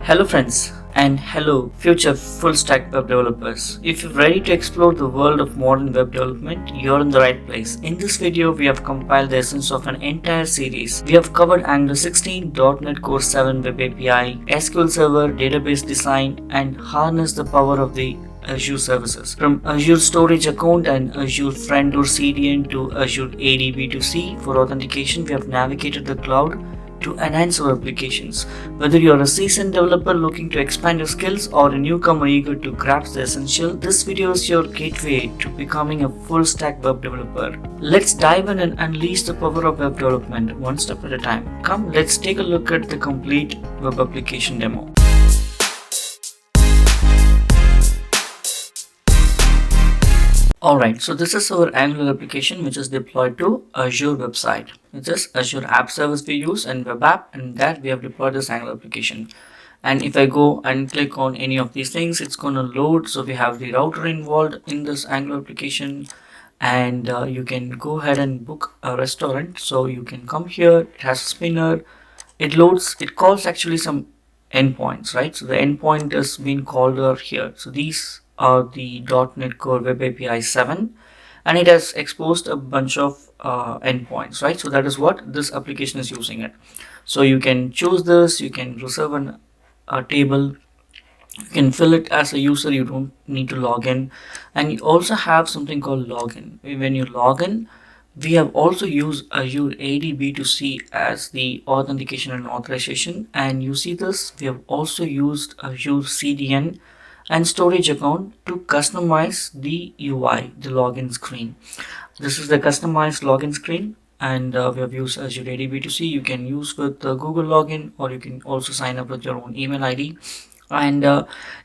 Hello friends and hello future full stack web developers. If you're ready to explore the world of modern web development, you're in the right place. In this video, we have compiled the essence of an entire series. We have covered Angular 16, .NET Core 7 Web API, SQL Server, database design, and harness the power of the Azure services. From Azure Storage Account and Azure Friend or CDN to Azure ADB2C for authentication, we have navigated the cloud to enhance our applications. Whether you're a seasoned developer looking to expand your skills or a newcomer eager to grasp the essential, this video is your gateway to becoming a full stack web developer. Let's dive in and unleash the power of web development one step at a time. Come, let's take a look at the complete web application demo. Alright, so this is our Angular application which is deployed to Azure website. It is Azure App Service we use and Web App, and that we have deployed this Angular application. And if I go and click on any of these things, it's going to load. So we have the router involved in this Angular application, and you can go ahead and book a restaurant. So you can come here, it has a spinner, it loads, it calls actually some endpoints, right? So the endpoint is being called over here. So these are the .NET Core Web API 7, and it has exposed a bunch of endpoints, right? So that is what this application is using it. So you can choose this, you can reserve a table, you can fill it as a user, you don't need to log in, and you also have something called login. When you log in, we have also used Azure ADB2C as the authentication and authorization, and you see this, we have also used Azure CDN and storage account to customize the UI, the login screen. This is the customized login screen, and we have used Azure ADB2C. You can use with Google login, or you can also sign up with your own email ID. And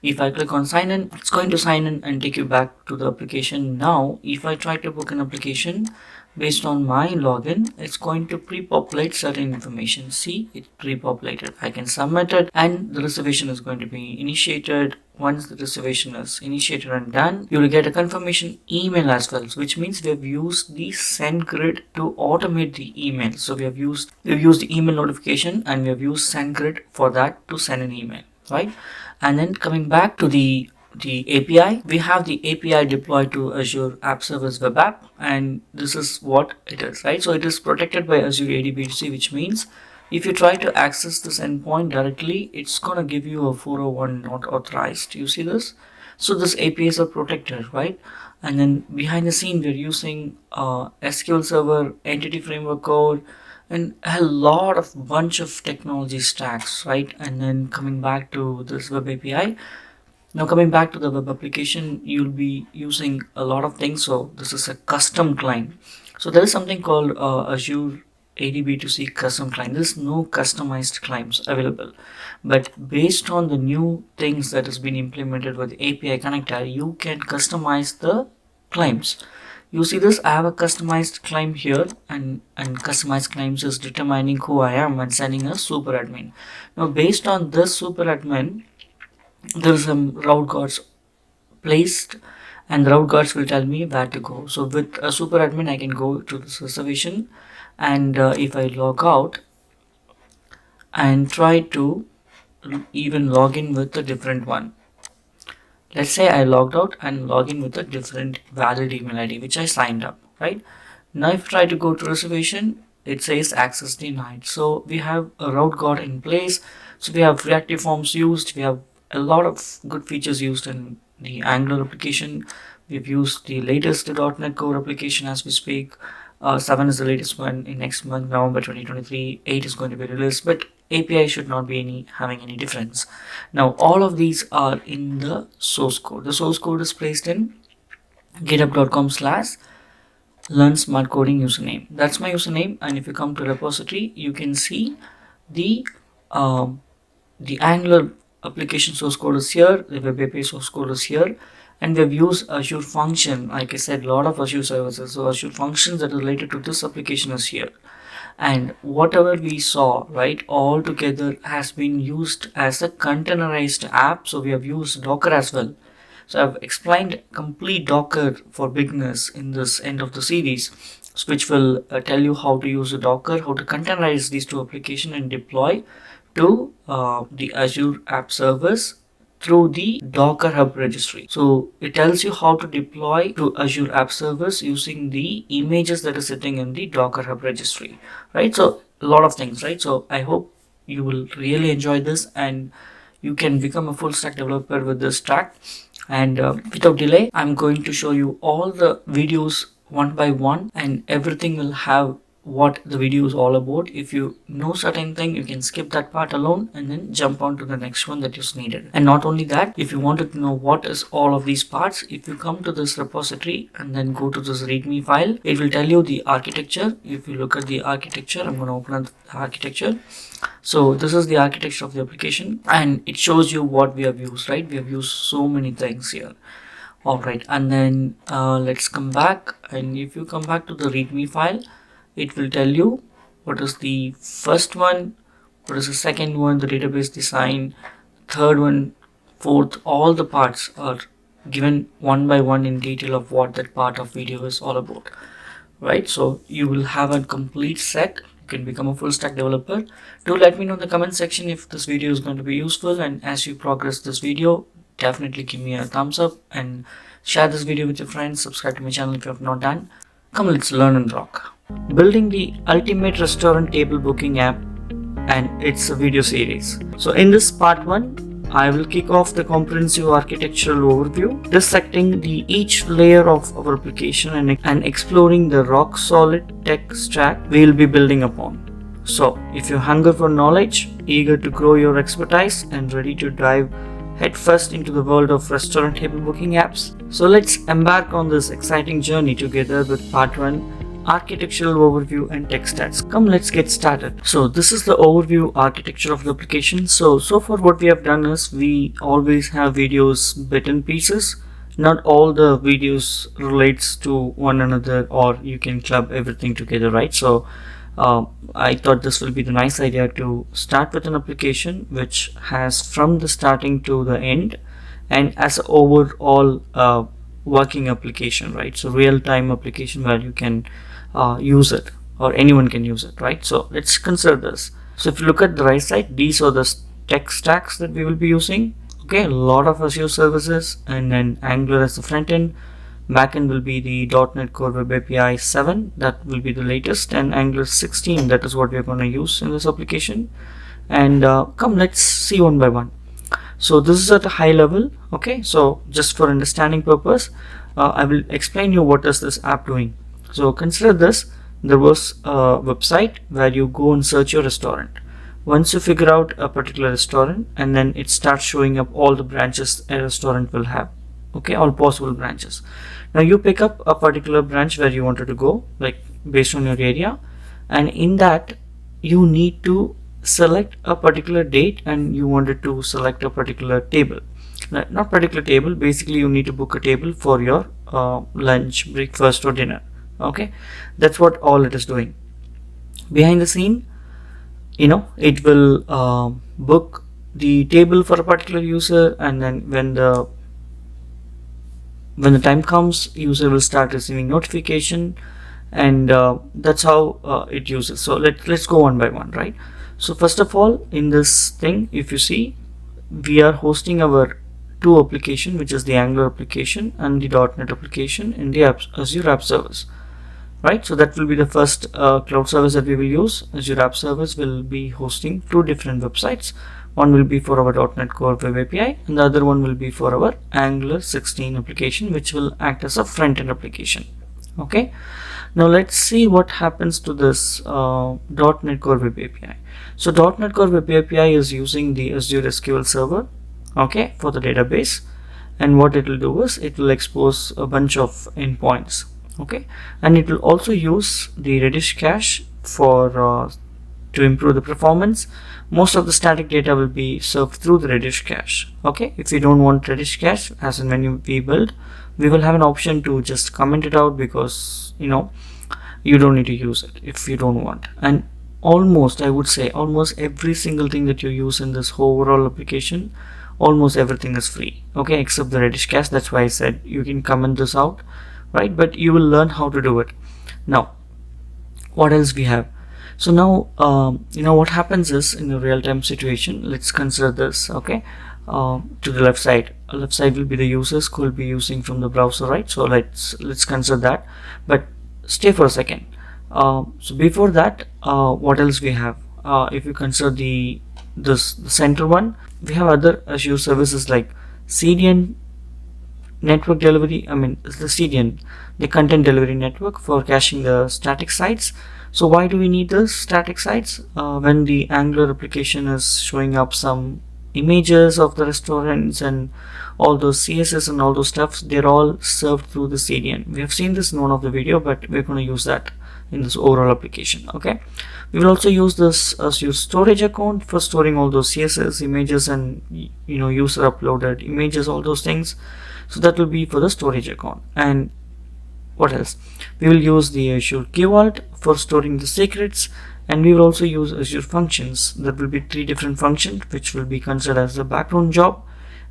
if I click on sign in, it's going to sign in and take you back to the application. Now if I try to book an application based on my login, it's going to pre-populate certain information. See, it pre-populated. I can submit it and the reservation is going to be initiated. Once the reservation is initiated and done, you will get a confirmation email as well, which means we have used the send grid to automate the email. So we've used the email notification, and we have used send grid for that to send an email, right? And then coming back to the API, we have the API deployed to Azure App Service Web App, and this is what it is, right? So it is protected by Azure ADB2C, which means if you try to access this endpoint directly, it's gonna give you a 401 not authorized. You see this? So this APIs are protected, right? And then behind the scene, we're using SQL Server, Entity Framework Code, and a lot of bunch of technology stacks, right? And then coming back to this web API, now coming back to the web application, you'll be using a lot of things. So this is a custom client. So there is something called Azure ADB2C custom client. There's no customized clients available, but based on the new things that has been implemented with the API connector, you can customize the claims. You see this, I have a customized claim here, and customized claims is determining who I am and sending a super admin. Now based on this super admin, there is some route guards placed, and the route guards will tell me where to go. So with a super admin, I can go to this reservation, and if I log out and try to even log in with a different one, let's say I logged out and log in with a different valid email ID which I signed up, right? Now if I try to go to reservation, it says access denied. So we have a route guard in place. So we have reactive forms used, we have a lot of good features used in the Angular application. We've used the latest .NET Core application as we speak. 7 is the latest one. In next month, November 2023, 8 is going to be released, but API should not be having any difference. Now all of these are in the source code. The source code is placed in github.com/learn smart coding username. That's my username, and if you come to repository, you can see the Angular application source code is here, the web API source code is here, and we've used Azure function. Like I said, a lot of Azure services, so Azure functions that are related to this application is here, and whatever we saw, right, all together has been used as a containerized app. So we have used Docker as well. So I've explained complete Docker for beginners in this end of the series, which will tell you how to use a Docker, how to containerize these two applications and deploy to the Azure App Service through the Docker Hub registry. So it tells you how to deploy to Azure App Service using the images that are sitting in the Docker Hub registry, right? So a lot of things, right? So I hope you will really enjoy this and you can become a full stack developer with this track. And without delay, I'm going to show you all the videos one by one, and everything will have what the video is all about. If you know certain thing, you can skip that part alone and then jump on to the next one that is needed. And not only that, if you wanted to know what is all of these parts, if you come to this repository and then go to this readme file, it will tell you the architecture. If you look at the architecture, I'm going to open up the architecture. So this is the architecture of the application, and it shows you what we have used, right? We have used so many things here. All right, and then let's come back, and if you come back to the readme file, it will tell you what is the first one, what is the second one, the database design, third one, fourth. All the parts are given one by one in detail of what that part of video is all about, right? So you will have a complete set. You can become a full stack developer. Do let me know in the comment section if this video is going to be useful, and as you progress this video, definitely give me a thumbs up and share this video with your friends. Subscribe to my channel if you have not done. Come, let's learn and rock. Building the ultimate restaurant table booking app, and it's a video series. So in this part 1, I will kick off the comprehensive architectural overview, dissecting each layer of our application and exploring the rock solid tech stack we'll be building upon. So if you hunger for knowledge, eager to grow your expertise, and ready to dive headfirst into the world of restaurant table booking apps, so let's embark on this exciting journey together with part 1, architectural overview and tech stacks. Come, let's get started. So this is the overview architecture of the application. So far what we have done is we always have videos bit in pieces. Not all the videos relates to one another, or you can club everything together, right? So I thought this will be the nice idea to start with an application which has from the starting to the end, and as an overall working application, right? So real-time application where you can use it, or anyone can use it, right? So let's consider this. So if you look at the right side, these are the tech stacks that we will be using. Okay, a lot of Azure services, and then Angular as the front end. Backend will be the .NET Core Web API 7, that will be the latest, and Angular 16, that is what we are going to use in this application. And come, let's see one by one. So this is at a high level. Okay, so just for understanding purpose, I will explain you what is this app doing. So consider this. There was a website where you go and search your restaurant. Once you figure out a particular restaurant, and then it starts showing up all the branches a restaurant will have. Okay, all possible branches. Now you pick up a particular branch where you wanted to go, like based on your area, and in that you need to select a particular date, and you wanted to select a particular table. Not particular table, basically you need to book a table for your lunch, breakfast, or dinner. Okay, that's what all it is doing. Behind the scene, it will book the table for a particular user, and then when the time comes, user will start receiving notification, and that's how it uses. So let's go one by one, right? So first of all, in this thing, if you see, we are hosting our two application, which is the Angular application and the .NET application in the Azure App Service. Right, so that will be the first cloud service that we will use. Azure App Service will be hosting two different websites. One will be for our .NET Core Web API, and the other one will be for our Angular 16 application, which will act as a front-end application. Okay, now let's see what happens to this .NET Core Web API. So .NET Core Web API is using the Azure SQL Server, okay, for the database, and what it will do is it will expose a bunch of endpoints. Okay, and it will also use the Redis cache for to improve the performance. Most of the static data will be served through the Redis cache. Okay, if you don't want Redis cache, as in when we build, we will have an option to just comment it out, because you don't need to use it if you don't want. And I would say almost every single thing that you use in this overall application, almost everything is free. Okay, except the Redis cache. That's why I said you can comment this out, right? But you will learn how to do it. Now, what else we have? So now what happens is, in a real-time situation, let's consider this. Okay, to the left side will be the users who will be using from the browser, right? So let's consider that, but stay for a second. So before that, what else we have? If you consider the center one, we have other Azure services like CDN network delivery. I mean, the CDN, the content delivery network for caching the static sites. So why do we need those static sites? When the Angular application is showing up some images of the restaurants and all those CSS and all those stuff, they're all served through the CDN. We have seen this in one of the video, but we're going to use that in this overall application. Okay, we will also use this as your storage account for storing all those CSS images and user uploaded images, all those things. So that will be for the storage account. And what else? We will use the Azure Key Vault for storing the secrets, and we will also use Azure Functions. There will be 3 different functions which will be considered as the background job,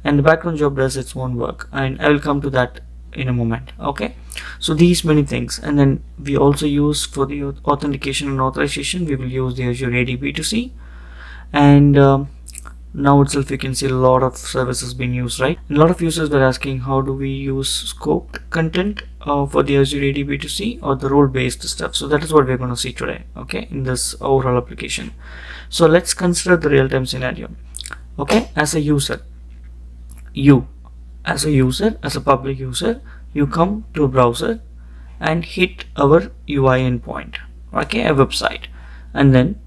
and the background job does its own work, and I will come to that in a moment. Okay, so these many things. And then we also use for the authentication and authorization, we will use the Azure AD B2C. And now itself you can see a lot of services being used, right? And a lot of users were asking, how do we use scoped content for the Azure AD B2C or the role-based stuff? So that is what we're going to see today, okay, in this overall application. So let's consider the real-time scenario. Okay, as a user, as a public user, you come to a browser and hit our UI endpoint, okay, a website, and then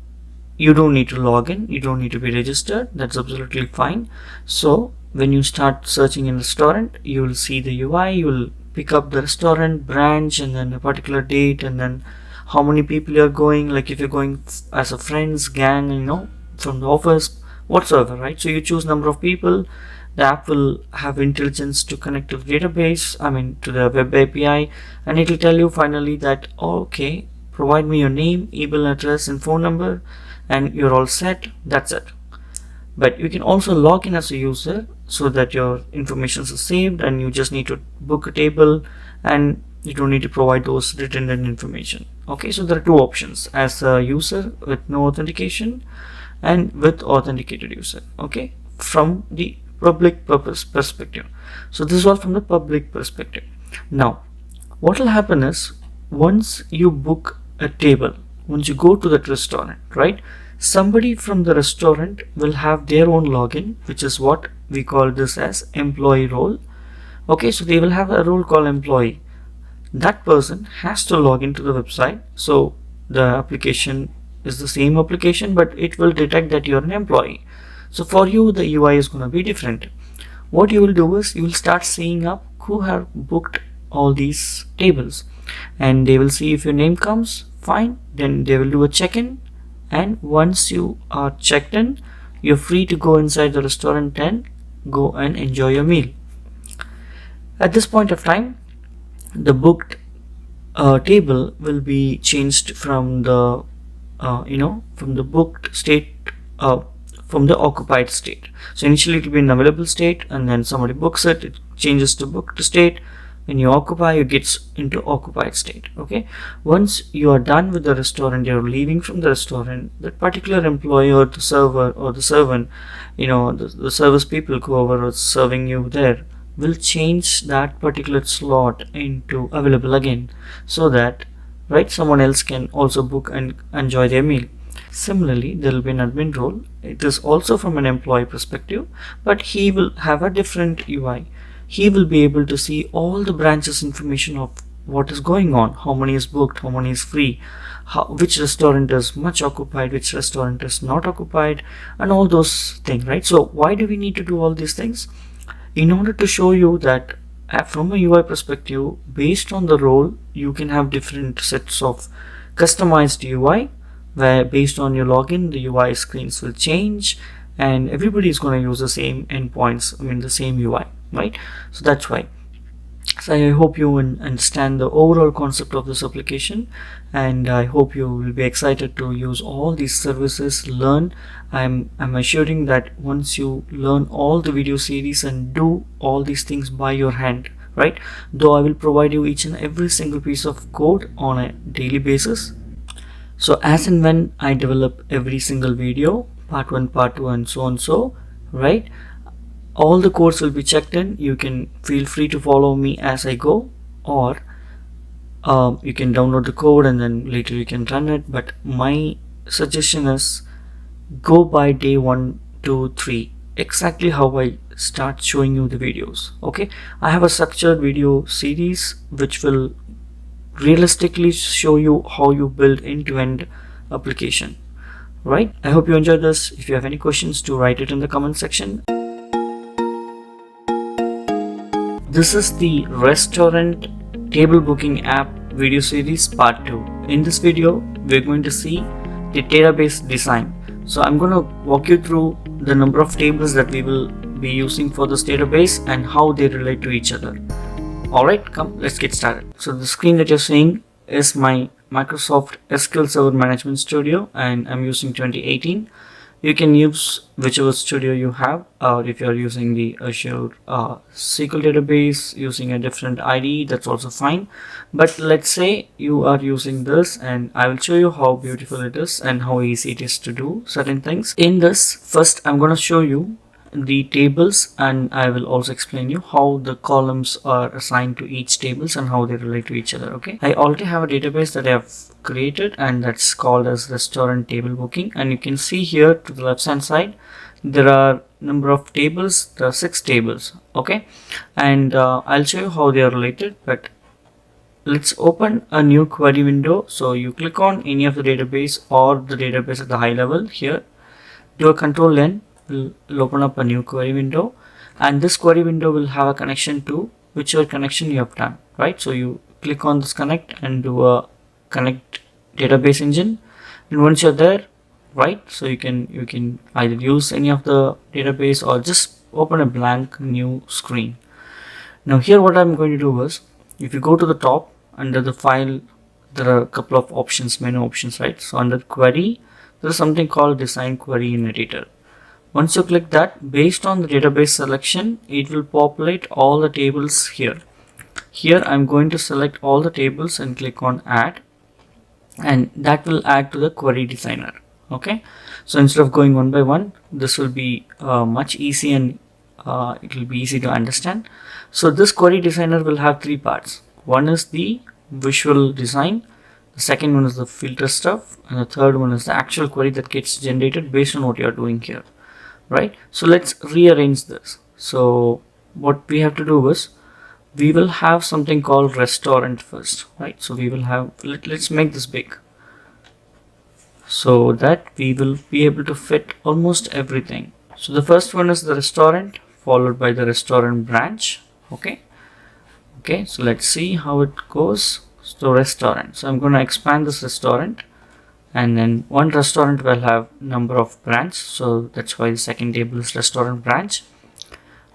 you don't need to log in, you don't need to be registered. That's absolutely fine. So when you start searching in restaurant, you will see the UI, you will pick up the restaurant branch and then a particular date, and then how many people you're going, like if you're going as a friends gang, from the office whatsoever, right? So you choose number of people. The app will have intelligence to connect to the database, I mean to the web API, and it will tell you finally that, okay, provide me your name, email address and phone number, and you're all set. That's it. But you can also log in as a user so that your information is saved, and you just need to book a table and you don't need to provide those redundant information. Okay, so there are 2 options: as a user with no authentication and with authenticated user. Okay, from the public purpose perspective. So this is all from the public perspective. Now what will happen is, once you book a table, once you go to that restaurant, right, somebody from the restaurant will have their own login, which is what we call this as employee role. Okay, so they will have a role called employee. That person has to log into the website. So the application is the same application, but it will detect that you're an employee. So for you, the UI is going to be different. What you will do is, you will start seeing up who have booked all these tables, and they will see if your name comes, fine, then they will do a check-in, and once you are checked in, you're free to go inside the restaurant and go and enjoy your meal. At this point of time, the booked table will be changed from the from the booked state, from the occupied state. So initially it will be in available state, and then somebody books it, it changes to booked state. When you occupy, it gets into occupied state. Okay, once you are done with the restaurant, you're leaving from the restaurant, that particular employee or the server or the servant, the service people, whoever is serving you there, will change that particular slot into available again, so that, right, someone else can also book and enjoy their meal. Similarly, there will be an admin role. It is also from an employee perspective, but he will have a different UI. He will be able to see all the branches information of what is going on, how many is booked, how many is free, which restaurant is much occupied, which restaurant is not occupied, and all those things, right? So why do we need to do all these things? In order to show you that from a UI perspective, based on the role, you can have different sets of customized UI, where based on your login, the UI screens will change, and everybody is going to use the same endpoints, I mean the same UI, right? So that's why. So I hope you understand the overall concept of this application, and I hope you will be excited to use all these services, learn. I'm assuring that once you learn all the video series and do all these things by your hand, right, though I will provide you each and every single piece of code on a daily basis, So as and when I develop every single video, part 1, part 2 and so on, so right, all the codes will be checked in. You can feel free to follow me as I go, or you can download the code and then later you can run it. But my suggestion is go by day 1, 2, 3, exactly how I start showing you the videos. Okay, I have a structured video series which will realistically show you how you build end-to-end application. Right, I hope you enjoyed this. If you have any questions, do write it in the comment section. This is the restaurant table booking app video series part 2. In this video we're going to see the database design. So I'm going to walk you through the number of tables that we will be using for this database and how they relate to each other. Alright, come, let's get started. So the screen that you're seeing is my Microsoft SQL Server Management Studio, and I'm using 2018. You can use whichever studio you have, or if you're using the Azure SQL database using a different IDE, that's also fine. But let's say you are using this, and I will show you how beautiful it is and how easy it is to do certain things. In this, first I'm going to show you the tables, and I will also explain you how the columns are assigned to each tables and how they relate to each other. Okay, I already have a database that I have created, and that's called as restaurant table booking. And you can see here to the left hand side there are number of tables. There are 6 tables. Okay, and I'll show you how they are related. But let's open a new query window. So you click on any of the database or the database at the high level here, do a control N, will open up a new query window, and this query window will have a connection to whichever connection you have done. Right, so you click on this connect and do a connect database engine, and once you're there, right, so you can either use any of the database or just open a blank new screen. Now here what I'm going to do is, if you go to the top under the file, there are a couple of options, menu options, right? So under query there is something called design query in editor. Once you click that, based on the database selection, it will populate all the tables here. Here I'm going to select all the tables and click on add, and that will add to the query designer. Okay, so instead of going one by one, this will be much easy, and it will be easy to understand. So this query designer will have 3 parts. One is the visual design, the second one is the filter stuff, and the third one is the actual query that gets generated based on what you are doing here. Right, so let's rearrange this. So what we have to do is, we will have something called restaurant first. Right, so we will have, let's make this big so that we will be able to fit almost everything. So the first one is the restaurant, followed by the restaurant branch. Okay, so let's see how it goes. So restaurant, so I'm going to expand this restaurant, and then one restaurant will have number of branch, so that's why the second table is restaurant branch.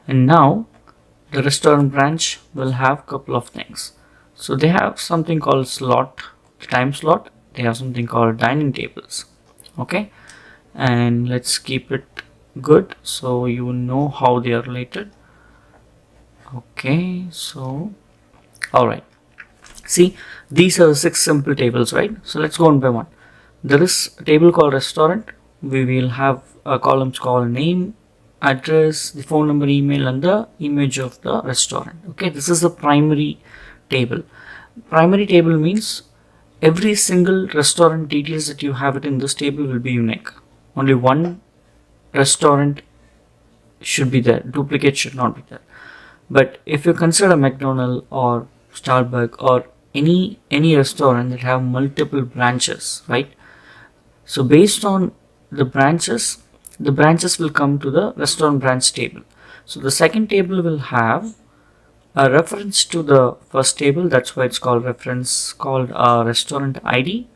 And now the restaurant branch will have couple of things. So they have something called slot, time slot. They have something called dining tables. Okay, and let's keep it good so you know how they are related. Okay, so all right, see, these are the 6 simple tables, right? So let's go one by one. There is a table called restaurant. We will have columns called name, address, the phone number, email, and the image of the restaurant. Okay, this is the primary table. Primary table means every single restaurant details that you have it in this table will be unique. Only one restaurant should be there, duplicate should not be there. But if you consider McDonald's or Starbucks or any restaurant that have multiple branches, right? So based on the branches will come to the restaurant branch table. So the second table will have a reference to the first table, that's why it's called reference, called restaurant ID.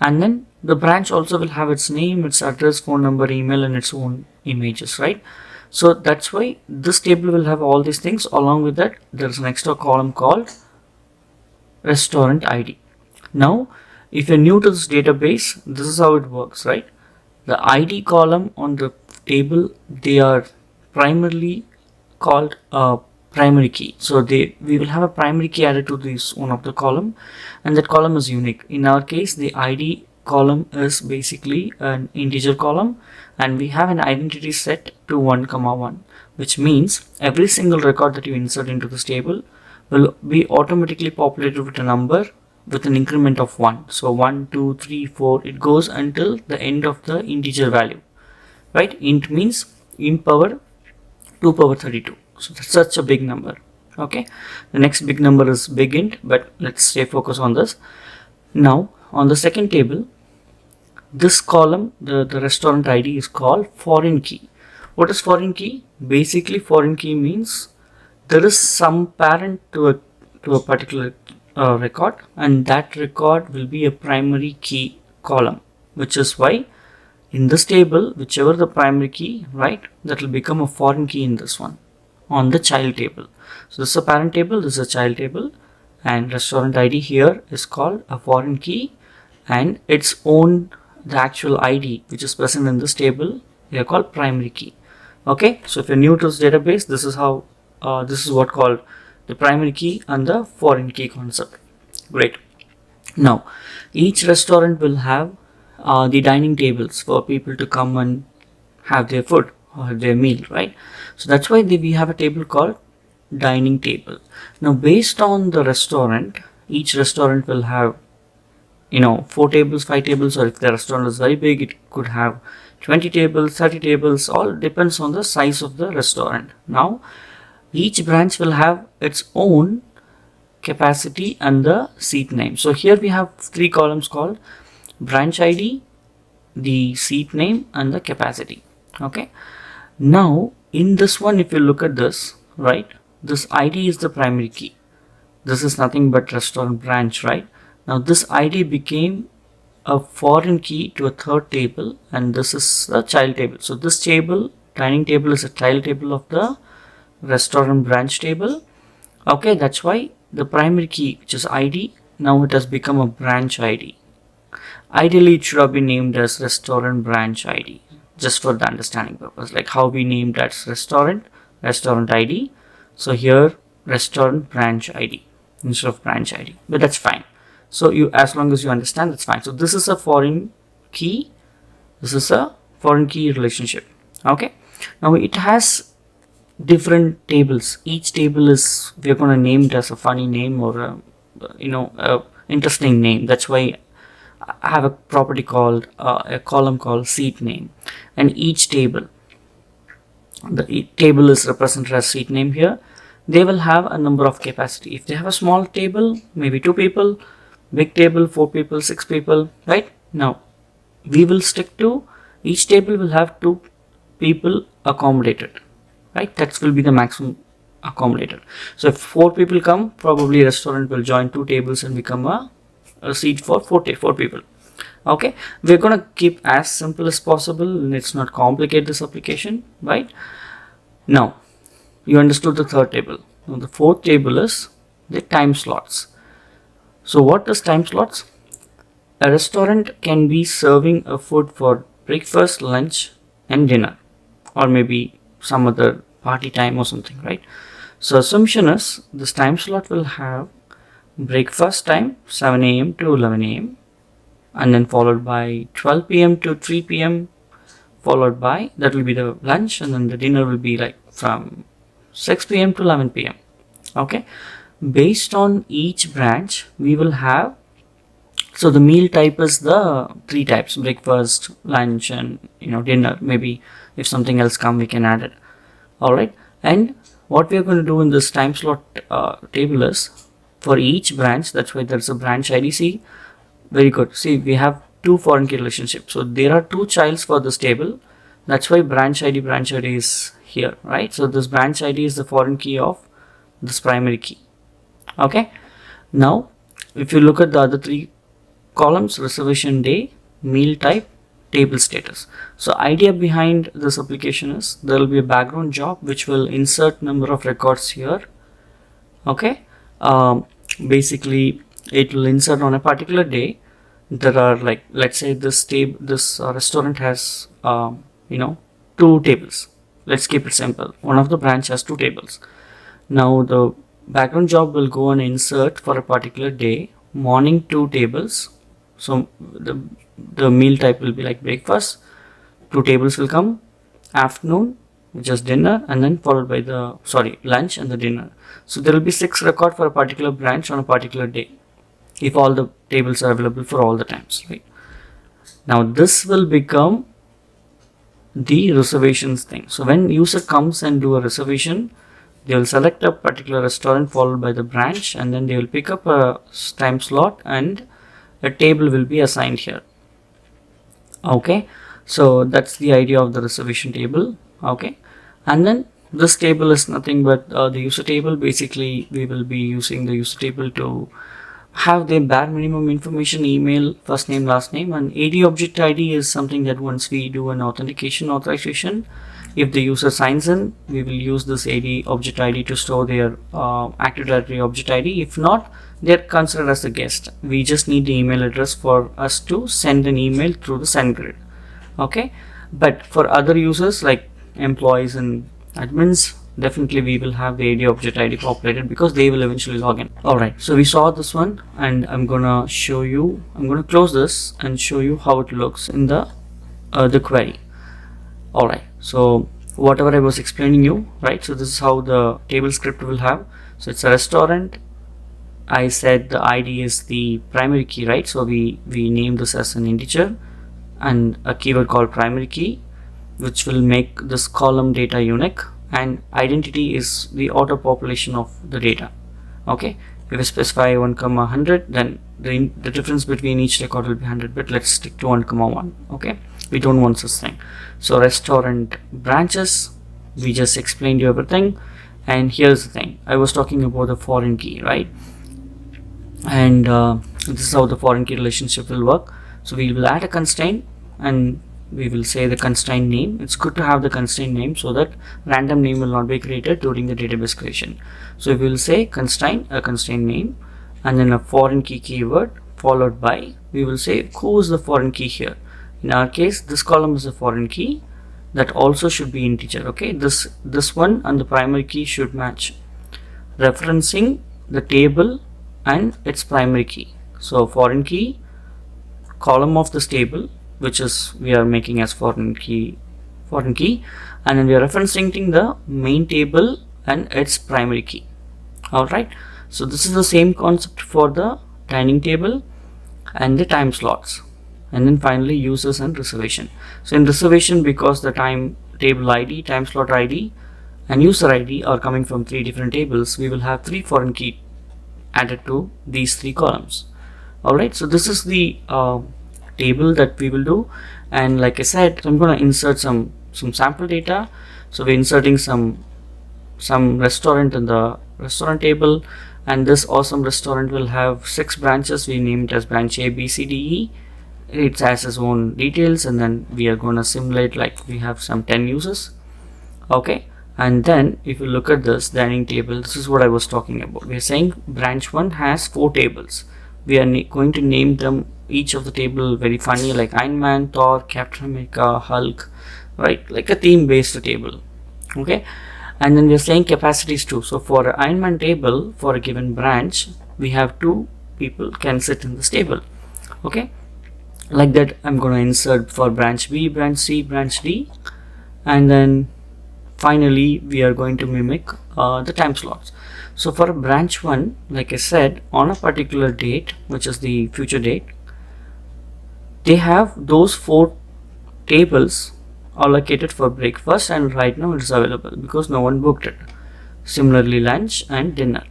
And then the branch also will have its name, its address, phone number, email, and its own images, right? So that's why this table will have all these things. Along with that, there's an extra column called restaurant ID. Now if you're new to this database, this is how it works, right? The ID column on the table, they are primarily called a primary key. So we will have a primary key added to this one of the column, and that column is unique. In our case, the ID column is basically an integer column, and we have an identity set to 1, 1, which means every single record that you insert into this table will be automatically populated with a number with an increment of 1. So 1, 2, 3, 4, it goes until the end of the integer value, right? Int means int power 2 power 32. So that's such a big number. Okay, the next big number is big int, but let's stay focused on this. Now on the second table, this column, the restaurant ID is called foreign key. What is foreign key? Basically, foreign key means there is some parent to a particular record, and that record will be a primary key column, which is why in this table, whichever the primary key, right, that will become a foreign key in this one on the child table. So this is a parent table, this is a child table, and restaurant ID here is called a foreign key, and its own the actual ID which is present in this table they are called primary key. Okay, so if you're new to this database, this is how this is what called the primary key and the foreign key concept. Great. Now each restaurant will have the dining tables for people to come and have their food or their meal, right? So that's why we have a table called dining table. Now based on the restaurant, each restaurant will have 4 tables, 5 tables, or if the restaurant is very big, it could have 20 tables, 30 tables, all depends on the size of the restaurant. Now each branch will have its own capacity and the seat name. So here we have 3 columns called branch ID, the seat name, and the capacity. Okay, now in this one, if you look at this, right, this ID is the primary key. This is nothing but restaurant branch, right? Now this ID became a foreign key to a third table, and this is the child table. So this table, dining table, is a child table of the restaurant branch table. Okay, that's why the primary key, which is ID, now it has become a branch ID. Ideally it should have been named as restaurant branch ID, just for the understanding purpose, like how we named as restaurant ID. So here restaurant branch ID instead of branch ID, but that's fine. So you, as long as you understand, that's fine. So this is a foreign key, this is a foreign key relationship. Okay, now it has different tables. Each table is, we're going to name it as a funny name or a interesting name. That's why I have a property called a column called seat name, and each table, the table is represented as seat name here. They will have a number of capacity. If they have a small table, maybe 2 people, big table 4 people, 6 people, right? Now we will stick to each table will have 2 people accommodated, right? That will be the maximum accommodated. So if 4 people come, probably restaurant will join 2 tables and become a seat for 4 people. Okay, we're gonna keep as simple as possible. Let's not complicate this application, right? Now you understood the third table. Now the fourth table is the time slots. So what is time slots? A restaurant can be serving a food for breakfast, lunch, and dinner, or maybe some other party time or something, right? So assumption is this time slot will have breakfast time 7 a.m. to 11 a.m. and then followed by 12 p.m. to 3 p.m. followed by, that will be the lunch, and then the dinner will be like from 6 p.m. to 11 p.m. Okay, based on each branch we will have, so the meal type is the 3 types: breakfast, lunch, and dinner. Maybe if something else come we can add it. All right, and what we are going to do in this time slot table is for each branch, that's why there's a branch ID. See, very good. See, we have 2 foreign key relationships, so there are 2 childs for this table. That's why branch ID is here, right? So this branch ID is the foreign key of this primary key. Okay, now if you look at the other 3 columns: reservation day, meal type, table status. So idea behind this application is there will be a background job which will insert number of records here. Okay, basically it will insert on a particular day. There are, like, let's say this restaurant has 2 tables. Let's keep it simple. One of the branch has 2 tables. Now the background job will go and insert for a particular day morning 2 tables, So the meal type will be like breakfast, 2 tables will come, afternoon, which is dinner, and then followed by the lunch and the dinner. So there will be 6 record for a particular branch on a particular day, if all the tables are available for all the times, right? Now this will become the reservations thing. So when user comes and do a reservation, they will select a particular restaurant followed by the branch, and then they will pick up a time slot and a table will be assigned here. Okay, so that's the idea of the reservation table. Okay, and then this table is nothing but the user table. Basically we will be using the user table to have the bare minimum information: email, first name, last name, and AD object ID is something that once we do an authentication authorization, if the user signs in, we will use this AD object ID to store their Active Directory object ID. If not, they're considered as a guest. We just need the email address for us to send an email through the send grid. Okay, but for other users like employees and admins, definitely we will have the AD object ID populated because they will eventually log in. Alright, so we saw this one, and I'm gonna show you, I'm gonna close this and show you how it looks in the query. Alright, so whatever I was explaining you, right? So this is how the table script will have. So it's a restaurant. I said the ID is the primary key, right? So we name this as an integer and a keyword called primary key, which will make this column data unique, and identity is the auto population of the data. Okay, if we specify 1,100, then the difference between each record will be 100, but let's stick to 1,1. Okay, we don't want such thing. So restaurant branches, we just explained you everything. And here's the thing, I was talking about the foreign key, right? And this is how the foreign key relationship will work. So we will add a constraint and we will say the constraint name. It's good to have the constraint name so that random name will not be created during the database creation. So we will say constraint, a constraint name, and then a foreign key keyword followed by, we will say who is the foreign key here. In our case, this column is a foreign key that also should be integer. Okay, this one and the primary key should match, referencing the table and its primary key. So foreign key, column of this table, which is we are making as foreign key, and then we are referencing the main table and its primary key. Alright, so this is the same concept for the dining table and the time slots, and then finally users and reservation. So in reservation, because the time table ID, time slot ID, and user ID are coming from 3 different tables, we will have 3 foreign key added to these 3 columns. Alright, so this is the table that we will do. And like I said, I'm going to insert some sample data. So we're inserting some restaurant in the restaurant table, and this awesome restaurant will have 6 branches. We named it as branch A, B, C, D, E. It has its own details, and then we are going to simulate like we have some 10 users. Okay, and then if you look at this dining table, this is what I was talking about. We are saying branch 1 has 4 tables. We are going to name them each of the table very funny, like Iron Man, Thor, Captain America, Hulk, right? Like a theme based table. Okay, and then we are saying capacities too. So for an Iron Man table for a given branch, we have 2 people can sit in this table. Okay, like that I'm going to insert for branch B, branch C, branch D, and then finally we are going to mimic the time slots. So for branch 1, like I said, on a particular date, which is the future date, they have those 4 tables allocated for breakfast, and right now it is available because no one booked it. Similarly, lunch and dinner.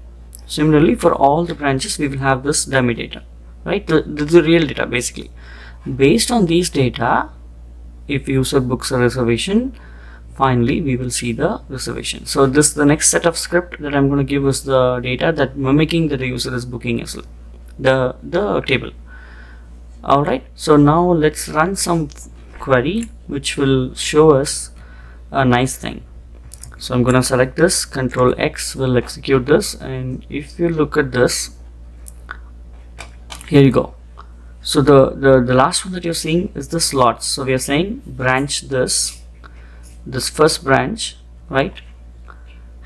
Similarly, for all the branches, we will have this dummy data, right? The real data basically. Based on these data, if user books a reservation, finally we will see the reservation. So this, the next set of script that I'm going to give is the data that mimicking that the user is booking as the table. Alright, so now let's run some query which will show us a nice thing. So I'm going to select this, Control X will execute this, and if you look at this, here you go. So the last one that you're seeing is the slots. So we are saying branch this first branch, right,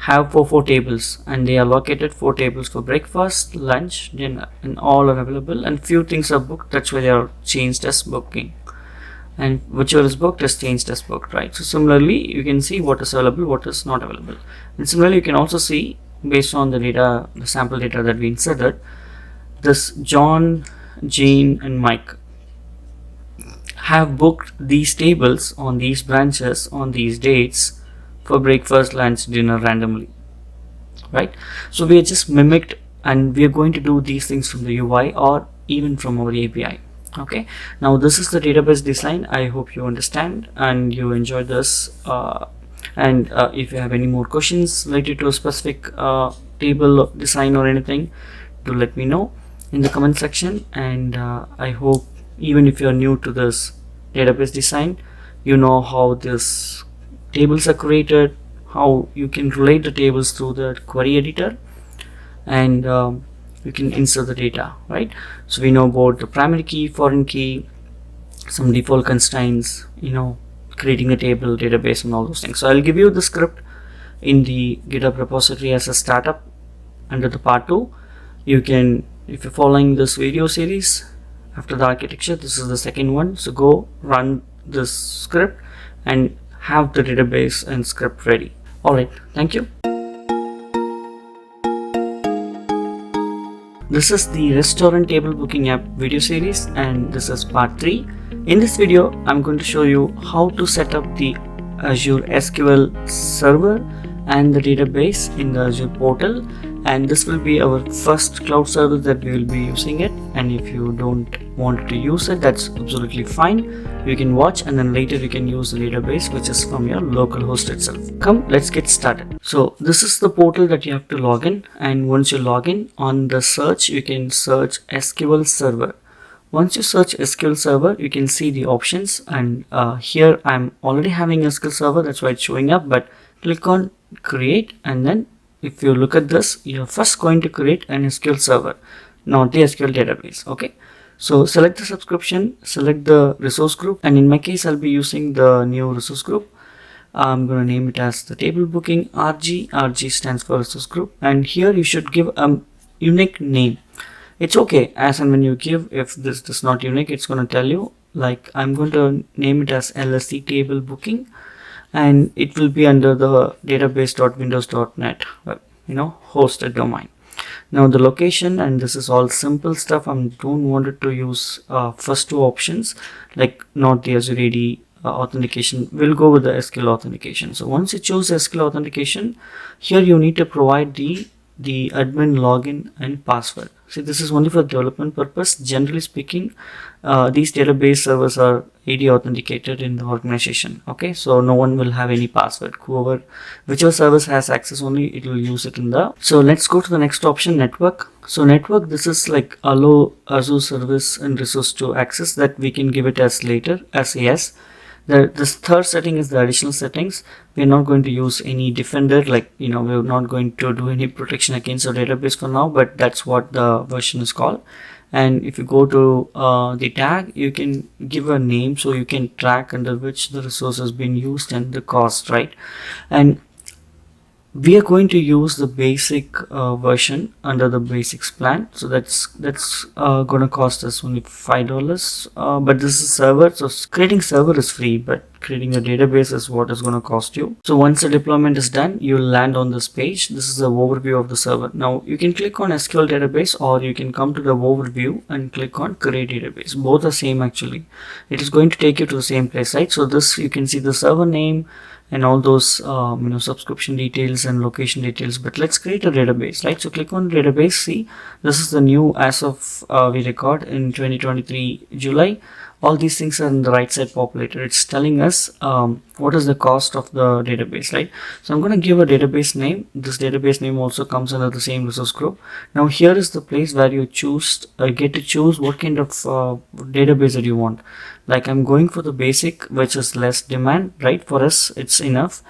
have four tables, and they are located 4 tables for breakfast, lunch, dinner, and all are available, and few things are booked. That's why they are changed as booking, and whichever is booked is changed as booked, right? So similarly, you can see what is available, what is not available, and similarly you can also see based on the data, the sample data that we inserted, this John, Jane, and Mike have booked these tables on these branches on these dates for breakfast, lunch, dinner randomly, right? So we are just mimicked, and we are going to do these things from the UI or even from our API. Okay, now this is the database design. I hope you understand and you enjoy this, and if you have any more questions related to a specific table design or anything, do let me know in the comment section. And I hope even if you're new to this database design, you know how this tables are created, how you can relate the tables through the query editor, and you can insert the data, right? So we know about the primary key, foreign key, some default constraints, creating a table, database, and all those things. So I'll give you the script in the GitHub repository as a startup under the part 2. You can, if you're following this video series after the architecture, this is the second one. So go run this script and have the database and script ready. Alright, thank you. This is the restaurant table booking app video series, and this is part 3. In this video, I'm going to show you how to set up the Azure SQL server and the database in the Azure portal, and this will be our first cloud service that we will be using it. And if you don't want to use it, that's absolutely fine. You can watch, and then later you can use the database which is from your local host itself. Come, let's get started. So this is the portal that you have to log in, and once you log in, on the search you can search SQL server. Once you search SQL server, you can see the options, and here I'm already having SQL server, that's why it's showing up. But click on create, and then if you look at this, you're first going to create an SQL server, not the SQL database. Okay, so select the subscription, select the resource group, and in my case I'll be using the new resource group. I'm going to name it as the table booking RG. RG stands for resource group, and here you should give a unique name. It's okay as and when you give, if this is not unique, it's going to tell you, like I'm going to name it as LSC table booking, and it will be under the database.windows.net hosted domain. Now the location, and this is all simple stuff. I don't want it to use first two options, like not the Azure AD authentication. We'll go with the SQL authentication. So once you choose SQL authentication, here you need to provide the admin login and password. See, this is only for development purpose. Generally speaking, these database servers are AD authenticated in the organization. Okay, so no one will have any password. Whichever service has access only, it will use it in the. So let's go to the next option, network. So network, this is like allow Azure service and resource to access, that we can give it as later as yes. This third setting is the additional settings. We're not going to use any defender, we're not going to do any protection against the database for now, but that's what the version is called. And if you go to the tag, you can give a name, so you can track under which the resource has been used and the cost, right? And we are going to use the basic version under the basics plan, so that's gonna cost us only $5, but this is server, so creating server is free, but creating a database is what is going to cost you. So once the deployment is done, you'll land on this page. This is the overview of the server. Now you can click on SQL database, or you can come to the overview and click on create database. Both are same actually. It is going to take you to the same place, right? So this, you can see the server name and all those subscription details and location details. But let's create a database, right? So click on database. See, this is the new as of we record in 2023 July. All these things are on the right side populated. It's telling us what is the cost of the database, right? So I'm going to give a database name. This database name also comes under the same resource group. Now here is the place where you get to choose what kind of database that you want. Like I'm going for the basic, which is less demand, right? For us it's enough,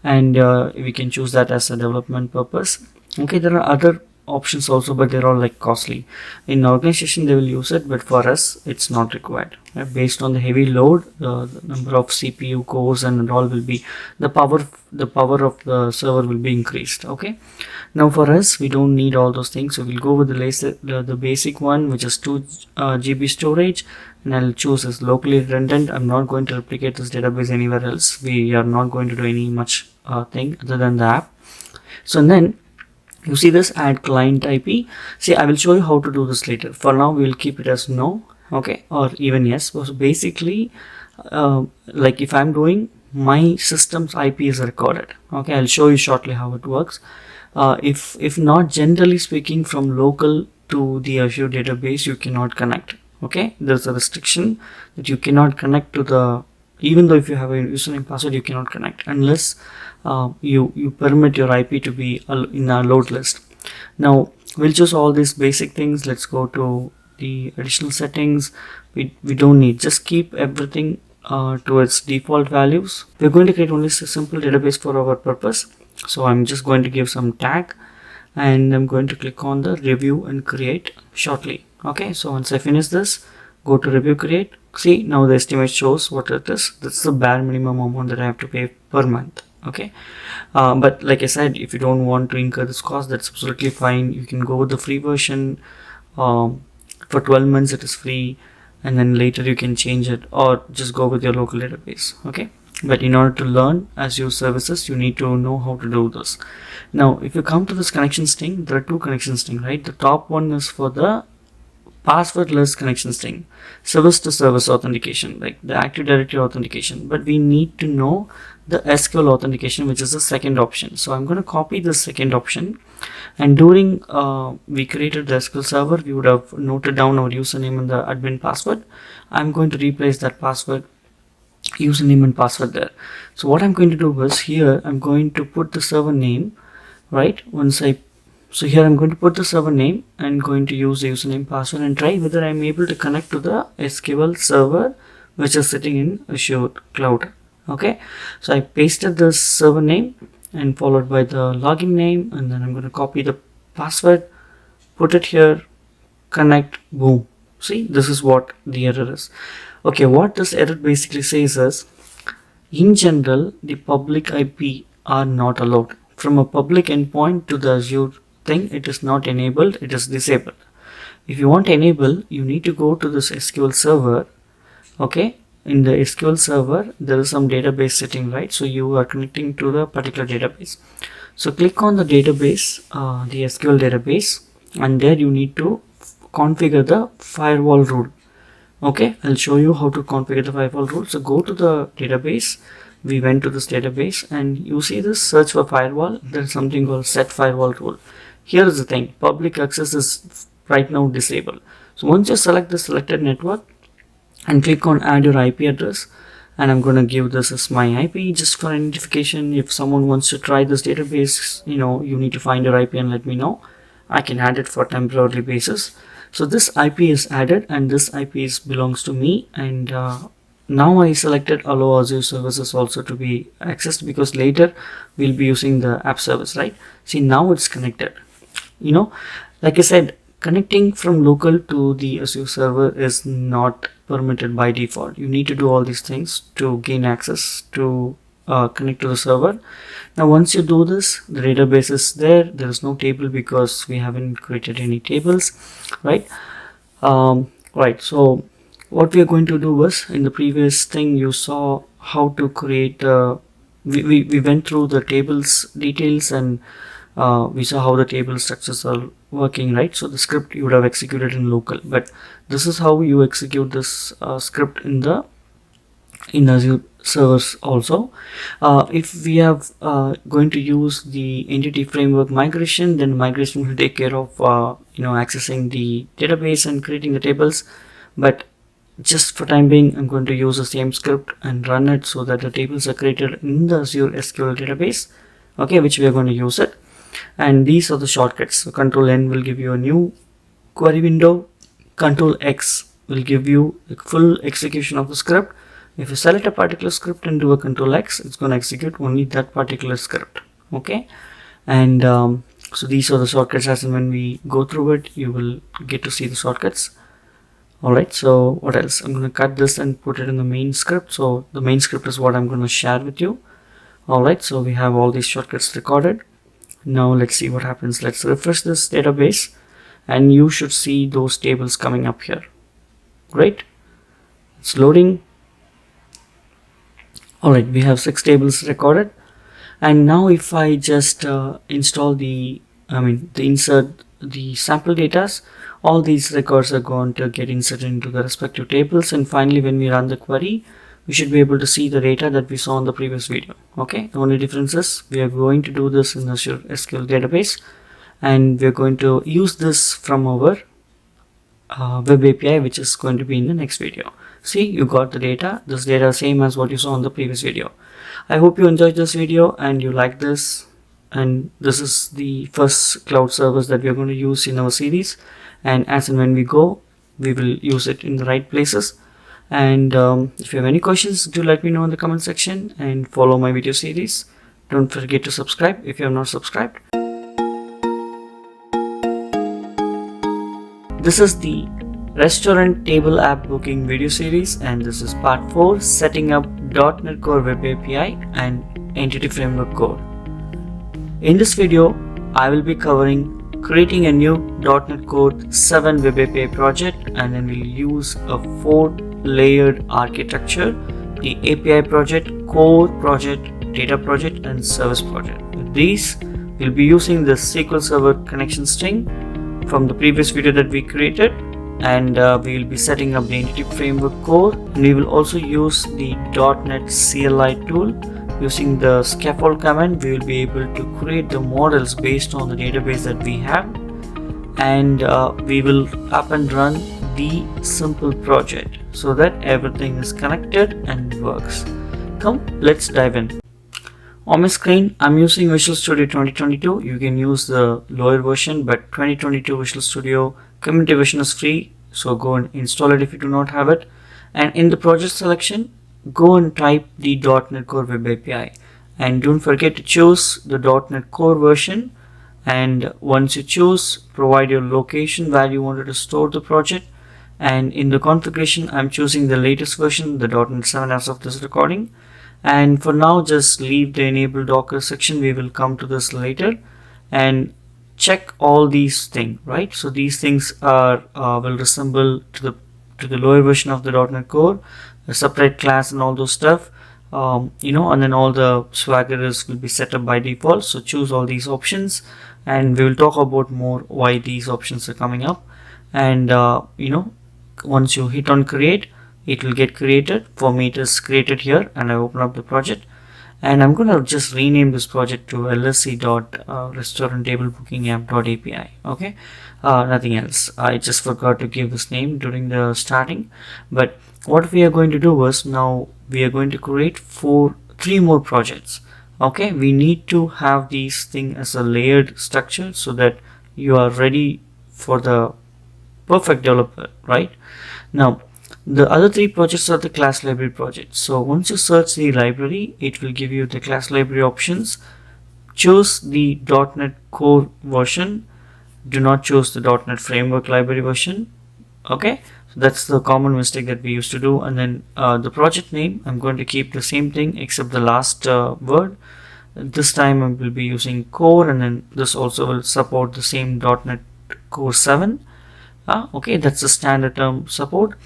and we can choose that as a development purpose. Okay, there are other options also, but they're all like costly. In organization they will use it, but for us it's not required. Based on the heavy load, the number of CPU cores and all will be, the power of the server will be increased. Okay, now for us we don't need all those things, so we'll go with the basic one, which is 2 GB storage, and I'll choose as locally redundant. I'm not going to replicate this database anywhere else. We are not going to do any much thing other than the app. So and then you see this add client IP. See, I will show you how to do this later. For now we will keep it as no, okay, or even yes. So basically like if I'm doing, my system's IP is recorded. Okay, I'll show you shortly how it works. If not, generally speaking, from local to the Azure database you cannot connect. Okay, there's a restriction that you cannot connect to the, even though if you have a username password, you cannot connect unless you permit your IP to be in a load list. Now we'll choose all these basic things. Let's go to the additional settings. We don't need, just keep everything to its default values. We're going to create only a simple database for our purpose. So I'm just going to give some tag, and I'm going to click on the review and create shortly. Okay, so once I finish this, go to review create. See, now the estimate shows what it is. That's the bare minimum amount that I have to pay per month. Okay, but like I said, if you don't want to incur this cost, that's absolutely fine. You can go with the free version. For 12 months it is free, and then later you can change it, or just go with your local database. Okay, but in order to learn Azure services, you need to know how to do this. Now if you come to this connection string, there are two connection string, right? The top one is for the passwordless connection string, service to service authentication, like the Active Directory authentication, but we need to know the SQL authentication, which is the second option. So I'm going to copy the second option, and during we created the SQL server, we would have noted down our username and the admin password. I'm going to replace that password, username and password there. So what I'm going to do is, here I'm going to put the server name, right? So here I'm going to put the server name and going to use the username password and try whether I'm able to connect to the SQL server which is sitting in Azure cloud. Okay, so I pasted the server name and followed by the login name, and then I'm going to copy the password, put it here, connect, boom. See, this is what the error is. Okay, what this error basically says is, in general, the public IP are not allowed. From a public endpoint to the Azure thing, it is not enabled, it is disabled. If you want to enable, you need to go to this SQL server. Okay, in the SQL server there is some database setting, right? So you are connecting to the particular database. So click on the database, the SQL database, and there you need to configure the firewall rule. Okay, I'll show you how to configure the firewall rule. So go to the database. We went to this database, and you see this search for firewall. There's something called set firewall rule. Here is the thing, public access is right now disabled. So once you select the selected network and click on add your IP address, and I'm going to give this as my IP just for identification. If someone wants to try this database, you need to find your IP and let me know. I can add it for temporary basis. So this IP is added, and this IP belongs to me, and now I selected allow Azure services also to be accessed, because later we'll be using the app service, right? See, now it's connected. Like I said, connecting from local to the Azure server is not permitted by default. You need to do all these things to gain access to connect to the server. Now once you do this, the database is there. There is no table because we haven't created any tables, right? Right, so what we are going to do was, in the previous thing you saw how to create we went through the tables details, and we saw how the table structures are working, right? So the script you would have executed in local, but this is how you execute this script in Azure servers also. If we have going to use the entity framework migration, then migration will take care of accessing the database and creating the tables. But just for time being, I'm going to use the same script and run it so that the tables are created in the Azure SQL database, okay, which we are going to use it. And these are the shortcuts. So Control N will give you a new query window. Control X will give you a full execution of the script. If you select a particular script and do a Control X, it's going to execute only that particular script. Okay, and So these are the shortcuts, as and when we go through it, you will get to see the shortcuts. Alright, so what else? I'm going to cut this and put it in the main script. So the main script is what I'm going to share with you. Alright, so we have all these shortcuts recorded. Now let's see what happens. Let's refresh this database and you should see those tables coming up here. Great. It's loading. Alright, we have 6 tables recorded. And now if I just insert the sample data, all these records are going to get inserted into the respective tables, and finally when we run the query, we should be able to see the data that we saw in the previous video. Okay, the only difference is we are going to do this in Azure SQL database, and we're going to use this from our web API, which is going to be in the next video. See, you got the data. This data is same as what you saw in the previous video. I hope you enjoyed this video and you like this, and this is the first cloud service that we are going to use in our series, and as and when we go, we will use it in the right places. And if you have any questions, do let me know in the comment section and follow my video series. Don't forget to subscribe if you have not subscribed. This is the restaurant table app booking video series, and this is part 4, setting up .NET Core Web API and Entity Framework code. In this video, I will be covering creating a new .NET Core 7 Web API project, and then we'll use a 4-layered architecture: the API project, core project, data project, and service project. With these, we'll be using the SQL Server connection string from the previous video that we created, and we will be setting up the Entity Framework core, and we will also use the .NET CLI tool. Using the scaffold command, we will be able to create the models based on the database that we have, and we will up and run the simple project so that everything is connected and works. Come, let's dive in. On my screen, I'm using Visual Studio 2022. You can use the lower version, but 2022 Visual Studio community version is free, so go and install it if you do not have it. And in the project selection, go and type the .NET Core Web API, and don't forget to choose the .NET Core version. And once you choose, provide your location where you wanted to store the project, and in the configuration, I'm choosing the latest version, the .NET 7 as of this recording. And for now, just leave the enable Docker section. We will come to this later, and check all these things, right? So these things are will resemble to the lower version of the .NET Core, a separate class and all those stuff, and then all the Swaggerers will be set up by default. So choose all these options, and we will talk about more why these options are coming up. And once you hit on create, it will get created. For me, it is created here, and I open up the project, and I'm going to just rename this project to lsc.restauranttableBookingApp.api. Okay, nothing else. I just forgot to give this name during the starting, but what we are going to do is, now we are going to create 3 more projects. Okay, we need to have these things as a layered structure so that you are ready for the perfect developer, right? Now, the other 3 projects are the class library projects. So once you search the library, it will give you the class library options. Choose the .NET Core version. Do not choose the .NET Framework library version. Okay, so that's the common mistake that we used to do. And then the project name, I'm going to keep the same thing except the last word. This time I will be using core, and then this also will support the same .NET Core 7. Okay, that's the standard term support.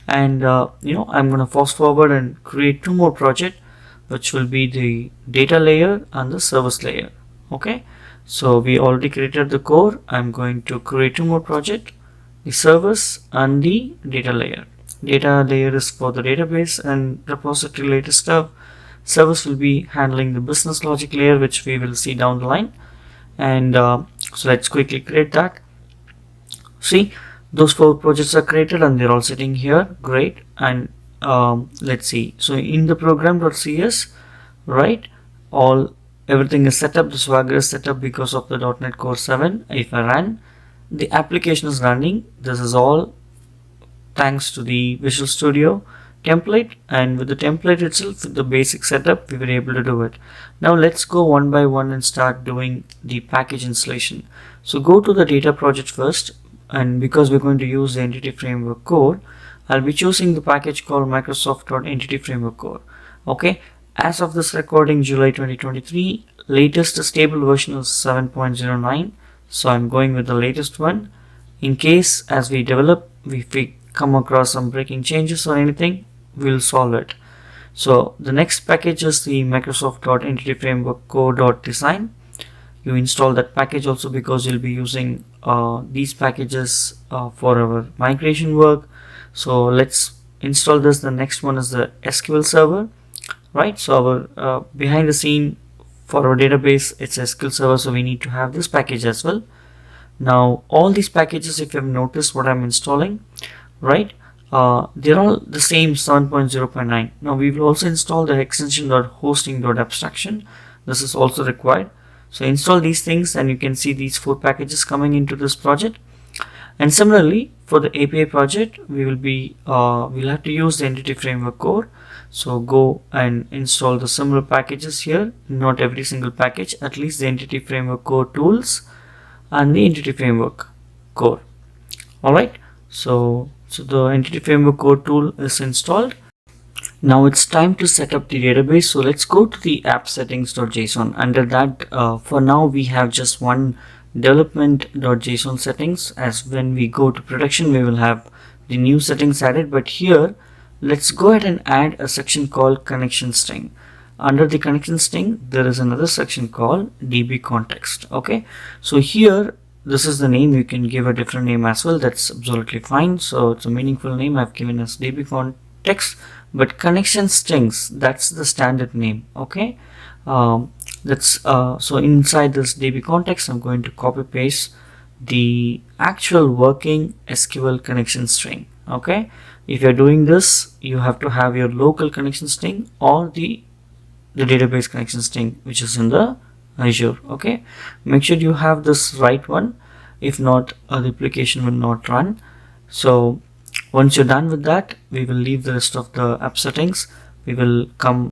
And I'm going to fast forward and create 2 more projects, which will be the data layer and the service layer. Okay, so we already created the core. I'm going to create 2 more projects, the service and the data layer. Data layer is for the database and repository related stuff. Service will be handling the business logic layer, which we will see down the line. And so let's quickly create that. See, those 4 projects are created and they're all sitting here. Great. And let's see. So in the program.cs, right, everything is set up. The Swagger is set up because of the .NET Core 7. If I run, the application is running. This is all thanks to the Visual Studio template, and with the template itself, with the basic setup, we were able to do it. Now let's go one by one and start doing the package installation. So go to the data project first, and because we're going to use the entity framework core, I'll be choosing the package called Microsoft.entity framework core. Okay, as of this recording, July 2023, latest stable version is 7.09, so I'm going with the latest one. In case as we develop, if we come across some breaking changes or anything, we'll solve it. So the next package is the Microsoft.entity framework core.design. You install that package also because you'll be using these packages for our migration work. So let's install this. The next one is the SQL server, right? So our behind the scene for our database, it's SQL server, so we need to have this package as well. Now all these packages, if you have noticed what I'm installing, right, they're all the same 7.0.9. Now we will also install the extension.hosting.abstraction. This is also required. So install these things and you can see these 4 packages coming into this project. And similarly for the API project, we will be we'll have to use the entity framework core. So go and install the similar packages here, not every single package, at least the entity framework core tools and the entity framework core. Alright, so the entity framework core tool is installed. Now it's time to set up the database. So let's go to the app settings.json. Under that, for now we have just one development.json settings, as when we go to production we will have the new settings added. But here let's go ahead and add a section called connection string. Under the connection string there is another section called db context. Okay, so here this is the name. You can give a different name as well, that's absolutely fine. So it's a meaningful name I've given as db context, but connection strings, that's the standard name. Okay, so inside this db context I'm going to copy paste the actual working SQL connection string. Okay, if you're doing this, you have to have your local connection string or the database connection string which is in the Azure. Okay, make sure you have this right one, if not the application will not run. So once you're done with that, we will leave the rest of the app settings. We will come.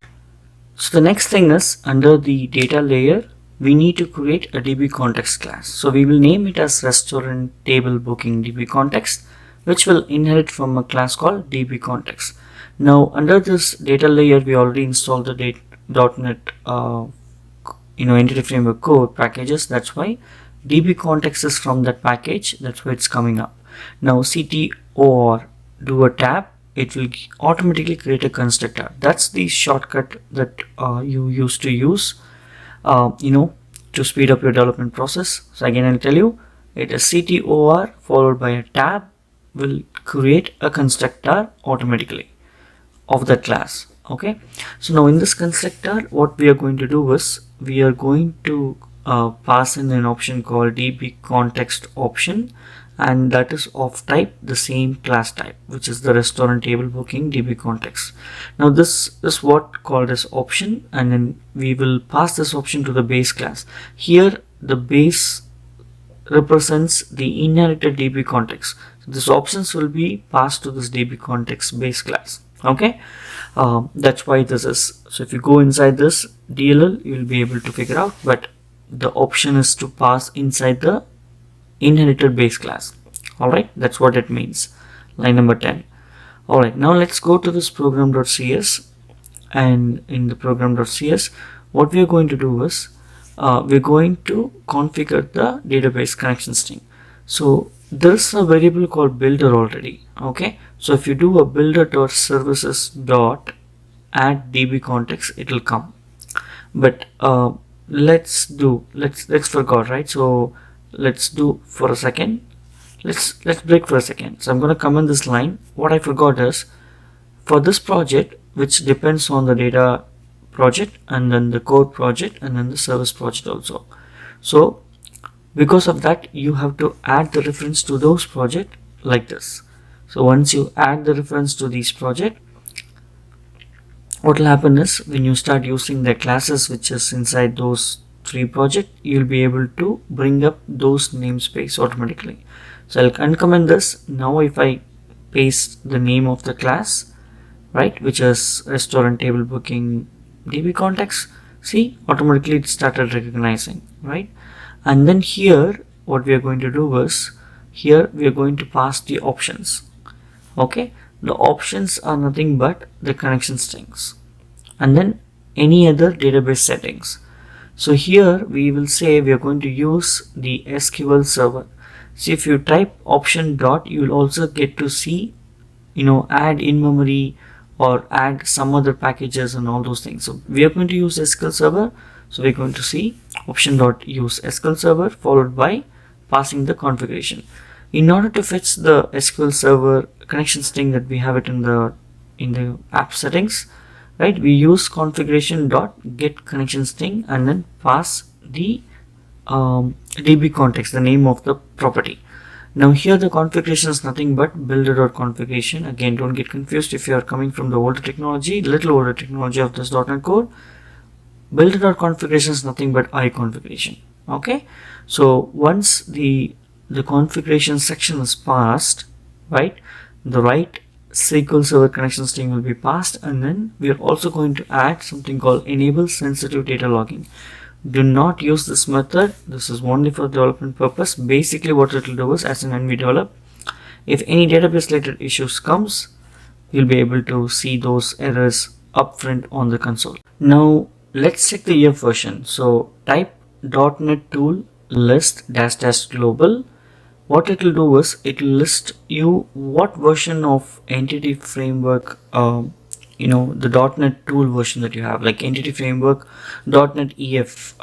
So the next thing is, under the data layer we need to create a db context class. So we will name it as restaurant table booking db context, which will inherit from a class called db context. Now under this data layer we already installed the .NET entity framework core packages. That's why db context is from that package, that's why it's coming up. Now CTOR, do a tab, it will automatically create a constructor. That's the shortcut that you used to use to speed up your development process. So again I'll tell you, it is CTOR followed by a tab will create a constructor automatically of that class. Okay, so now in this constructor what we are going to do is we are going to pass in an option called db context option, and that is of type the same class type, which is the restaurant table booking db context. Now this is what called as option, and then we will pass this option to the base class. Here the base represents the inherited db context, so these options will be passed to this db context base class. Okay, that's why this is. So if you go inside this DLL, you will be able to figure out, but the option is to pass inside the inherited base class. Alright, that's what it means. Line number 10. Alright, now let's go to this program.cs, and in the program.cs what we are going to do is we're going to configure the database connection string. So there's a variable called builder already. Okay, so if you do a builder.services.add db context, it will come. But let's forget, right? So let's do for a second, let's break for a second. So I'm going to comment this line. What I forgot is, for this project, which depends on the data project and then the core project and then the service project also, so because of that you have to add the reference to those projects like this. So once you add the reference to these projects, what will happen is when you start using the classes which is inside those 3 projects, you'll be able to bring up those namespace automatically. So I'll uncomment this. Now if I paste the name of the class, right, which is restaurant table booking DB context. See, automatically it started recognizing, right? And then here what we are going to do is, here we are going to pass the options. Okay, the options are nothing but the connection strings and then any other database settings. So here we will say we are going to use the SQL server. So if you type option dot, you will also get to see, add in memory or add some other packages and all those things. So we are going to use SQL server. So we're going to see option dot use SQL server followed by passing the configuration. In order to fetch the SQL server connection string that we have it in the app settings, right, we use configuration dot get connection string and then pass the DB context, the name of the property. Now here the configuration is nothing but builder.configuration. Again, don't get confused if you are coming from the older technology, little older technology of this .NET Core. Builder.configuration is nothing but iConfiguration. Okay, so once the configuration section is passed, right, the right SQL Server connection string will be passed, and then we are also going to add something called enable sensitive data logging. Do not use this method. This is only for development purpose. Basically what it will do is, as and when we develop, if any database related issues comes, you'll be able to see those errors upfront on the console. Now let's check the EF version. So type .NET tool list -- global. What it will do is it will list you what version of entity framework, the .NET tool version that you have, like entity framework, .NET EF,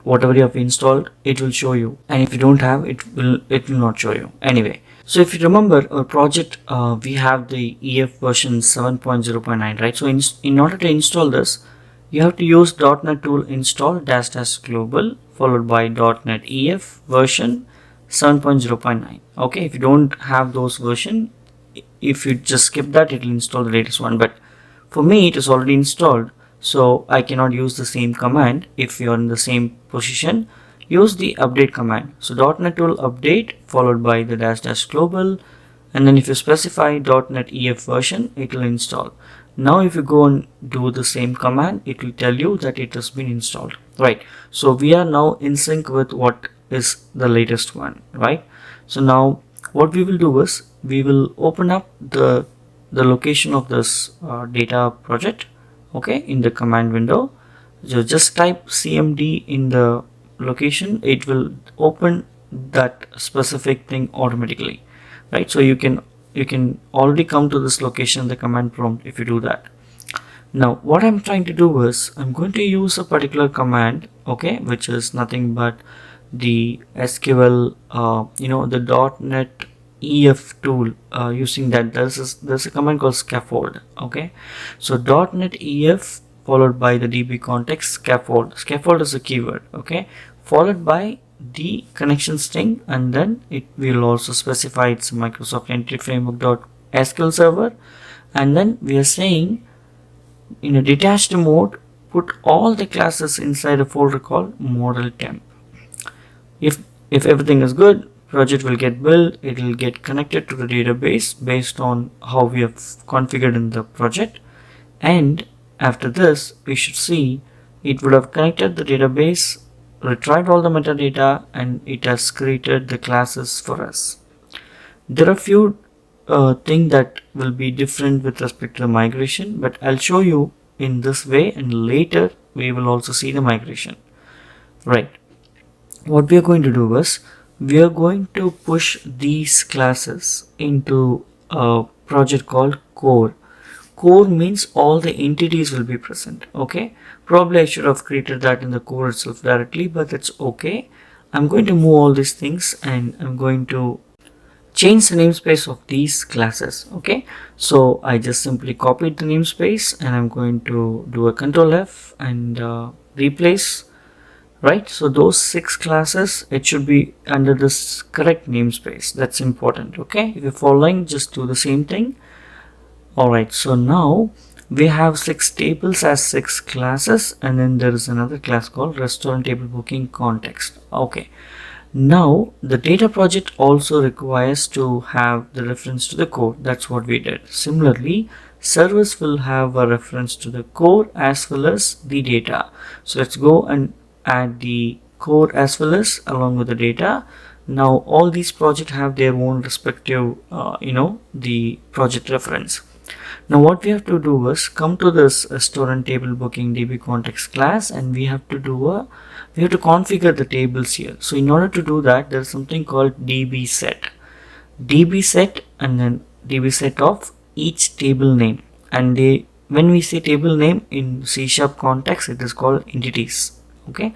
whatever you have installed, it will show you. And if you don't have, it will not show you anyway. So if you remember our project, we have the EF version 7.0.9, right? So in order to install this, you have to use .NET tool install -- global followed by .NET EF version 7.0.9. okay, if you don't have those version, if you just skip that, it will install the latest one. But for me it is already installed, so I cannot use the same command. If you are in the same position, use the update command. So .NET tool update followed by the -- global, and then if you specify .NET EF version, it will install. Now if you go and do the same command, it will tell you that it has been installed, right? So we are now in sync with what is the latest one, right? So now what we will do is we will open up the location of this data project, okay, in the command window. So just type cmd in the location, it will open that specific thing automatically, right? So you can already come to this location in the command prompt if you do that. Now what I'm trying to do is I'm going to use a particular command, okay, which is nothing but the SQL, the .NET EF tool. Using that, there's a command called scaffold. Okay, so .NET EF followed by the DB context scaffold. Scaffold is a keyword, okay, followed by the connection string, and then it will also specify it's Microsoft Entity Framework .SQL server, and then we are saying in a detached mode, put all the classes inside a folder called model temp. If everything is good, project will get built, it will get connected to the database based on how we have configured in the project, and after this we should see it would have connected the database, retrieved all the metadata, and it has created the classes for us. There are few things that will be different with respect to the migration, but I'll show you in this way, and later we will also see the migration, right? What we are going to do is we are going to push these classes into a project called core. Core means all the entities will be present, okay? Probably I should have created that in the core itself directly, but that's okay. I'm going to move all these things, and I'm going to change the namespace of these classes, okay? So I just simply copied the namespace, and I'm going to do a Control F and replace, right? So those 6 classes, it should be under this correct namespace. That's important, okay? If you're following, just do the same thing. Alright, so now we have 6 tables as 6 classes, and then there is another class called restaurant table booking context. Okay, now the data project also requires to have the reference to the code. That's what we did. Similarly, service will have a reference to the core as well as the data. So let's go and add the core as well as along with the data. Now all these projects have their own respective the project reference. Now what we have to do is come to this restaurant table booking DB context class, and we have to configure the tables here. So in order to do that, there's something called DB set. DB set and then DB set of each table name, and when we say table name in C# context, it is called entities. Okay,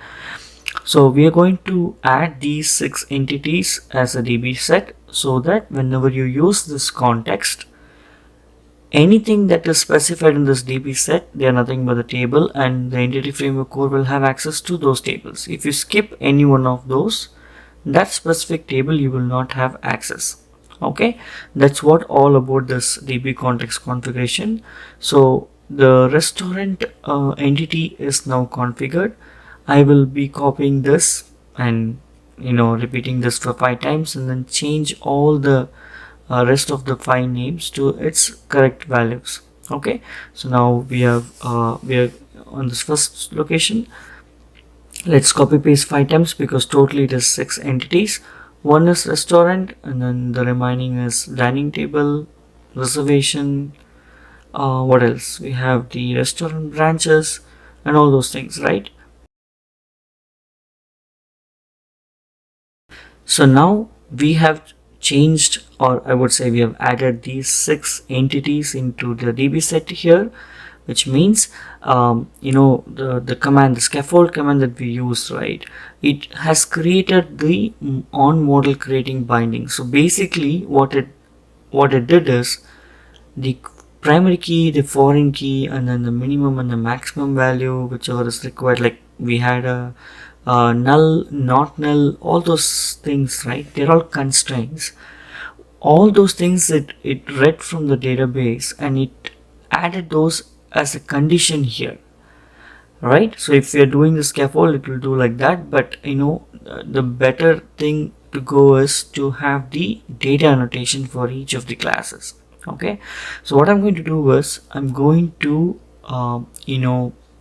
so we are going to add these 6 entities as a DB set, so that whenever you use this context, anything that is specified in this DB set, they are nothing but the table, and the entity framework core will have access to those tables. If you skip any one of those, that specific table you will not have access. Okay, that's what all about this DB context configuration. So the restaurant entity is now configured. I will be copying this and repeating this for 5 times, and then change all the rest of the 5 names to its correct values. Okay, so now we are on this first location. Let's copy paste 5 times because totally it is 6 entities. One is restaurant, and then the remaining is dining table, reservation, what else, we have the restaurant branches and all those things, right? So now we have changed, or I would say we have added these 6 entities into the DB set here, which means the command, the scaffold command that we use, right, it has created the on model creating binding. So basically what it did is the primary key, the foreign key, and then the minimum and the maximum value, whichever is required. Like we had a null, not null, all those things, right? They're all constraints. All those things it read from the database, and it added those as a condition here, right? So if we are doing the scaffold, it will do like that, but the better thing to go is to have the data annotation for each of the classes. Okay, so what I'm going to do is I'm going to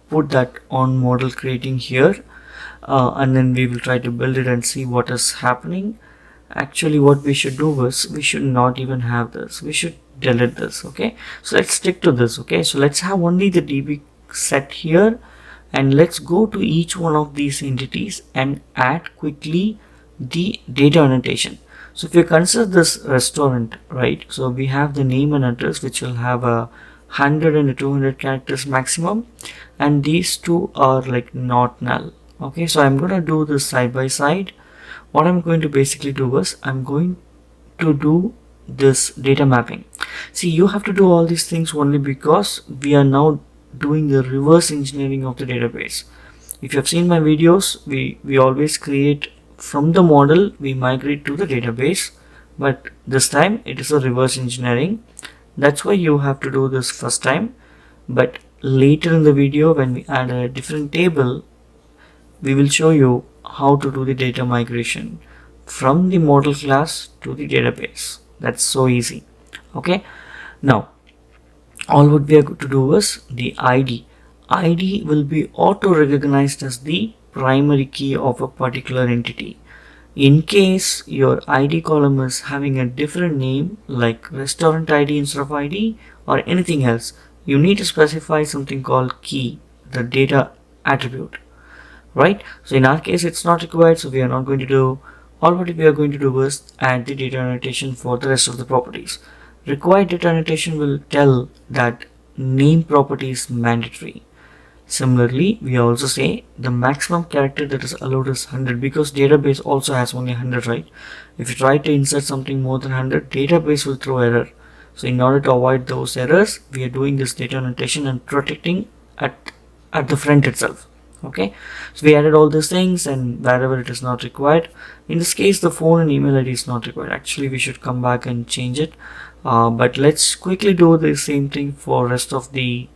put that on model creating here, and then we will try to build it and see what is happening. Actually what we should do is we should not even have this, we should delete this. Okay, so let's stick to this. Okay, so let's have only the DB set here, and let's go to each one of these entities and add quickly the data annotation. So if you consider this restaurant, right, so we have the name and address, which will have a 100 and a 200 characters maximum, and these two are like not null. Okay, so I'm going to do this side by side. What I'm going to basically do is I'm going to do this data mapping. See, you have to do all these things only because we are now doing the reverse engineering of the database. If you have seen my videos, we always create from the model, we migrate to the database, but this time it is a reverse engineering. That's why you have to do this first time, but later in the video when we add a different table, we will show you how to do the data migration from the model class to the database. That's so easy. Okay, now all what we are going to do is the ID will be auto recognized as the primary key of a particular entity. In case your ID column is having a different name like restaurant ID instead of ID or anything else, you need to specify something called key, the data attribute, right? So in our case it's not required, so we are not going to do. All what we are going to do is add the data annotation for the rest of the properties. Required data annotation will tell that name property is mandatory. Similarly, we also say the maximum character that is allowed is 100 because database also has only 100, right? If you try to insert something more than 100, database will throw error. So in order to avoid those errors, we are doing this data annotation and protecting at the front itself. Okay, so we added all these things, and wherever it is not required, in this case the phone and email ID is not required. Actually we should come back and change it, but let's quickly do the same thing for rest of the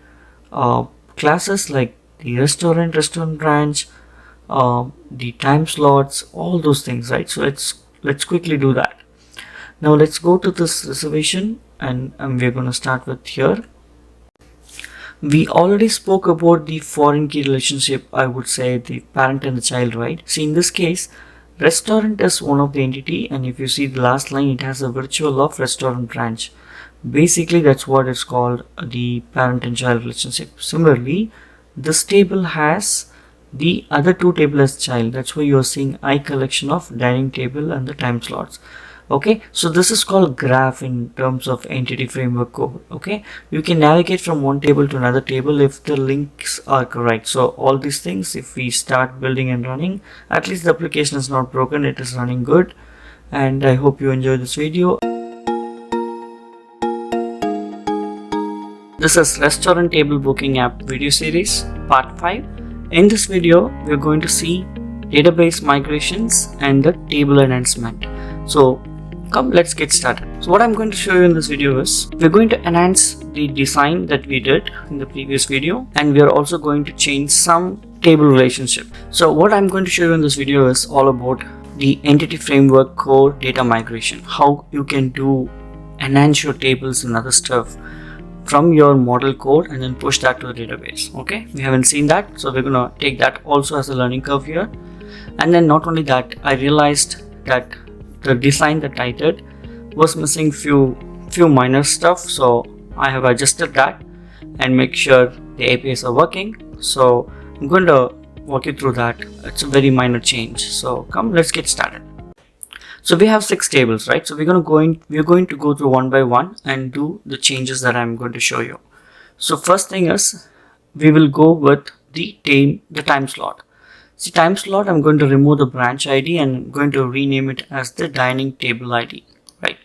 classes like the restaurant branch, the time slots, all those things, right? So let's quickly do that. Now let's go to this reservation, and we're going to start with here. We already spoke about the foreign key relationship, I would say the parent and the child, right? See, in this case, restaurant is one of the entity, and if you see the last line, it has a virtual of restaurant branch. Basically, that's what it's called, the parent and child relationship. Similarly, this table has the other two table as child. That's why you're seeing I collection of dining table and the time slots. Okay, so this is called graph in terms of entity framework code. Okay, you can navigate from one table to another table if the links are correct. So all these things, if we start building and running, at least the application is not broken, it is running good. And I hope you enjoy this video. This is restaurant table booking app video series part 5. In this video, we are going to see database migrations and the table enhancement. So come, let's get started. So what I'm going to show you in this video is we're going to enhance the design that we did in the previous video, and we are also going to change some table relationship. So what I'm going to show you in this video is all about the entity framework core data migration, how you can enhance your tables and other stuff from your model code and then push that to the database. Okay, we haven't seen that, so we're gonna take that also as a learning curve here. And then not only that, I realized that the design that I did was missing few minor stuff, so I have adjusted that and make sure the APIs are working. So I'm going to walk you through that. It's a very minor change. So come, let's get started. So we have 6 tables, right? So we're going to go through one by one and do the changes that I'm going to show you. So first thing is we will go with the time slot. See, time slot, I'm going to remove the branch ID and I'm going to rename it as the dining table ID, right?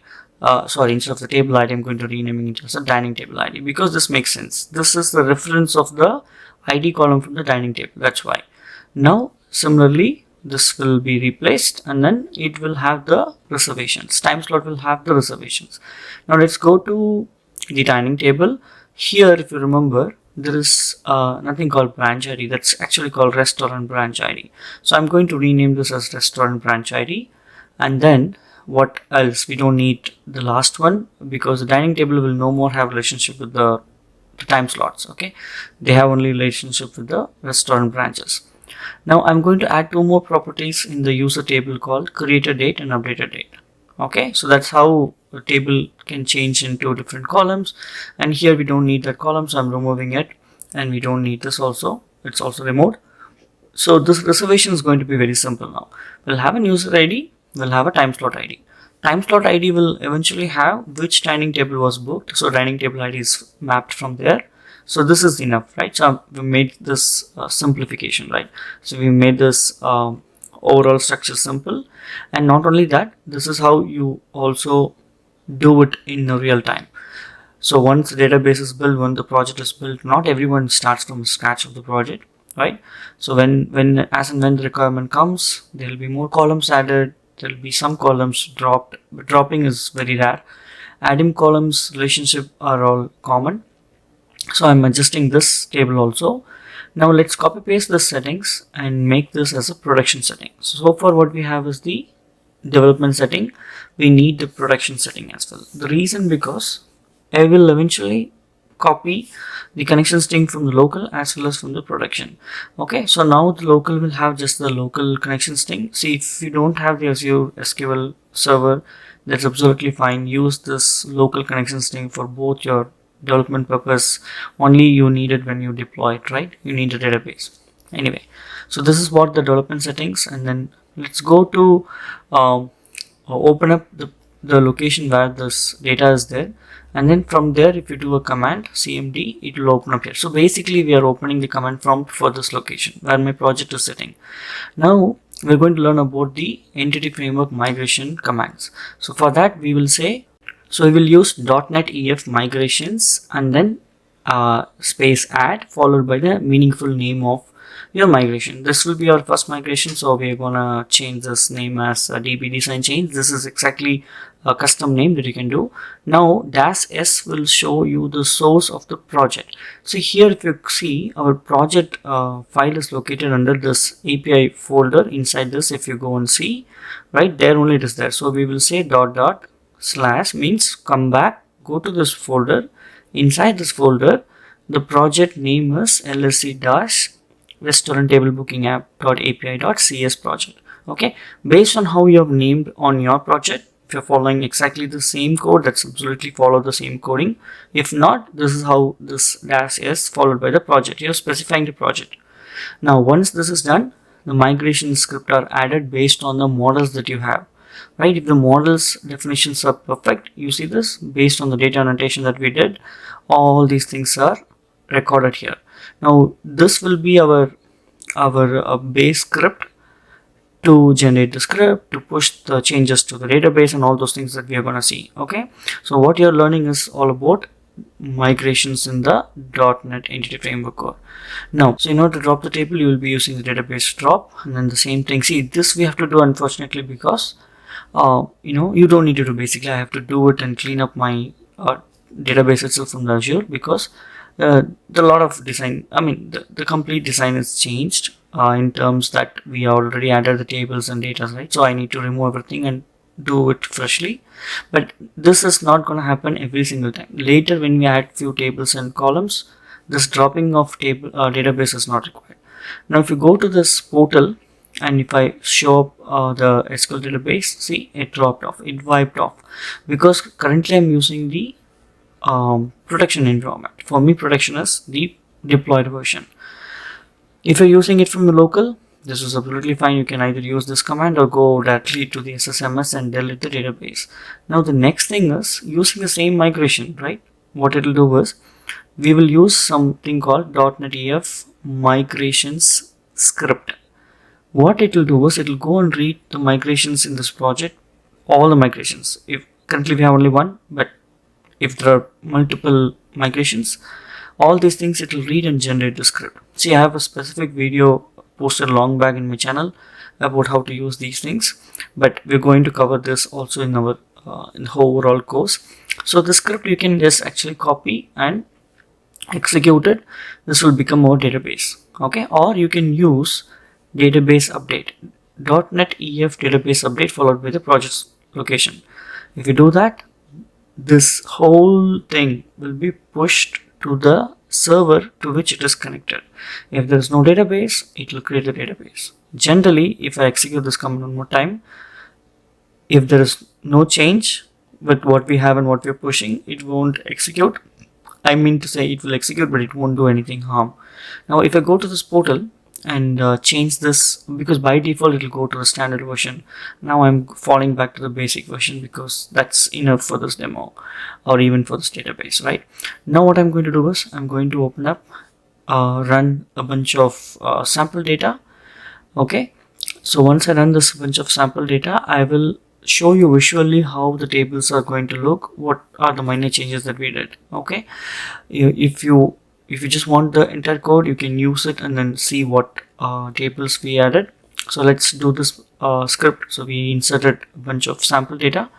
Instead of the table ID, I'm going to rename it as a dining table ID because this makes sense. This is the reference of the ID column from the dining table. That's why. Now, similarly, this will be replaced and then it will have the reservations. Time slot will have the reservations. Now let's go to the dining table. Here, if you remember, there is nothing called branch ID. That's actually called restaurant branch ID. So I'm going to rename this as restaurant branch ID. And then what else? We don't need the last one because the dining table will no more have relationship with the time slots. Okay, they have only relationship with the restaurant branches. Now I'm going to add 2 more properties in the user table called created date and updated date. Okay, so that's how the table can change in 2 different columns, and here we don't need that column, so I'm removing it, and we don't need this also, it's also removed. So this reservation is going to be very simple now. We'll have a user ID, we'll have a time slot ID. Time slot ID will eventually have which dining table was booked, so dining table ID is mapped from there. So this is enough, right? So we made this simplification, right? So we made this overall structure simple, and not only that, this is how you also do it in real time. So once the database is built, when the project is built, not everyone starts from scratch of the project, right? So when as and when the requirement comes, there will be more columns added, there will be some columns dropped, but dropping is very rare. Adding columns relationship are all common. So I'm adjusting this table also. Now let's copy paste the settings and make this as a production setting. So far what we have is the development setting. We need the production setting as well. The reason because I will eventually copy the connection string from the local as well as from the production. Okay, so now the local will have just the local connection string. See, if you don't have the Azure SQL server, that's absolutely fine. Use this local connection string for both your development purpose. Only you need it when you deploy it, right? You need a database anyway. So this is what the development settings, and then let's go to open up the location where this data is there, and then from there if you do a command cmd, it will open up here. So basically we are opening the command prompt for this location where my project is sitting. Now we're going to learn about the entity framework migration commands. So for that we will say, so we will use .NET EF migrations and then space add followed by the meaningful name of your migration. This will be our first migration, so we're gonna change this name as DB design change. This is exactly a custom name that you can do. Now -s will show you the source of the project. So here if you see, our project file is located under this API folder. Inside this, if you go and see, right there only it is there. So we will say // means come back, go to this folder. Inside this folder The project name is LSC dash restaurant table booking app.api.cs project. Okay, based on how you have named on your project, if you're following exactly the same code, that's absolutely follow the same coding. If not, this is how this dash is followed by the project. You're specifying the project. Now once this is done, the migration script are added based on the models that you have, right? If the models definitions are perfect, you see this based on the data annotation that we did, all these things are recorded here. Now this will be our base script to generate the script, to push the changes to the database, and all those things that we are going to see. Okay, so what you're learning is all about migrations in the .NET Entity Framework core. Now, so in order to drop the table, you will be using the database drop, and then the same thing. See, this we have to do, unfortunately, because you don't need to do. Basically, I have to do it and clean up my database itself from the Azure, because the lot of design, the complete design is changed in terms that we already added the tables and data, right? So I need to remove everything and do it freshly. But this is not going to happen every single time. Later, when we add few tables and columns, this dropping of table database is not required. Now if you go to this portal, and if I show up the SQL database, see, it dropped off, it wiped off, because currently I'm using the production environment. For me, production is the deployed version. If you're using it from the local, this is absolutely fine. You can either use this command or go directly to the SSMS and delete the database. Now the next thing is using the same migration, right? What it will do is we will use something called .NET EF migrations script. What it will do is it will go and read the migrations in this project, all the migrations. If currently we have only one, but if there are multiple migrations, all these things it will read and generate the script. See, I have a specific video posted long back in my channel about how to use these things, but we're going to cover this also in our in the overall course. So the script you can just actually copy and execute it. This will become our database. Okay, or you can use database update, .NET EF database update followed by the project's location. If you do that, this whole thing will be pushed to the server to which it is connected. If there is no database, it will create a database. Generally, if I execute this command one more time, if there is no change with what we have and what we are pushing, it won't execute. I mean to say, it will execute, but it won't do anything harm. Now if I go to this portal and change this, because by default it will go to the standard version. Now I'm falling back to the basic version because that's enough for this demo or even for this database, right? Now what I'm going to do is I'm going to open up, run a bunch of sample data. Okay, so once I run this bunch of sample data, I will show you visually how the tables are going to look, what are the minor changes that we did. Okay, if you just want the entire code, you can use it and then see what tables we added. So let's do this script. So we inserted a bunch of sample data,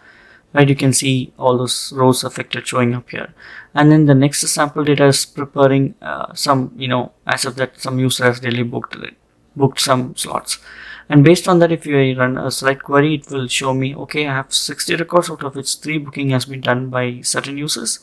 right? You can see all those rows affected showing up here, and then the next sample data is preparing some, as of that some user has really booked some slots, and based on that, if you run a select query, it will show me, okay, I have 60 records, out of which 3 booking has been done by certain users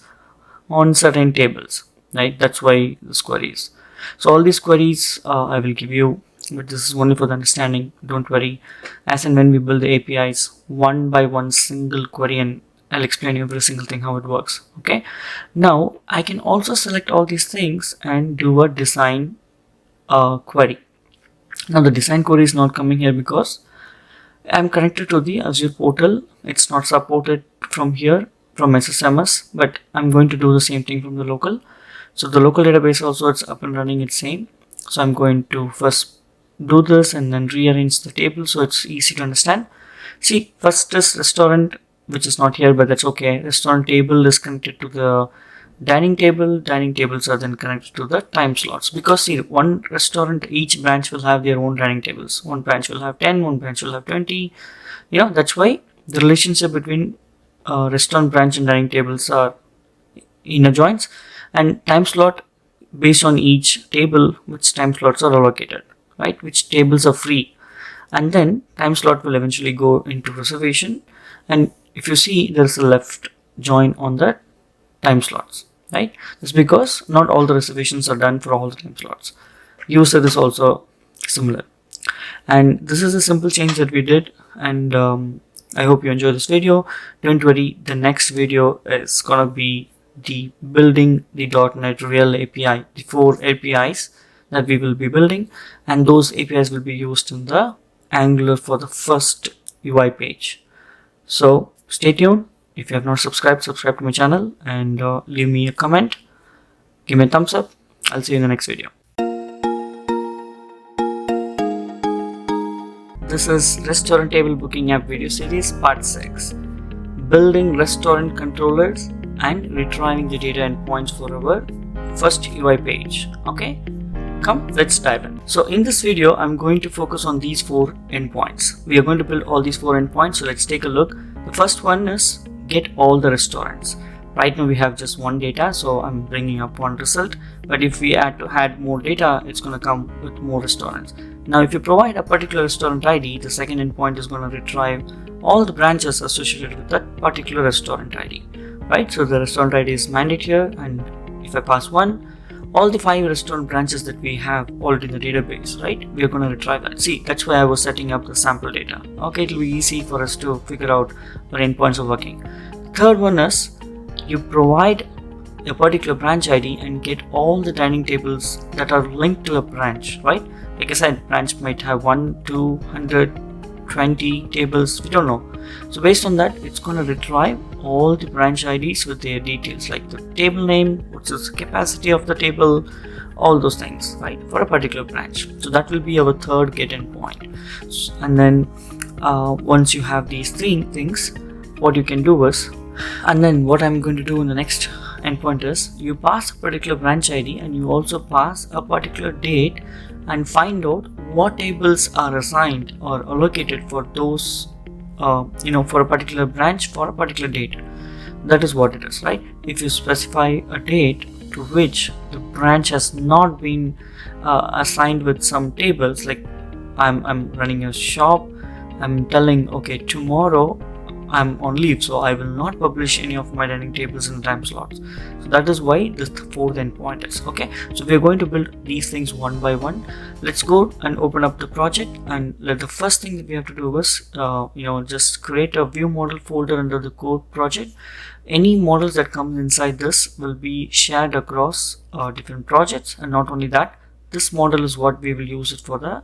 on certain tables, right? That's why this query is. So all these queries I will give you, but this is only for the understanding. Don't worry, as and when we build the APIs one by one single query, and I'll explain you every single thing how it works. Okay, now I can also select all these things and do a design query. Now the design query is not coming here because I'm connected to the Azure portal. It's not supported from here from SSMS, but I'm going to do the same thing from the local. So the local database also, it's up and running, it's same. So I'm going to first do this and then rearrange the table so it's easy to understand. See, first is restaurant, which is not here, but that's okay. Restaurant table is connected to the dining table. Dining tables are then connected to the time slots, because see, one restaurant, each branch will have their own dining tables. One branch will have 10, one branch will have 20. That's why the relationship between restaurant branch and dining tables are inner joins, and time slot based on each table, which time slots are allocated, right? Which tables are free, and then time slot will eventually go into reservation. And if you see, there's a left join on the time slots, right? It's because not all the reservations are done for all the time slots. User is also similar. And this is a simple change that we did, and I hope you enjoy this video. Don't worry, the next video is gonna be the building the .NET Real API, the 4 APIs that we will be building, and those APIs will be used in the Angular for the first UI page. So stay tuned. If you have not subscribed, subscribe to my channel and leave me a comment. Give me a thumbs up. I'll see you in the next video. This is Restaurant Table Booking App video series part 6. Building restaurant controllers and retrieving the data endpoints for our first UI page. Okay, come, let's dive in. So in this video, I'm going to focus on these 4 endpoints. We are going to build all these 4 endpoints. So let's take a look. The first one is get all the restaurants. Right now we have just one data, so I'm bringing up one result. But if we add to add more data, it's going to come with more restaurants. Now, if you provide a particular restaurant ID, the second endpoint is going to retrieve all the branches associated with that particular restaurant ID, right? So the restaurant ID is mandate here, and if I pass 1, all the 5 restaurant branches that we have already in the database, right? We are going to retrieve that. See, that's why I was setting up the sample data. Okay, it will be easy for us to figure out where endpoints are working. The third one is you provide a particular branch ID and get all the dining tables that are linked to a branch, right? Like I said, branch might have 1, 2, 100, 20 tables, we don't know. So based on that, it's going to retrieve all the branch IDs with their details, like the table name, what's the capacity of the table, all those things, right, for a particular branch. So that will be our third get endpoint. And then once you have these 3 things, what you can do is, and then what I'm going to do in the next endpoint is you pass a particular branch ID and you also pass a particular date and find out what tables are assigned or allocated for those for a particular branch for a particular date. That is what it is, right? If you specify a date to which the branch has not been assigned with some tables, like I'm running a shop, I'm telling, okay, tomorrow I'm on leave, so I will not publish any of my dining tables in the time slots. So that is why this 4th endpoint is. Okay, so we are going to build these things one by one. Let's go and open up the project, and the first thing that we have to do is just create a view model folder under the code project. Any models that come inside this will be shared across different projects, and not only that, this model is what we will use it for the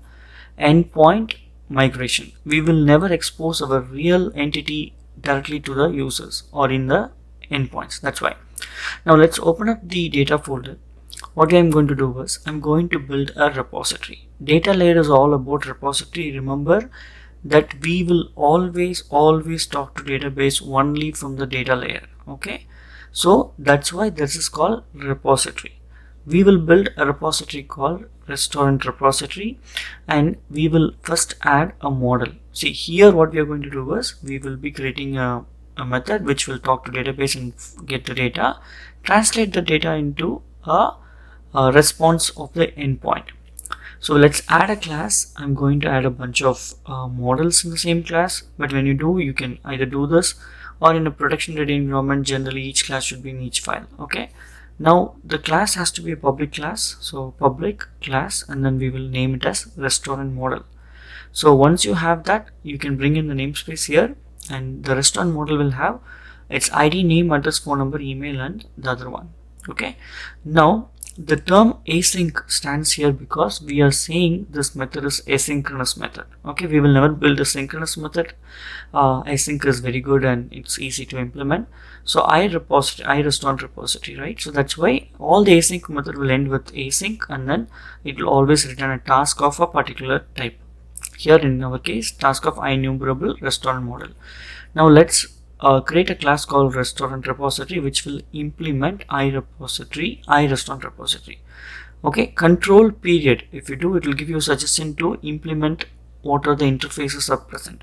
endpoint migration. We will never expose our real entity directly to the users or in the endpoints. That's why. Now let's open up the data folder. What I'm going to do is I'm going to build a repository. Data layer is all about repository. Remember that we will always talk to database only from the data layer. Okay, so that's why this is called repository. We will build a repository called restaurant repository, and we will first add a model. See here, what we are going to do is we will be creating a method which will talk to database and get the data, translate the data into a response of the endpoint. So let's add a class. I'm going to add a bunch of models in the same class, but when you do, you can either do this or in a production ready environment. Generally each class should be in each file. Okay, now the class has to be a public class, so public class, and then we will name it as restaurant model. So once you have that, you can bring in the namespace here, and the restaurant model will have its ID, name, address, phone number, email, and the other one. Okay, now the term async stands here because we are saying this method is asynchronous method. Okay, we will never build a synchronous method. Async is very good and it's easy to implement. So I restaurant repository, right? So that's why all the async method will end with async, and then it will always return a task of a particular type. Here in our case, task of IEnumerable restaurant model. Now let's create a class called restaurant repository which will implement restaurant repository. Okay, control period. If you do, it will give you a suggestion to implement what are the interfaces are present.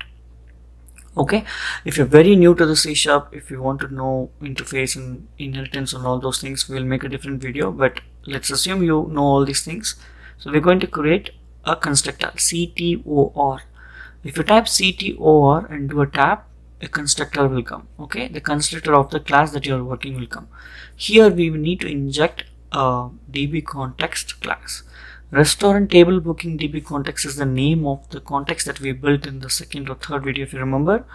Okay, if you're very new to the C#, if you want to know interface and inheritance and all those things, we'll make a different video, but let's assume you know all these things. So we're going to create a constructor CTOR. If you type CTOR and do a tab, a constructor will come. Okay, the constructor of the class that you are working will come. Here we will need to inject a DB context class. Restaurant table booking DB context is the name of the context that we built in the second or third video, if you remember,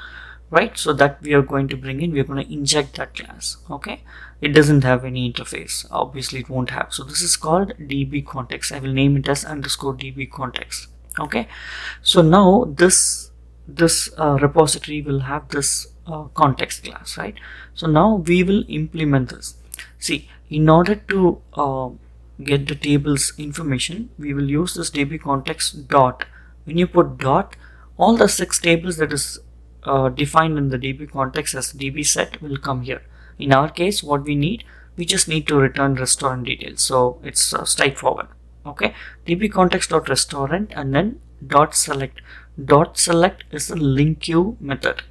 right? So that we are going to bring in, we're going to inject that class. Okay, it doesn't have any interface, obviously it won't have. So this is called DB context. I will name it as underscore DB context. Okay, so now this repository will have this context class, right? So now we will implement this. See, in order to get the table's information, we will use this DB context dot. When you put dot, all the 6 tables that is defined in the DB context as DB set will come here. In our case, what we just need to return restaurant details. So it's straightforward. Okay, DB context dot restaurant and then dot select. Dot select is the link queue method.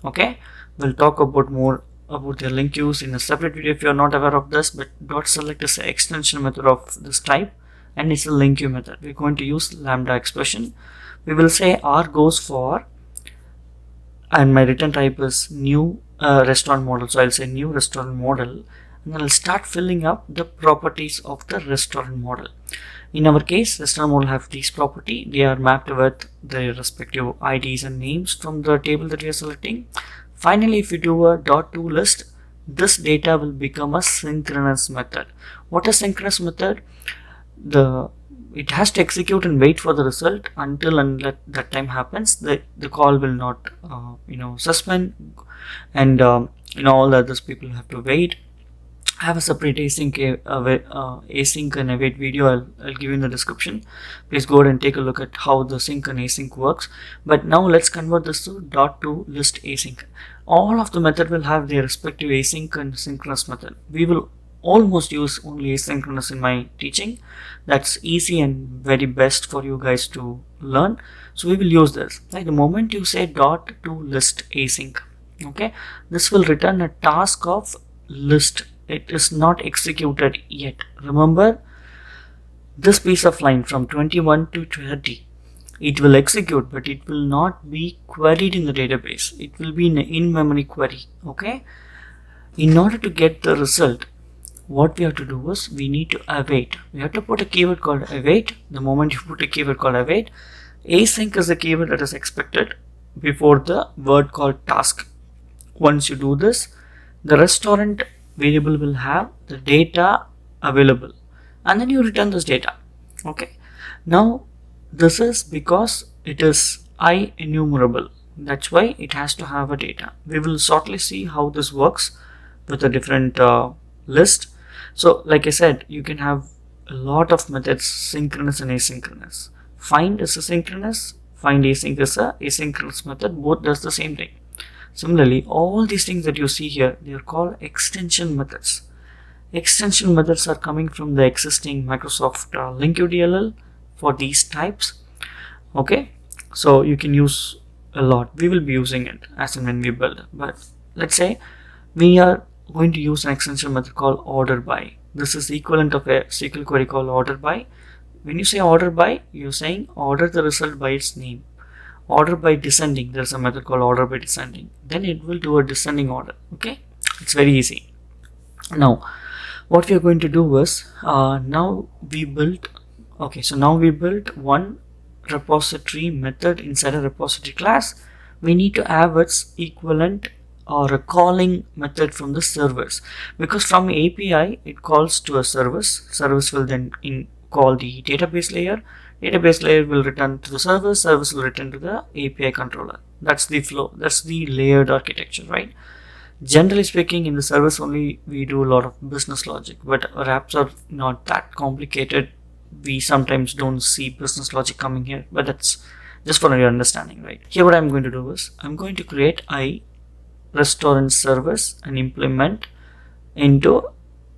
Okay, we'll talk about more about the link queues in a separate video if you are not aware of this, but dot select is an extension method of this type and it's a link queue method. We're going to use lambda expression. We will say R goes for, and my return type is new restaurant model, so I'll say new restaurant model, and then I'll start filling up the properties of the restaurant model. In our case, restaurant model have these property. They are mapped with their respective IDs and names from the table that we are selecting. Finally, if you do a .toList, this data will become a synchronous method. What is synchronous method? It has to execute and wait for the result until and that time happens. The call will not suspend, and all the other people have to wait. I have a separate async and await video. I'll give you in the description. Please go ahead and take a look at how the sync and async works. But now let's convert this to .toList async. All of the method will have their respective async and synchronous method. We will almost use only asynchronous in my teaching. That's easy and very best for you guys to learn. So we will use this. Like the moment you say .toList async, okay, this will return a task of list. It is not executed yet. Remember this piece of line from 21 to 30. It will execute, but it will not be queried in the database. It will be an in-memory query. Okay. In order to get the result, what we have to do is we need to await. We have to put a keyword called await. The moment you put a keyword called await, async is the keyword that is expected before the word called task. Once you do this, the restaurant variable will have the data available, and then you return this data. Okay, now this is because it is enumerable. That's why it has to have a data. We will shortly see how this works with a different list. So like I said, you can have a lot of methods, synchronous and asynchronous. Find is a synchronous, find async is a asynchronous method. Both does the same thing. Similarly, all these things that you see here, they are called extension methods. Extension methods are coming from the existing Microsoft LinkUDLL for these types. Okay, so you can use a lot. We will be using it as and when we build. But let's say we are going to use an extension method called order by. This is the equivalent of a SQL query called order by. When you say order by, you're saying order the result by its name. Order by descending, there's a method called order by descending. Then it will do a descending order. Okay, it's very easy. Now what we are going to do is now we built one repository method inside a repository class. We need to have its equivalent or a calling method from the servers, because from API it calls to a service. Service will then call the database layer. Database layer will return to the service. Service will return to the API controller. That's the flow. That's the layered architecture, right? Generally speaking, in the service only we do a lot of business logic, but our apps are not that complicated. We sometimes don't see business logic coming here, but that's just for your understanding, right? Here what I'm going to do is I'm going to create a restaurant service and implement into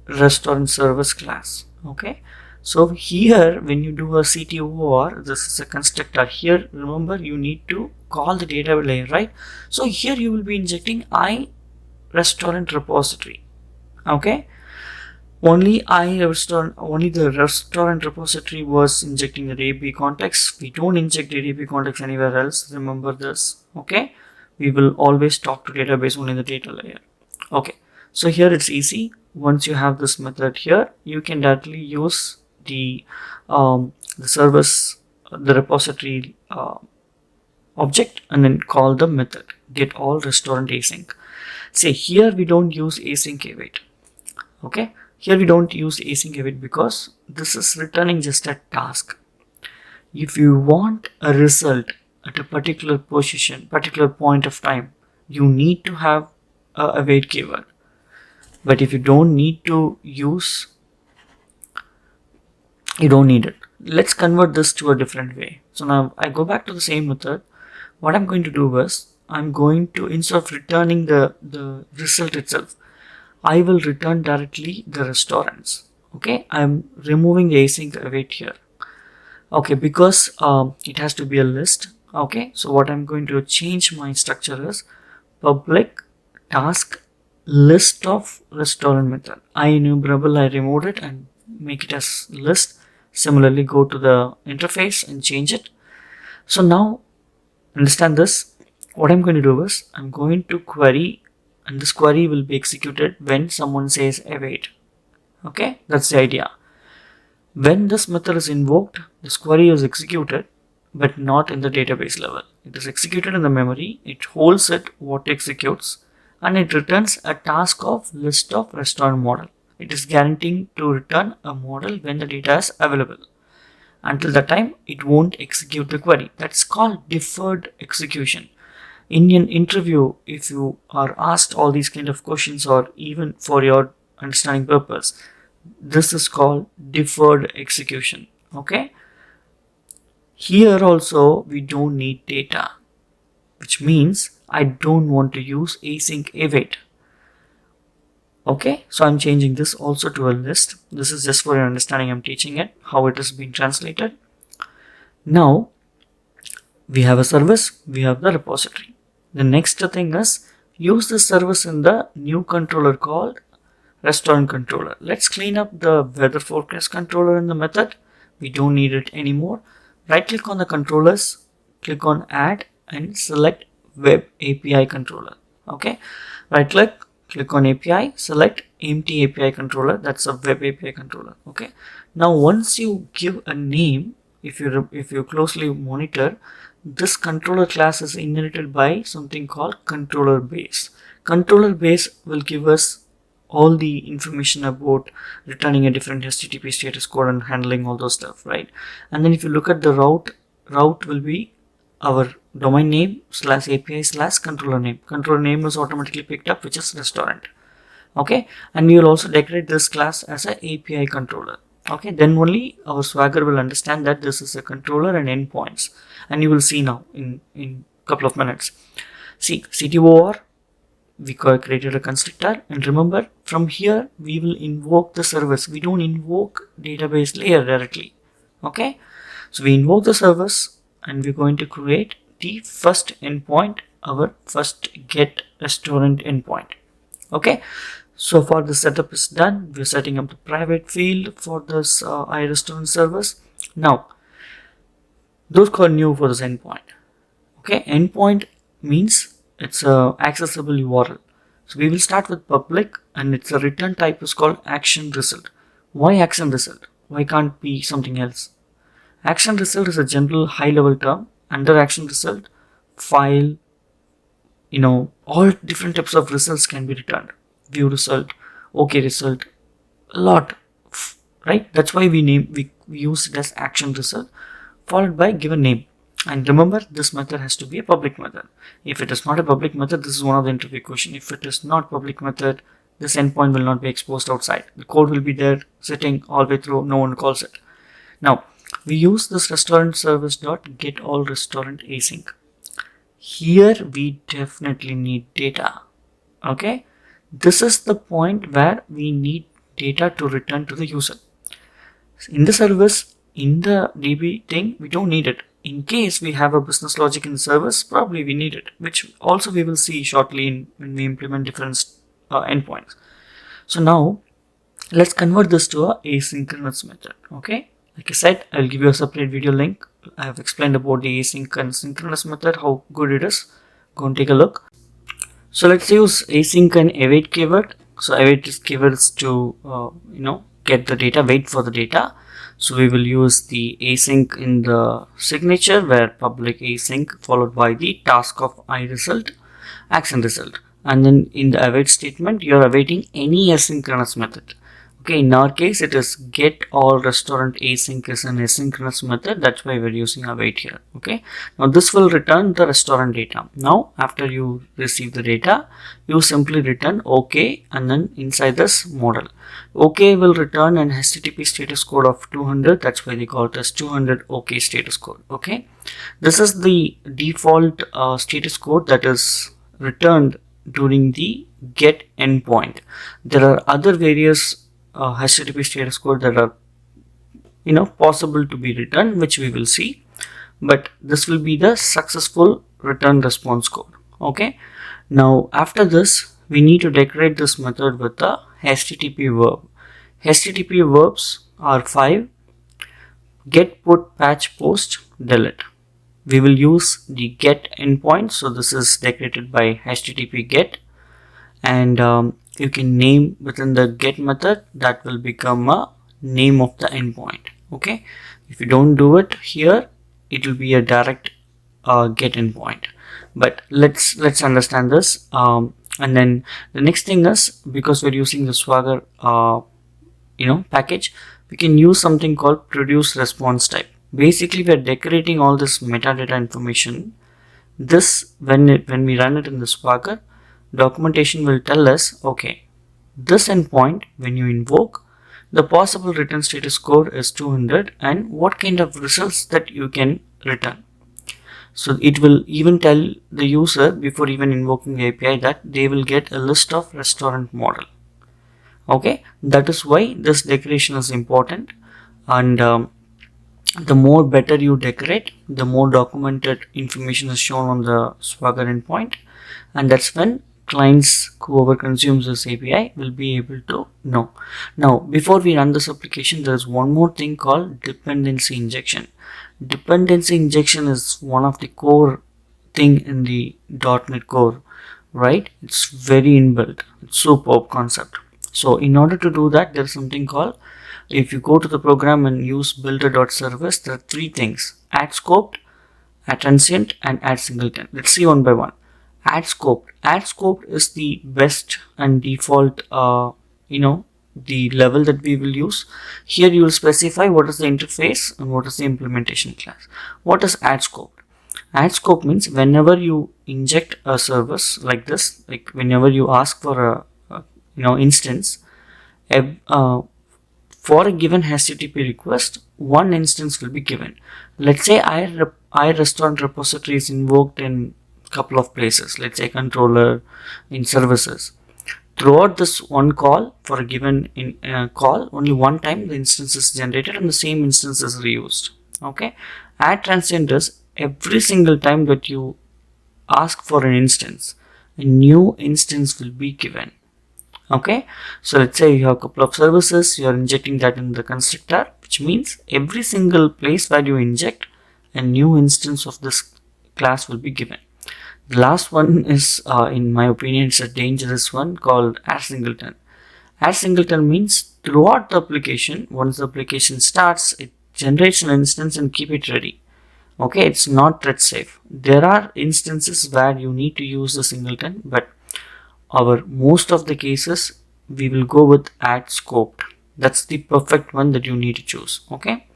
restaurant service class. Okay, so here when you do a CTOR, this is a constructor. Here remember you need to call the data layer, right? So here you will be injecting restaurant repository. Okay, only the restaurant repository was injecting the DB context. We don't inject the DB context anywhere else. Remember this. Okay, we will always talk to database only in the data layer. Okay, so here it's easy. Once you have this method here, you can directly use the service, the repository object, and then call the method get all restaurant async. Say here we don't use async await. Okay, here we don't use async await because this is returning just a task. If you want a result at a particular position, particular point of time, you need to have a await keyword. But if you don't need to use, you don't need it. Let's convert this to a different way. So now I go back to the same method. What I'm going to do is, I'm going to, instead of returning the result itself, I will return directly the restaurants. Okay, I'm removing the async await here. Okay, because it has to be a list. Okay, so what I'm going to change my structure is public task list of restaurant method. IEnumerable, I removed it and make it as list. Similarly, go to the interface and change it. So now understand this. What I'm going to do is, I'm going to query, and this query will be executed when someone says await. Okay, that's the idea. When this method is invoked, this query is executed, but not in the database level. It is executed in the memory, it holds it what executes, and it returns a task of list of restaurant model. It is guaranteeing to return a model when the data is available. Until that time, it won't execute the query. That's called deferred execution. In an interview, if you are asked all these kind of questions, or even for your understanding purpose, this is called deferred execution. Okay, here also we don't need data, which means I don't want to use async await. Okay, so I'm changing this also to a list. This is just for your understanding. I'm teaching it how it is being translated. Now we have a service, we have the repository. The next thing is, use the service in the new controller called restaurant controller. Let's clean up the weather forecast controller in the method. We don't need it anymore. Right click on the controllers, click on add, and select web API controller. Okay, right click on API, select empty API controller. That's a web API controller. Okay, now once you give a name, if you closely monitor, this controller class is inherited by something called controller base. Controller base will give us all the information about returning a different HTTP status code and handling all those stuff, right? And then if you look at the route will be our domain name / API / controller name. Controller name is automatically picked up, which is restaurant. Okay, and we will also decorate this class as a API controller. Okay, then only our Swagger will understand that this is a controller and endpoints, and you will see now in couple of minutes. See, CTOR, we created a constructor, and remember, from here we will invoke the service. We don't invoke database layer directly. Okay, so we invoke the service, and we're going to create the first endpoint, our first get restaurant endpoint. Okay, so far the setup is done. We're setting up the private field for this iRestaurant service. Now those code new for this endpoint. Okay, endpoint means it's a accessible URL. So we will start with public, and it's a return type is called action result. Why action result? Why can't be something else? Action result is a general high level term. Under action result, file, all different types of results can be returned. View result, OK result, a lot, right? That's why we use it as action result followed by given name. And remember, this method has to be a public method. If it is not a public method, this is one of the interview question. If it is not public method, this endpoint will not be exposed outside. The code will be there sitting all the way through. No one calls it. Now we use this restaurant service dot get all restaurant async. Here we definitely need data. Okay, this is the point where we need data to return to the user. In the service, in the DB thing, we don't need it. In case we have a business logic in the service, probably we need it, which also we will see shortly when we implement different endpoints. So now let's convert this to a asynchronous method. Okay, like I said, I'll give you a separate video link. I have explained about the async and synchronous method, how good it is. go and take a look. So let's use async and await keyword. So await is keywords to get the data, wait for the data. So we will use the async in the signature, where public async followed by the task of I result, action result, and then in the await statement you are awaiting any asynchronous method. Okay, in our case it is get all restaurant async is an asynchronous method, that's why we're using await here. Okay, now this will return the restaurant data. Now after you receive the data, you simply return OK, and then inside this model, OK will return an HTTP status code of 200. That's why they call it as 200 OK status code. Okay, this is the default status code that is returned during the get endpoint. There are other various HTTP status code that are possible to be returned, which we will see, but this will be the successful return response code. Okay, now after this we need to decorate this method with the HTTP verb. HTTP verbs are 5: get, put, patch, post, delete. We will use the get endpoint, so this is decorated by HTTP get, and you can name within the get method, that will become a name of the endpoint. Okay, if you don't do it here, it will be a direct get endpoint. But let's understand this, and then the next thing is, because we're using the Swagger package, we can use something called produce response type. Basically we're decorating all this metadata information. This, when we run it in the Swagger, documentation will tell us, okay, this endpoint, when you invoke, the possible return status code is 200 and what kind of results that you can return. So it will even tell the user before even invoking the API that they will get a list of restaurant model. Okay, that is why this decoration is important, and the more better you decorate, the more documented information is shown on the Swagger endpoint, and that's when clients, whoever consumes this API, will be able to know. Now before we run this application, there is one more thing called dependency injection. Dependency injection is one of the core thing in the .NET Core, right? It's very inbuilt, it's superb concept. So in order to do that, there's something called, if you go to the program and use builder.service, there are three things: add scoped, add transient, and add singleton. Let's see one by one. Add scoped. Add scoped is the best and default the level that we will use. Here you will specify what is the interface and what is the implementation class. What is add scoped? Add scope means whenever you inject a service like this, like whenever you ask for a instance, for a given HTTP request, one instance will be given. Let's say I restaurant repository is invoked in a couple of places, let's say controller, in services. Throughout this one call, for a given call, only one time the instance is generated and the same instance is reused. Okay, add transient is every single time that you ask for an instance, a new instance will be given. Okay, so let's say you have a couple of services, you are injecting that in the constructor, which means every single place where you inject, a new instance of this class will be given. The last one is, in my opinion, it's a dangerous one, called add singleton. Add singleton means throughout the application, once the application starts, it generates an instance and keep it ready. Okay, it's not thread safe. There are instances where you need to use the singleton, but most of the cases we will go with add scoped. That's the perfect one that you need to choose. Okay,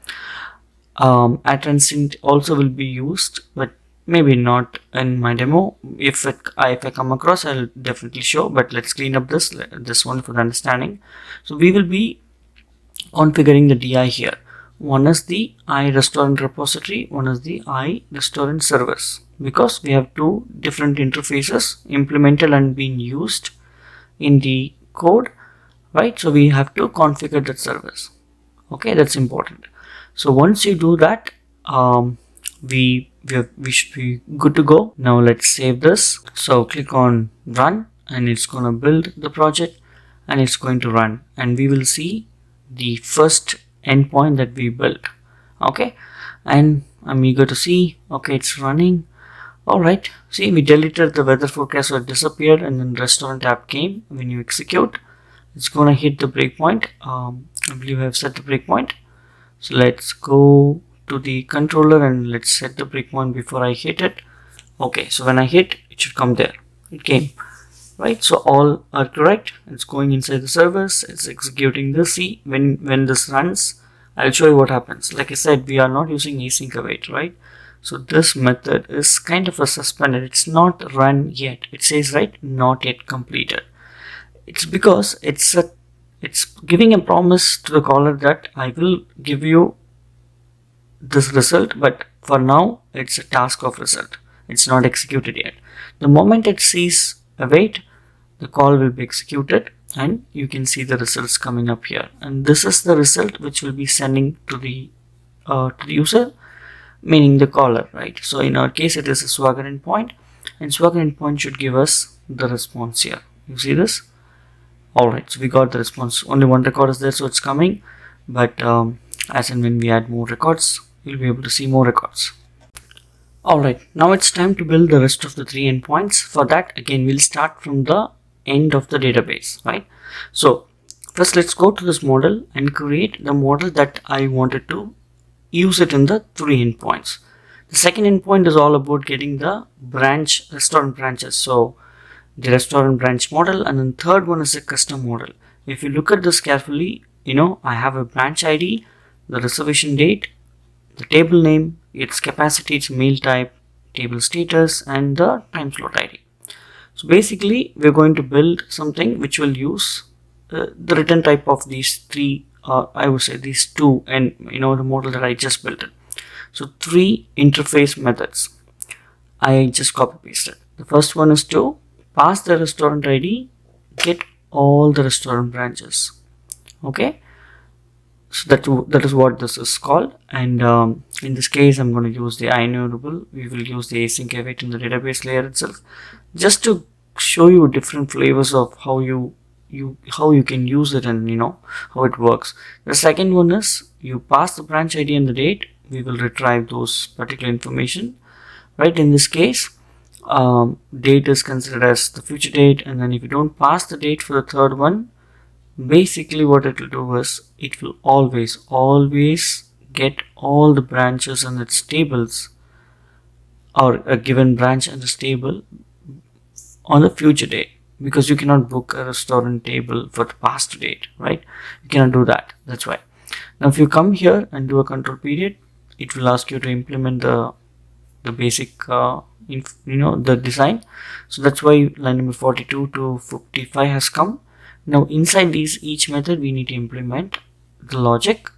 add transient also will be used, but maybe not in my demo. If I come across, I'll definitely show, but let's clean up this one for the understanding. So we will be configuring the DI here. One is the iRestaurant repository, one is the iRestaurant service, because we have two different interfaces implemented and being used in the code, right? So we have to configure that service. Okay, that's important. So once you do that, we should be good to go. Now let's save this. So click on run and it's going to build the project and it's going to run, and we will see the first endpoint that we built. Okay, and I'm eager to see. Okay, it's running. Alright, see, we deleted the weather forecast, so it disappeared, and then restaurant app came. When you execute, it's gonna hit the breakpoint. I believe I've set the breakpoint. So let's go to the controller and let's set the breakpoint before I hit it. Okay, so when I hit, it should come there. It came, right? So all are correct. It's going inside the service. It's executing this. See, when this runs, I'll show you what happens. Like I said, we are not using async await, right? So this method is kind of a suspended. It's not run yet. It says, right, not yet completed. It's because it's giving a promise to the caller that I will give you this result, but for now it's a task of result. It's not executed yet. The moment it sees await, the call will be executed and you can see the results coming up here. And this is the result which will be sending to the user, meaning the caller, right? So in our case, it is a Swagger endpoint, and Swagger endpoint should give us the response here. You see this? Alright, so we got the response. Only one record is there, so it's coming. But as and when we add more records, you'll be able to see more records. Alright, now it's time to build the rest of the 3 endpoints. For that, again, we'll start from the end of the database, right? So first, let's go to this model and create the model that I wanted to use it in the 3 endpoints. The second endpoint is all about getting the restaurant branches. So the restaurant branch model, and then third one is a custom model. If you look at this carefully, I have a branch ID, the reservation date, the table name, its capacity, its meal type, table status, and the time slot ID. So basically, we're going to build something which will use the return type of these 3, I would say these 2, and the model that I just built it. So 3 interface methods I just copy pasted. The first one is to pass the restaurant ID, get all the restaurant branches. Okay, so that is what this is called. And in this case, I'm going to use the IEnumerable. We will use the async await in the database layer itself, just to show you different flavors of how you can use it and how it works. The second one is you pass the branch ID and the date. We will retrieve those particular information, right? In this case, date is considered as the future date, and then if you don't pass the date for the third one, basically what it will do is it will always get all the branches and its tables, or a given branch and its table on the future date, because you cannot book a restaurant table for the past date, right? You cannot do that. That's why. Now if you come here and do a control period, it will ask you to implement the basic the design. So that's why line number 42 to 55 has come. Now inside each method we need to implement the logic,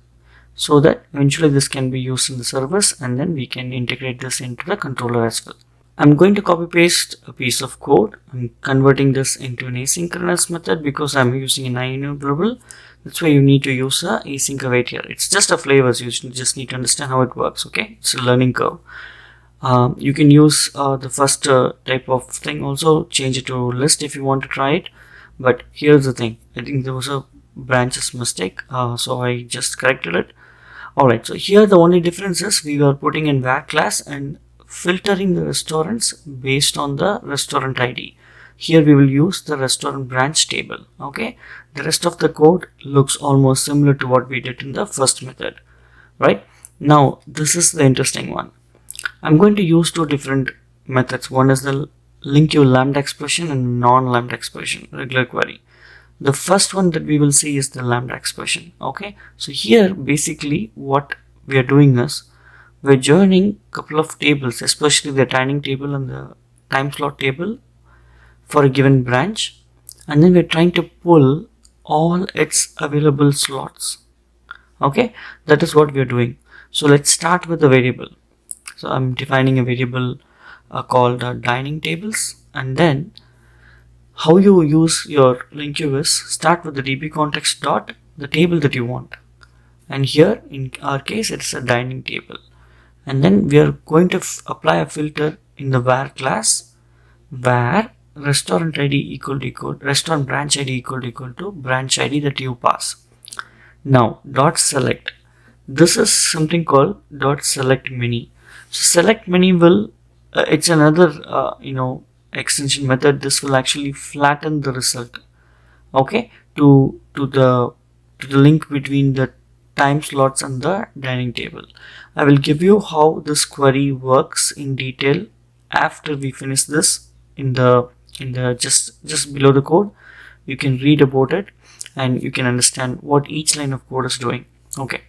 so that eventually this can be used in the service, and then we can integrate this into the controller as well. I'm going to copy paste a piece of code. I'm converting this into an asynchronous method because I'm using an IEnumerable. That's why you need to use a async await here. It's just a flavor, so you just need to understand how it works. Okay, it's a learning curve. You can use the first type of thing also, change it to list if you want to try it. But here's the thing, I think there was a branches mistake, so I just corrected it. Alright, so here the only difference is we are putting in var class and filtering the restaurants based on the restaurant ID. Here we will use the restaurant branch table. Okay, the rest of the code looks almost similar to what we did in the first method, right? Now this is the interesting one. I'm going to use 2 different methods. One is the link you lambda expression and non-lambda expression, regular query. The first one that we will see is the lambda expression. Okay, so here basically what we are doing is we're joining a couple of tables, especially the timing table and the time slot table for a given branch, and then we're trying to pull all its available slots. Okay, that is what we're doing. So let's start with the variable. So I'm defining a variable called dining tables, and then how you use your link queue is start with the db context dot the table that you want, and here in our case it's a dining table, and then we are going to apply a filter in the var class where restaurant id equal restaurant branch id equal to branch id that you pass. Now dot select, this is something called dot select many. So select many will it's another extension method. This will actually flatten the result, okay, to the link between the time slots and the dining table. I will give you how this query works in detail after we finish this. In the just below the code, you can read about it and you can understand what each line of code is doing. Okay,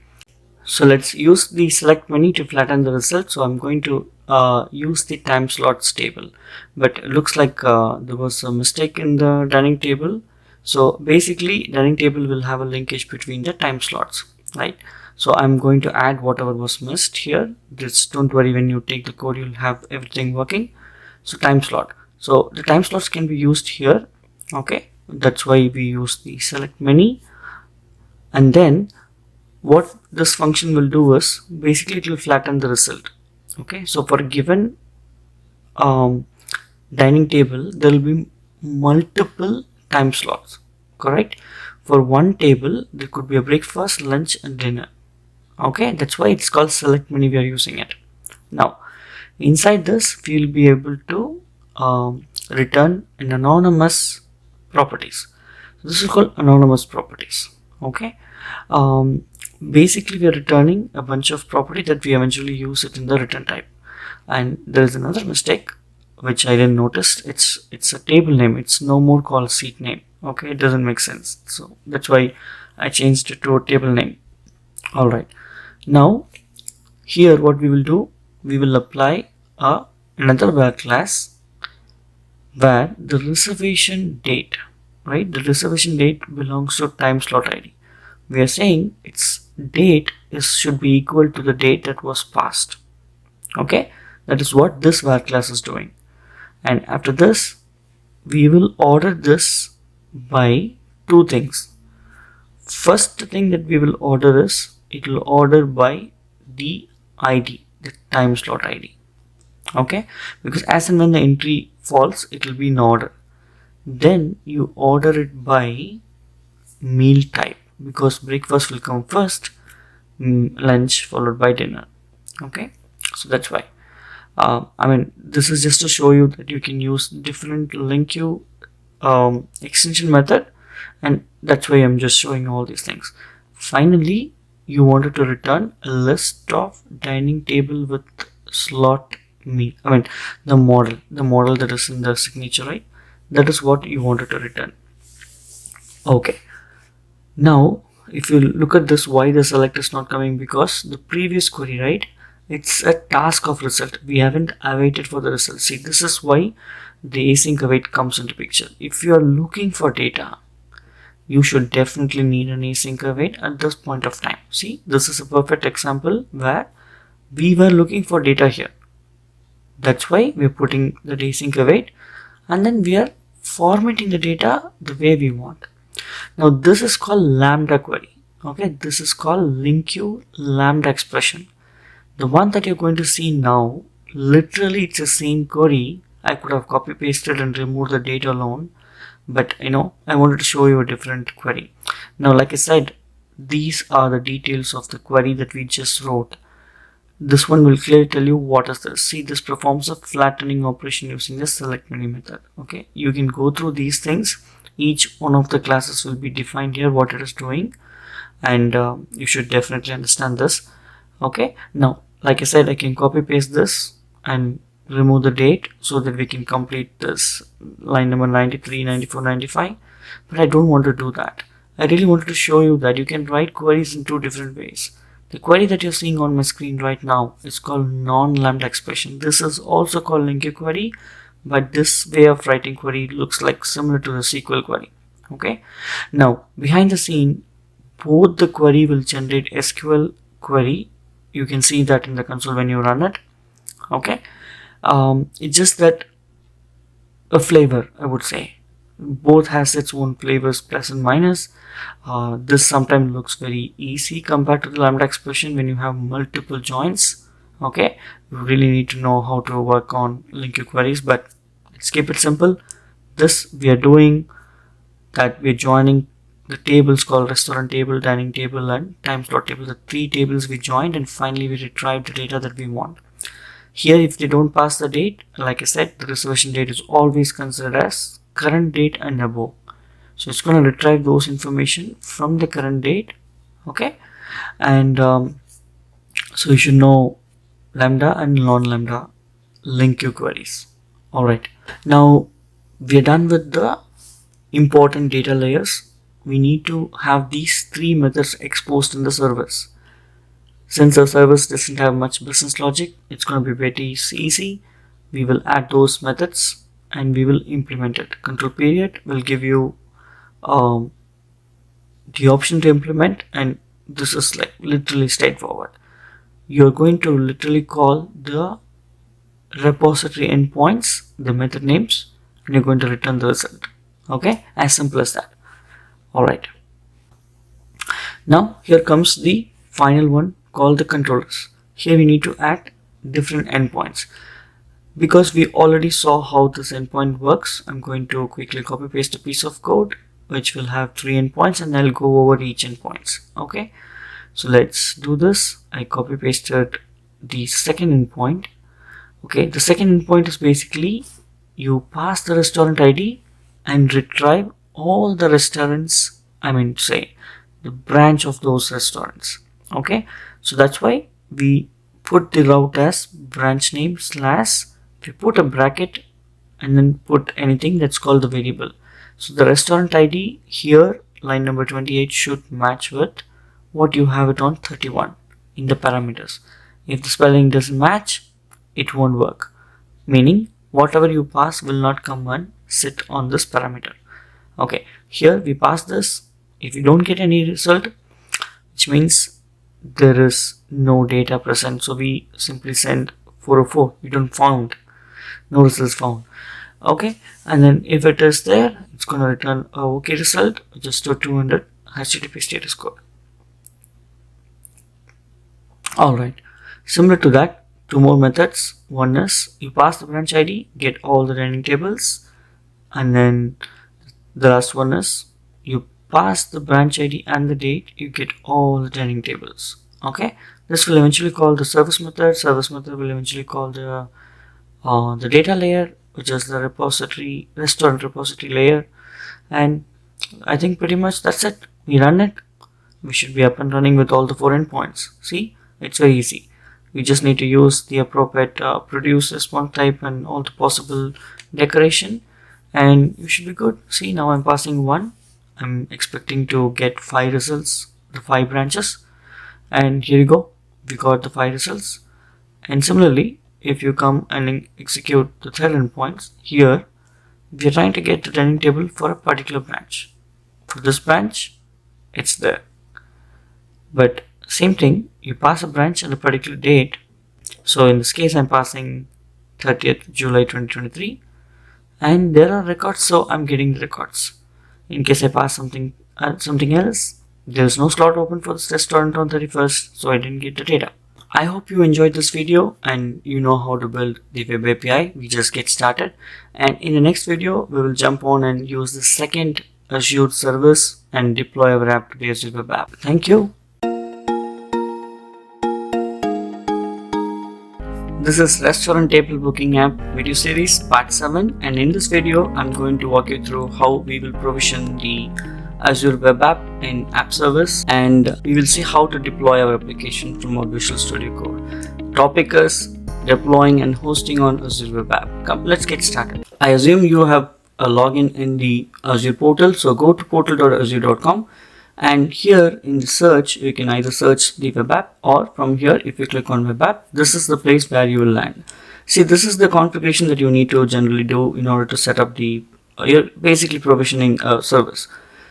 so let's use the select menu to flatten the result. So I'm going to use the time slots table, but it looks like there was a mistake in the dining table. So basically dining table will have a linkage between the time slots, right? So I'm going to add whatever was missed here. Just don't worry, when you take the code you'll have everything working. So time slot, so the time slots can be used here, okay, that's why we use the select menu. And then what this function will do is basically it will flatten the result. Okay, so for a given um, dining table there will be multiple time slots, correct? For one table there could be a breakfast, lunch and dinner. Okay, that's why it's called select menu. We are using it. Now inside this we will be able to return an anonymous properties. So this is called anonymous properties. Okay, um, basically we are returning a bunch of property that we eventually use it in the return type. And there is another mistake which I didn't notice. It's a table name. It's no more called seat name. Okay, it doesn't make sense, so that's why I changed it to a table name. All right, now here what we will do, we will apply another var class where the reservation date, right, the reservation date belongs to time slot id. We are saying its date should be equal to the date that was passed. Okay, that is what this var class is doing. And after this we will order this by two things. First thing that we will order is, it will order by the id, the time slot id. Okay, because as and when the entry falls it will be in order. Then you order it by meal type, because breakfast will come first, lunch followed by dinner. Okay, so that's why I mean, this is just to show you that you can use different link queue extension method, and that's why I'm just showing all these things. Finally, you wanted to return a list of dining table with slot meal. I mean, the model that is in the signature, right? That is what you wanted to return. Okay, now if you look at this, why the select is not coming? Because the previous query, right, it's a task of result. We haven't awaited for the result. See, this is why the async await comes into picture. If you are looking for data, you should definitely need an async await at this point of time. See, this is a perfect example where we were looking for data here. That's why we're putting the async await, and then we are formatting the data the way we want. Now this is called lambda query. Okay, this is called link queue lambda expression. The one that you're going to see now, literally it's the same query. I could have copy pasted and removed the data alone, but I wanted to show you a different query. Now like I said, these are the details of the query that we just wrote. This one will clearly tell you what is this. See, this performs a flattening operation using the select menu method. Okay, you can go through these things. Each one of the classes will be defined here, what it is doing, and you should definitely understand this. Okay, now like I said, I can copy paste this and remove the date so that we can complete this line number 93, 94, 95, but I don't want to do that. I really wanted to show you that you can write queries in two different ways. The query that you're seeing on my screen right now is called non-lambda expression. This is also called link query, but this way of writing query looks like similar to the SQL query. Okay, now behind the scene, both the query will generate SQL query. You can see that in the console when you run it. Okay, it's just that a flavor, I would say. Both has its own flavors, plus and minus. This sometimes looks very easy compared to the lambda expression when you have multiple joins. Okay, you really need to know how to work on link queries, but let's keep it simple. This we are doing that, we're joining the tables called restaurant table, dining table and time slot table. The three tables we joined, and finally we retrieved the data that we want. Here, if they don't pass the date, like I said, the reservation date is always considered as current date and above. So it's going to retrieve those information from the current date. Okay, and so you should know lambda and non-lambda link queue queries. All right, now we are done with the important data layers. We need to have these three methods exposed in the service. Since the service doesn't have much business logic, it's going to be very easy. We will add those methods and we will implement it. Control period will give you the option to implement, and this is like literally straightforward. You're going to literally call the repository endpoints, the method names, and you're going to return the result. Okay, as simple as that. All right, now here comes the final one called the controllers. Here we need to add different endpoints. Because we already saw how this endpoint works, I'm going to quickly copy paste a piece of code which will have 3 endpoints, and I'll go over each endpoints. Okay, so let's do this. I copy pasted the second endpoint. Okay, the second endpoint is basically you pass the restaurant ID and retrieve all the restaurants, say the branch of those restaurants. Okay, so that's why we put the route as branch name slash, we put a bracket and then put anything that's called the variable. So the restaurant ID here, line number 28, should match with what you have it on 31 in the parameters. If the spelling doesn't match, it won't work, meaning whatever you pass will not come and sit on this parameter. Okay, here we pass this. If you don't get any result, which means there is no data present, so we simply send 404. We don't found, no results found. Okay, and then if it is there, it's going to return a OK result, just to 200 HTTP status code. All right, similar to that, 2 more methods. One is you pass the branch ID, get all the running tables, and then the last one is you pass the branch ID and the date, you get all the running tables. Okay, this will eventually call the service method. Service method will eventually call the data layer, which is the restaurant repository layer, and I think pretty much that's it. We run it, we should be up and running with all the 4 endpoints. See, it's very easy. We just need to use the appropriate produce response type and all the possible decoration, and you should be good. See, now I'm passing 1. I'm expecting to get 5 results, the 5 branches, and here you go, we got the 5 results. And similarly, if you come and execute the third endpoints, here we are trying to get the running table for a particular branch. For this branch, it's there. But same thing, you pass a branch and a particular date. So in this case, I'm passing 30th July 2023, and there are records, so I'm getting the records. In case I pass something else, there is no slot open for this restaurant on 31st, so I didn't get the data. I hope you enjoyed this video and you know how to build the web API. We just get started, and in the next video we will jump on and use the second Azure service and deploy our app to the Azure Web App. Thank you. This is Restaurant Table Booking App video series part 7, and in this video I'm going to walk you through how we will provision the Azure Web App in App Service, and we will see how to deploy our application from our Visual Studio Code. Topic is deploying and hosting on Azure Web App. Come, let's get started. I assume you have a login in the Azure portal, so go to portal.azure.com, and here in the search you can either search the web app, or from here if you click on web app, this is the place where you will land. See, this is the configuration that you need to generally do in order to set up the you're basically provisioning a service.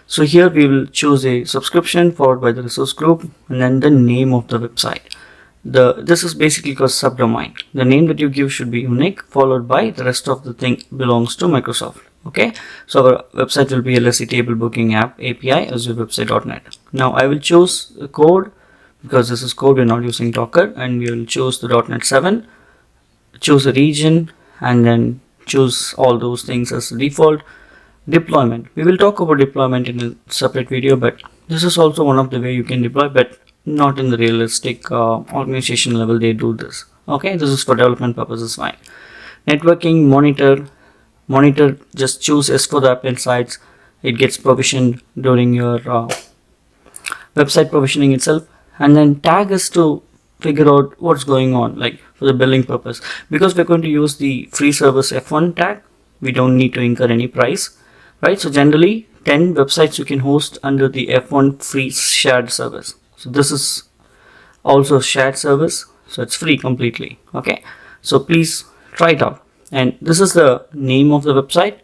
So here we will choose a subscription followed by the resource group and then the name of the website. This is basically called subdomain. The name that you give should be unique, followed by the rest of the thing belongs to Microsoft. Okay, so our website will be LSC Table Booking App API Azure Website.net. Now I will choose the code because this is code, we're not using Docker, and we will choose the .NET 7, choose a region, and then choose all those things as default. Deployment, we will talk about deployment in a separate video, but this is also one of the way you can deploy, but not in the realistic organization level they do this. Okay, this is for development purposes, fine. Networking, monitor, just choose S for the app insights. It gets provisioned during your website provisioning itself, and then tag is to figure out what's going on, like for the billing purpose. Because we're going to use the free service F1 tag, we don't need to incur any price, right? So generally 10 websites you can host under the F1 free shared service. So this is also shared service, so it's free completely. Okay, so please try it out. And this is the name of the website,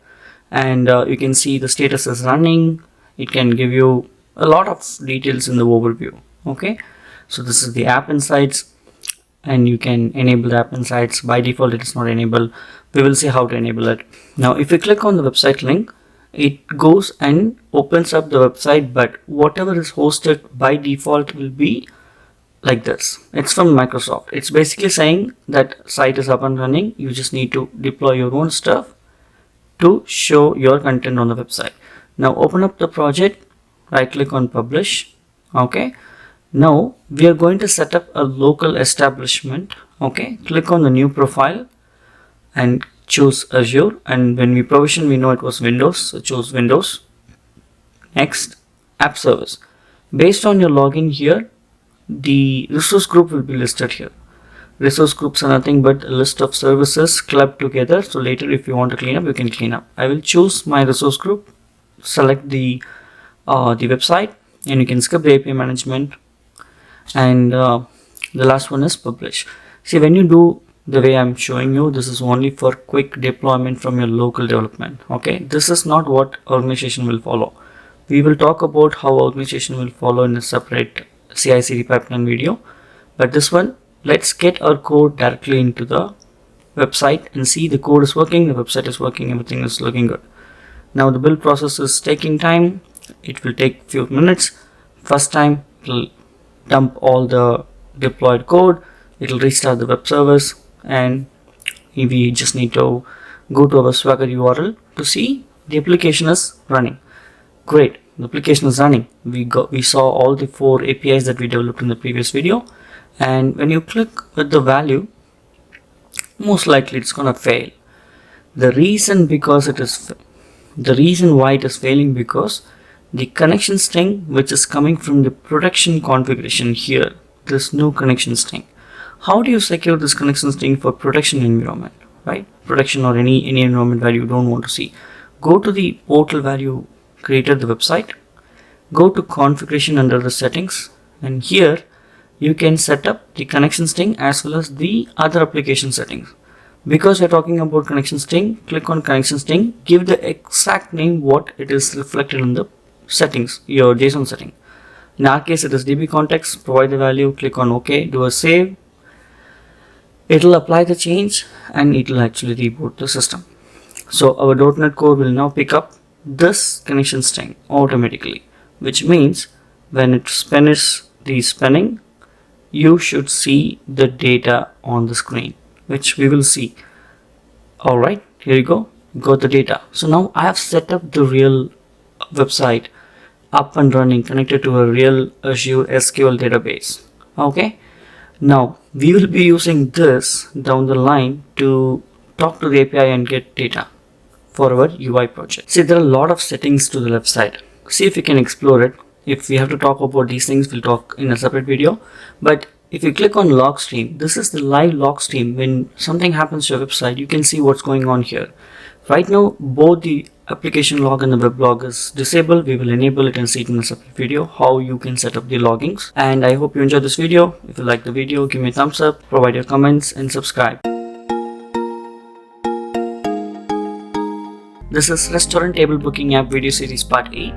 and you can see the status is running. It can give you a lot of details in the overview. Okay, so this is the app insights, and you can enable the app insights. By default it is not enabled. We will see how to enable it. Now if you click on the website link, it goes and opens up the website, but whatever is hosted by default will be like this. It's from Microsoft. It's basically saying that site is up and running. You just need to deploy your own stuff to show your content on the website. Now open up the project, right click on publish. Okay, now we are going to set up a local establishment. Okay, click on the new profile and choose Azure, and when we provision we know it was Windows, so choose Windows. Next, app service. Based on your login here, the resource group will be listed here. Resource groups are nothing but a list of services clubbed together, so later if you want to clean up, you can clean up. I will choose my resource group, select the website, and you can skip the API management, and the last one is publish. See, when you do the way I'm showing you, this is only for quick deployment from your local development. Okay, this is not what organization will follow. We will talk about how organization will follow in a separate CI/CD pipeline video, but this one, let's get our code directly into the website and see the code is working, the website is working, everything is looking good. Now the build process is taking time. It will take few minutes. First time it will dump all the deployed code, it will restart the web service, and we just need to go to our Swagger URL to see the application is running. Great, the application is running. We saw all the 4 APIs that we developed in the previous video, and when you click with the value, most likely it's gonna fail. The reason why it is failing, because the connection string which is coming from the production configuration here, there's no connection string. How do you secure this connection string for production environment, right? Production or any environment where you don't want to see. Go to the portal where you created the website, go to configuration under the settings, and here you can set up the connection string as well as the other application settings. Because we're talking about connection string, click on connection string, give the exact name what it is reflected in the settings, your JSON setting. In our case it is DB context, provide the value, click on OK, do a save. It will apply the change and it will actually reboot the system. So our .NET Core will now pick up this connection string automatically, which means when it finishes the spinning, you should see the data on the screen, which we will see. Alright, here you go, got the data. So now I have set up the real website up and running, connected to a real Azure SQL database. Okay, now we will be using this down the line to talk to the API and get data for our UI project. See, there are a lot of settings to the website. See if you can explore it. If we have to talk about these things, we'll talk in a separate video. But if you click on log stream, this is the live log stream. When something happens to your website, you can see what's going on here. Right now, both the application log and the web log is disabled. We will enable it and see it in a separate video, how you can set up the loggings. And I hope you enjoyed this video. If you like the video, give me a thumbs up, provide your comments, and subscribe. This is Restaurant Table Booking App Video Series Part 8.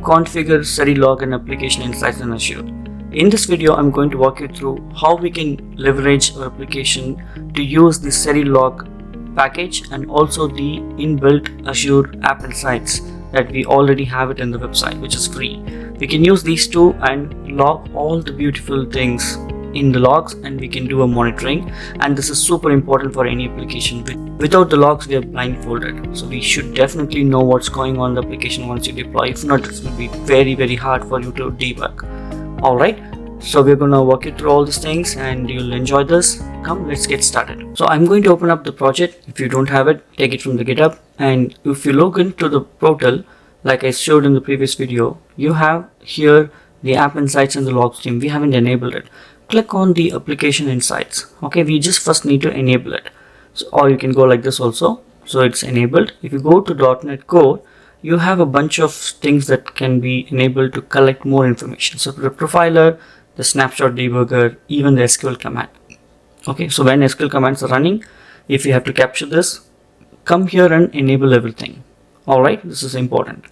Configure Study Log and Application Insights in Azure. In this video, I'm going to walk you through how we can leverage our application to use the Study Log package and also the inbuilt Azure App Insights that we already have it in the website, which is free. We can use these two and log all the beautiful things in the logs, and we can do a monitoring, and this is super important for any application. Without the logs, we are blindfolded, so we should definitely know what's going on in the application once you deploy. If not, it will be very hard for you to debug. Alright, So we're going to walk you through all these things and you'll enjoy this. Come, let's get started. So I'm going to open up the project. If you don't have it, take it from the GitHub. And if you log into the portal, like I showed in the previous video, you have here the app insights and the log stream. We haven't enabled it. Click on the application insights. Okay, we just first need to enable it. So, or you can go like this also. So it's enabled. If you go to .NET Core, you have a bunch of things that can be enabled to collect more information. So the profiler, the snapshot debugger, even the SQL command. Okay, so when SQL commands are running, if you have to capture this, come here and enable everything. Alright, this is important.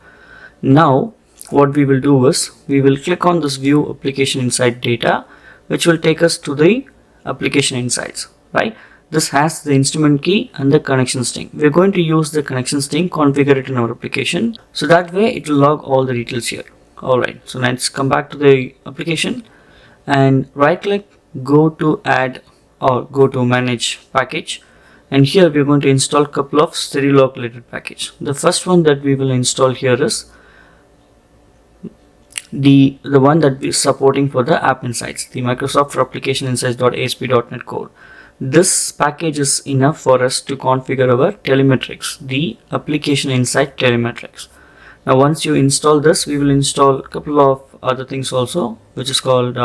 Now what we will do is we will click on this view application insight data, which will take us to the application insights, right? This has the instrument key and the connection string. We're going to use the connection string, configure it in our application, so that way it will log all the details here. Alright, so let's come back to the application and right click, go to add or go to manage package, and here we're going to install a couple of Sterilog related package. The first one that we will install here is the one that is supporting for the app insights, the Microsoft for application insights.asp.NET Core. This package is enough for us to configure our telemetrics, the application insight telemetrics. Now once you install this, we will install a couple of other things also, which is called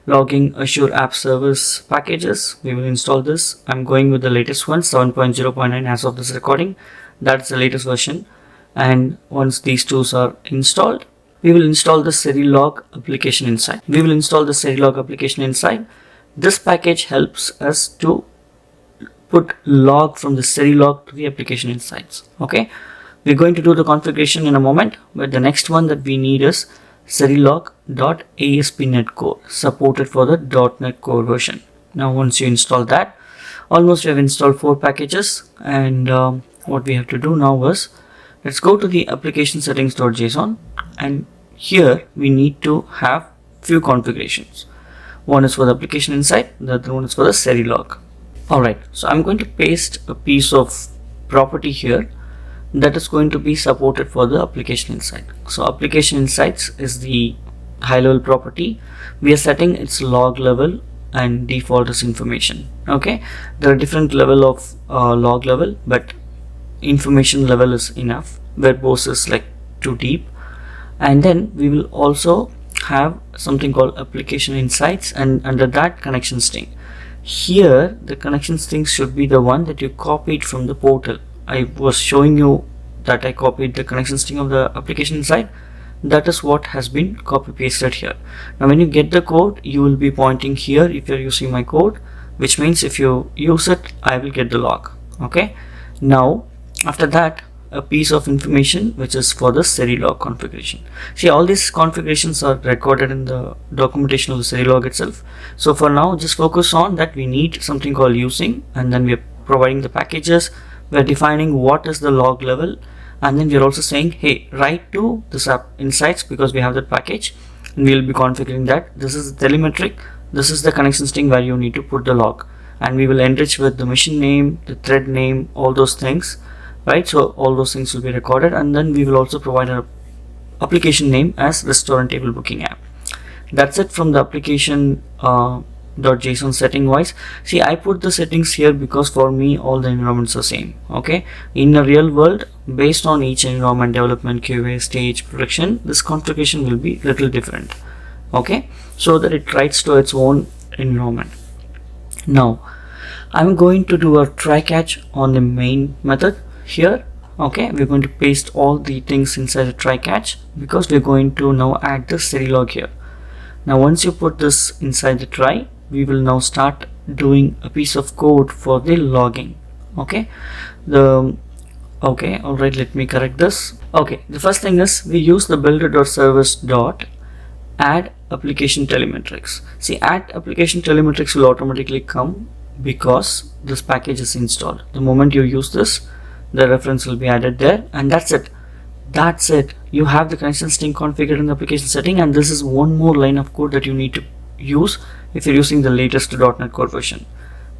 logging Azure App Service packages. We will install this. I'm going with the latest one, 7.0.9 as of this recording. That's the latest version. And once these tools are installed, we will install the Sterilog application insight. This package helps us to put log from the Sterilog to the application insights. Okay, we're going to do the configuration in a moment, but the next one that we need is Sterilog.ASP.NET Core, supported for the .NET Core version. Now once you install that, almost we have installed 4 packages, and what we have to do now is let's go to the application settings.json, and here we need to have few configurations. One is for the application insight, the other one is for the Sterilog. Alright, so I'm going to paste a piece of property here that is going to be supported for the application insight. So application insights is the high level property. We are setting its log level and default is information. Okay, there are different level of log level, but information level is enough. Verbose is like too deep. And then we will also have something called application insights, and under that connection string. Here the connection string should be the one that you copied from the portal. I was showing you that I copied the connection string of the application insight. That is what has been copy pasted here. Now when you get the code, you will be pointing here if you're using my code, which means if you use it, I will get the log. Okay, now after that, a piece of information which is for the Sterilog configuration. See, all these configurations are recorded in the documentation of the Sterilog itself. So for now, just focus on that we need something called using, and then we are providing the packages. We are defining what is the log level, and then we are also saying, hey, write to this app insights because we have that package, and we will be configuring that. This is the telemetric, this is the connection string where you need to put the log, and we will enrich with the machine name, the thread name, all those things. Right, so all those things will be recorded, and then we will also provide an application name as restaurant table booking app. That's it from the application .json setting wise. See, I put the settings here because for me all the environments are same. Okay, in the real world, based on each environment, development, QA, stage, production, this configuration will be little different. Okay, so that it writes to its own environment. Now I'm going to do a try catch on the main method here. Okay, we're going to paste all the things inside the try catch because we're going to now add the Sterilog here. Now once you put this inside the try, we will now start doing a piece of code for the logging. Okay, alright, let me correct this. Okay, the first thing is we use the builder.service add application telemetrics. See, add application telemetrics will automatically come because this package is installed. The moment you use this, the reference will be added there, and that's it. You have the connection string configured in the application setting, and this is one more line of code that you need to use if you're using the latest .NET Core version.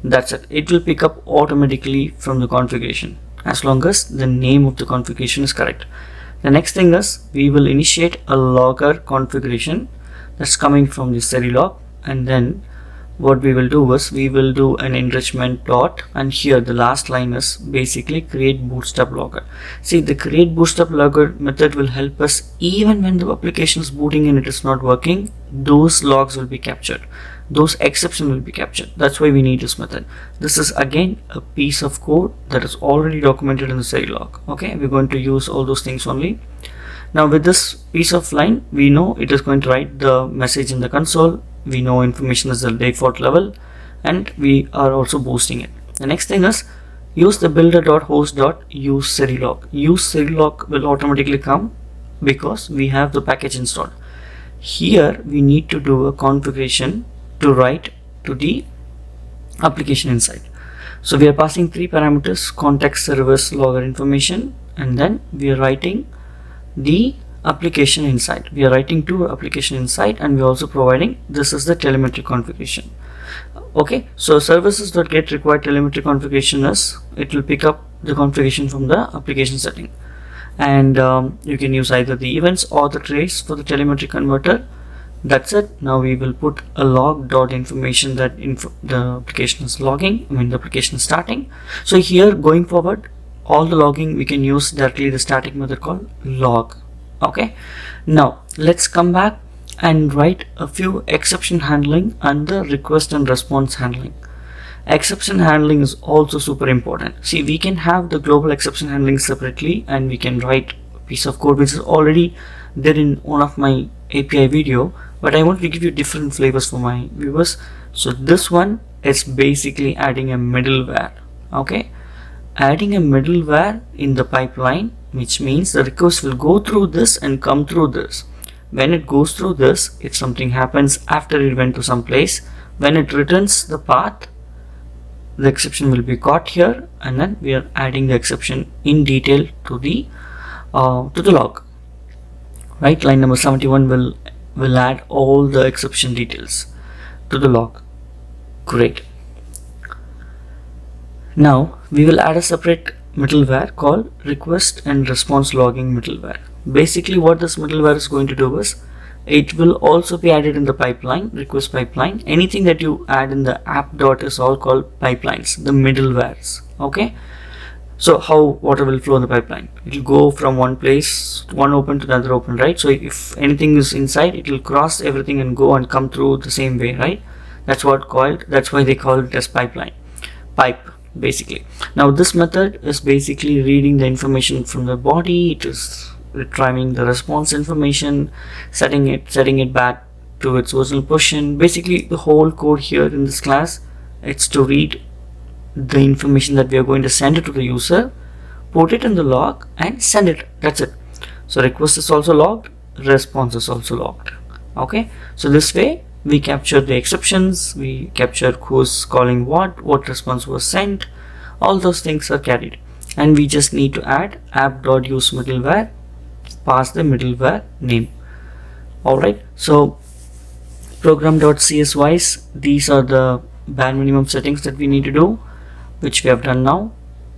That's it. It will pick up automatically from the configuration as long as the name of the configuration is correct. The next thing is we will initiate a logger configuration. that's coming from the Serilog. And then what we will do is we will do an enrichment dot, and here the last line is basically create bootstrap logger. See, the create bootstrap logger method will help us even when the application is booting and it is not working, those logs will be captured, those exceptions will be captured. That's why we need this method. This is again a piece of code that is already documented in the Serilog. Okay, we're going to use all those things only. Now with this piece of line, we know it is going to write the message in the console. We know information is the default level, and we are also boosting it. The next thing is use the builder.host.use Serilog. Use Serilog will automatically come because we have the package installed. Here we need to do a configuration to write to the application inside. So we are passing 3 parameters: context, service, logger information, and then we are writing the application inside. We are writing to application inside, and we are also providing this is the telemetry configuration. Okay, so services.get required telemetry configuration is it will pick up the configuration from the application setting, and you can use either the events or the trace for the telemetry converter. That's it. Now we will put a log dot information that the application is logging, the application is starting. So here going forward, all the logging we can use directly the static method called log. Okay, now let's come back and write a few exception handling and the request and response handling. Exception handling is also super important. See, we can have the global exception handling separately, and we can write a piece of code which is already there in one of my API video, but I want to give you different flavors for my viewers. So this one is basically adding a middleware. Okay, adding a middleware in the pipeline, which means the request will go through this and come through this. When it goes through this, if something happens after it went to some place, when it returns the path, the exception will be caught here, and then we are adding the exception in detail to the log. Right, line number 71 will add all the exception details to the log. Great. Now we will add a separate middleware called request and response logging middleware. Basically what this middleware is going to do is it will also be added in the pipeline, request pipeline. Anything that you add in the app dot is all called pipelines, the middlewares. Okay, so how water will flow in the pipeline? It will go from one place, one open to the other open, right? So if anything is inside, it will cross everything and go and come through the same way, right? That's why they call it as pipeline, pipe basically. Now this method is basically reading the information from the body. It is retrieving the response information, setting it back to its original position. Basically the whole code here in this class, it's to read the information that we are going to send it to the user, put it in the log and send it. That's it. So request is also logged, response is also logged. Okay, so this way we capture the exceptions, we capture who's calling what response was sent, all those things are carried, and we just need to add app.use middleware, pass the middleware name. Alright, so program.cs wise, these are the bare minimum settings that we need to do, which we have done now.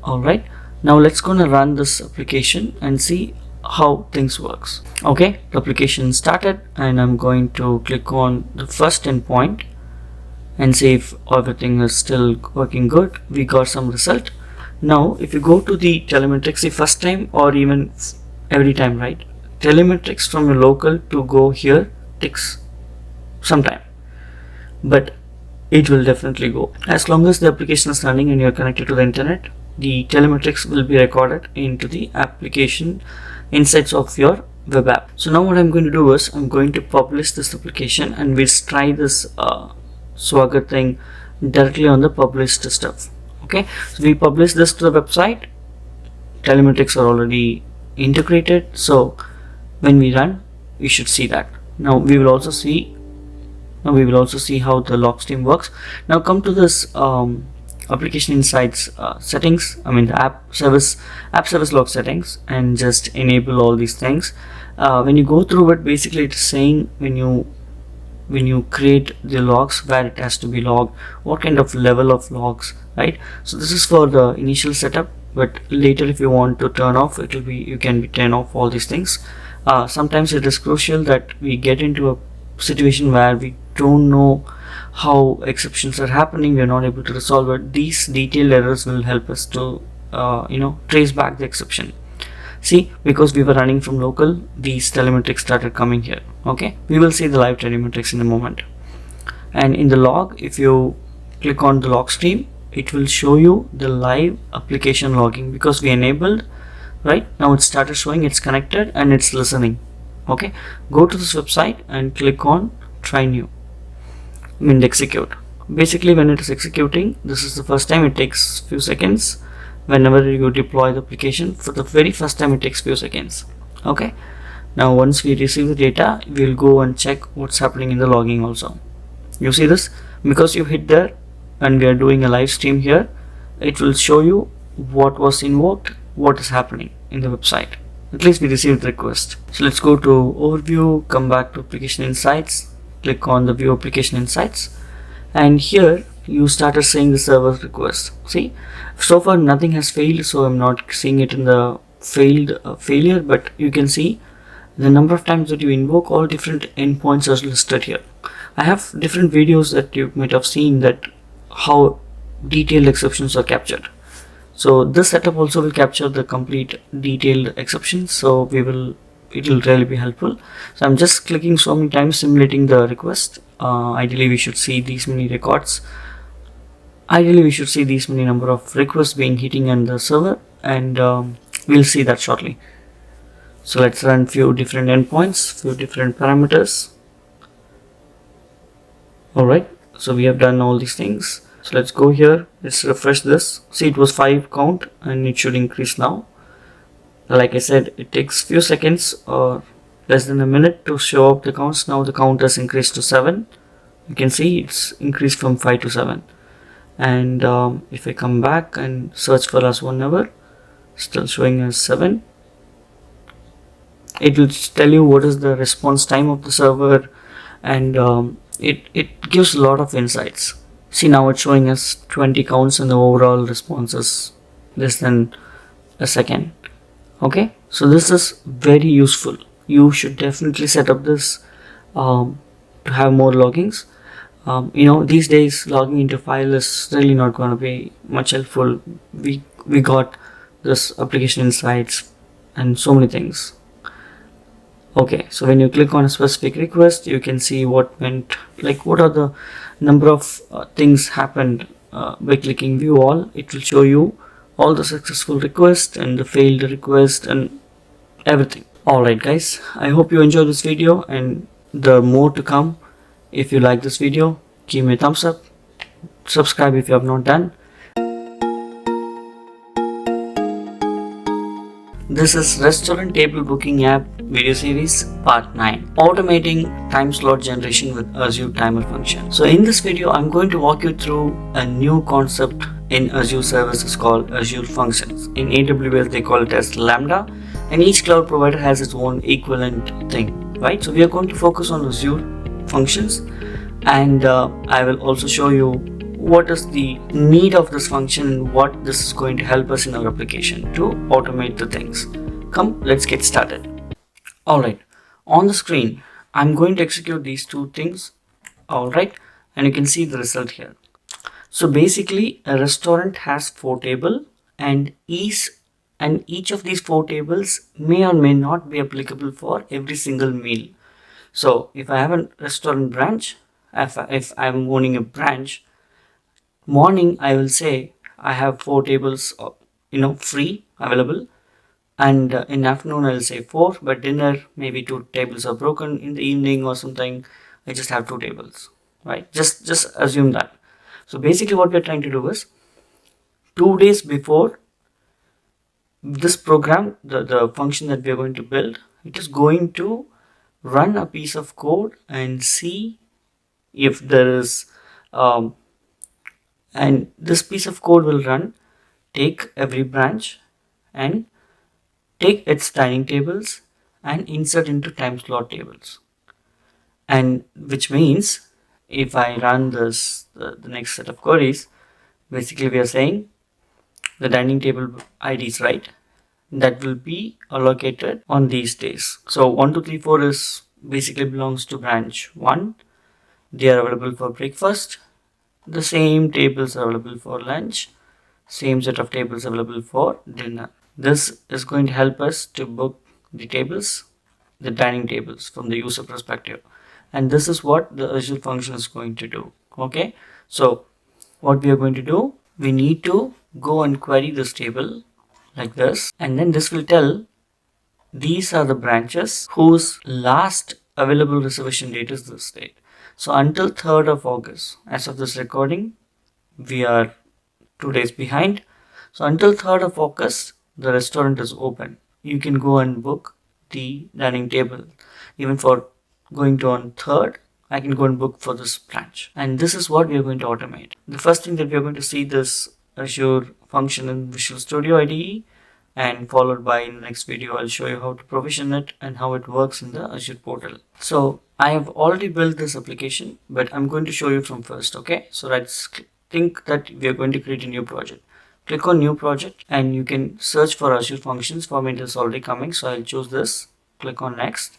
Alright, now let's gonna run this application and see how things works. Okay, the application started, and I'm going to click on the first endpoint and see if everything is still working good. We got some result. Now if you go to the telemetrics the first time or even every time, right, telemetrics from your local to go here takes some time, but it will definitely go. As long as the application is running and you're connected to the internet, the telemetrics will be recorded into the application insights of your web app. So now what I'm going to do is I'm going to publish this application, and we'll try this Swagger thing directly on the published stuff. Okay, so we publish this to the website. Telemetrics are already integrated, so when we run, we should see that. Now we will also see how the log stream works. Now come to this application insights settings, the app service log settings, and just enable all these things. When you go through it, basically it's saying when you create the logs, where it has to be logged, what kind of level of logs, right? So this is for the initial setup, but later if you want to turn off, you can turn off all these things. Sometimes it is crucial that we get into a situation where we don't know how exceptions are happening, we are not able to resolve it, these detailed errors will help us to trace back the exception. See, because we were running from local, these telemetrics started coming here. Okay, we will see the live telemetrics in a moment. And in the log, if you click on the log stream, it will show you the live application logging, because we enabled, right? Now it started showing it's connected and it's listening. Okay, go to this website and click on try new, execute. Basically, when it is executing, this is the first time, it takes few seconds. Whenever you deploy the application, for the very first time, it takes few seconds. Okay, now once we receive the data, we'll go and check what's happening in the logging also. You see this, because you hit there and we are doing a live stream here, it will show you what was invoked, what is happening in the website. At least we received the request. So let's go to overview, come back to application insights, click on the view application insights, and here you started seeing the server request. See, so far nothing has failed, so I'm not seeing it in the failed failure, but you can see the number of times that you invoke, all different endpoints are listed here. I have different videos that you might have seen, that how detailed exceptions are captured. So this setup also will capture the complete detailed exceptions, so it will really be helpful. So I'm just clicking so many times, simulating the request. Ideally we should see these many records. Ideally we should see these many number of requests being hitting on the server, and we'll see that shortly. So let's run few different endpoints, few different parameters. Alright, so we have done all these things. So let's go here, let's refresh this. See, it was 5 count and it should increase now. Like I said, it takes few seconds or less than a minute to show up the counts. Now the count has increased to 7. You can see it's increased from 5 to 7. And if I come back and search for last 1 hour, still showing as 7. It will tell you what is the response time of the server, and it gives a lot of insights. See, now it's showing us 20 counts and the overall response is less than a second. Okay, so this is very useful. You should definitely set up this to have more loggings. These days logging into file is really not going to be much helpful. We got this application insights and so many things. Okay, so when you click on a specific request, you can see what went, like what are the number of things happened by clicking view all. It will show you all the successful requests and the failed request and everything. Alright guys, I hope you enjoyed this video, and there are more to come. If you like this video, give me a thumbs up, subscribe if you have not done. This is Restaurant Table Booking App video series part 9, automating time slot generation with Azure timer function. So in this video, I'm going to walk you through a new concept in Azure services called Azure functions. In AWS, they call it as Lambda, and each cloud provider has its own equivalent thing, right? So we are going to focus on Azure functions, and I will also show you what is the need of this function and what this is going to help us in our application to automate the things. Come, let's get started. Alright, on the screen, I'm going to execute these two things. Alright, and you can see the result here. So basically, a restaurant has 4 tables, and each of these 4 tables may or may not be applicable for every single meal. So if I have a restaurant branch, if I'm owning a branch, morning I will say I have 4 tables free available, and in afternoon I'll say 4, but dinner maybe 2 tables are broken. In the evening or something, I just have 2 tables, right? Just assume that. So basically what we're trying to do is 2 days before this program, the function that we're going to build, it is going to run a piece of code and see if there is and this piece of code will run, take every branch and take its dining tables and insert into time slot tables. And which means if I run this the next set of queries, basically we are saying the dining table IDs, right, that will be allocated on these days. So 1 2 3 4 is basically belongs to branch 1. They are available for breakfast. The same tables are available for lunch. Same set of tables available for dinner. This is going to help us to book the tables, the dining tables from the user perspective. And this is what the Azure function is going to do. Okay, so what we are going to do, we need to go and query this table like this, and then this will tell these are the branches whose last available reservation date is this date. So until 3rd of August, as of this recording, we are 2 days behind. So until 3rd of August, the restaurant is open. You can go and book the dining table. Even for going to on 3rd, I can go and book for this branch. And this is what we are going to automate. The first thing that we are going to see this Azure function in Visual Studio IDE, and followed by in the next video I'll show you how to provision it and how it works in the Azure portal. So I have already built this application, but I'm going to show you from first. Okay, so let's think that we are going to create a new project. Click on new project and you can search for Azure functions. For me it is already coming, so I'll choose this, click on next,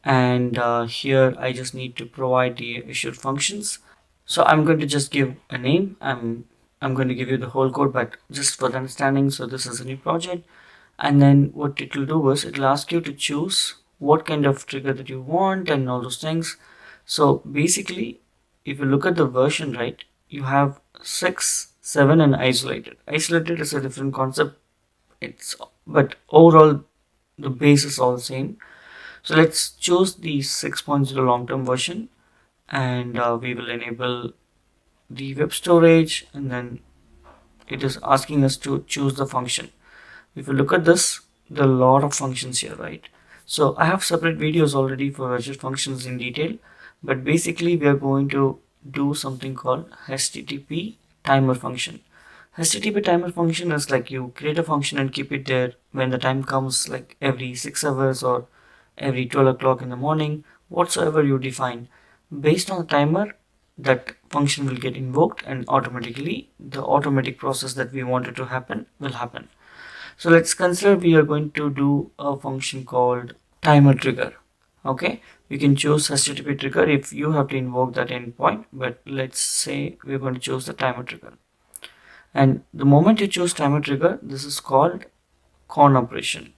and here I just need to provide the Azure functions. So I'm going to just give a name. I'm going to give you the whole code, but just for the understanding, so this is a new project. And then what it will do is it will ask you to choose what kind of trigger that you want and all those things. So basically, if you look at the version, right, you have 6, 7 and isolated. Isolated is a different concept. But overall the base is all the same. So let's choose the 6.0 long-term version, and we will enable the web storage, and then it is asking us to choose the function. If you look at this, there are a lot of functions here, right? So I have separate videos already for Azure functions in detail, but basically we are going to do something called HTTP timer function. HTTP timer function is like you create a function and keep it there when the time comes, like every 6 hours or every 12 o'clock in the morning, whatsoever you define. Based on the timer, that function will get invoked, and automatically the automatic process that we wanted to happen will happen. So let's consider we are going to do a function called timer trigger. Okay, you can choose HTTP trigger if you have to invoke that endpoint, but let's say we're going to choose the timer trigger. And the moment you choose timer trigger, this is called con operation.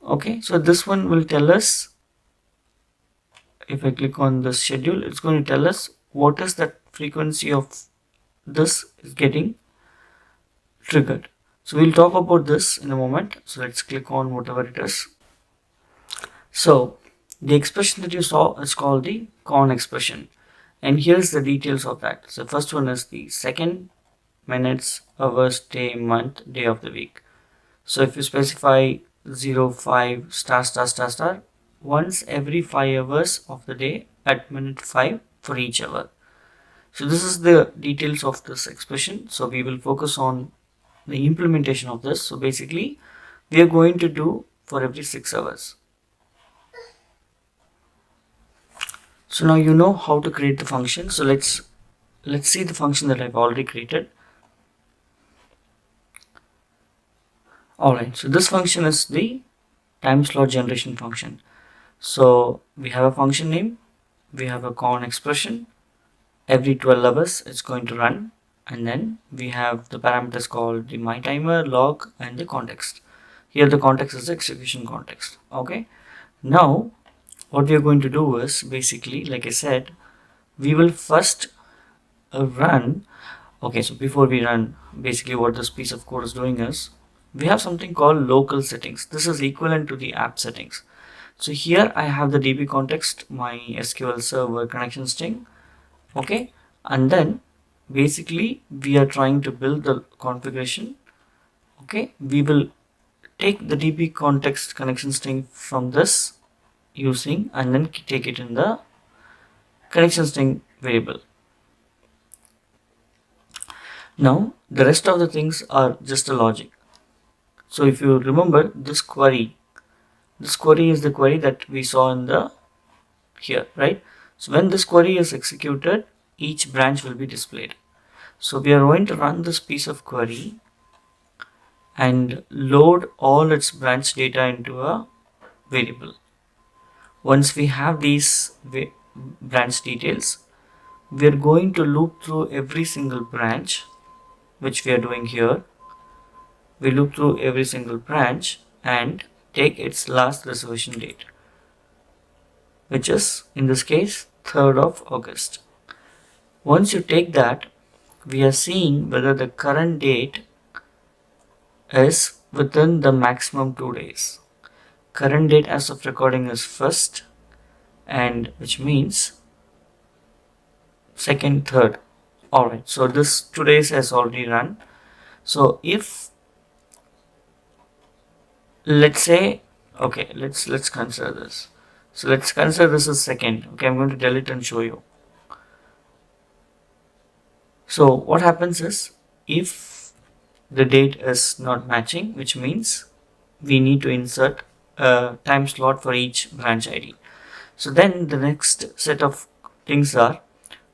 Okay, so this one will tell us, if I click on the schedule, it's going to tell us what is that frequency of this is getting triggered. So we'll talk about this in a moment. So let's click on whatever it is. So the expression that you saw is called the con expression, and here's the details of that. So first one is the second, minutes, hours, day, month, day of the week. So if you specify 0, 5, star, star, star, star, once every 5 hours of the day at minute 5 for each hour. So this is the details of this expression. So we will focus on the implementation of this. So basically we are going to do for every 6 hours. So now you know how to create the function. So let's see the function that I've already created. Alright, so this function is the time slot generation function. So we have a function name, we have a con expression, every 12 hours it's going to run, and then we have the parameters called the my timer, log, and the context. Here the context is the execution context. Okay, now what we are going to do is basically, like I said, we will first run. Okay, so before we run, basically what this piece of code is doing is we have something called local settings. This is equivalent to the app settings. So here I have the DB context, my SQL server connection string. Okay, and then basically we are trying to build the configuration. Okay, we will take the DB context connection string from this using, and then take it in the connection string variable. Now the rest of the things are just a logic. So if you remember this query is the query that we saw in the here, right? So when this query is executed, each branch will be displayed. So we are going to run this piece of query and load all its branch data into a variable. Once we have these branch details, we are going to loop through every single branch, which we are doing here. We loop through every single branch and take its last reservation date, which is in this case 3rd of August. Once you take that, we are seeing whether the current date is within the maximum 2 days. Current date as of recording is 1st, and which means 2nd, 3rd. Alright, so this 2 days has already run. So if, let's say, okay, let's consider this. So let's consider this as 2nd. Okay, I'm going to delete and show you. So what happens is, if the date is not matching, which means we need to insert a time slot for each branch ID. So then the next set of things are,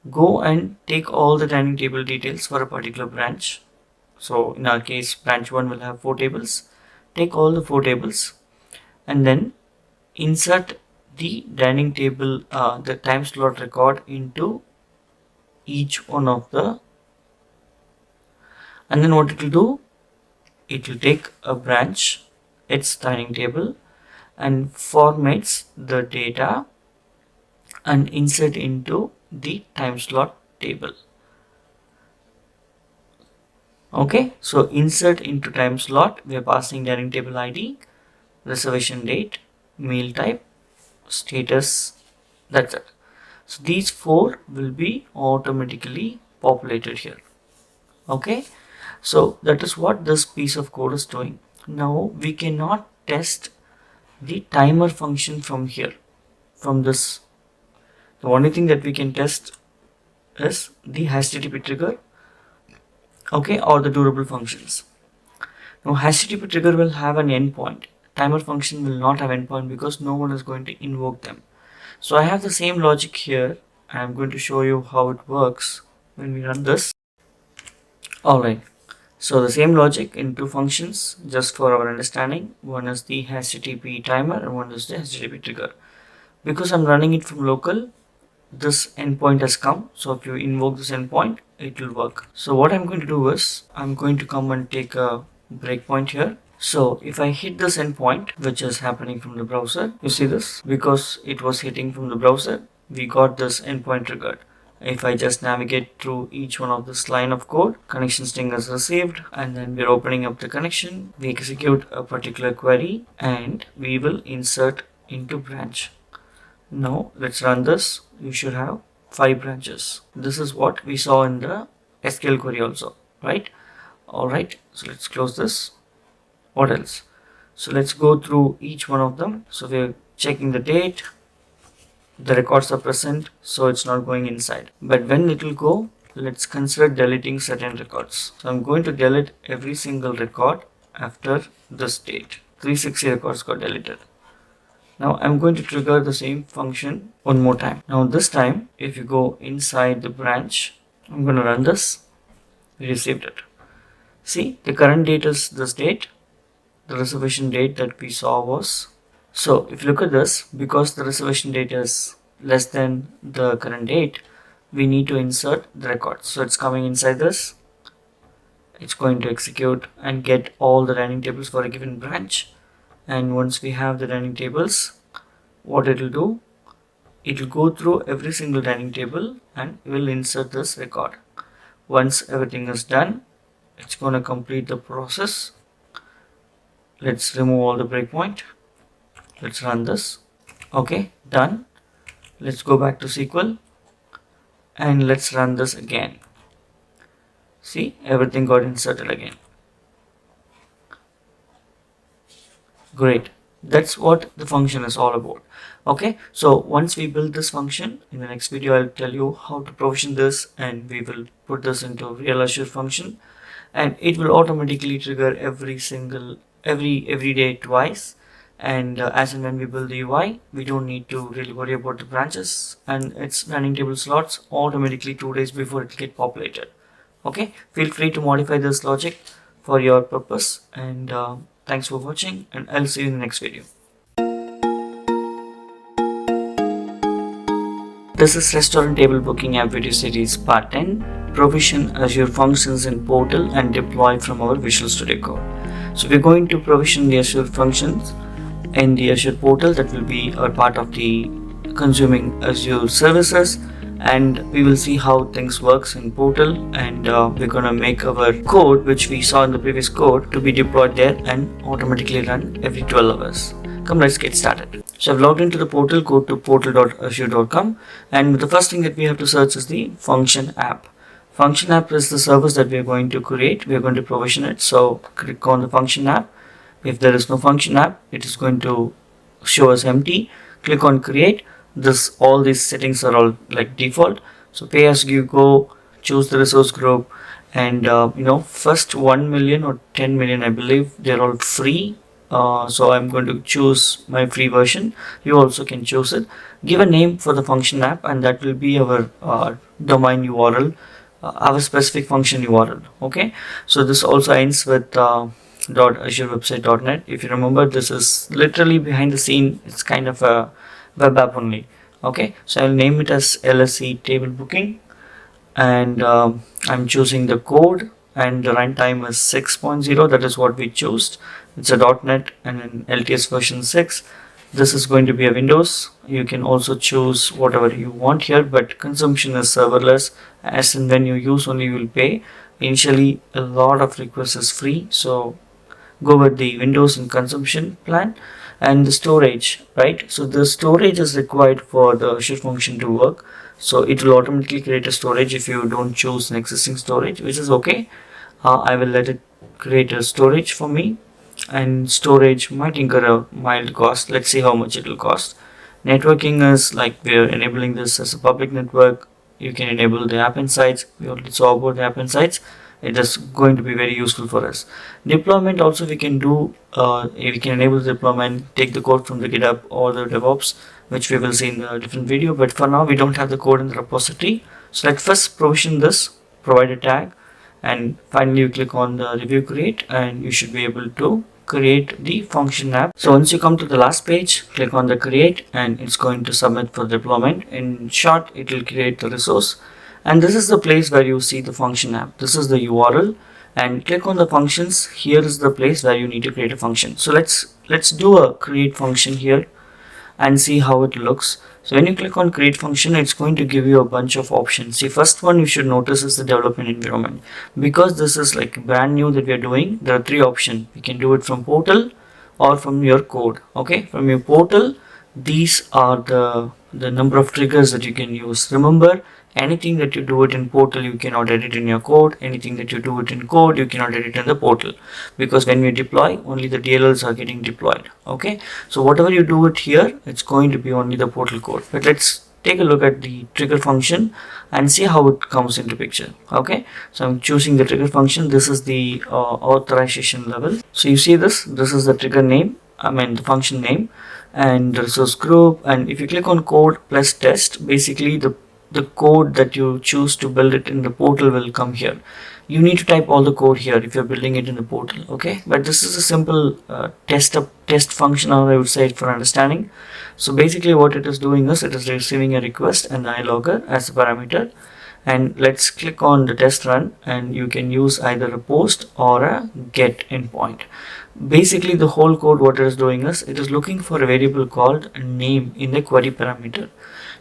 go and take all the dining table details for a particular branch. So in our case, branch 1 will have 4 tables. Take all the 4 tables and then insert the dining table, the time slot record into each one of the, and then what it will do, it will take a branch, its dining table, and formats the data and insert into the time slot table. Okay, so insert into time slot, we are passing dining table ID, reservation date, meal type, status, that's it. So these 4 will be automatically populated here. Okay, so that is what this piece of code is doing. Now we cannot test the timer function from here, from this. The only thing that we can test is the HTTP trigger, okay, or the durable functions. Now HTTP trigger will have an endpoint. Timer function will not have endpoint because no one is going to invoke them. So I have the same logic here. I'm going to show you how it works when we run this. Alright, so the same logic in 2 functions just for our understanding. One is the HTTP timer and one is the HTTP trigger. Because I'm running it from local, this endpoint has come. So if you invoke this endpoint, it will work. So what I'm going to do is, I'm going to come and take a breakpoint here. So if I hit this endpoint, which is happening from the browser, you see this, because it was hitting from the browser, we got this endpoint triggered. If I just navigate through each one of this line of code, connection string is received, and then we're opening up the connection, we execute a particular query, and we will insert into branch. Now let's run this. You should have 5 branches. This is what we saw in the SQL query also, right? Alright, so let's close this. What else? So let's go through each one of them. So we're checking the date. The records are present, so it's not going inside. But when it will go, let's consider deleting certain records. So I'm going to delete every single record after this date. 360 records got deleted. Now I'm going to trigger the same function one more time. Now this time, if you go inside the branch, I'm going to run this. We received it. See, the current date is this date. The reservation date that we saw was. So if you look at this, because the reservation date is less than the current date, we need to insert the record. So it's coming inside this. It's going to execute and get all the dining tables for a given branch. And once we have the dining tables, what it will do, it will go through every single dining table and will insert this record. Once everything is done, it's going to complete the process. Let's remove all the breakpoint. Let's run this. Okay, done. Let's go back to SQL and let's run this again. See, everything got inserted again. Great. That's what the function is all about. Okay, so once we build this function, in the next video I'll tell you how to provision this, and we will put this into real Azure function, and it will automatically trigger every day twice. And as and when we build the UI, we don't need to really worry about the branches, and its running table slots automatically 2 days before it get populated. Okay, feel free to modify this logic for your purpose, and thanks for watching, and I'll see you in the next video. This is Restaurant Table Booking App Video Series Part 10. Provision Azure functions in Portal and deploy from our Visual Studio Code. So we're going to provision the Azure functions in the Azure portal. That will be a part of the consuming Azure services, and we will see how things works in portal, and we're gonna make our code, which we saw in the previous code, to be deployed there and automatically run every 12 hours. Come, let's get started. So I've logged into the portal. Go to portal.azure.com, and the first thing that we have to search is the function app. Function app is the service that we are going to create. We are going to provision it. So click on the function app. If there is no function app, it is going to show us empty. Click on create. All these settings are all like default. So pay as you go, choose the resource group, and first 1 million or 10 million, I believe they're all free. So I'm going to choose my free version. You also can choose it. Give a name for the function app, and that will be our domain URL, our specific function URL. Okay, so this also ends with .azurewebsite.net. If you remember, this is literally behind the scene. It's kind of a web app only. Okay, so I'll name it as LSC table booking, and I'm choosing the code, and the runtime is 6.0. That is what we chose. It's a .NET and an LTS version 6. This is going to be a Windows. You can also choose whatever you want here, but consumption is serverless, as in when you use only you will pay. Initially a lot of requests is free, so go with the Windows and consumption plan. And the storage, right? So the storage is required for the Azure function to work. So it will automatically create a storage if you don't choose an existing storage, which is okay. I will let it create a storage for me, and storage might incur a mild cost. Let's see how much it will cost. Networking is like we're enabling this as a public network. You can enable the app insights. We already saw about the app insights. It is going to be very useful for us. Deployment also we can do. We can enable the deployment, take the code from the GitHub or the DevOps, which we will see in a different video. But for now, we don't have the code in the repository. So let's first provision this, provide a tag, and finally you click on the review create, and you should be able to create the function app. So once you come to the last page, click on the create, and it's going to submit for deployment. In short, it will create the resource, and this is the place where you see the function app. This is the URL, and click on the functions. Here is the place where you need to create a function. So let's do a create function here and see how it looks. So when you click on create function, it's going to give you a bunch of options. The first one you should notice is the development environment. Because this is like brand new that we are doing, there are 3 options. You can do it from portal or from your code. Okay, from your portal, these are the number of triggers that you can use. Remember, anything that you do it in portal, you cannot edit in your code. Anything that you do it in code, you cannot edit in the portal, because when we deploy, only the DLLs are getting deployed. Okay, so whatever you do it here, it's going to be only the portal code. But let's take a look at the trigger function and see how it comes into picture. Okay, so I'm choosing the trigger function. This is the authorization level. So you see this is the trigger name, the function name, and the resource group. And if you click on code plus test, basically the code that you choose to build it in the portal will come here. You need to type all the code here if you're building it in the portal. Okay, but this is a simple test function, or I would say, for understanding. So basically what it is doing is it is receiving a request and the iLogger as a parameter, and let's click on the test run, and you can use either a post or a get endpoint. Basically the whole code, what it is doing is it is looking for a variable called name in the query parameter.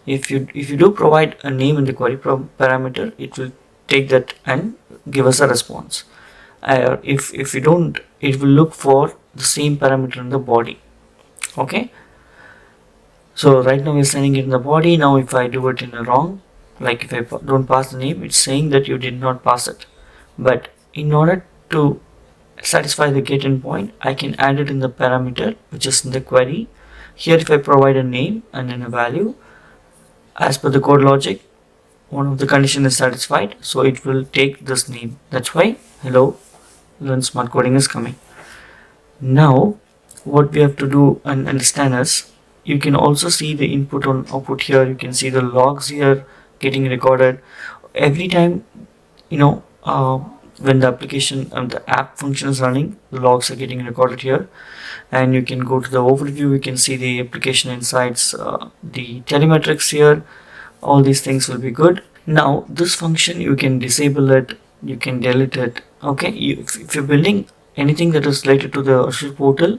If you do provide a name in the query parameter, it will take that and give us a response. If you don't, it will look for the same parameter in the body. Okay, so right now we're sending it in the body. Now if I do it in a wrong, like if I don't pass the name, it's saying that you did not pass it. But in order to satisfy the get endpoint, I can add it in the parameter, which is in the query. Here if I provide a name and then a value, as per the code logic, one of the condition is satisfied, so it will take this name. That's why hello learn smart coding is coming. Now what we have to do and understand is, you can also see the input on output here. You can see the logs here getting recorded every time, when the application and the app function is running, the logs are getting recorded here. And you can go to the overview. You can see the application insights, the telemetrics here, all these things will be good. Now this function, you can disable it, you can delete it. Okay, if you're building anything that is related to the Azure portal,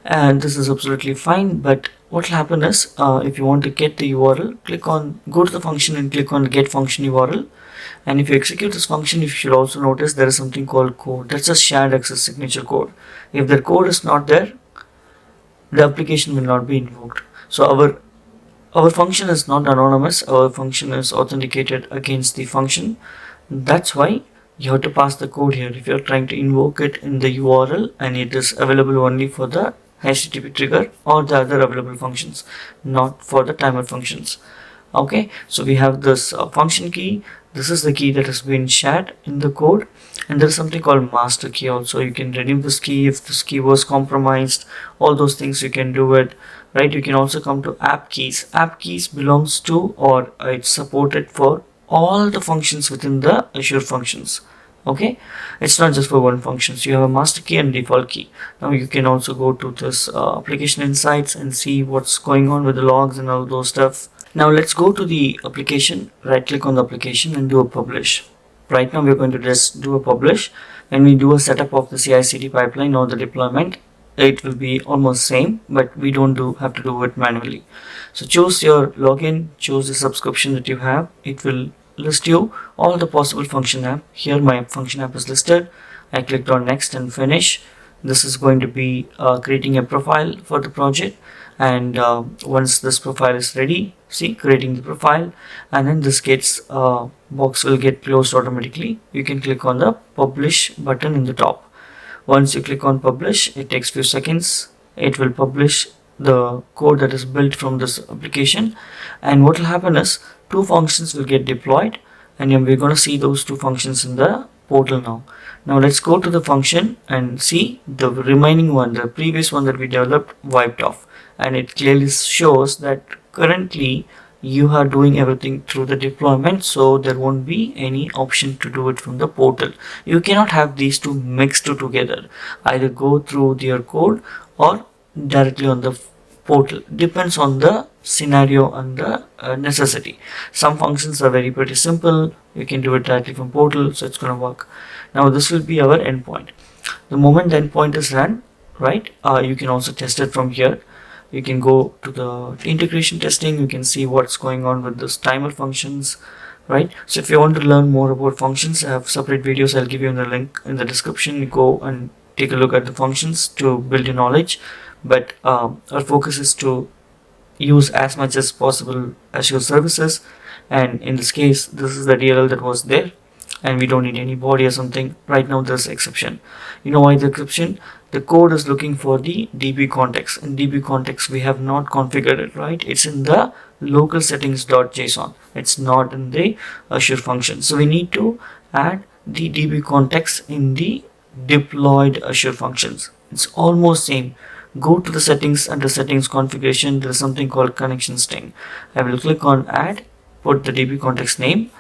and this is absolutely fine, but what will happen is, if you want to get the URL, go to the function and click on get function URL. And if you execute this function, you should also notice there is something called code. That's a shared access signature code. If the code is not there, the application will not be invoked. So our function is not anonymous, our function is authenticated against the function. That's why you have to pass the code here if you're trying to invoke it in the URL, and it is available only for the HTTP trigger or the other available functions, not for the timer functions. Okay, so we have this function key. This is the key that has been shared in the code, and there is something called master key also. You can redeem this key if this key was compromised. All those things you can do it, right? You can also come to app keys. App keys belongs to, or it's supported for all the functions within the Azure functions. Okay, it's not just for one function. So you have a master key and default key. Now you can also go to this application insights and see what's going on with the logs and all those stuff. Now let's go to the application, right click on the application and do a publish. Right now we're going to just do a publish. When we do a setup of the CI/CD pipeline or the deployment, it will be almost same, but we don't have to do it manually. So choose your login, choose the subscription that you have. It will list you all the possible function app. Here my function app is listed. I clicked on next and finish. This is going to be creating a profile for the project, and once this profile is ready, see, creating the profile, and then this box will get closed automatically. You can click on the publish button in the top. Once you click on publish, it takes few seconds. It will publish the code that is built from this application, and what will happen is two functions will get deployed, and we're going to see those two functions in the portal now. Now let's go to the function and see the remaining one, the previous one that we developed, wiped off, and it clearly shows that currently you are doing everything through the deployment, so there won't be any option to do it from the portal. You cannot have these two mixed together, either go through your code or directly on the portal. Depends on the scenario and the necessity. Some functions are pretty simple, you can do it directly from portal, so it's going to work. Now this will be our endpoint. The moment the endpoint is run, right, you can also test it from here. You can go to the integration testing. You can see what's going on with this timer functions, right? So if you want to learn more about functions, I have separate videos. I'll give you the link in the description. You go and take a look at the functions to build your knowledge. But our focus is to use as much as possible Azure services, and in this case this is the DLL that was there, and we don't need any body or something. Right now there's exception. You know why the exception? The code is looking for the DB context, and DB context we have not configured it, right? It's in the local settings.json. It's not in the Azure function. So we need to add the DB context in the deployed Azure functions. It's almost same. Go to the settings, under settings configuration, there is something called connection string. I will click on add, put the DB context name,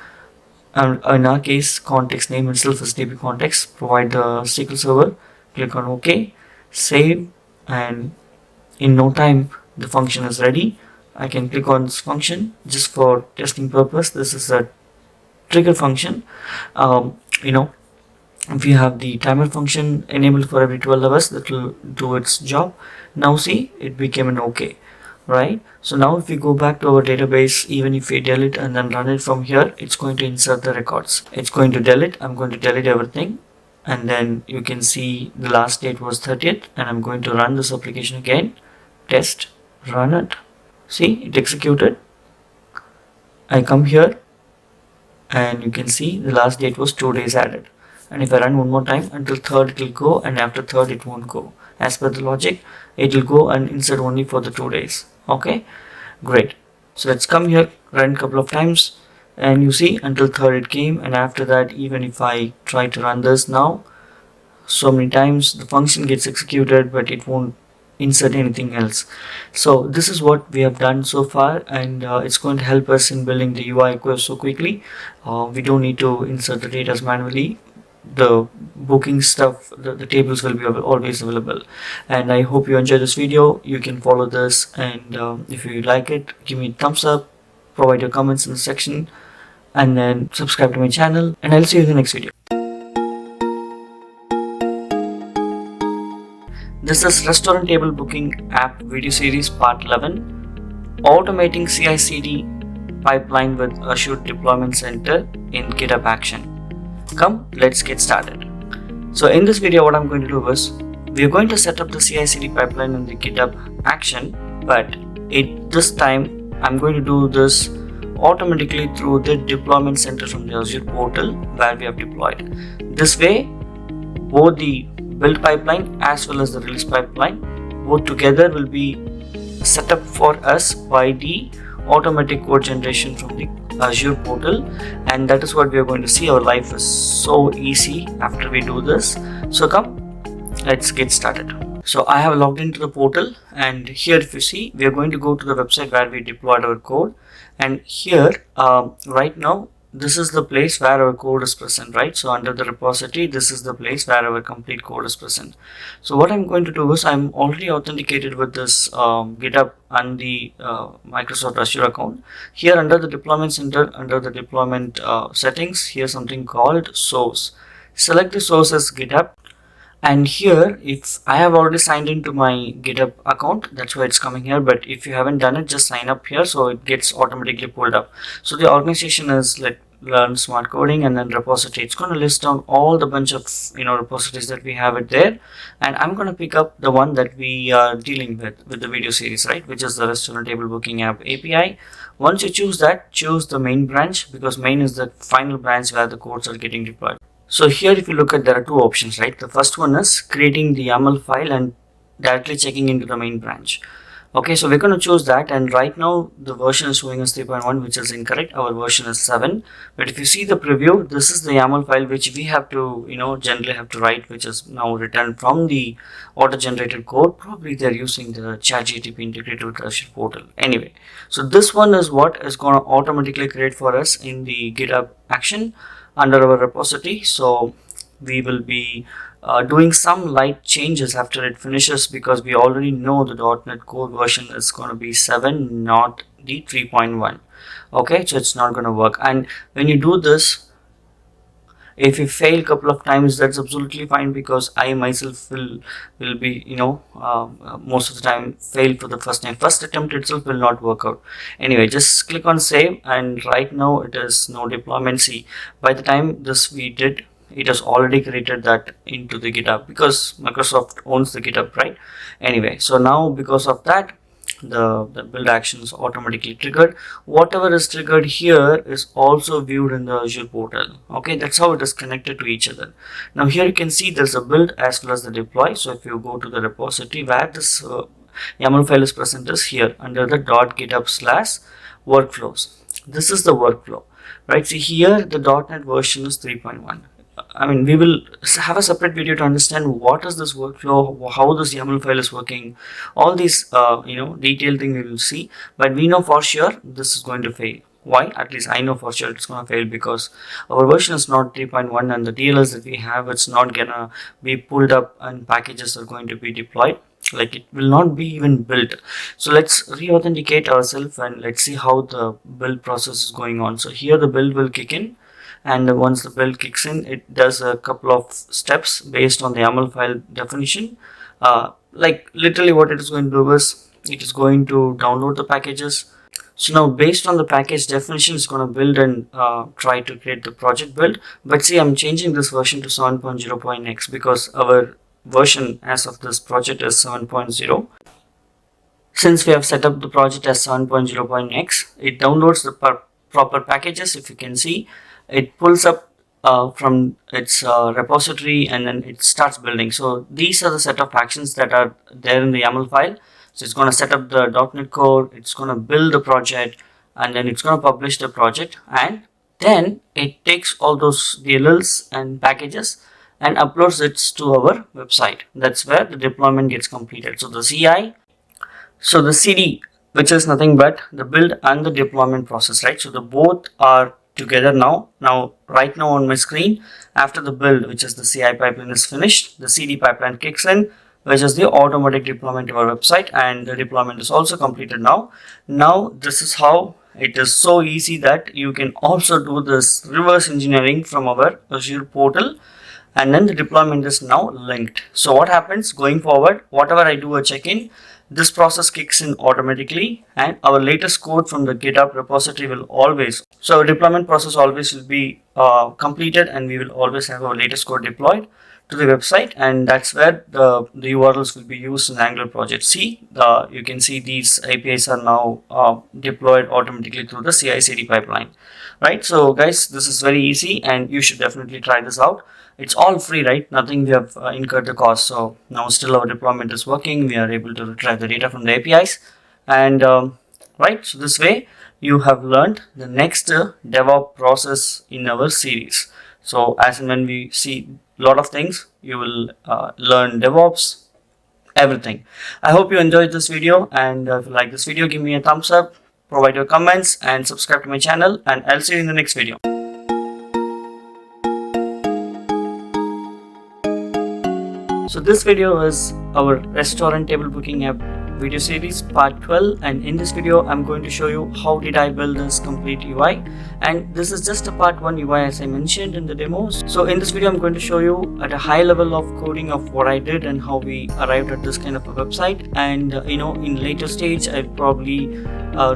and in our case context name itself is DB context. Provide the SQL server, click on OK, save, and in no time the function is ready. I can click on this function just for testing purpose. This is a trigger function. If you have the timer function enabled for every 12 hours, that will do its job. Now see, it became an OK, right? So now if we go back to our database, even if we delete and then run it from here, it's going to insert the records. It's going to delete. I'm going to delete everything, and then you can see the last date was 30th, and I'm going to run this application again. Test, run it. See, it executed. I come here and you can see the last date was 2 days added. And if I run one more time, until 3rd it will go, and after 3rd it won't go. As per the logic, it will go and insert only for the 2 days. Okay, great. So let's come here, run a couple of times, and you see until 3rd it came, and after that, even if I try to run this now, so many times the function gets executed, but it won't insert anything else. So this is what we have done so far, and it's going to help us in building the UI so quickly. We don't need to insert the data manually. The booking stuff, the tables will be always available. And I hope you enjoy this video. You can follow this, and if you like it, give me a thumbs up, provide your comments in the section, and then subscribe to my channel, and I'll see you in the next video. This is Restaurant Table Booking App video series part 11, automating CI/CD pipeline with Azure Deployment Center in GitHub Action. Come, let's get started. So in this video, what I'm going to do is, we're going to set up the CI/CD pipeline in the GitHub Action, but this time I'm going to do this automatically through the deployment center from the Azure portal where we have deployed. This way, both the build pipeline as well as the release pipeline, both together will be set up for us by the automatic code generation from the Azure portal, and that is what we are going to see. Our life is so easy after we do this. So come, let's get started. So I have logged into the portal, and here if you see, we are going to go to the website where we deployed our code, and here right now this is the place where our code is present, right? So under the repository, this is the place where our complete code is present. So what I'm going to do is, I'm already authenticated with this GitHub and the Microsoft Azure account. Here under the deployment center, under the deployment settings, here's something called source. Select the source as GitHub. And here, if I have already signed into my GitHub account, that's why it's coming here. But if you haven't done it, just sign up here, so it gets automatically pulled up. So the organization is like Learn Smart Coding, and then repository. It's going to list down all the bunch of repositories that we have it there. And I'm going to pick up the one that we are dealing with the video series, right? Which is the Restaurant Table Booking App API. Once you choose that, choose the main branch, because main is the final branch where the codes are getting deployed. So here, if you look at, there are two options, right? The first one is creating the YAML file and directly checking into the main branch. Okay, so we're going to choose that, and right now the version is showing us 3.1, which is incorrect. Our version is 7. But if you see the preview, this is the YAML file which we have to, generally have to write, which is now returned from the auto-generated code. Probably they're using the ChatGPT integrated with the Azure portal. Anyway, so this one is what is going to automatically create for us in the GitHub Action under our repository. So we will be doing some light changes after it finishes, because we already know the .NET Core version is going to be 7, not the 3.1. okay, so it's not going to work. And when you do this, if you fail a couple of times, that's absolutely fine, because I myself will be most of the time fail for the first time. First attempt itself will not work out. Anyway, just click on save, and right now it is no deployment. See, by the time this we did, it has already created that into the GitHub, because Microsoft owns the GitHub, right? Anyway, so now because of that, the build action is automatically triggered. Whatever is triggered here is also viewed in the Azure portal. Okay, that's how it is connected to each other. Now here you can see there's a build as well as the deploy. So if you go to the repository where this YAML file is present, is here under the .github/workflows. This is the workflow, right? See here, the .NET version is 3.1. I mean, we will have a separate video to understand what is this workflow, how this YAML file is working, all these detailed thing we will see. But we know for sure this is going to fail. Why? At least I know for sure it's going to fail, because our version is not 3.1, and the DLLs that we have, it's not gonna be pulled up, and packages are going to be deployed. Like, it will not be even built. So let's re-authenticate ourselves, and let's see how the build process is going on. So here the build will kick in. And once the build kicks in, it does a couple of steps based on the YAML file definition. Like literally what it is going to do is, it is going to download the packages. So now based on the package definition, it's going to build and try to create the project build. But see, I'm changing this version to 7.0.x because our version as of this project is 7.0. Since we have set up the project as 7.0.x, it downloads the proper packages. If you can see, it pulls up from its repository, and then it starts building. So these are the set of actions that are there in the YAML file. So it's going to set up the .NET Core, it's going to build the project, and then it's going to publish the project, and then it takes all those DLLs and packages and uploads it to our website. That's where the deployment gets completed. So the CI, so the CD, which is nothing but the build and the deployment process, right? So the both are together now. Right now on my screen, after the build, which is the CI pipeline, is finished, the CD pipeline kicks in, which is the automatic deployment to our website, and the deployment is also completed now. Now this is how it is so easy that you can also do this reverse engineering from our Azure portal, and then the deployment is now linked. So what happens going forward, whatever I do a check-in, this process kicks in automatically, and our latest code from the GitHub repository will always, so our deployment process always will be completed, and we will always have our latest code deployed to the website, and that's where the URLs will be used in the Angular project. See, you can see these APIs are now deployed automatically through the CI/CD pipeline, right? So guys, this is very easy, and you should definitely try this out. It's all free, right? Nothing we have incurred the cost. So now still our deployment is working. We are able to retrieve the data from the APIs, and right. So this way you have learned the next DevOps process in our series. So as and when we see a lot of things, you will learn DevOps, everything. I hope you enjoyed this video, and if you like this video, give me a thumbs up, provide your comments, and subscribe to my channel, and I'll see you in the next video. So this video is our restaurant table booking app video series part 12, and in this video I'm going to show you how did I build this complete UI, and this is just a part 1 UI as I mentioned in the demos. So in this video I'm going to show you at a high level of coding of what I did and how we arrived at this kind of a website, and in later stage I'll probably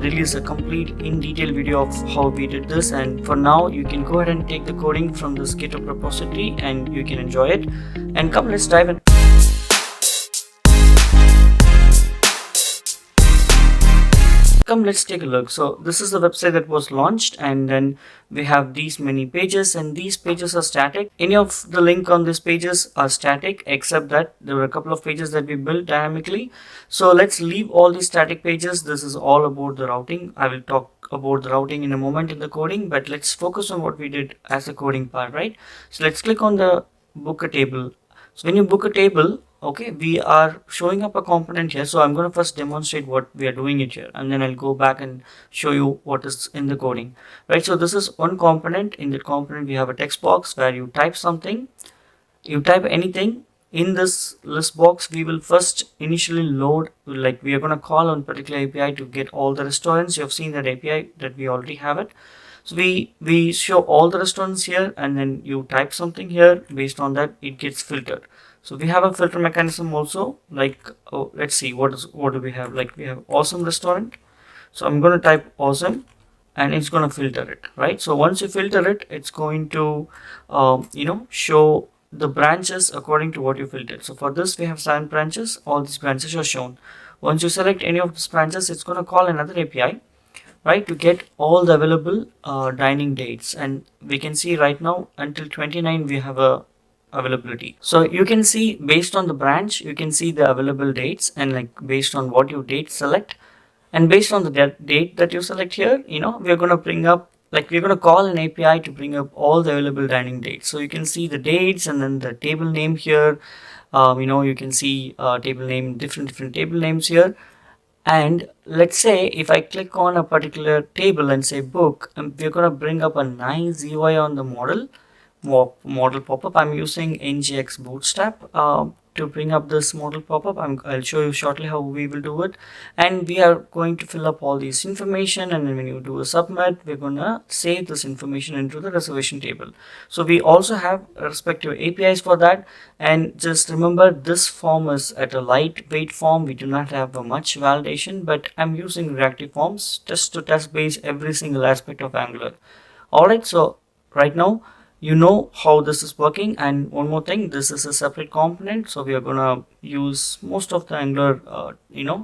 release a complete in detail video of how we did this. And for now you can go ahead and take the coding from this GitHub repository and you can enjoy it. And come, let's dive in. Come, let's take a look. So this is the website that was launched, and then we have these many pages, and these pages are static. Any of the link on these pages are static, except that there were a couple of pages that we built dynamically. So let's leave all these static pages. This is all about the routing. I will talk about the routing in a moment in the coding, but let's focus on what we did as the coding part, right? So let's click on the book a table. So when you book a table, okay, we are showing up a component here. So I'm going to first demonstrate what we are doing it here, and then I'll go back and show you what is in the coding, right? So this is one component. In the component we have a text box where you type something, you type anything. In this list box we will first initially load, like we are going to call on particular API to get all the restaurants. You have seen that API that we already have it. So we show all the restaurants here, and then you type something here. Based on that it gets filtered. So we have a filter mechanism also, like let's see what do we have. Like we have awesome restaurant. So I'm going to type awesome, and it's going to filter it, right? So once you filter it, it's going to show the branches according to what you filtered. So for this we have 7 branches. All these branches are shown. Once you select any of these branches, it's going to call another API, right, to get all the available dining dates. And we can see right now until 29 we have a availability. So you can see based on the branch you can see the available dates, and like based on what you date select, and based on the date that you select here, we're going to bring up, like we're going to call an API to bring up all the available dining dates. So you can see the dates and then the table name here. You can see table name, different table names here. And let's say if I click on a particular table and say book, we're going to bring up a nice UI on the model pop-up. I'm using NGX Bootstrap to bring up this model pop-up. I'll show you shortly how we will do it. And we are going to fill up all this information, and then when you do a submit, we're gonna save this information into the reservation table. So we also have respective APIs for that. And just remember, this form is at a lightweight form. We do not have much validation, but I'm using reactive forms just to test base every single aspect of Angular. Alright, so right now you know how this is working. And one more thing, this is a separate component, so we are gonna use most of the Angular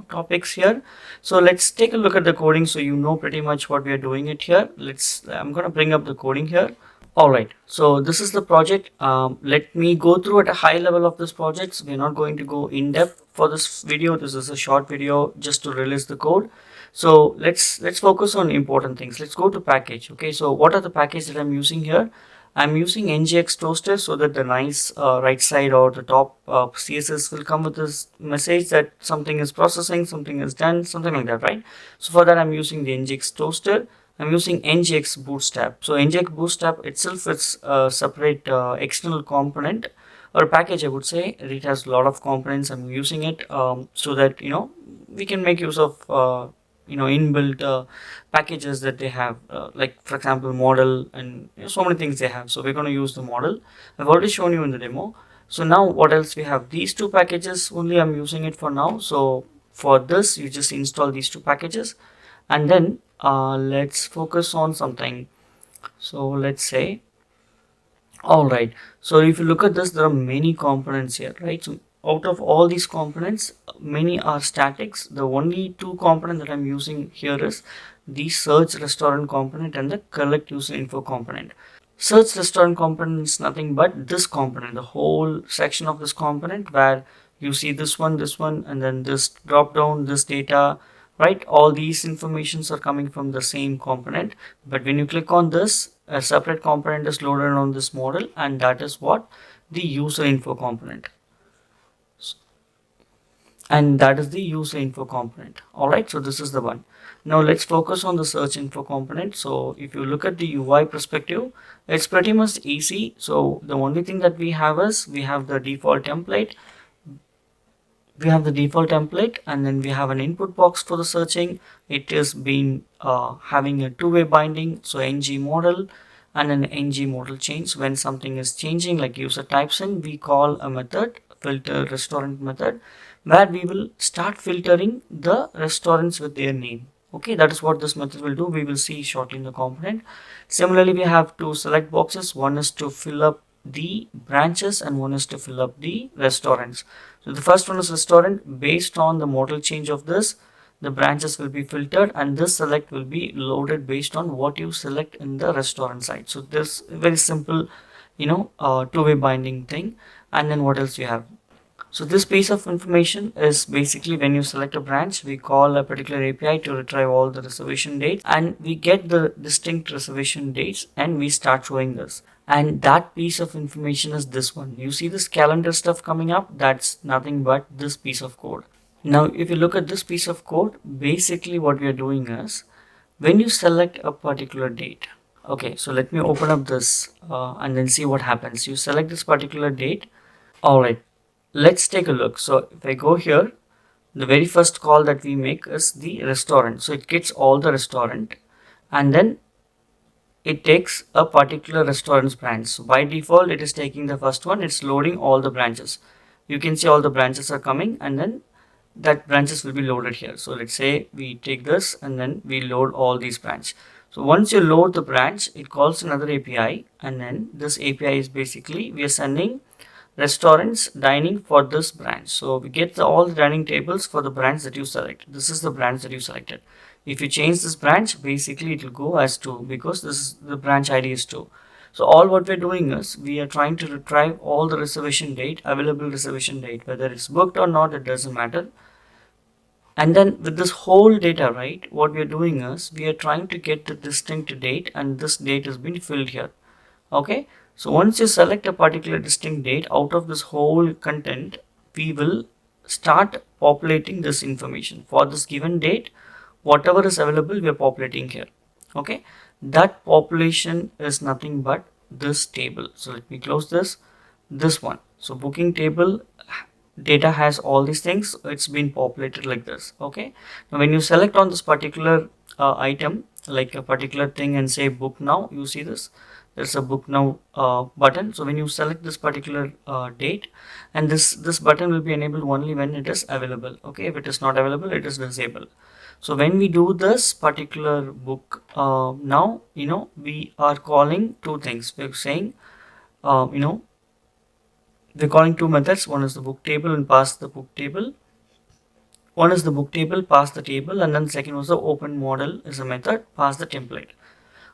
topics here. So let's take a look at the coding so you know pretty much what we are doing it here. I'm gonna bring up the coding here. Alright, so this is the project. Let me go through at a high level of this project. So we're not going to go in depth for this video. This is a short video just to release the code. So let's focus on important things. Let's go to package. Okay, so what are the packages that I'm using here? I'm using NGX Toaster so that the nice right side or the top CSS will come with this message that something is processing, something is done, something like that, right? So for that I'm using the NGX Toaster. I'm using NGX Bootstrap. So NGX Bootstrap itself is a separate external component or package, I would say. It has a lot of components. I'm using it so that we can make use of inbuilt packages that they have, like for example model, and so many things they have. So we're going to use the model. I've already shown you in the demo. So now what else we have? These two packages only I'm using it for now. So for this you just install these two packages, and then let's focus on something. So let's say, all right, so if you look at this, there are many components here, right? So out of all these components, many are statics. The only two components that I'm using here is the search restaurant component and the collect user info component. Search restaurant component is nothing but this component, the whole section of this component where you see this one, and then this drop down, this data, right? All these informations are coming from the same component. But when you click on this, a separate component is loaded on this model, and that is what the user info component. And that is the user info component. All right, so this is the one. Now let's focus on the search info component. So if you look at the UI perspective, it's pretty much easy. So the only thing that we have is we have the default template. And then we have an input box for the searching. It is been having a two-way binding, so ng model and an ng model change. When something is changing, like user types in, we call a method, filter restaurant method, where we will start filtering the restaurants with their name. Okay, that is what this method will do. We will see shortly in the component. Similarly, we have two select boxes. One is to fill up the branches and one is to fill up the restaurants. So the first one is restaurant. Based on the model change of this, the branches will be filtered, and this select will be loaded based on what you select in the restaurant side. So this very simple, two-way binding thing. And then what else you have? So this piece of information is basically when you select a branch, we call a particular API to retrieve all the reservation dates, and we get the distinct reservation dates, and we start showing this. And that piece of information is this one. You see this calendar stuff coming up? That's nothing but this piece of code. Now, if you look at this piece of code, basically what we are doing is when you select a particular date. Okay, so let me open up this and then see what happens. You select this particular date. All right. Let's take a look. So if I go here, the very first call that we make is the restaurant. So it gets all the restaurant, and then it takes a particular restaurant's branch. So by default, it is taking the first one. It's loading all the branches. You can see all the branches are coming, and then that branches will be loaded here. So let's say we take this and then we load all these branches. So once you load the branch, it calls another API, and then this API is basically we are sending restaurants dining for this branch. So we get all the dining tables for the branch that you select. This is the branch that you selected. If you change this branch, basically it will go as 2 because this is the branch ID is 2. So all what we're doing is we are trying to retrieve all the reservation date, available reservation date, whether it's booked or not, it doesn't matter. And then with this whole data, right, what we are doing is we are trying to get the distinct date, and this date has been filled here. Okay, so once you select a particular distinct date out of this whole content, we will start populating this information for this given date. Whatever is available, we are populating here. Okay, that population is nothing but this table. So let me close this one. So booking table data has all these things. It's been populated like this. Okay, now when you select on this particular item, like a particular thing, and say book now, you see this, there's a book now button. So when you select this particular date, and this button will be enabled only when it is available. Okay, if it is not available, it is disabled. So when we do this particular book now, we are calling two things. We're saying we're calling two methods. One is the book table and pass the book table. One is the book table, pass the table, and then second was the open model is a method, pass the template.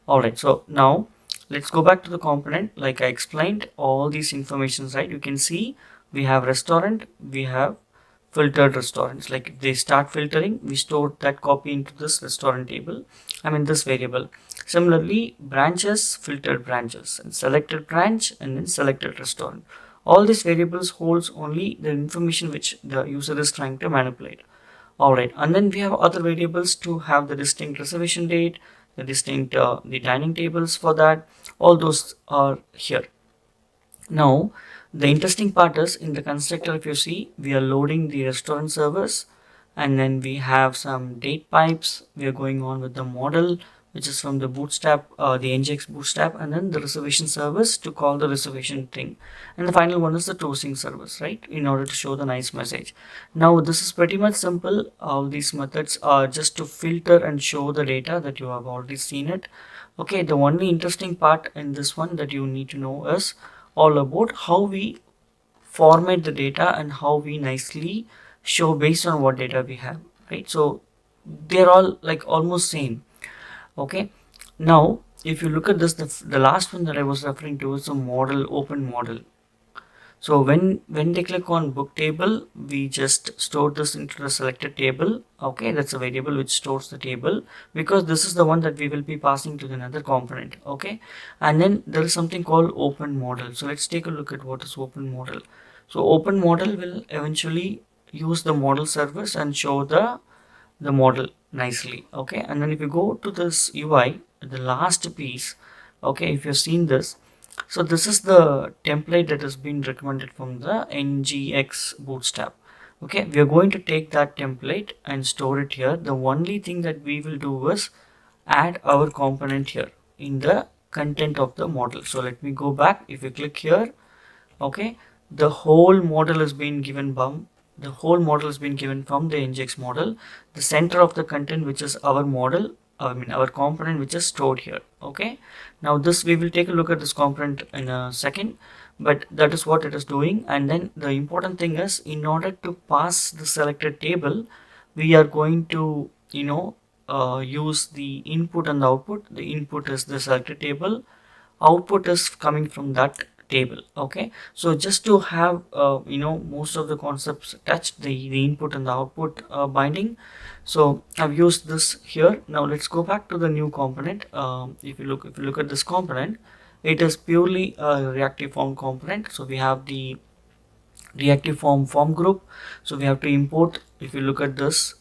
Alright, so now let's go back to the component. Like I explained, all these informations, right? You can see we have restaurant, we have filtered restaurants. Like if they start filtering, we store that copy into this restaurant table, this variable. Similarly, branches, filtered branches, and selected branch, and then selected restaurant. All these variables holds only the information which the user is trying to manipulate. Alright, and then we have other variables to have the distinct reservation date, the distinct the dining tables for that. All those are here. Now the interesting part is in the constructor, if you see, we are loading the restaurant servers, And then we have some date pipes. We are going on with the model, which is from the bootstrap, the nginx bootstrap, and then the reservation service to call the reservation thing. And the final one is the toasting service, right, in order to show the nice message. Now this is pretty much simple. All these methods are just to filter and show the data that you have already seen it. Okay, the only interesting part in this one that you need to know is all about how we format the data and how we nicely show based on what data we have, right? So they're all like almost same. Okay, now if you look at this, the last one that I was referring to is a model, open model. So when they click on book table, we just store this into the selected table. Okay, that's a variable which stores the table, because this is the one that we will be passing to another component. Okay, and then there is something called open model. So let's take a look at what is open model. So open model will eventually use the model service and show the model nicely. Okay, and then if you go to this UI, the last piece, okay, if you've seen this, so this is the template that has been recommended from the ngx bootstrap. Okay, we are going to take that template and store it here. The only thing that we will do is add our component here in the content of the model. So let me go back. If you click here, okay, the whole model has been given from the nginx model. The center of the content, which is our model, our component, which is stored here. Okay, now this, we will take a look at this component in a second, but that is what it is doing. And then the important thing is, in order to pass the selected table, we are going to use the input and the output. The input is the selected table, output is coming from that table. Okay, so just to have most of the concepts touched, the input and the output binding. So I've used this here. Now let's go back to the new component. If you look at this component, it is purely a reactive form component. So we have the reactive form group. So we have to import. If you look at this,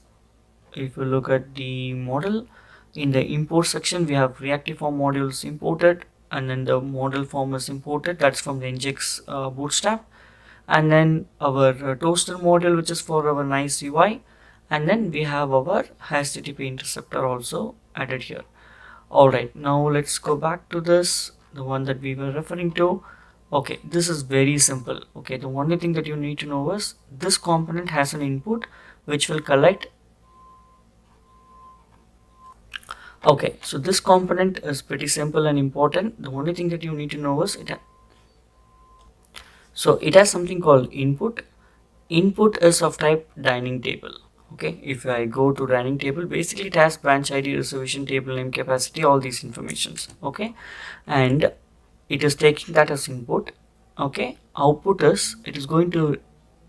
if you look at the model, in the import section we have reactive form modules imported, and then the model form is imported, that's from the nginx bootstrap. And then our toaster module, which is for our nice UI, and then we have our http interceptor also added here. All right, now let's go back to this, the one that we were referring to. Okay, this is very simple. Okay, the only thing that you need to know is this component has an input which will collect. Okay, so this component is pretty simple and important. The only thing that you need to know is it has something called input. Input is of type dining table. Okay, if I go to dining table, basically it has branch ID, reservation table name, capacity, all these informations. Okay, and it is taking that as input. Okay, output is, it is going to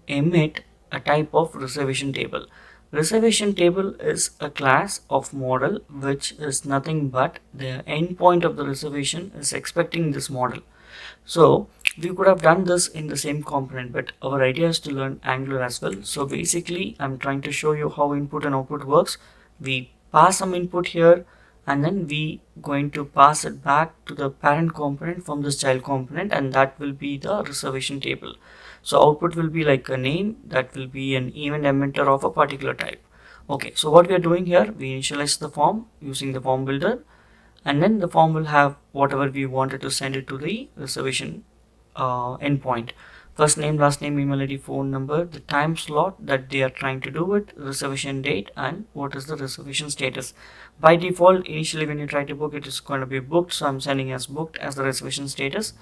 emit a type of reservation table. Reservation table is a class of model which is nothing but the endpoint of the reservation is expecting this model. So we could have done this in the same component, but our idea is to learn Angular as well. So basically I'm trying to show you how input and output works. We pass some input here, and then we going to pass it back to the parent component from this child component, and that will be the reservation table. So output will be like a name, that will be an event emitter of a particular type. Okay, so what we are doing here, we initialize the form using the form builder, and then the form will have whatever we wanted to send it to the reservation endpoint. First name, last name, email ID, phone number, the time slot that they are trying to do it, reservation date, and what is the reservation status. By default, initially when you try to book, it is going to be booked, so I'm sending as booked as the reservation status.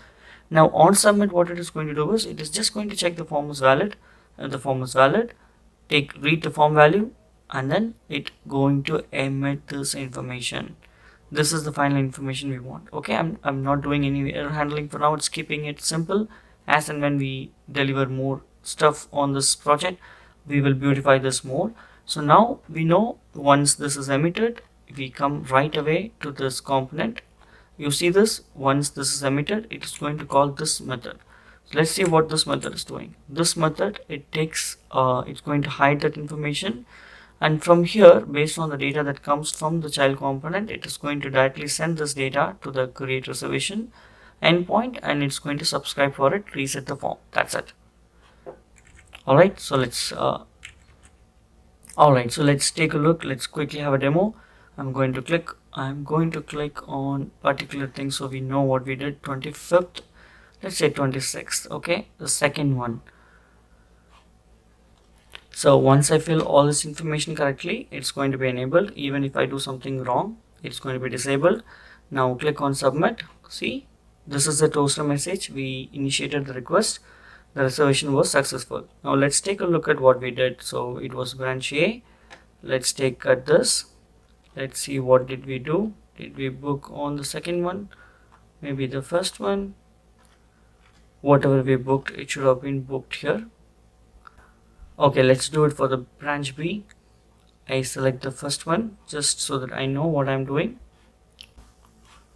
Now on submit, what it is going to do is, it is just going to check the form is valid. If the form is valid, read the form value, and then it going to emit this information. This is the final information we want. Okay, I'm not doing any error handling for now. It's keeping it simple. As and when we deliver more stuff on this project, we will beautify this more. So now we know once this is emitted, we come right away to this component. You see this, once this is emitted, it is going to call this method. So let's see what this method is doing. This method, it takes it's going to hide that information, and from here, based on the data that comes from the child component, it is going to directly send this data to the create reservation endpoint, and it's going to subscribe for it, reset the form. That's it. All right, so let's Alright, so let's take a look. Let's quickly have a demo. I'm going to click on particular thing so we know what we did. 25th, let's say 26th. Okay, the second one. So once I fill all this information correctly, it's going to be enabled. Even if I do something wrong, it's going to be disabled. Now click on submit. See, this is the toaster message. We initiated the request. The reservation was successful. Now let's take a look at what we did. So it was branch A. Let's take at this. Let's see what did we do. Did we book on the second one? Maybe the first one. Whatever we booked, it should have been booked here. Okay, let's do it for the branch B. I select the first one just so that I know what I'm doing.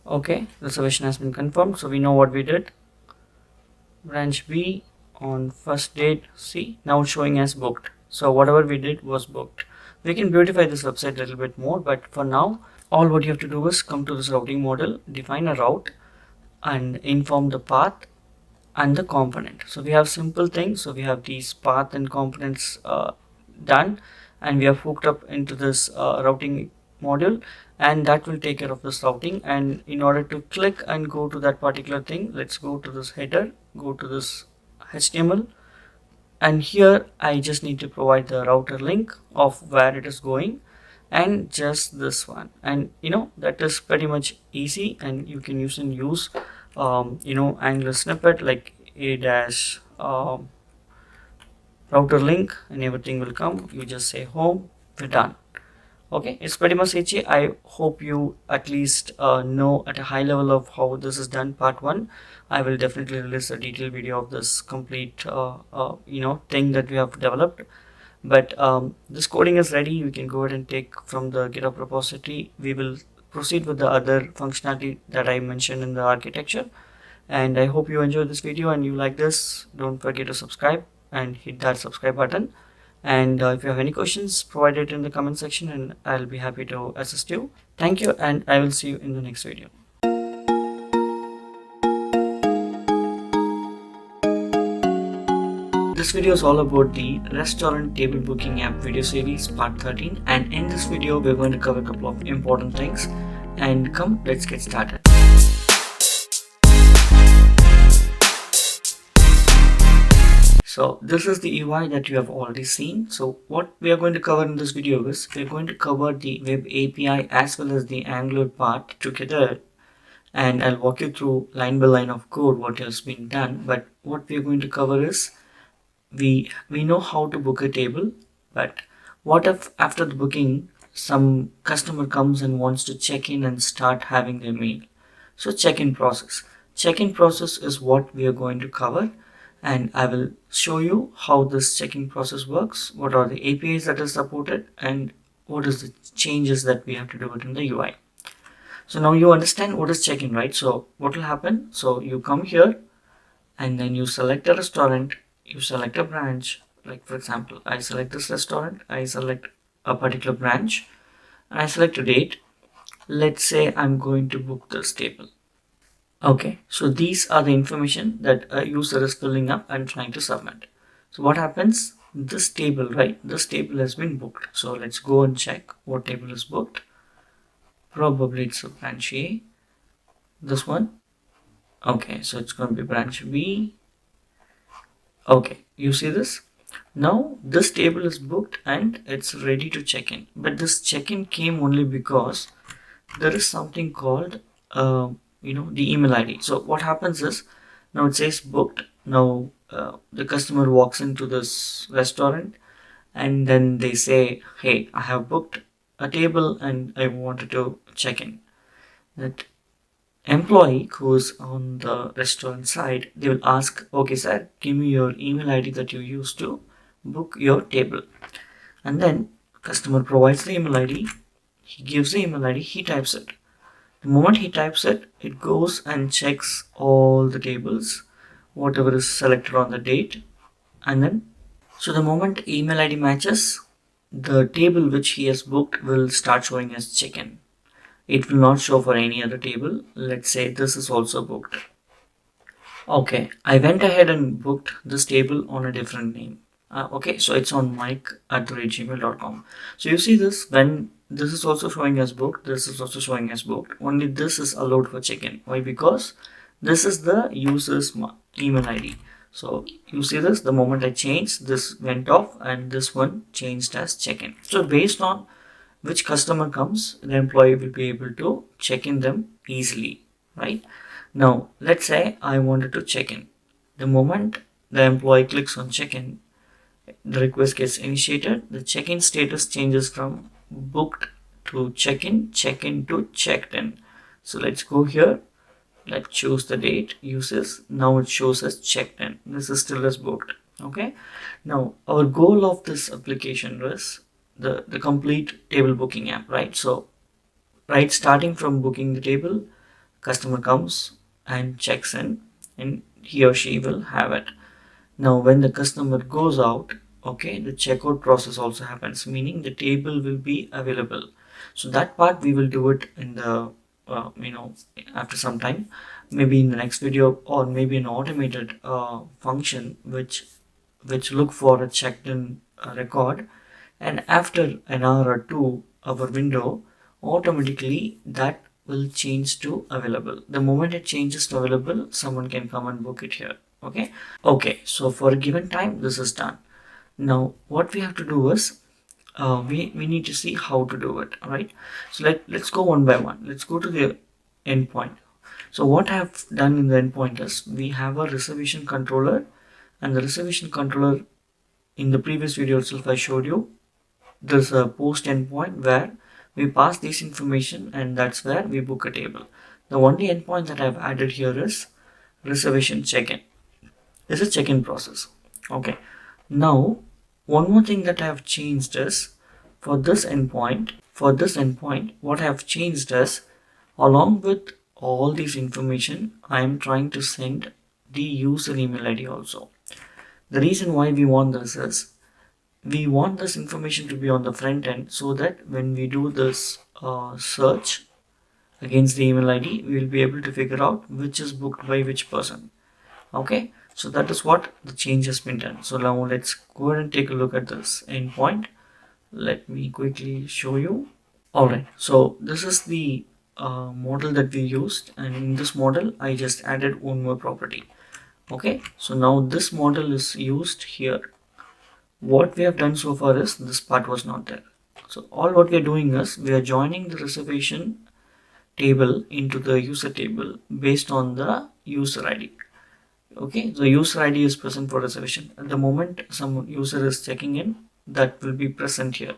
Okay, reservation has been confirmed, so we know what we did. Branch B on first date. See, now it's showing as booked. So whatever we did was booked. We can beautify this website a little bit more, but for now, all what you have to do is come to this routing model, define a route, and inform the path and the component. So we have simple things. So we have these path and components done, and we have hooked up into this routing module, and that will take care of this routing. And in order to click and go to that particular thing, let's go to this header, go to this HTML, and here I just need to provide the router link of where it is going, and just this one. And that is pretty much easy, and you can use Angular snippet like a dash router link, and everything will come. You just say home, we're done. Okay, it's pretty much easy. I hope you at least know at a high level of how this is done. Part 1, I will definitely release a detailed video of this complete thing that we have developed. But this coding is ready. You can go ahead and take from the GitHub repository. We will proceed with the other functionality that I mentioned in the architecture. And I hope you enjoyed this video and you like this. Don't forget to subscribe and hit that subscribe button. And if you have any questions, provide it in the comment section and I'll be happy to assist you. Thank you, and I will see you in the next video. This video is all about the restaurant table booking app video series part 13, and in this video we're going to cover a couple of important things. And come, let's get started. So this is the UI that you have already seen. So what we are going to cover in this video is we're going to cover the web API as well as the Angular part together, and I'll walk you through line by line of code what has been done. But what we're going to cover is we know how to book a table, but what if after the booking some customer comes and wants to check in and start having their meal? So check-in process is what we are going to cover, and I will show you how this check-in process works, what are the APIs that are supported, and what is the changes that we have to do it in the UI. So now you understand what is check-in, right? So what will happen? So you come here and then you select a restaurant, you select a branch. Like for example, I select this restaurant, I select a particular branch, and I select a date. Let's say I'm going to book this table. Okay, so these are the information that a user is filling up and trying to submit. So what happens? This table, right? This table has been booked. So let's go and check what table is booked. Probably it's a branch A. This one. Okay, so it's going to be branch B. Okay, you see this? Now this table is booked and it's ready to check in. But this check-in came only because there is something called the email ID. So what happens is, now it says booked. Now the customer walks into this restaurant and then they say, hey, I have booked a table and I wanted to check in. That employee who's on the restaurant side, they will ask, okay sir, give me your email ID that you used to book your table. And then customer provides the email ID, he gives the email ID, he types it. The moment he types it, it goes and checks all the tables, whatever is selected on the date. And then, so the moment email ID matches, the table which he has booked will start showing as check-in. It will not show for any other table. Let's say this is also booked. Okay, I went ahead and booked this table on a different name. Okay, so it's on mike@gmail.com. So you see this, when this is also showing as booked, this is also showing as booked. Only this is allowed for check-in. Why? Because this is the user's email ID. So you see this, the moment I changed, this went off and this one changed as check-in. So based on which customer comes, the employee will be able to check in them easily, right? Now, let's say I wanted to check in. The moment the employee clicks on check-in, the request gets initiated, the check-in status changes from booked to check-in to checked in. So let's go here, let's choose the date, uses, now it shows as checked in. This is still as booked. Okay, now our goal of this application was the complete table booking app, right? So right, starting from booking the table, customer comes and checks in and he or she will have it. Now, when the customer goes out, okay, the checkout process also happens, meaning the table will be available. So that part we will do it in the, after some time, maybe in the next video, or maybe an automated function which look for a checked in record, and after an hour or two, our window automatically that will change to available. The moment it changes to available, someone can come and book it here. Okay, so for a given time this is done. Now what we have to do is we need to see how to do it. All right, so let's go one by one. Let's go to the endpoint. So what I have done in the endpoint is we have a reservation controller, and the reservation controller, in the previous video itself I showed you, there's a post endpoint where we pass this information and that's where we book a table. The only endpoint that I've added here is reservation check-in. This is check-in process. Okay, now one more thing that I have changed is for this endpoint, what I have changed is, along with all this information, I am trying to send the user email ID also. The reason why we want this is we want this information to be on the front end, so that when we do this search against the email ID, we will be able to figure out which is booked by which person. Okay, so that is what the change has been done. So now let's go ahead and take a look at this endpoint. Let me quickly show you. Alright, so this is the model that we used, and in this model I just added one more property. Okay, so now this model is used here. What we have done so far is this part was not there. So all what we are doing is we are joining the reservation table into the user table based on the user ID. Okay, so user ID is present for reservation. At the moment some user is checking in, that will be present here.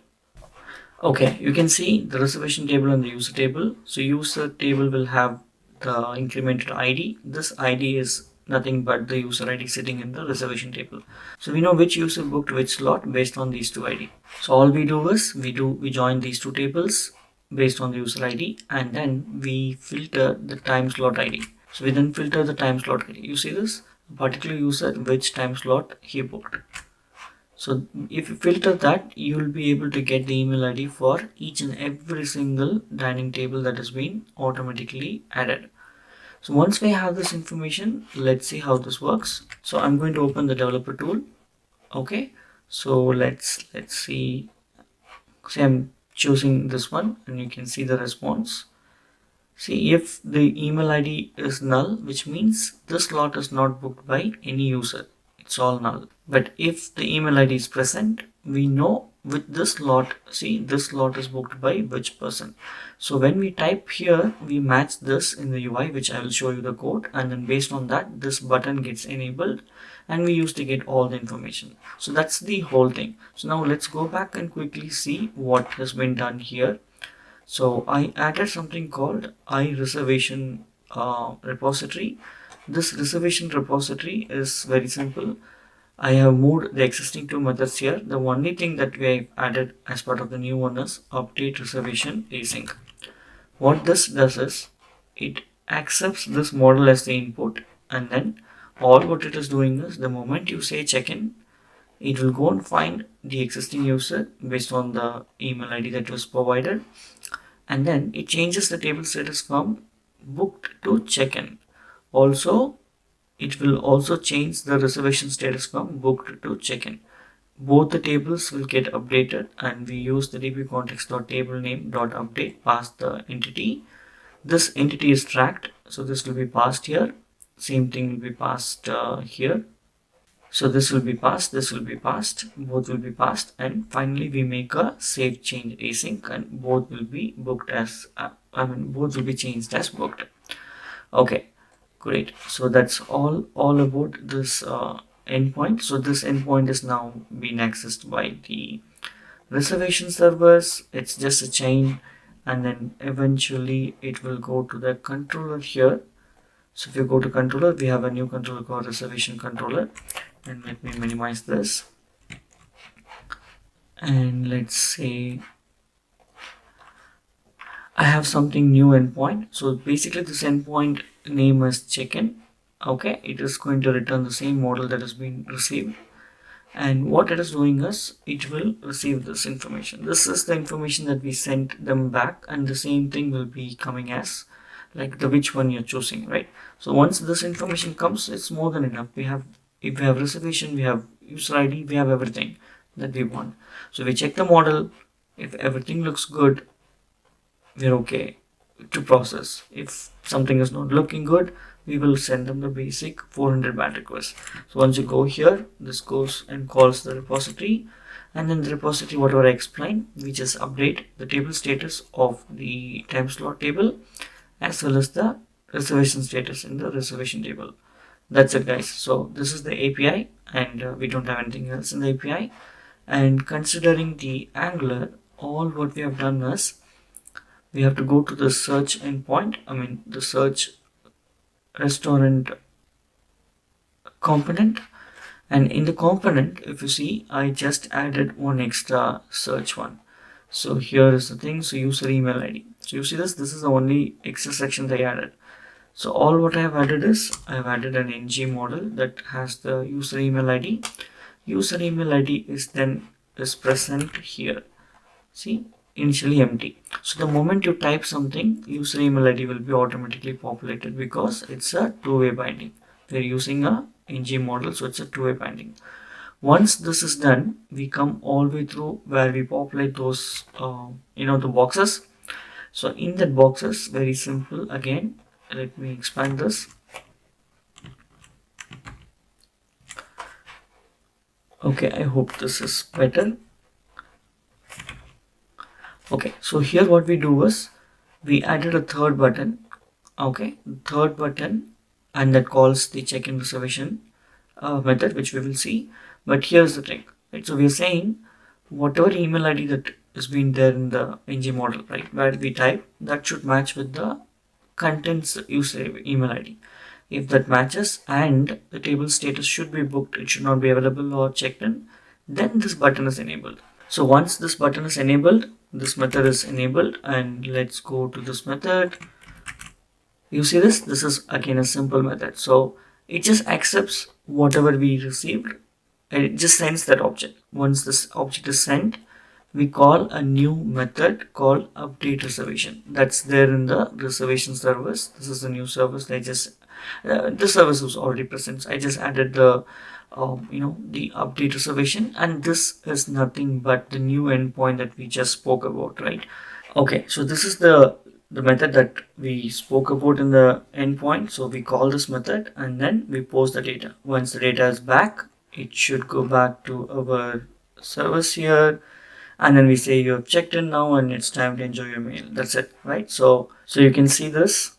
Okay, you can see the reservation table and the user table. So user table will have the incremented ID. This ID is nothing but the user ID sitting in the reservation table. So we know which user booked which slot based on these two ID. So all we do is we join these two tables based on the user ID, and then we filter the time slot ID. So we then filter the time slot ID. You see this? A particular user, which time slot he booked. So if you filter that, you will be able to get the email ID for each and every single dining table that has been automatically added. So once we have this information, let's see how this works. So I'm going to open the developer tool. Okay, so let's see. Say I'm choosing this one, and you can see the response. See, if the email ID is null, which means this slot is not booked by any user, it's all null. But if the email ID is present, we know with this slot, see, this slot is booked by which person. So when we type here, we match this in the UI, which I will show you the code, and then based on that, this button gets enabled and we used to get all the information. So that's the whole thing. So now let's go back and quickly see what has been done here. So I added something called iReservation repository. This reservation repository is very simple. I have moved the existing two methods here. The only thing that we have added as part of the new one is update reservation async. What this does is it accepts this model as the input, and then all what it is doing is the moment you say check-in, it will go and find the existing user based on the email ID that was provided, and then it changes the table status from booked to check-in. Also, it will also change the reservation status from booked to check-in. both the tables will get updated, and we use the dbcontext.table_name.update, pass the entity. This entity is tracked, so this will be passed here. Same thing will be passed here. So this will be passed, this will be passed, both will be passed, and finally we make a save change async, and both will be booked as both will be changed as booked. Okay, great. So that's all about this endpoint. So this endpoint is now being accessed by the reservation servers. It's just a chain, and then eventually it will go to the controller here. So if you go to controller, we have a new controller called reservation controller, and let me minimize this, and let's say I have something new endpoint. So basically this endpoint name is check-in. Okay, it is going to return the same model that has been received, and what it is doing is it will receive this information. This is the information that we sent them back, and the same thing will be coming as like the which one you're choosing, right? So once this information comes, it's more than enough. If we have reservation, we have user ID, we have everything that we want. So we check the model. If everything looks good, we're okay to process. If something is not looking good, we will send them the basic 400 BAT request. So once you go here, this goes and calls the repository, and then the repository, whatever I explained, we just update the table status of the time slot table as well as the reservation status in the reservation table. That's it, guys. So this is the API, and we don't have anything else in the API. And considering the Angular, all what we have done is we have to go to the search endpoint, the search restaurant component, and in the component, if you see, I just added one extra search one. So here is the thing. So user email ID. So you see this is the only extra section they added. So all what I have added is I have added an ng model that has the user email ID. User email ID is present here. See, initially empty. So the moment you type something, user email ID will be automatically populated because it's a two-way binding. We're using a ng model, so it's a two-way binding. Once this is done, we come all the way through where we populate those the boxes. So in that boxes, very simple. Again, let me expand this. Okay, I hope this is better. Okay, so here what we do is we added a third button. Okay, third button, and that calls the check-in reservation method, which we will see. But here's the thing, right? So we are saying whatever email ID that is being there in the ng model, right, where we type, that should match with the contents user email ID. If that matches and the table status should be booked, it should not be available or checked in, then this button is enabled. So once this button is enabled, this method is enabled, and let's go to this method. You see this is again a simple method. So it just accepts whatever we received, and it just sends that object. Once this object is sent, we call a new method called update reservation. That's there in the reservation service. This is a new service. The service was already present. I just added the the update reservation, and this is nothing but the new endpoint that we just spoke about, right? Okay, so this is the method that we spoke about in the endpoint. So we call this method, and then we post the data. Once the data is back, it should go back to our service here, and then we say you have checked in now and it's time to enjoy your meal. That's it, right? So you can see this.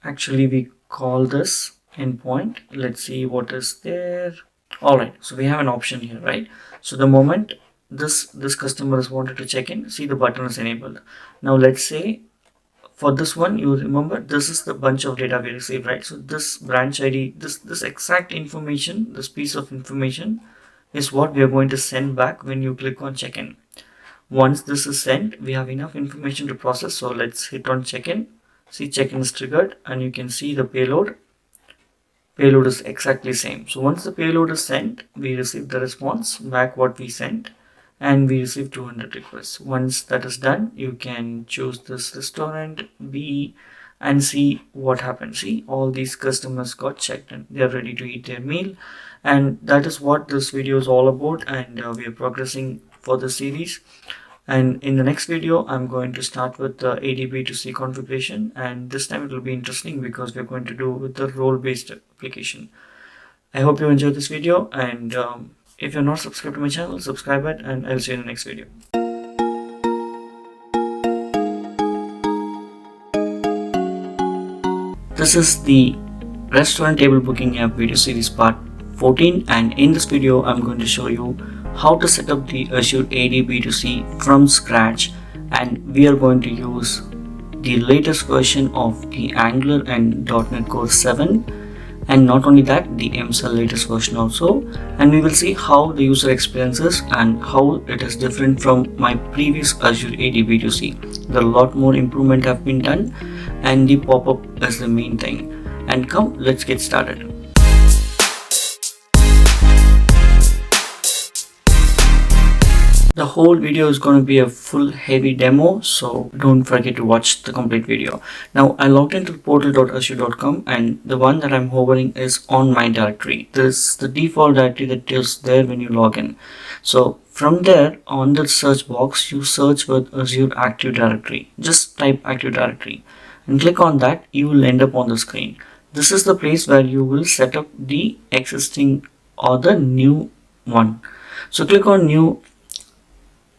Actually, we call this endpoint. Let's see what is there. All right, so we have an option here, right? So the moment this customer has wanted to check in, see, the button is enabled. Now let's say for this one, you remember this is the bunch of data we received, right? So this branch ID, this exact information, this piece of information is what we are going to send back when you click on check-in. Once this is sent, we have enough information to process. So let's hit on check-in. See, check-in is triggered, and you can see the payload is exactly same. So once the payload is sent, we receive the response back what we sent, and we receive 200 requests. Once that is done, you can choose this restaurant B, and see what happens. See, all these customers got checked and they're ready to eat their meal. And that is what this video is all about, and we are progressing for the series. And in the next video, I'm going to start with the ADB2C configuration, and this time it will be interesting because we're going to do with the role-based application. I hope you enjoyed this video, and if you're not subscribed to my channel, subscribe it, and I'll see you in the next video. This is the restaurant table booking app video series part 14, and in this video I'm going to show you how to set up the Azure ADB2C from scratch, and we are going to use the latest version of the Angular and .NET Core 7, and not only that, the MSL latest version also, and we will see how the user experience is and how it is different from my previous Azure ADB2C. There are a lot more improvement have been done, and the pop-up is the main thing. And come, let's get started. The whole video is going to be a full heavy demo, so don't forget to watch the complete video. Now I logged into portal.azure.com, and the one that I'm hovering is on my directory. This is the default directory that is there when you log in. So from there, on the search box, you search with Azure Active Directory. Just type Active Directory and click on that. You will end up on the screen. This is the place where you will set up the existing or the new one. So click on New,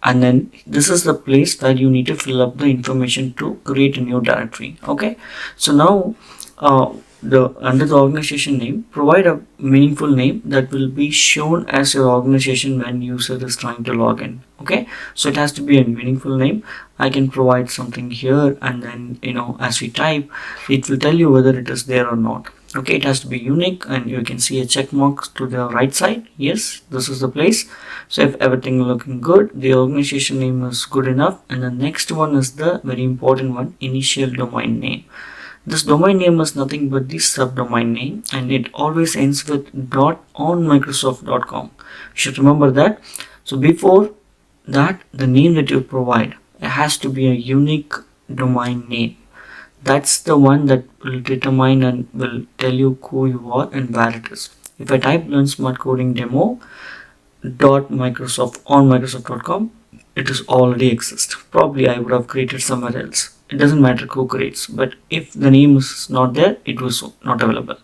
and then this is the place where you need to fill up the information to create a new directory. Okay, so now under the organization name, provide a meaningful name that will be shown as your organization when user is trying to log in. Okay, so it has to be a meaningful name. I can provide something here, and then as we type, it will tell you whether it is there or not. Okay, it has to be unique, and you can see a check mark to the right side. Yes, this is the place. So if everything looking good, the organization name is good enough, and the next one is the very important one, initial domain name. This domain name is nothing but the subdomain name, and it always ends with .onmicrosoft.com. You should remember that. So before that, the name that you provide, it has to be a unique domain name. That's the one that will determine and will tell you who you are and where it is. If I type learn smart coding demo .microsoft on microsoft.com, it is already exist. Probably I would have created somewhere else. It doesn't matter who creates, but if the name is not there, it was not available.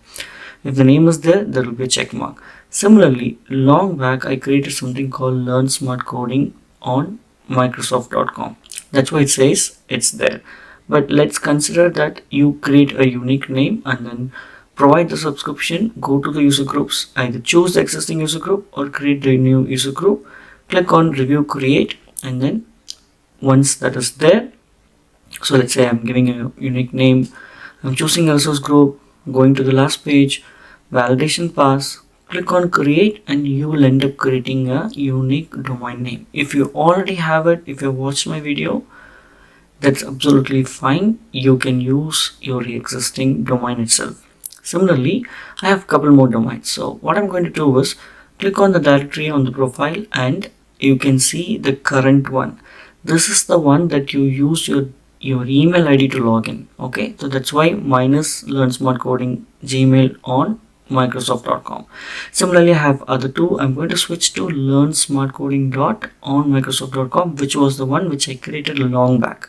If the name is there, there will be a check mark. Similarly, long back I created something called learn smart coding on microsoft.com. That's why it says it's there. But let's consider that you create a unique name and then provide the subscription, go to the user groups, either choose the existing user group or create the new user group, click on review create, and then once that is there, so let's say I'm giving a unique name, I'm choosing a resource group, going to the last page, validation pass, click on create, and you will end up creating a unique domain name. If you already have it, if you watched my video, that's absolutely fine. You can use your existing domain itself. Similarly, I have a couple more domains. So what I'm going to do is click on the directory on the profile, and you can see the current one. This is the one that you use your email ID to log in. Okay, so that's why mine is learn smart coding gmail on microsoft.com. Similarly, I have other two. I'm going to switch to learn smart coding on microsoft.com, which was the one which I created long back,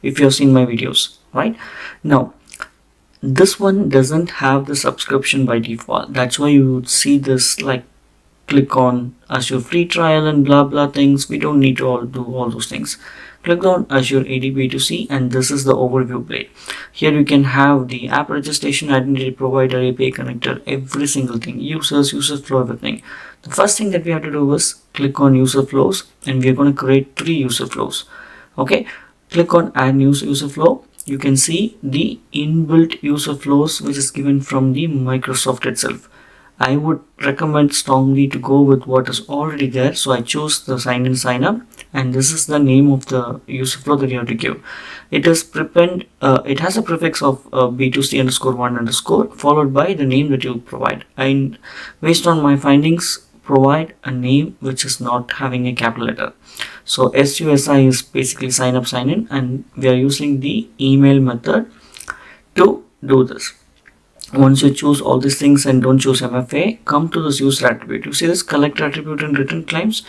if you have seen my videos. Right now, this one doesn't have the subscription by default. That's why you would see this like click on Azure free trial and blah blah things. We don't need to do all those things. Click on Azure ADB2C, and this is the overview plate. Here you can have the app registration, identity provider, API connector, every single thing, users, user flow, everything. The first thing that we have to do is click on user flows, and we are going to create 3 user flows. Okay, click on add new user flow. You can see the inbuilt user flows which is given from the Microsoft itself. I would recommend strongly to go with what is already there. So I choose the sign in sign up, and this is the name of the user flow that you have to give. It is prepend. It has a prefix of B2C underscore 1 underscore followed by the name that you provide. And based on my findings, provide a name which is not having a capital letter. So SUSI is basically sign up, sign in, and we are using the email method. to do this. Once you choose all these things and don't choose MFA, come to this user attribute. You see this collect attribute and return claims.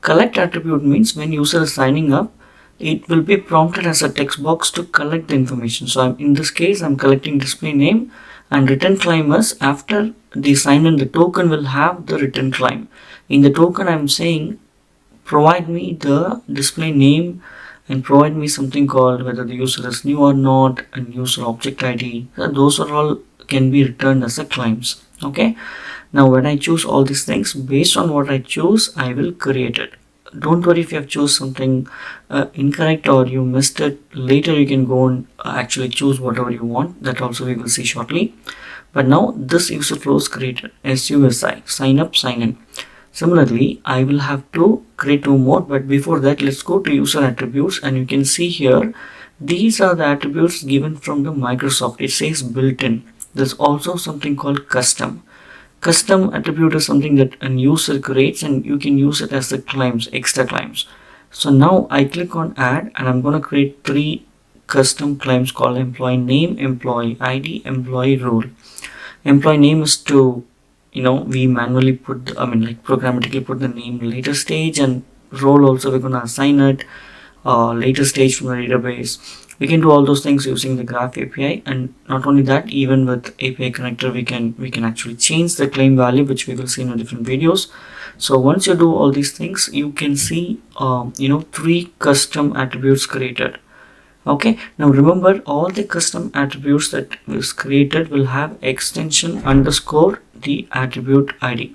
Collect attribute means when user is signing up, it will be prompted as a text box to collect the information. So in this case, I'm collecting display name, and return claim is after the sign in, the token will have the return claim. In the token, I'm saying provide me the display name and provide me something called whether the user is new or not and user object ID. So those are all can be returned as a claims. Okay. Now when I choose all these things, based on what I choose, I will create it. Don't worry if you have choose something incorrect or you missed it. Later you can go and actually choose whatever you want. That also we will see shortly. But now this user flow is created. SUSI, sign up, sign in. Similarly, I will have to create two more, but before that, let's go to user attributes, and you can see here, these are the attributes given from the Microsoft. It says built-in. There's also something called custom. Custom attribute is something that a user creates, and you can use it as the claims, extra claims. So now I click on add, and I'm going to create 3 custom claims called employee name, employee ID, employee role. Employee name is to we manually put programmatically put the name later stage, and role also we're gonna assign it later stage from the database. We can do all those things using the graph API, and not only that, even with API connector we can actually change the claim value, which we will see in different videos. So once you do all these things, you can see 3 custom attributes created. Okay, now remember, all the custom attributes that was created will have extension underscore the attribute ID.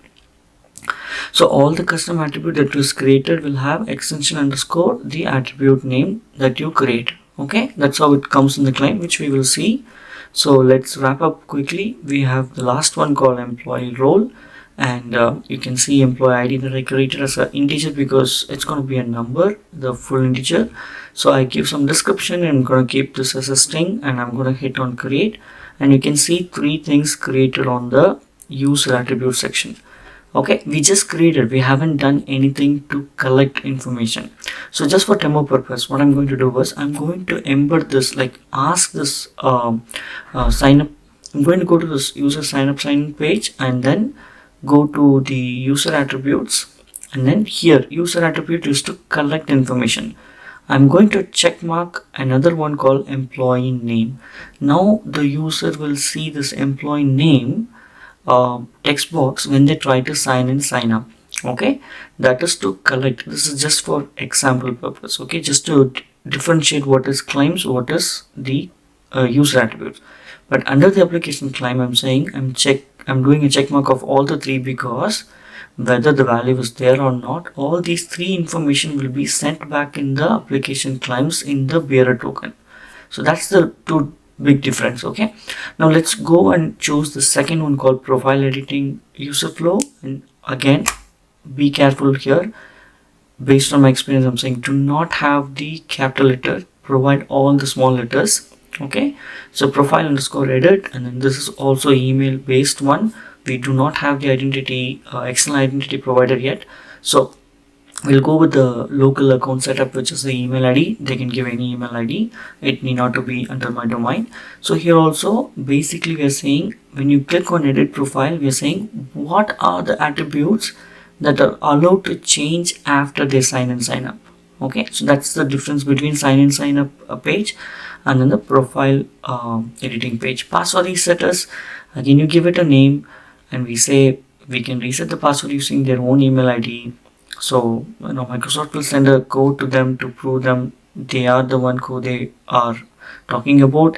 So all the custom attribute that was created will have extension underscore the attribute name that you create. Okay, that's how it comes in the claim, which we will see. So let's wrap up quickly. We have the last one called employee role, and you can see employee ID that I created as an integer because it's going to be a number, the full integer. So I give some description, and I'm going to keep this as a string, and I'm going to hit on create, and you can see 3 things created on the user attribute section. Okay, we just created, we haven't done anything to collect information. So just for demo purpose, what I'm going to do is I'm going to embed this, like ask this sign up. I'm going to go to this user sign up sign in page, and then go to the user attributes, and then here user attribute is to collect information. I'm going to check mark another one called employee name. Now the user will see this employee name text box when they try to sign in, sign up. Okay, that is to collect. This is just for example purpose. Okay, just to differentiate what is claims, what is the user attributes. But under the application claim, I'm saying I'm doing a check mark of all the 3 because whether the value is there or not, all these 3 information will be sent back in the application claims in the bearer token. So that's the 2 big difference. Okay, now let's go and choose the second one called profile editing user flow, and again be careful here. Based on my experience, I'm saying do not have the capital letter, provide all the small letters. Okay, so profile underscore edit, and then this is also email based one. We do not have the identity external identity provider yet, so we'll go with the local account setup, which is the email ID. They can give any email ID, it need not to be under my domain. So here also basically we are saying when you click on edit profile, we are saying what are the attributes that are allowed to change after they sign in, sign up. Okay, so that's the difference between sign in, sign up page and then the profile editing page. Password resetters, again you give it a name, and we say we can reset the password using their own email ID. So Microsoft will send a code to them to prove them they are the one who they are talking about,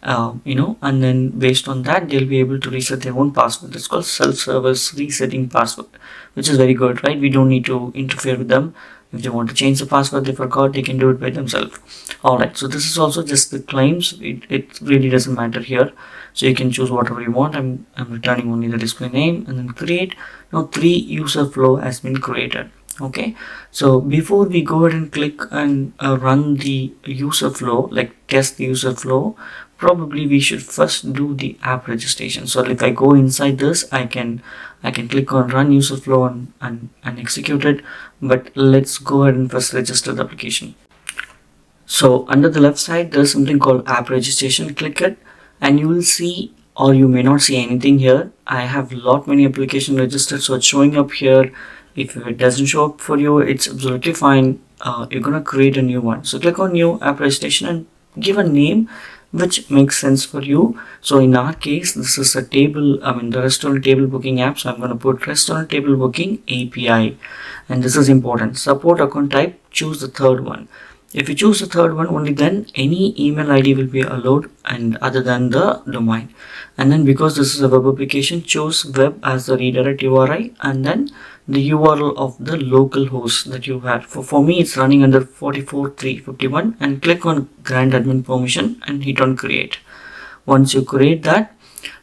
and then based on that they'll be able to reset their own password. It's called self-service resetting password, which is very good, right? We don't need to interfere with them. If they want to change the password they forgot, they can do it by themselves. Alright, so this is also just the claims. It really doesn't matter here, so you can choose whatever you want. I'm returning only the display name, and then create. Now 3 user flow has been created. Okay, so before we go ahead and click and run the user flow, like test the user flow, probably we should first do the app registration. So if I go inside this, I can click on run user flow and execute it. But let's go ahead and first register the application. So under the left side there's something called app registration. Click it, and you will see, or you may not see anything here. I have lot many applications registered, so it's showing up here. If it doesn't show up for you, it's absolutely fine. You're gonna create a new one. So click on new app registration and give a name which makes sense for you. So in our case, this is a table, the restaurant table booking app. So I'm going to put restaurant table booking API, and this is important. Support account type, choose the third one. If you choose the third one, only then any email ID will be allowed, and other than the domain. And then because this is a web application, choose web as the redirect URI, and then the URL of the local host that you had. For me, it's running under 44.351, and click on grant admin permission and hit on create. Once you create that,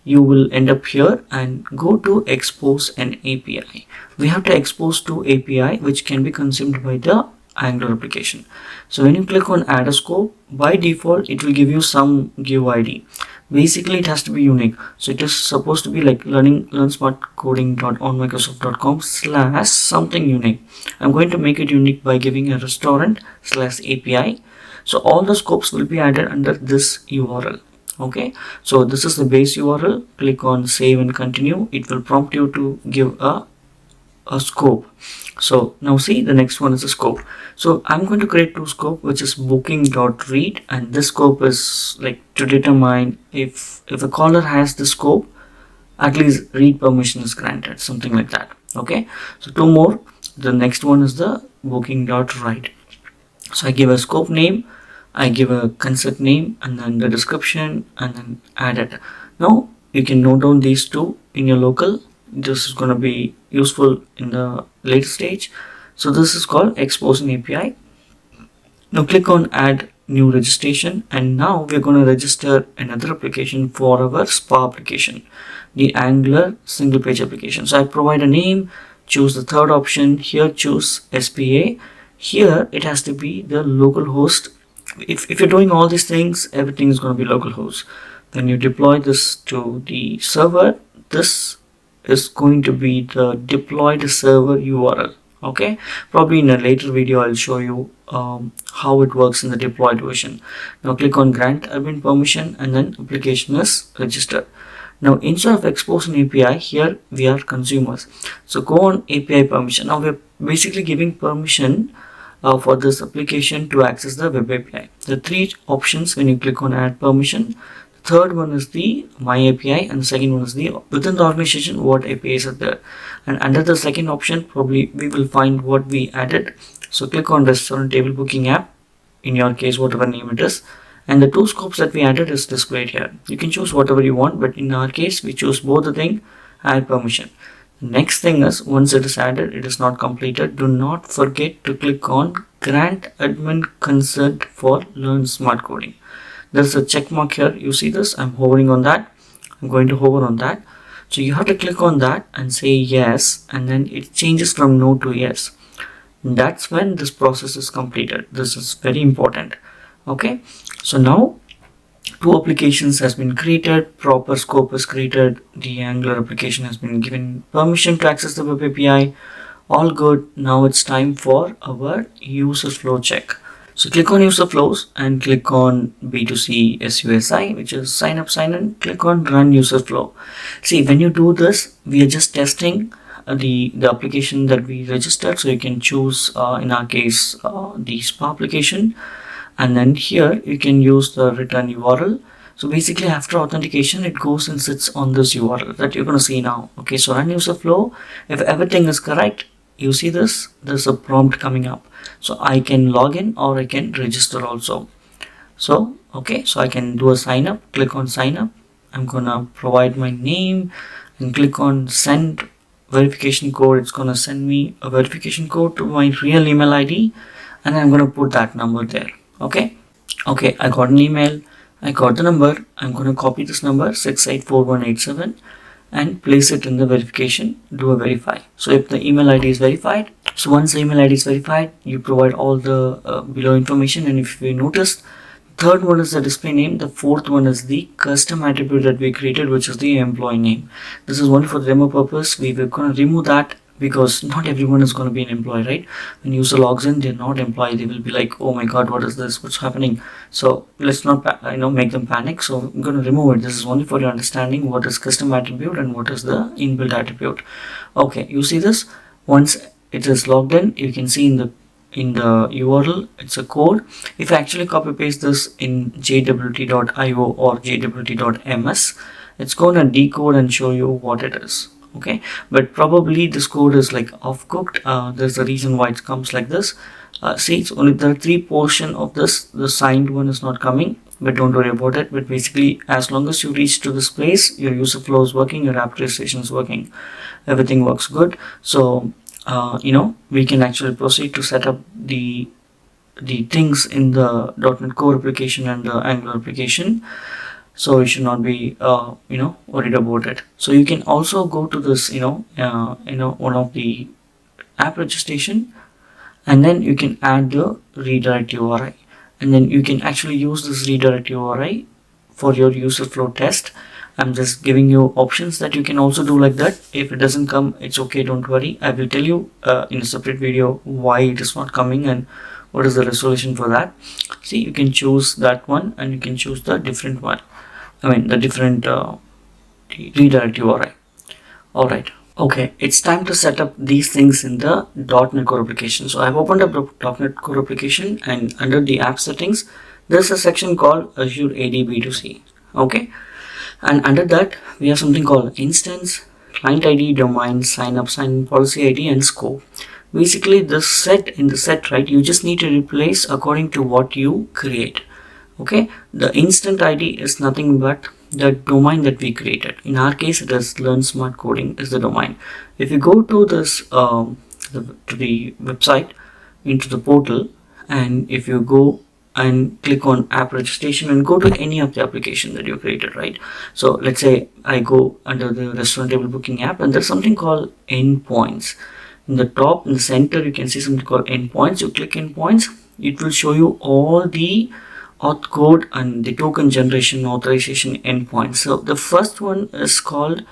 you will end up here and go to expose an API. We have to expose to API which can be consumed by the Angular application. So when you click on add a scope, by default it will give you some give ID. Basically it has to be unique, so it is supposed to be like learnsmartcoding.onmicrosoft.com/ something unique. I'm going to make it unique by giving a restaurant/API. So all the scopes will be added under this URL. Okay, so this is the base URL. Click on save and continue. It will prompt you to give a scope. So now see, the next one is a scope. So I'm going to create two scope, which is booking.read, and this scope is like to determine if a caller has the scope, at least read permission is granted, something like that. Okay, so two more. The next one is the booking.write. So I give a scope name, I give a consent name, and then the description, and then add it. Now you can note down these two in your local. This is going to be useful in the later stage. So this is called expose an API. Now click on add new registration, and now we're going to register another application for our spa application, the Angular single page application. So I provide a name, choose the third option here, choose SPA. Here it has to be the local host. If you're doing all these things, everything is going to be local host. When you deploy this to the server, this is going to be the deployed server URL. Okay, probably in a later video I'll show you how it works in the deployed version. Now click on grant admin permission, and then application is registered. Now instead of exposing API, here we are consumers. So go on API permission. Now we're basically giving permission for this application to access the web API. The three options when you click on add permission. Third one is the my API, and the second one is the within the organization what APIs are there. And under the second option, probably we will find what we added. So click on restaurant table booking app, in your case whatever name it is, and the two scopes that we added is displayed here. You can choose whatever you want, but in our case we choose both the thing, add permission. The next thing is, once it is added, it is not completed, do not forget to click on grant admin consent for learn smart coding. There's a check mark here. You see this? I'm hovering on that. I'm going to hover on that. So you have to click on that and say yes, and then it changes from no to yes. And that's when this process is completed. This is very important. Okay, so now two applications has been created, proper scope is created, the Angular application has been given permission to access the web API. All good. Now it's time for our user flow check. So click on user flows and click on B2C SUSI, which is sign up, sign in. Click on run user flow. See, when you do this, we are just testing the application that we registered. So you can choose, in our case, the spa application, and then here you can use the return URL. So basically after authentication, it goes and sits on this URL that you're going to see now. Okay, so run user flow. If everything is correct, you see this, there's a prompt coming up. So I can log in or I can register also. So okay, so I can do a sign up. Click on sign up. I'm gonna provide my name and click on send verification code. It's gonna send me a verification code to my real email ID, and I'm gonna put that number there. Okay, I got an email, I got the number. I'm gonna copy this number 684187 and place it in the verification, do a verify. So if the email ID is verified, so once the email ID is verified, you provide all the below information. And if you notice, third one is the display name, the fourth one is the custom attribute that we created, which is the employee name. This is only for the demo purpose. We were going to remove that because not everyone is going to be an employee, right? When user logs in, they're not employee, they will be like, oh my god, what is this, what's happening? So let's not make them panic. So I'm going to remove it. This is only for your understanding what is custom attribute and what is the inbuilt attribute. Okay, you see this. Once it is logged in, you can see in the URL it's a code. If I actually copy paste this in jwt.io or jwt.ms, it's going to decode and show you what it is. Okay, but probably this code is like off cooked. There's a reason why it comes like this. See, it's only the 3 portion of this, the signed one is not coming, but don't worry about it. But basically, as long as you reach to this place, your user flow is working, your app registration is working, everything works good. So we can actually proceed to set up the things in the .NET Core application and the Angular application. So you should not be worried about it. So you can also go to this one of the app registration, and then you can add the redirect URI, and then you can actually use this redirect URI for your user flow test. I'm just giving you options that you can also do like that. If it doesn't come, it's okay, don't worry. I will tell you in a separate video why it is not coming and what is the resolution for that. See, you can choose that one and you can choose the different one. The different redirect URI. Alright. Okay, it's time to set up these things in the .NET Core application. So I've opened up the .NET Core application, and under the app settings, there's a section called Azure AD B2C. Okay, and under that we have something called instance, client ID, domain, sign up, sign in, policy ID, and scope. Basically, this set in the set, right, you just need to replace according to what you create. Okay, the instant ID is nothing but the domain that we created. In our case, it is Learn Smart Coding is the domain. If you go to this to the website, into the portal, and if you go and click on app registration and go to any of the application that you created, right? So let's say I go under the restaurant table booking app, and there's something called endpoints. In the top, in the center, you can see something called endpoints. You click endpoints, it will show you all the auth code and the token generation authorization endpoints. So the first one is called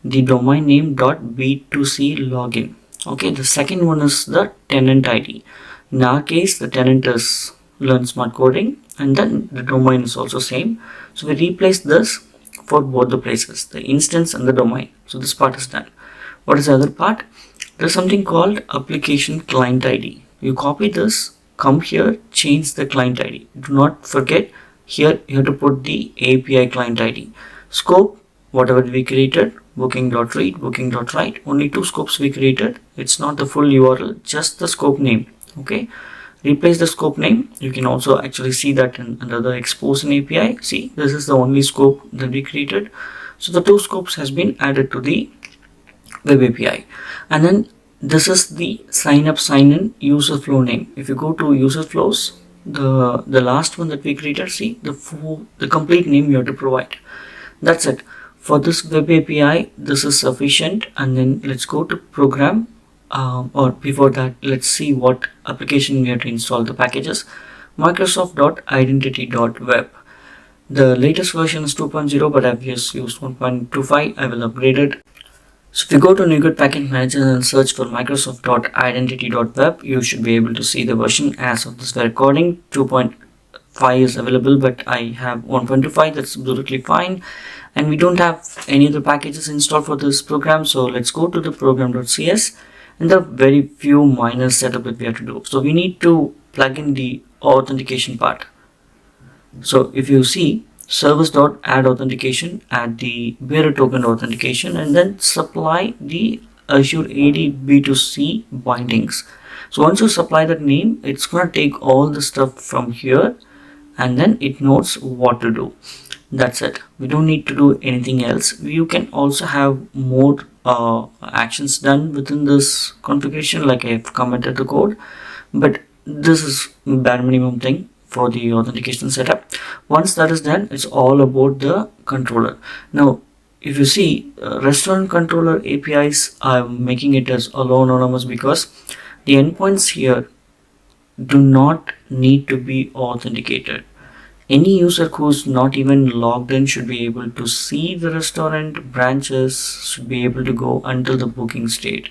the domain name .b2c login. Okay, the second one is the tenant ID. In our case, the tenant is Learn Smart Coding, and then the domain is also same. So we replace this for both the places, the instance and the domain. So this part is done. What is the other part? There's something called application client ID. You copy this, come here, change the client ID. Do not forget, here you have to put the API client ID. Scope, whatever we created, booking.read, booking.write, only 2 scopes we created. It's not the full URL, just the scope name. Okay, replace the scope name. You can also actually see that under the expose an API. See, this is the only scope that we created. So the 2 scopes has been added to the web API. And then this is the sign up, sign in user flow name. If you go to user flows, the last one that we created, see the complete name you have to provide. That's it for this web API. This is sufficient. And then let's go to program, or before that, let's see what application we have to install. The packages Microsoft.identity.web. The latest version is 2.0, but I've just used 1.25. I will upgrade it. So if you go to NuGet Package Manager and search for Microsoft.identity.web, you should be able to see the version as of this recording. 2.5 is available, but I have 1.25. That's absolutely fine. And we don't have any other packages installed for this program. So let's go to the program.cs, and there are very few minor setup that we have to do. So we need to plug in the authentication part. So if you see, service.add authentication, add the bearer token authentication, and then supply the Azure AD B2C bindings. So once you supply that name, it's going to take all the stuff from here, and then it knows what to do. That's it. We don't need to do anything else. You can also have more actions done within this configuration, like I've commented the code, but this is bare minimum thing for the authentication setup. Once that is done, it's all about the controller. Now if you see, restaurant controller APIs, I'm making it as anonymous because the endpoints here do not need to be authenticated. Any user who's not even logged in should be able to see the restaurant branches, should be able to go until the booking state.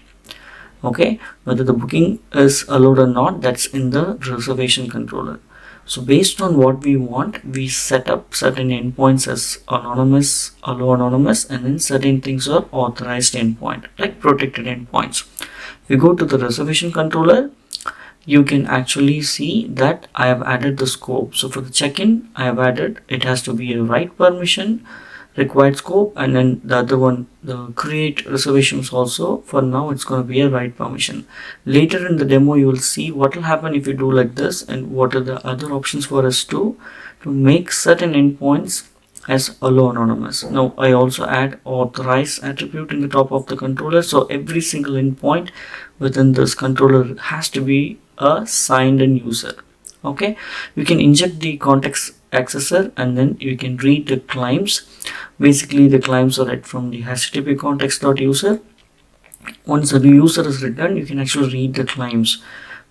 Okay, whether the booking is allowed or not, that's in the reservation controller. So based on what we want, we set up certain endpoints as anonymous, allow anonymous, and then certain things are authorized endpoint, like protected endpoints. If we go to the reservation controller, you can actually see that I have added the scope. So for the check-in, I have added, it has to be a write permission, required scope, and then the other one, the create reservations also. For now, it's going to be a write permission. Later in the demo, you will see what will happen if you do like this, and what are the other options for us to make certain endpoints as allow anonymous. Now I also add authorize attribute in the top of the controller, so every single endpoint within this controller has to be a signed in user. Okay, we can inject the context accessor and then you can read the claims. Basically the claims are read from the http context.user. Once the user is written, you can actually read the claims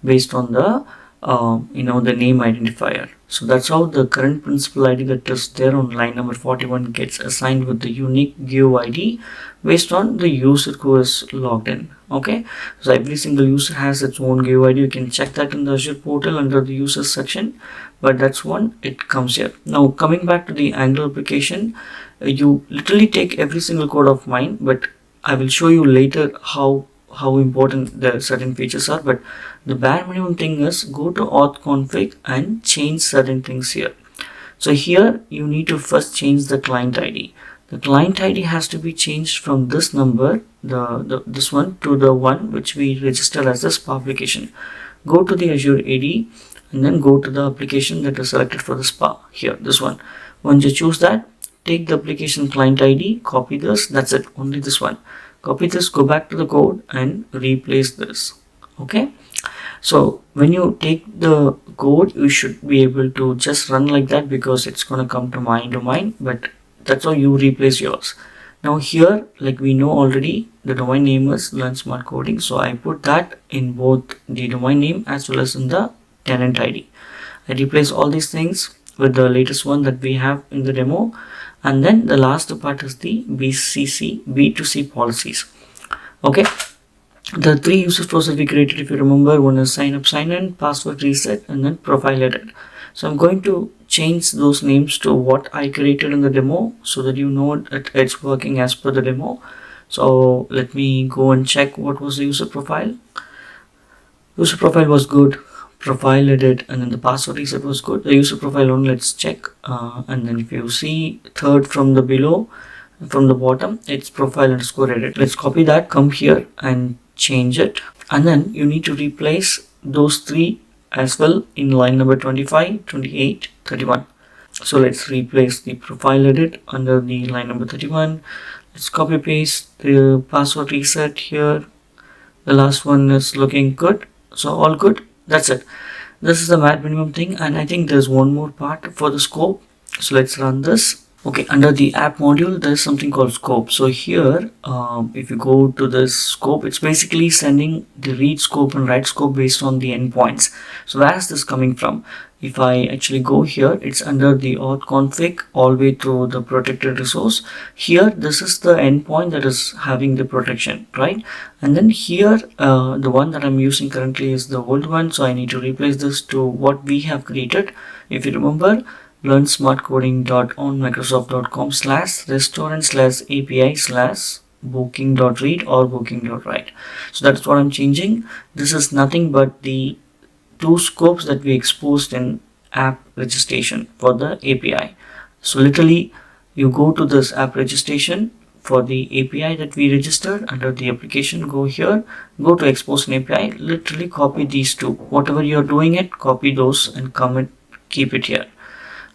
based on the the name identifier. So that's how the current principal ID that is there on line number 41 gets assigned with the unique GUID based on the user who is logged in. Okay, so every single user has its own GUID. You can check that in the Azure portal under the users section, but that's one, it comes here. Now coming back to the Angular application, you literally take every single code of mine, but I will show you later how important the certain features are. But the bare minimum thing is go to auth config and change certain things here. So here you need to first change the client ID. The client ID has to be changed from this number, this one, to the one which we register as the spa application. Go to the Azure AD and then go to the application that is selected for the spa here, this one. Once you choose that, take the application client ID, copy this, that's it, only this one. Copy this, go back to the code and replace this. Okay, so when you take the code, you should be able to just run like that because it's going to come to my domain, but that's how you replace yours. Now here, like we know already, the domain name is Learn Smart Coding, so I put that in both the domain name as well as in the tenant ID. I replace all these things with the latest one that we have in the demo. And then the last part is the B2C policies. Okay, the three user flows that we created, if you remember, one is sign up, sign in, password reset, and then profile edit. So I'm going to change those names to what I created in the demo so that you know that it's working as per the demo. So let me go and check what was the user profile. User profile was good, profile edit, and then the password reset was good. The user profile only, let's check, and then if you see third from the below, from the bottom, it's profile underscore edit. Let's copy that, come here and change it, and then you need to replace those three as well in line number 25, 28, 31. So let's replace the profile edit under the line number 31. Let's copy paste the password reset here. The last one is looking good, so all good. That's it. This is the bare minimum thing, and I think there's one more part for the scope. So let's run this. Okay, under the app module, there's something called scope. So here, if you go to this scope, it's basically sending the read scope and write scope based on the endpoints. So where is this coming from? If I actually go here, it's under the auth config all the way through the protected resource. Here, this is the endpoint that is having the protection, right? And then here, the one that I'm using currently is the old one. So I need to replace this to what we have created. If you remember, learnsmartcoding.onmicrosoft.com/restaurant/api/booking.read or booking.write. So that's what I'm changing. This is nothing but the two scopes that we exposed in app registration for the API. So literally you go to this app registration for the API that we registered under the application, go here, go to expose an API, literally copy these two, whatever you're doing it, copy those and come and keep it here.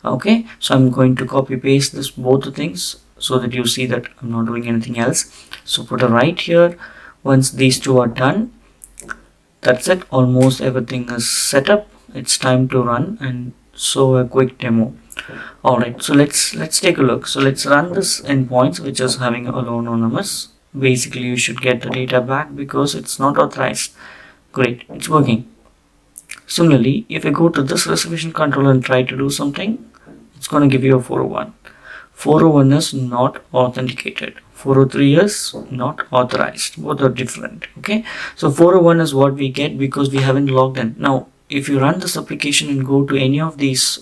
Okay, so I'm going to copy paste this both the things so that you see that I'm not doing anything else. So put a write here. Once these two are done, that's it, almost everything is set up. It's time to run and show a quick demo. Alright, so let's take a look. So let's run this endpoints which is having allow anonymous. Basically you should get the data back because it's not authorized. Great, it's working. Similarly, if I go to this reservation controller and try to do something, it's going to give you a 401. 401 is not authenticated. 403 is not authorized. Both are different. Okay, so 401 is what we get because we haven't logged in. Now if you run this application and go to any of these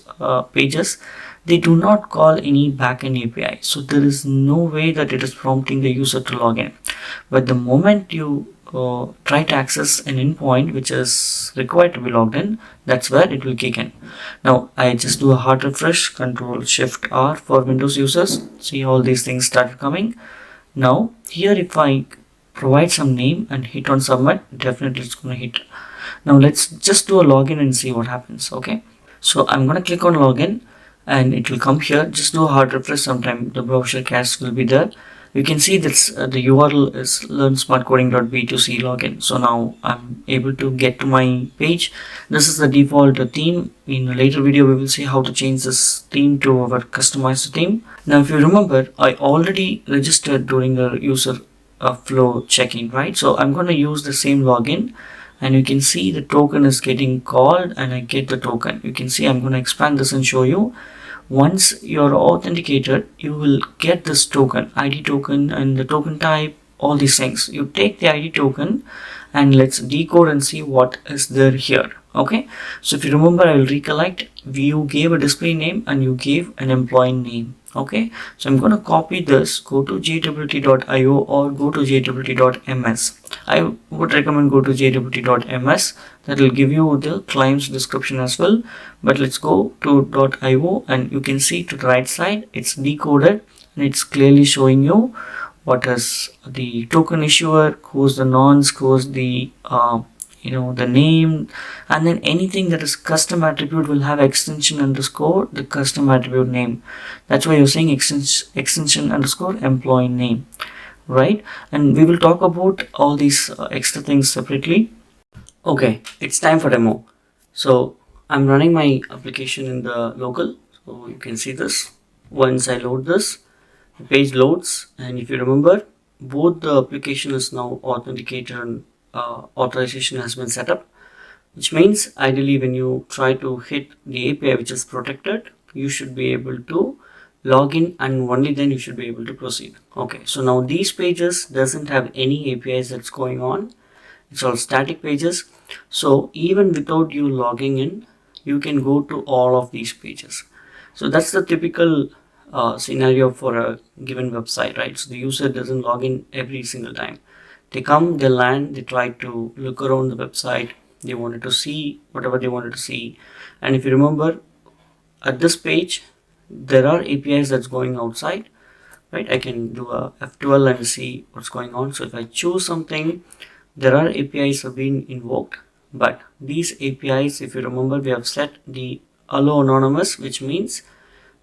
pages, they do not call any backend API, so there is no way that it is prompting the user to log in. But the moment you try to access an endpoint which is required to be logged in, that's where it will kick in. Now I just do a hard refresh, Control Shift R for Windows users. See, all these things start coming. Now here if I provide some name and hit on submit, definitely it's going to hit. Now let's just do a login and see what happens. Okay, so I'm going to click on login and it will come here. Just do a hard refresh, sometime the browser cache will be there. You can see that the URL is learnsmartcoding.b2c login. So now I'm able to get to my page. This is the default theme. In a later video we will see how to change this theme to our customized theme. Now if you remember, I already registered during the user flow check-in, right? So I'm going to use the same login, and you can see the token is getting called and I get the token. You can see I'm going to expand this and show you. Once you're authenticated, you will get this token, ID token, and the token type, all these things. You take the ID token and let's decode and see what is there here. Okay, so if you remember, I will recollect. You gave a display name and you gave an employee name. Okay, so I'm going to copy this, go to jwt.io or go to jwt.ms. I would recommend go to jwt.ms. that will give you the client's description as well. But let's go to .io and you can see to the right side it's decoded and it's clearly showing you what is the token issuer, who's the nonce, who's the the name, and then anything that is custom attribute will have extension underscore the custom attribute name. That's why you're saying extension underscore employee name, right? And we will talk about all these extra things separately. Okay, it's time for demo. So I'm running my application in the local, so you can see this. Once I load this, the page loads, and if you remember, both the application is now authenticated and authorization has been set up, which means ideally when you try to hit the API which is protected, you should be able to log in and only then you should be able to proceed. Okay, so now these pages doesn't have any APIs that's going on. It's all static pages. So even without you logging in, you can go to all of these pages. So that's the typical scenario for a given website, right? So the user doesn't log in every single time. They come, they land, they try to look around the website, they wanted to see whatever they wanted to see. And if you remember, at this page there are APIs that's going outside, right? I can do a F12 and see what's going on. So if I choose something, there are APIs have been invoked, but these APIs, if you remember, we have set the allow anonymous, which means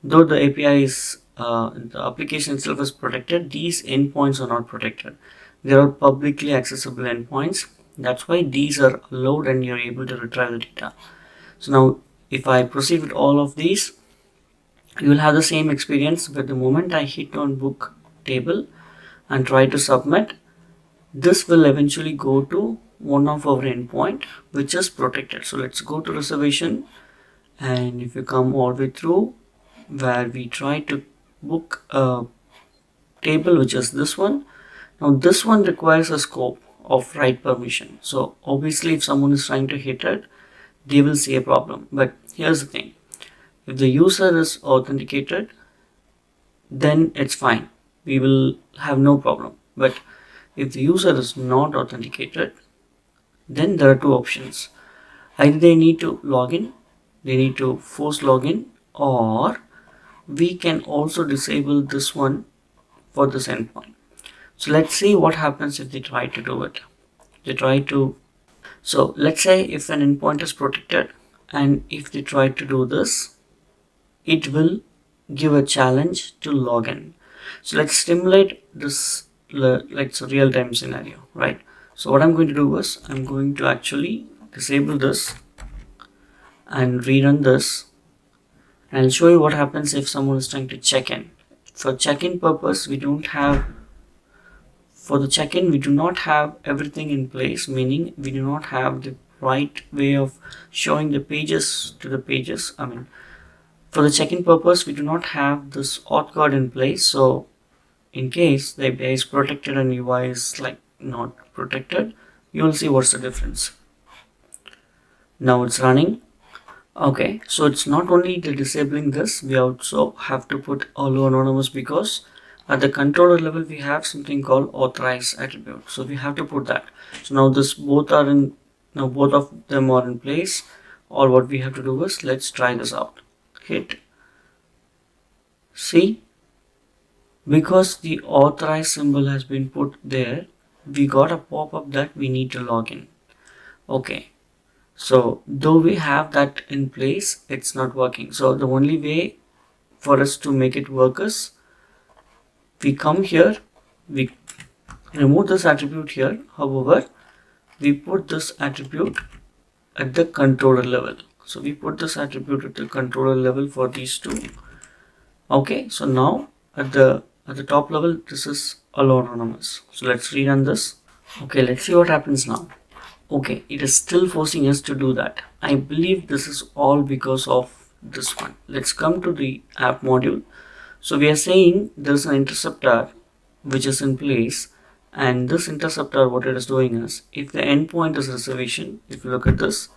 though the API is the application itself is protected, these endpoints are not protected. They are publicly accessible endpoints. That's why these are allowed and you're able to retrieve the data. So now if I proceed with all of these, you will have the same experience. But the moment I hit on book table and try to submit, this will eventually go to one of our endpoint which is protected. So let's go to reservation, and if you come all the way through where we try to book a table which is this one. Now this one requires a scope of write permission. So obviously if someone is trying to hit it, they will see a problem. But here's the thing, if the user is authenticated, then it's fine, we will have no problem. But if the user is not authenticated, then there are two options. Either they need to log in, they need to force login, or we can also disable this one for this endpoint. So let's see what happens if they try to do it. So let's say if an endpoint is protected and if they try to do this, it will give a challenge to login. So let's simulate this like it's a real-time scenario, right? So what I'm going to do is I'm going to actually disable this and rerun this, and I'll show you what happens if someone is trying to check in. For check-in purpose, we do not have everything in place, meaning we do not have the right way of showing the pages to the pages. For the check-in purpose, we do not have this auth guard in place. So in case the API is protected and UI is like not protected, you will see what's the difference. Now it's running. Okay, so it's not only the disabling this, we also have to put allow anonymous, because at the controller level we have something called authorize attribute. So we have to put that. So now both of them are in place. All what we have to do is, let's try this out. Hit. See, because the authorize symbol has been put there, we got a pop-up that we need to log in. Okay, so though we have that in place, it's not working. So the only way for us to make it work is, we come here, we remove this attribute here. However, we put this attribute at the controller level. So we put this attribute at the controller level for these two. Okay, so now at the top level, this is allow anonymous. So let's rerun this. Okay, let's see what happens now. Okay, it is still forcing us to do that. I believe this is all because of this one. Let's come to the app module. So we are saying there's an interceptor which is in place, and this interceptor, what it is doing is, if the endpoint is reservation, if you look at this,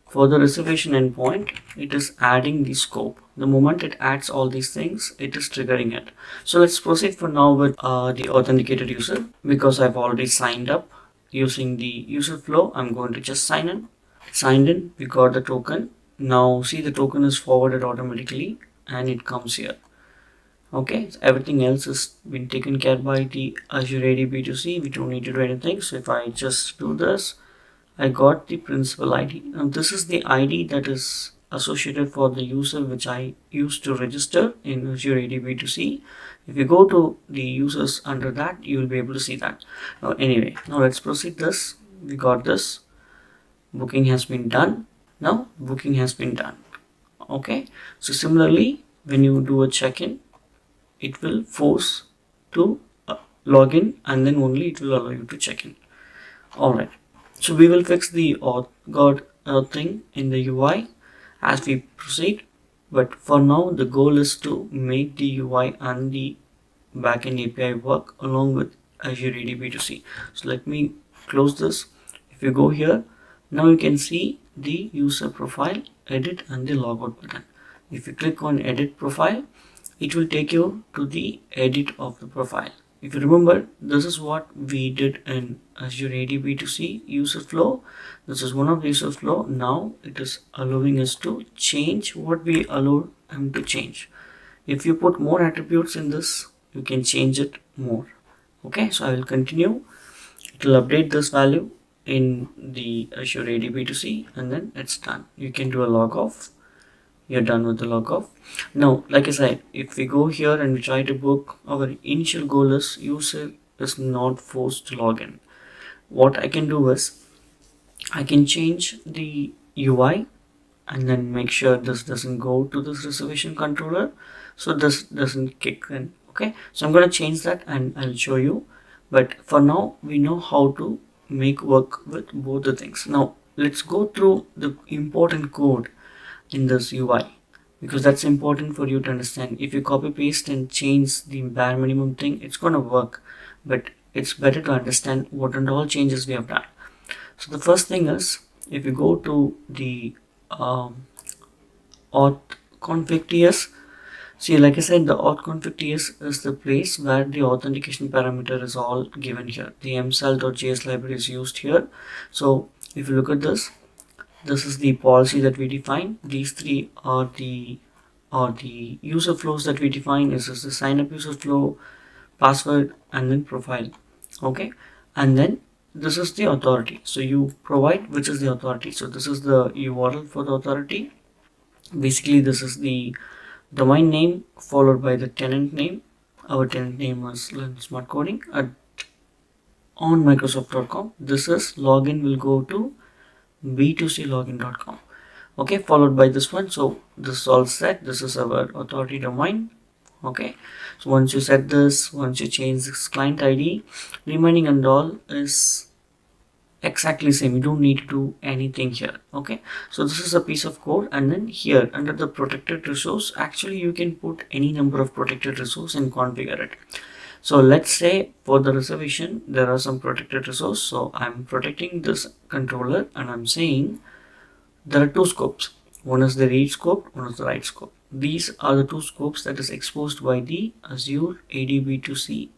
for the reservation endpoint, it is adding the scope. The moment it adds all these things, it is triggering it. So let's proceed for now with the authenticated user. Because I've already signed up using the user flow, I'm going to just sign in. Signed in, we got the token. Now see, the token is forwarded automatically and it comes here. Okay, so everything else has been taken care by the Azure AD B2C. We don't need to do anything. So if I just do this, I got the principal ID. Now this is the ID that is associated for the user which I used to register in Azure AD B2C. If you go to the users under that, you will be able to see that. Now anyway, now let's proceed this. We got this. Booking has been done. Now booking has been done. Okay, so similarly, when you do a check-in, it will force to log in, and then only it will allow you to check in. Alright, so we will fix the auth thing in the UI as we proceed, but for now the goal is to make the UI and the backend API work along with Azure AD B2C. So let me close this. If you go here, now you can see the user profile, edit, and the logout button. If you click on edit profile, it will take you to the edit of the profile. If you remember, this is what we did in Azure AD B2C user flow. This is one of the user flow. Now it is allowing us to change what we allowed him to change. If you put more attributes in this, you can change it more. Okay, so I will continue. It will update this value in the Azure AD B2C, and then it's done. You can do a log off. You're done with the log off. Now, like I said, if we go here and we try to book, our initial goal is user is not forced to log in. What I can do is, I can change the UI and then make sure this doesn't go to this reservation controller, so this doesn't kick in. Okay, so I'm going to change that and I'll show you. But for now, we know how to make work with both the things. Now, let's go through the important code in this UI, because that's important for you to understand. If you copy paste and change the bare minimum thing, it's gonna work, but it's better to understand what and all changes we have done. So the first thing is, if you go to the auth config TS, see, like I said, the auth config TS is the place where the authentication parameter is all given here. The msal.js library is used here. So if you look at this, this is the policy that we define. These three are the user flows that we define. This is the sign up user flow, password, and then profile. Okay, and then this is the authority. So you provide which is the authority. So this is the URL for the authority. Basically, this is the domain name followed by the tenant name. Our tenant name was Learn Smart Coding on Microsoft.com. This is login will go to b2clogin.com. Okay, followed by this one. So this is all set. This is our authority domain. Okay, so once you set this, once you change this client ID, remaining and all is exactly same. You don't need to do anything here. Okay, so this is a piece of code, and then here under the protected resource, actually you can put any number of protected resource and configure it. So let's say for the reservation there are some protected resource. So I'm protecting this controller and I'm saying there are two scopes. One is the read scope, one is the write scope. These are the two scopes that is exposed by the Azure AD-B2C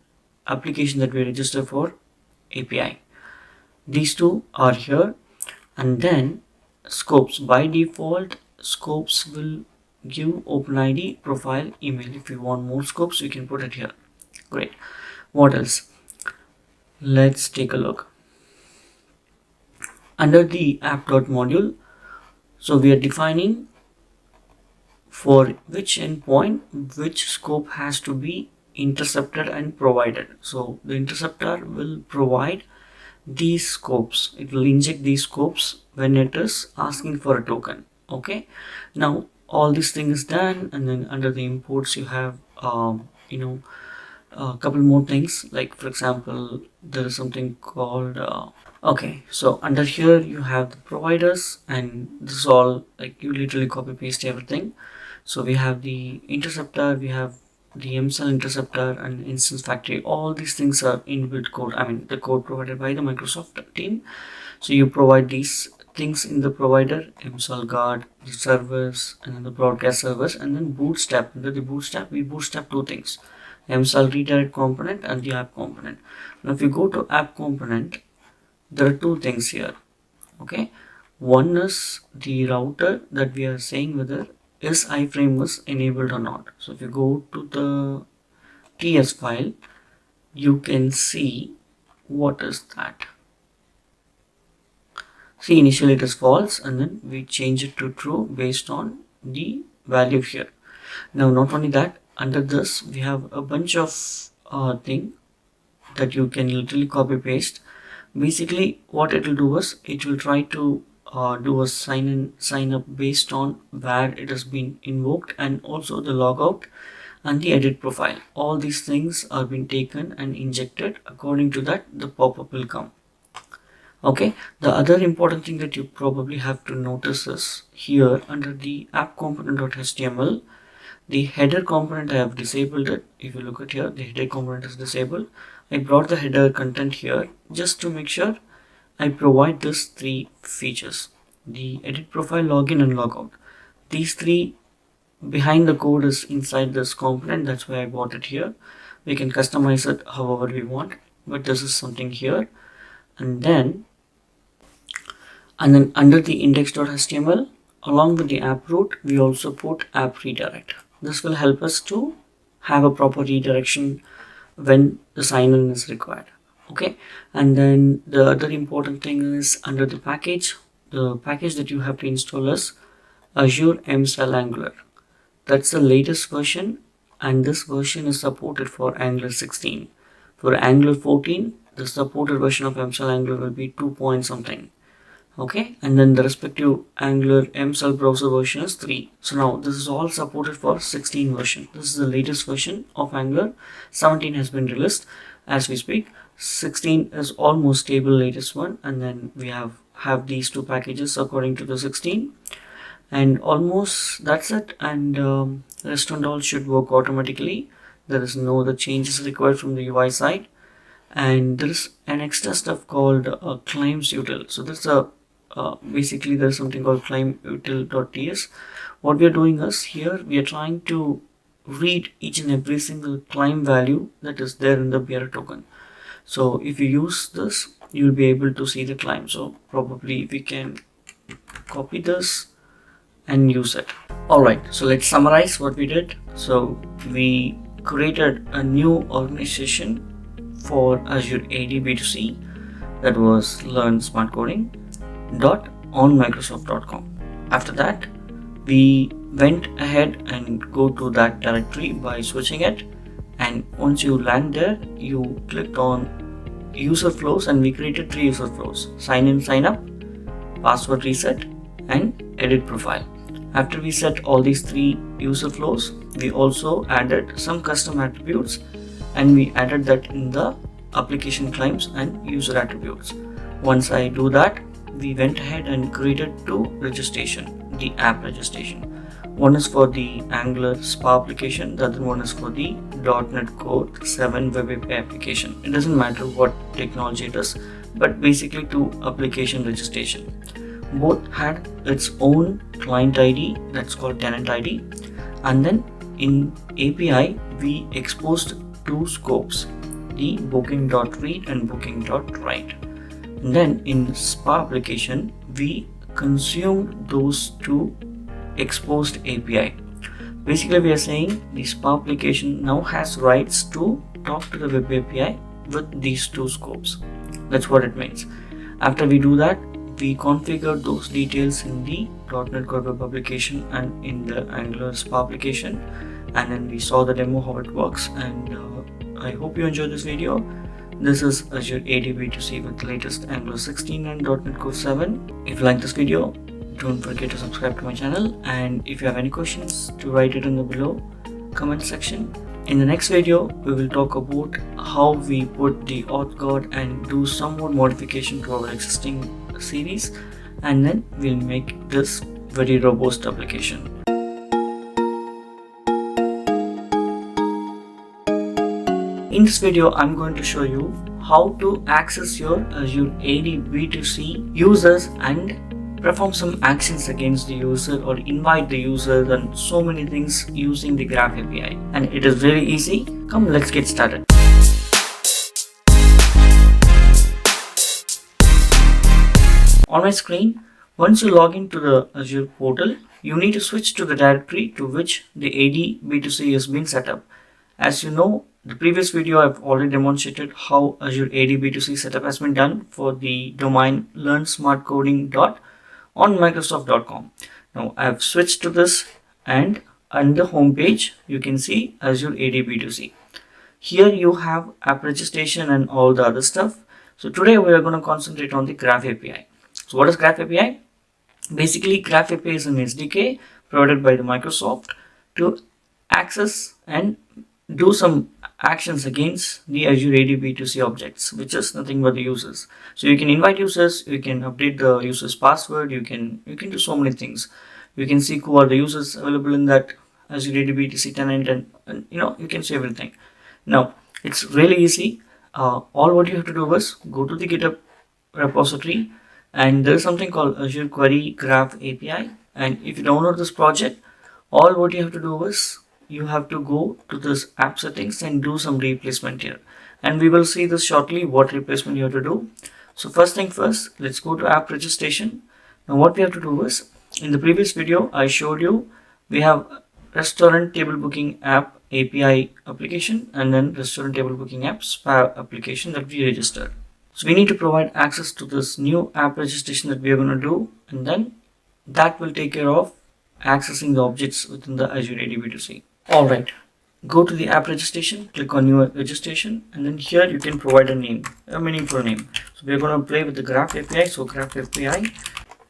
application that we register for API. These two are here, and then scopes. By default, scopes will give OpenID, profile, email. If you want more scopes, you can put it here. Great. What else? Let's take a look. Under the app.module, so we are defining for which endpoint which scope has to be intercepted and provided. So the interceptor will provide these scopes. It will inject these scopes when it is asking for a token. Okay, now all this thing is done, and then under the imports you have a couple more things, like for example there is something called okay, so under here you have the providers, and this is all like you literally copy paste everything. So we have the interceptor, we have the MCell interceptor and instance factory. All these things are inbuilt code, I mean the code provided by the Microsoft team. So you provide these things in the provider, MCell guard, the servers, and then the broadcast servers, and then bootstrap. Under the bootstrap we bootstrap two things, MCell redirect component and the app component. Now if you go to app component, there are two things here. Okay, one is the router that we are saying whether is iframe was enabled or not. So if you go to the TS file, you can see what is that. See, initially it is false, and then we change it to true based on the value here. Now not only that, under this we have a bunch of thing that you can literally copy paste. Basically what it will do is it will try to do a sign in sign up based on where it has been invoked, and also the logout and the edit profile. All these things are being taken and injected. According to that, the pop-up will come. Okay, the other important thing that you probably have to notice is here under the app component.html, the header component I have disabled it. If you look at here, the header component is disabled. I brought the header content here just to make sure I provide these three features: the edit profile, login, and logout. These three behind the code is inside this component. That's why I brought it here. We can customize it however we want, but this is something here. And then under the index.html, along with the app root, we also put app redirect. This will help us to have a proper redirection when the sign-in is required. Okay, and then the other important thing is under the package that you have to install is Azure MCell Angular. That's the latest version, and this version is supported for Angular 16. For Angular 14, the supported version of MCell Angular will be 2 point something. Okay, and then the respective Angular MCell browser version is 3. So now this is all supported for 16 version. This is the latest version of Angular. 17 has been released as we speak. 16 is almost stable, latest one, and then we have these two packages according to the 16, and almost that's it. And rest and all should work automatically. There is no other changes required from the UI side, and there is an extra stuff called claims util. So there's a basically there's something called claim util.ts. What we are doing is here we are trying to read each and every single claim value that is there in the bearer token. So if you use this, you'll be able to see the claim. So probably we can copy this and use it. Alright, so let's summarize what we did. So we created a new organization for Azure AD B2C, that was learn smart coding on Microsoft.com. After that, we went ahead and go to that directory by switching it, and once you land there, you clicked on user flows, and we created 3 user flows: sign in, sign up, password reset, and edit profile. After we set all these 3 user flows, we also added some custom attributes, and we added that in the application claims and user attributes. Once I do that, we went ahead and created 2 registration, the app registration. One is for the Angular SPA application, the other one is for the .NET Core 7 Web API application. It doesn't matter what technology it is, but basically two application registration. Both had its own client ID that's called tenant ID, and then in API we exposed two scopes, the booking.read and booking.write. And then in SPA application we consumed those two exposed API. Basically we are saying the SPA application now has rights to talk to the web API with these two scopes. That's what it means. After we do that, we configure those details in the .NET Core Web application and in the Angular SPA application, and then we saw the demo how it works. And I hope you enjoyed this video. This is Azure AD B2C with the latest Angular 16 and .NET Core 7. If you like this video, don't forget to subscribe to my channel, and if you have any questions, to write it in the below comment section. In the next video, we will talk about how we put the auth guard and do some more modification to our existing series, and then we'll make this very robust application. In this video, I'm going to show you how to access your Azure AD B2C users and perform some actions against the user or invite the user and so many things using the Graph API. And it is very easy. Come, let's get started. On my screen, once you log into the Azure portal, you need to switch to the directory to which the AD B2C has been set up. As you know, the previous video I've already demonstrated how Azure AD B2C setup has been done for the domain learnsmartcoding.onmicrosoft.com. Now I've switched to this, and on the home page you can see Azure AD B2C. Here you have app registration and all the other stuff. So today we are going to concentrate on the Graph API. So what is Graph API? Basically, Graph API is an SDK provided by the Microsoft to access and do some actions against the Azure AD B2C objects, which is nothing but the users. So you can invite users, you can update the user's password, you can do so many things. You can see who are the users available in that Azure AD B2C tenant, and you can see everything. Now it's really easy. All what you have to do is go to the GitHub repository, and there is something called Azure Query Graph API. And if you download this project, all what you have to do is you have to go to this app settings and do some replacement here, and we will see this shortly what replacement you have to do. So first thing first, let's go to app registration. Now what we have to do is, in the previous video I showed you we have restaurant table booking app API application and then restaurant table booking app SPA application that we registered. So we need to provide access to this new app registration that we are going to do, and then that will take care of accessing the objects within the Azure AD B2C. Alright, go to the app registration, click on new registration, and then here you can provide a name, a meaningful name. So we're going to play with the Graph API, so Graph API.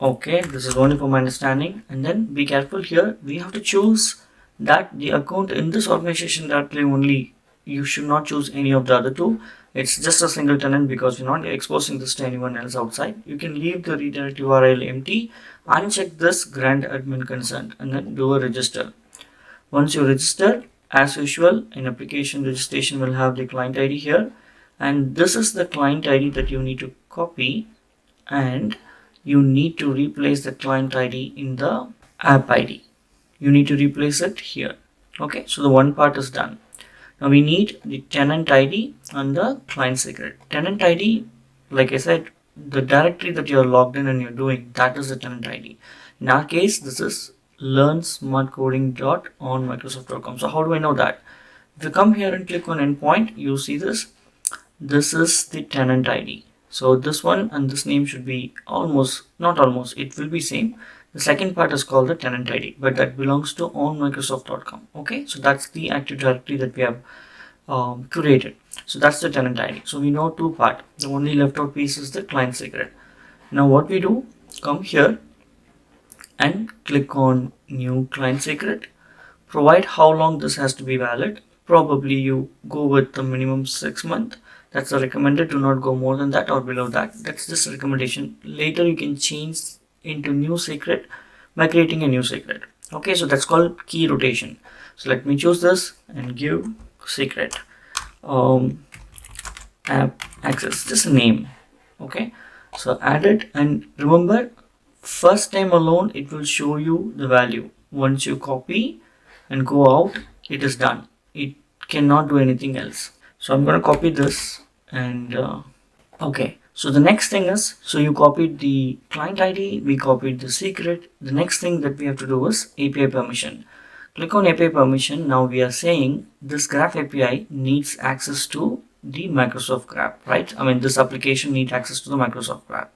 Okay, this is only for my understanding. And then be careful here, we have to choose that the account in this organization directly only. You should not choose any of the other two. It's just a single tenant because we're not exposing this to anyone else outside. You can leave the redirect URL empty, uncheck this grant admin consent, and then do a register. Once you register, as usual, in application registration will have the client ID here, and this is the client ID that you need to copy, and you need to replace the client ID in the app ID. You need to replace it here. Okay, so the one part is done. Now we need the tenant ID and the client secret. Tenant ID, like I said, the directory that you're logged in and you're doing, that is the tenant ID. In our case, this is learnsmartcoding.onmicrosoft.com. So how do I know that? If you come here and click on endpoint, you see this. This is the tenant ID. So this one and this name should be not almost, it will be same. The second part is called the tenant ID, but that belongs to onmicrosoft.com. Okay, so that's the active directory that we have created. So that's the tenant ID. So we know two parts. The only left out piece is the client secret. Now what we do, come here and click on new client secret. Provide how long this has to be valid. Probably you go with the minimum 6 months. That's the recommended. Do not go more than that or below that. That's just a recommendation. Later you can change into new secret by creating a new secret. Okay, so that's called key rotation. So let me choose this and give secret app access, just a name. Okay, so add it, and remember, first time alone it will show you the value. Once you copy and go out, it is done. It cannot do anything else. So I'm going to copy this and okay, so the next thing is, so you copied the client ID, we copied the secret. The next thing that we have to do is API permission. Click on API permission. Now we are saying this Graph API needs access to the Microsoft Graph, right? I mean, this application needs access to the Microsoft Graph.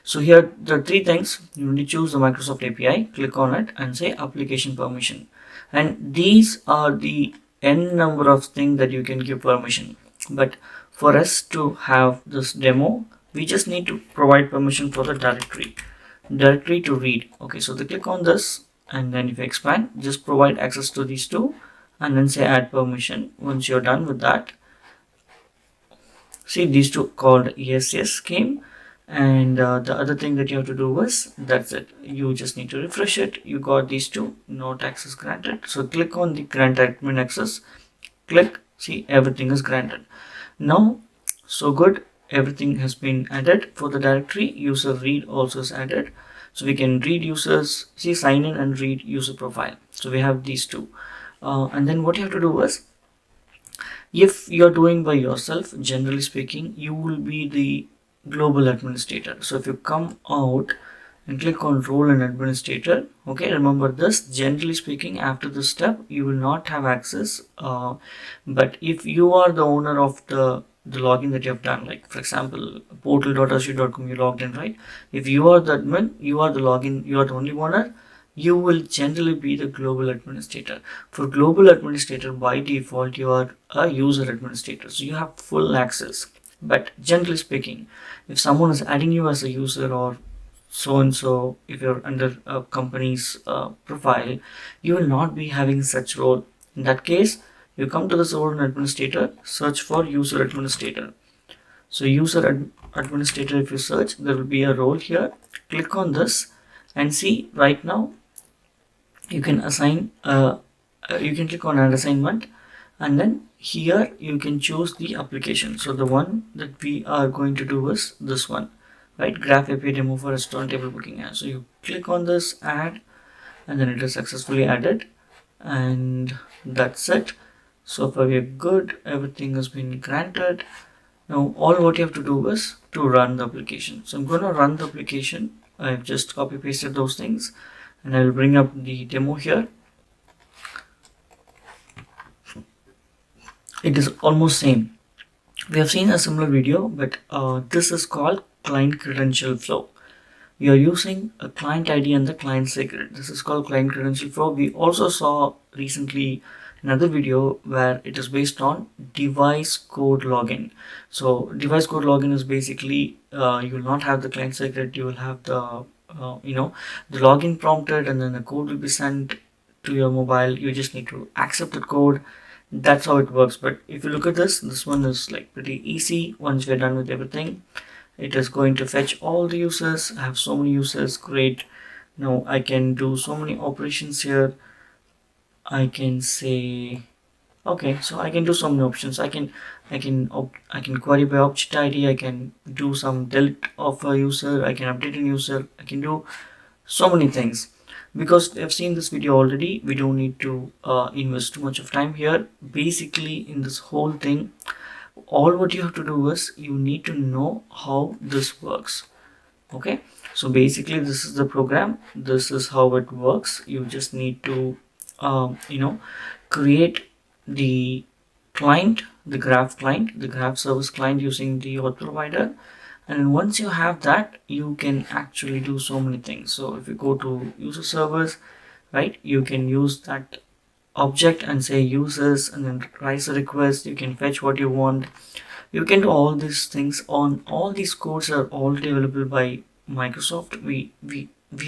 So here the three things, you need to choose the Microsoft API, click on it and say application permission. And these are the n number of things that you can give permission. But for us to have this demo, we just need to provide permission for the directory to read. Okay, so they click on this, and then if you expand, just provide access to these two and then say add permission. Once you're done with that, see these two called yes came, and the other thing that you have to do was, that's it, you just need to refresh it. You got these two, not access granted. So click on the grant admin access, click, see everything is granted. Now so good, everything has been added. For the directory, user read also is added, so we can read users, see sign in and read user profile. So we have these two, and then what you have to do is, if you're doing by yourself, generally speaking, you will be the global administrator. So if you come out and click on role and administrator, okay, remember this, generally speaking, after this step you will not have access, but if you are the owner of the login that you have done, like for example portal.azure.com, you logged in, right? If you are the admin, you are the login, you are the only owner, you will generally be the global administrator. For global administrator, by default you are a user administrator, so you have full access. But generally speaking, if someone is adding you as a user, or so and so, if you're under a company's profile, you will not be having such role. In that case, you come to the role and administrator, search for user administrator. So administrator, if you search, there will be a role here. Click on this and see, right now you can assign you can click on add assignment, and then here you can choose the application. So the one that we are going to do is this one, right? Graph API demo for restaurant table booking. So you click on this add, and then it is successfully added, and that's it. So far we're good, everything has been granted. Now all what you have to do is to run the application. So I'm going to run the application. I've just copy pasted those things, and I will bring up the demo here. It is almost same. We have seen a similar video, but this is called client credential flow. We are using a client ID and the client secret. This is called client credential flow. We also saw recently another video where it is based on device code login. So device code login is basically you will not have the client secret, you will have the the login prompted, and then the code will be sent to your mobile. You just need to accept the code. That's how it works. But if you look at this one is like pretty easy. Once we're done with everything, it is going to fetch all the users. I have so many users, great. Now I can do so many operations here. I can say, okay, so I can do so many options. I can query by object ID. I can do some delete of a user. I can update a user. I can do so many things. Because we have seen this video already, we don't need to invest too much of time here. Basically, in this whole thing, all what you have to do is you need to know how this works. Okay, so basically this is the program, this is how it works. You just need to create the client, the graph client, the graph service client using the auth provider, and once you have that, you can actually do so many things. So if you go to user servers, right, you can use that object and say users, and then raise a request. You can fetch what you want. You can do all these things. On all these codes are already available by Microsoft. We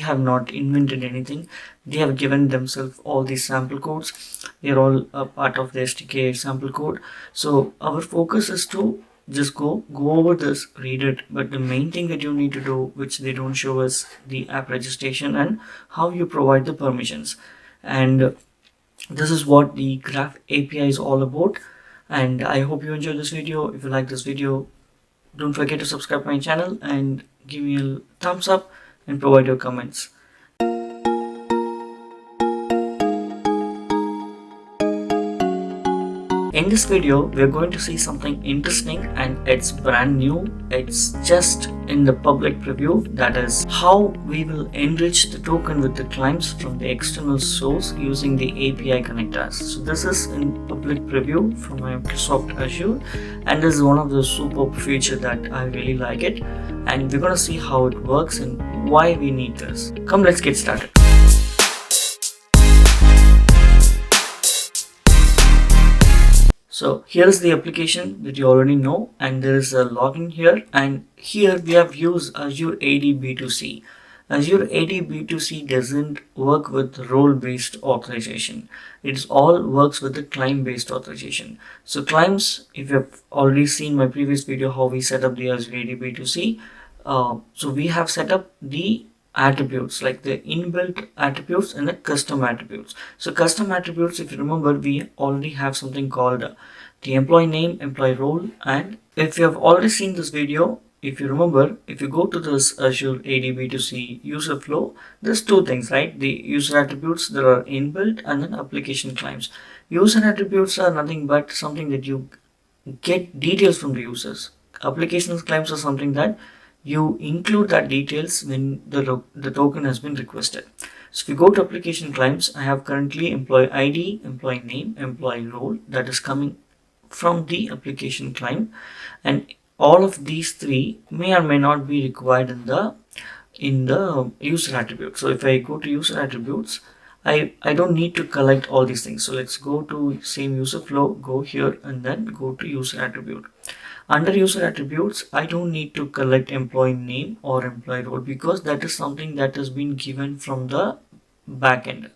have not invented anything. They have given themselves all these sample codes. They're all a part of the SDK sample code. So our focus is to just go over this, read it. But the main thing that you need to do, which they don't show us, the app registration and how you provide the permissions. And this is what the Graph API is all about. And I hope you enjoyed this video. If you like this video, don't forget to subscribe to my channel and give me a thumbs up and provide your comments. In this video, we're going to see something interesting and it's brand new. It's just in the public preview. That is how we will enrich the token with the claims from the external source using the API connectors. So this is in public preview from Microsoft Azure, and this is one of the superb features that I really like it. And we're going to see how it works and why we need this. Come, let's get started. So here is the application that you already know, and there is a login here, and here we have used Azure AD B2C. Azure AD B2C doesn't work with role-based authorization. It all works with the claim-based authorization. So claims, if you have already seen my previous video how we set up the Azure AD B2C, so we have set up the attributes like the inbuilt attributes and the custom attributes. So custom attributes, if you remember, we already have something called the employee name, employee role. And if you have already seen this video, if you remember, if you go to this Azure AD B2C user flow, there's two things, right? The user attributes that are inbuilt and then application claims. User attributes are nothing but something that you get details from the users. Applications claims are something that you include that details when the token has been requested. So if you go to application claims, I have currently employee ID, employee name, employee role that is coming from the application claim, and all of these three may or may not be required in the user attribute. So if I go to user attributes, I don't need to collect all these things. So let's go to same user flow, go here and then go to user attribute. Under user attributes, I don't need to collect employee name or employee role because that is something that has been given from the backend.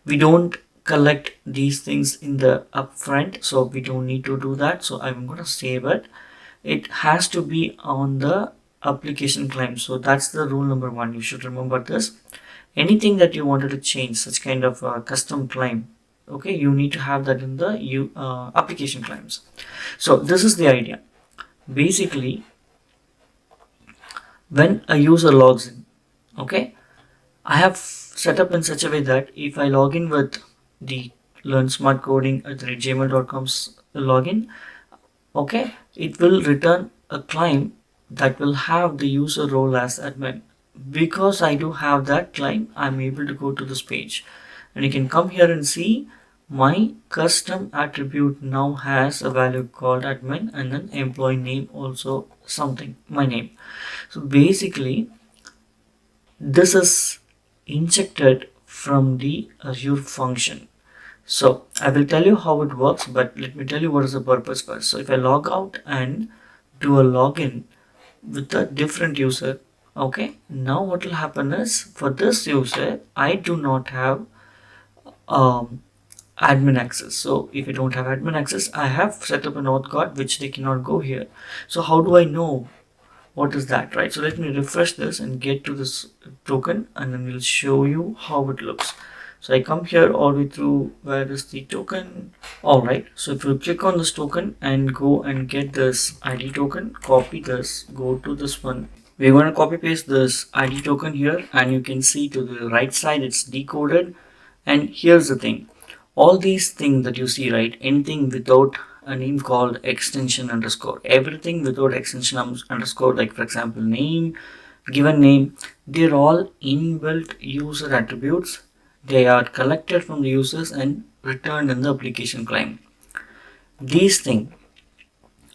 We don't collect these things in the upfront, so we don't need to do that. So I'm going to save it. It has to be on the application claim. So that's the rule number one. You should remember this. Anything that you wanted to change, such kind of custom claim, okay, you need to have that in the application claims. So this is the idea. Basically, when a user logs in, okay, I have set up in such a way that if I log in with the learnsmartcoding@gmail.com's login, okay, it will return a claim that will have the user role as admin. Because I do have that claim, I'm able to go to this page, and you can come here and see my custom attribute now has a value called admin and then employee name also something, my name. So basically this is injected from the Azure function. So I will tell you how it works, but let me tell you what is the purpose first. So if I log out and do a login with a different user, okay, now what will happen is for this user I do not have admin access. So if I don't have admin access, I have set up an auth guard which they cannot go here. So how do I know what is that, right? So let me refresh this and get to this token, and then we'll show you how it looks. So I come here all the way through, where is the token? All right, so if you click on this token and go and get this ID token, copy this, go to this one. We're going to copy paste this ID token here, and you can see to the right side it's decoded. And here's the thing, all these things that you see, right, anything without a name called extension underscore, everything without extension underscore, like for example name, given name, they're all inbuilt user attributes. They are collected from the users and returned in the application claim. These things,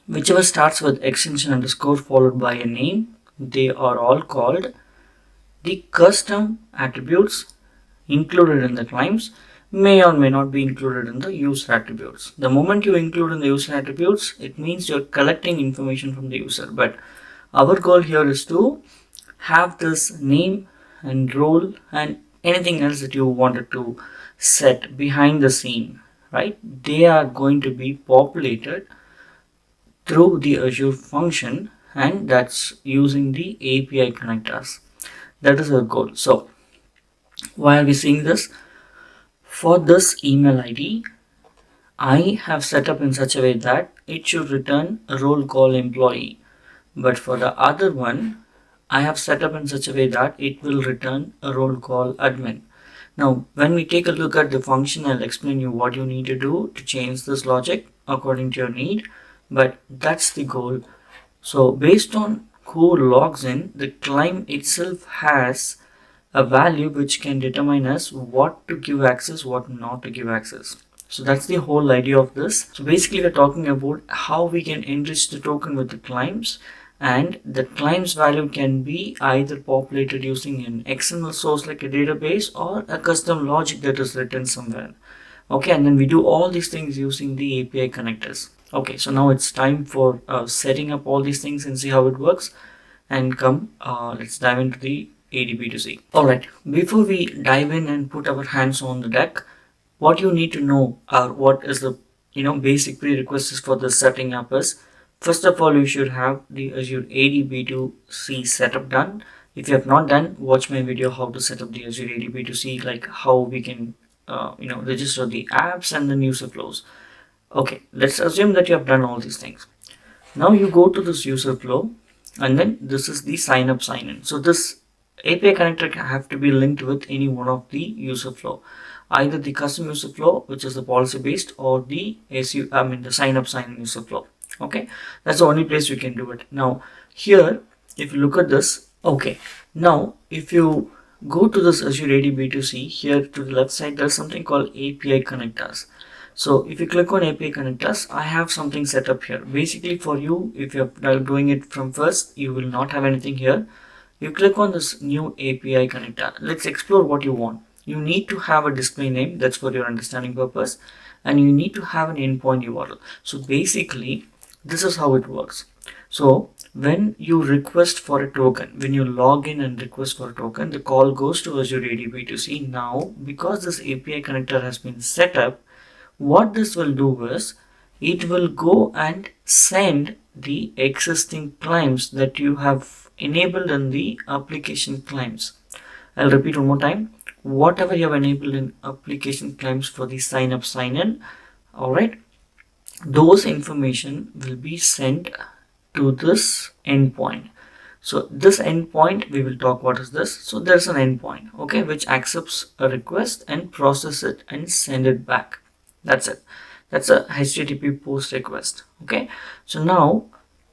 whichever starts with extension underscore followed by a name, they are all called the custom attributes included in the claims, may or may not be included in the user attributes. The moment you include in the user attributes, it means you're collecting information from the user. But our goal here is to have this name and role and anything else that you wanted to set behind the scene, right? They are going to be populated through the Azure function, and that's using the API connectors. That is our goal. So why are we seeing this? For this email ID, I have set up in such a way that it should return a roll call employee. But for the other one, I have set up in such a way that it will return a roll call admin. Now, when we take a look at the function, I'll explain you what you need to do to change this logic according to your need. But that's the goal. So based on who logs in, the client itself has a value which can determine us what to give access, what not to give access. So that's the whole idea of this. So basically we're talking about how we can enrich the token with the claims, and the claims value can be either populated using an XML source like a database or a custom logic that is written somewhere. Okay, and then we do all these things using the API connectors. Okay, so now it's time for setting up all these things and see how it works. And let's dive into the ADB2C. Alright, before we dive in and put our hands on the deck, what you need to know or what is the basic prerequisites for the setting up is, first of all, you should have the Azure ADB2C setup done. If you have not done, watch my video how to set up the Azure ADB2C, like how we can register the apps and then user flows. Okay, let's assume that you have done all these things. Now you go to this user flow, and then this is the sign up sign in. So this API connector can have to be linked with any one of the user flow, either the custom user flow, which is the policy based, or the the sign up sign in user flow. Okay, that's the only place you can do it. Now here, if you look at this, okay, now if you go to this Azure ADB2C, here to the left side there's something called API connectors. So if you click on API connectors, I have something set up here. Basically for you, if you're doing it from first, you will not have anything here. You click on this new API connector. Let's explore what you want. You need to have a display name, that's for your understanding purpose, and you need to have an endpoint URL. So basically, this is how it works. So when you request for a token, when you log in and request for a token, the call goes to Azure ADB2C. Now, because this API connector has been set up, what this will do is, it will go and send the existing claims that you have enabled in the application claims. I'll repeat one more time. Whatever you have enabled in application claims for the sign up sign in, alright, those information will be sent to this endpoint. So this endpoint, we will talk what is this. So there's an endpoint, okay, which accepts a request and process it and send it back. That's it. That's a HTTP post request. Okay, so now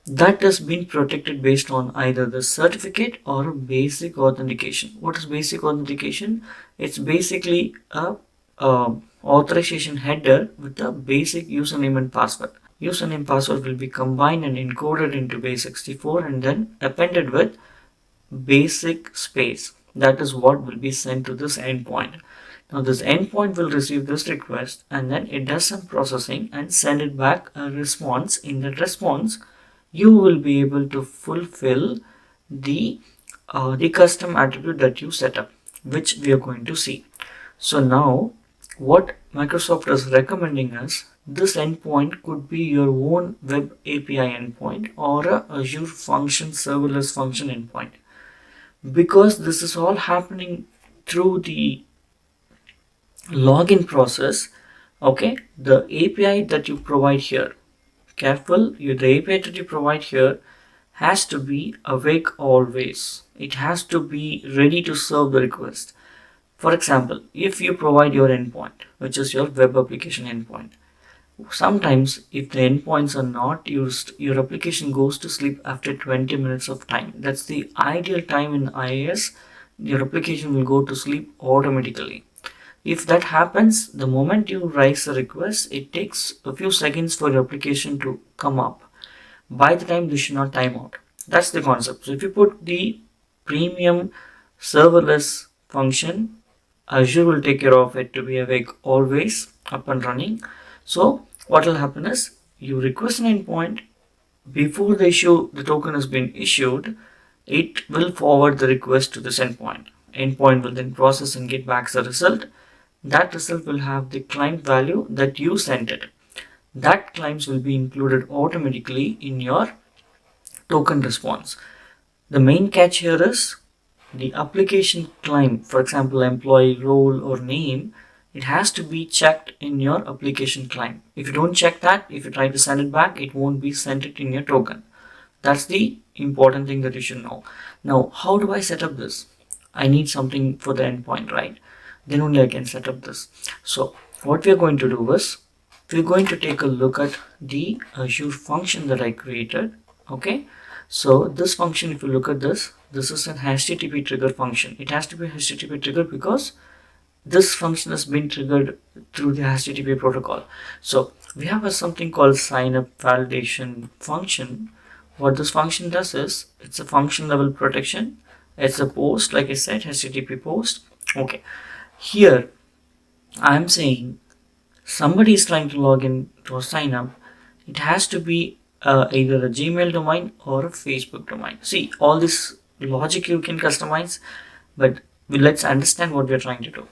that has been protected based on either the certificate or a basic authentication. What is basic authentication? It's basically a authorization header with a basic username and password. Username password will be combined and encoded into base64 and then appended with basic space. That is what will be sent to this endpoint. Now this endpoint will receive this request and then it does some processing and send it back a response. In that response, you will be able to fulfill the custom attribute that you set up, which we are going to see. So now what Microsoft is recommending us, this endpoint could be your own web API endpoint or a Azure function serverless function endpoint, because this is all happening through the login process. Okay, the API that you provide here, careful, the API that you provide here has to be awake always. It has to be ready to serve the request. For example, if you provide your endpoint, which is your web application endpoint, sometimes if the endpoints are not used, your application goes to sleep after 20 minutes of time. That's the ideal time in IIS. Your application will go to sleep automatically. If that happens, the moment you raise a request, it takes a few seconds for your application to come up. By the time, this should not time out. That's the concept. So if you put the premium serverless function, Azure will take care of it to be awake always, up and running. So what will happen is, you request an endpoint, before the token has been issued, it will forward the request to this endpoint. Endpoint will then process and get back the result. That result will have the client value that you sent it. That claims will be included automatically in your token response. The main catch here is, the application claim, for example, employee role or name, it has to be checked in your application client. If you don't check that, if you try to send it back, it won't be sent it in your token. That's the important thing that you should know. Now, how do I set up this? I need something for the endpoint, right? Then only I can set up this. So what we're going to do is, we're going to take a look at the Azure function that I created. Okay, so this function, if you look at this, this is an HTTP trigger function. It has to be a HTTP trigger because this function has been triggered through the HTTP protocol. So we have a something called sign up validation function. What this function does is, it's a function level protection. It's a post, like I said, HTTP post. Okay, here I'm saying somebody is trying to log in to sign up. It has to be either a Gmail domain or a Facebook domain. See, all this logic you can customize, but let's understand what we're trying to do.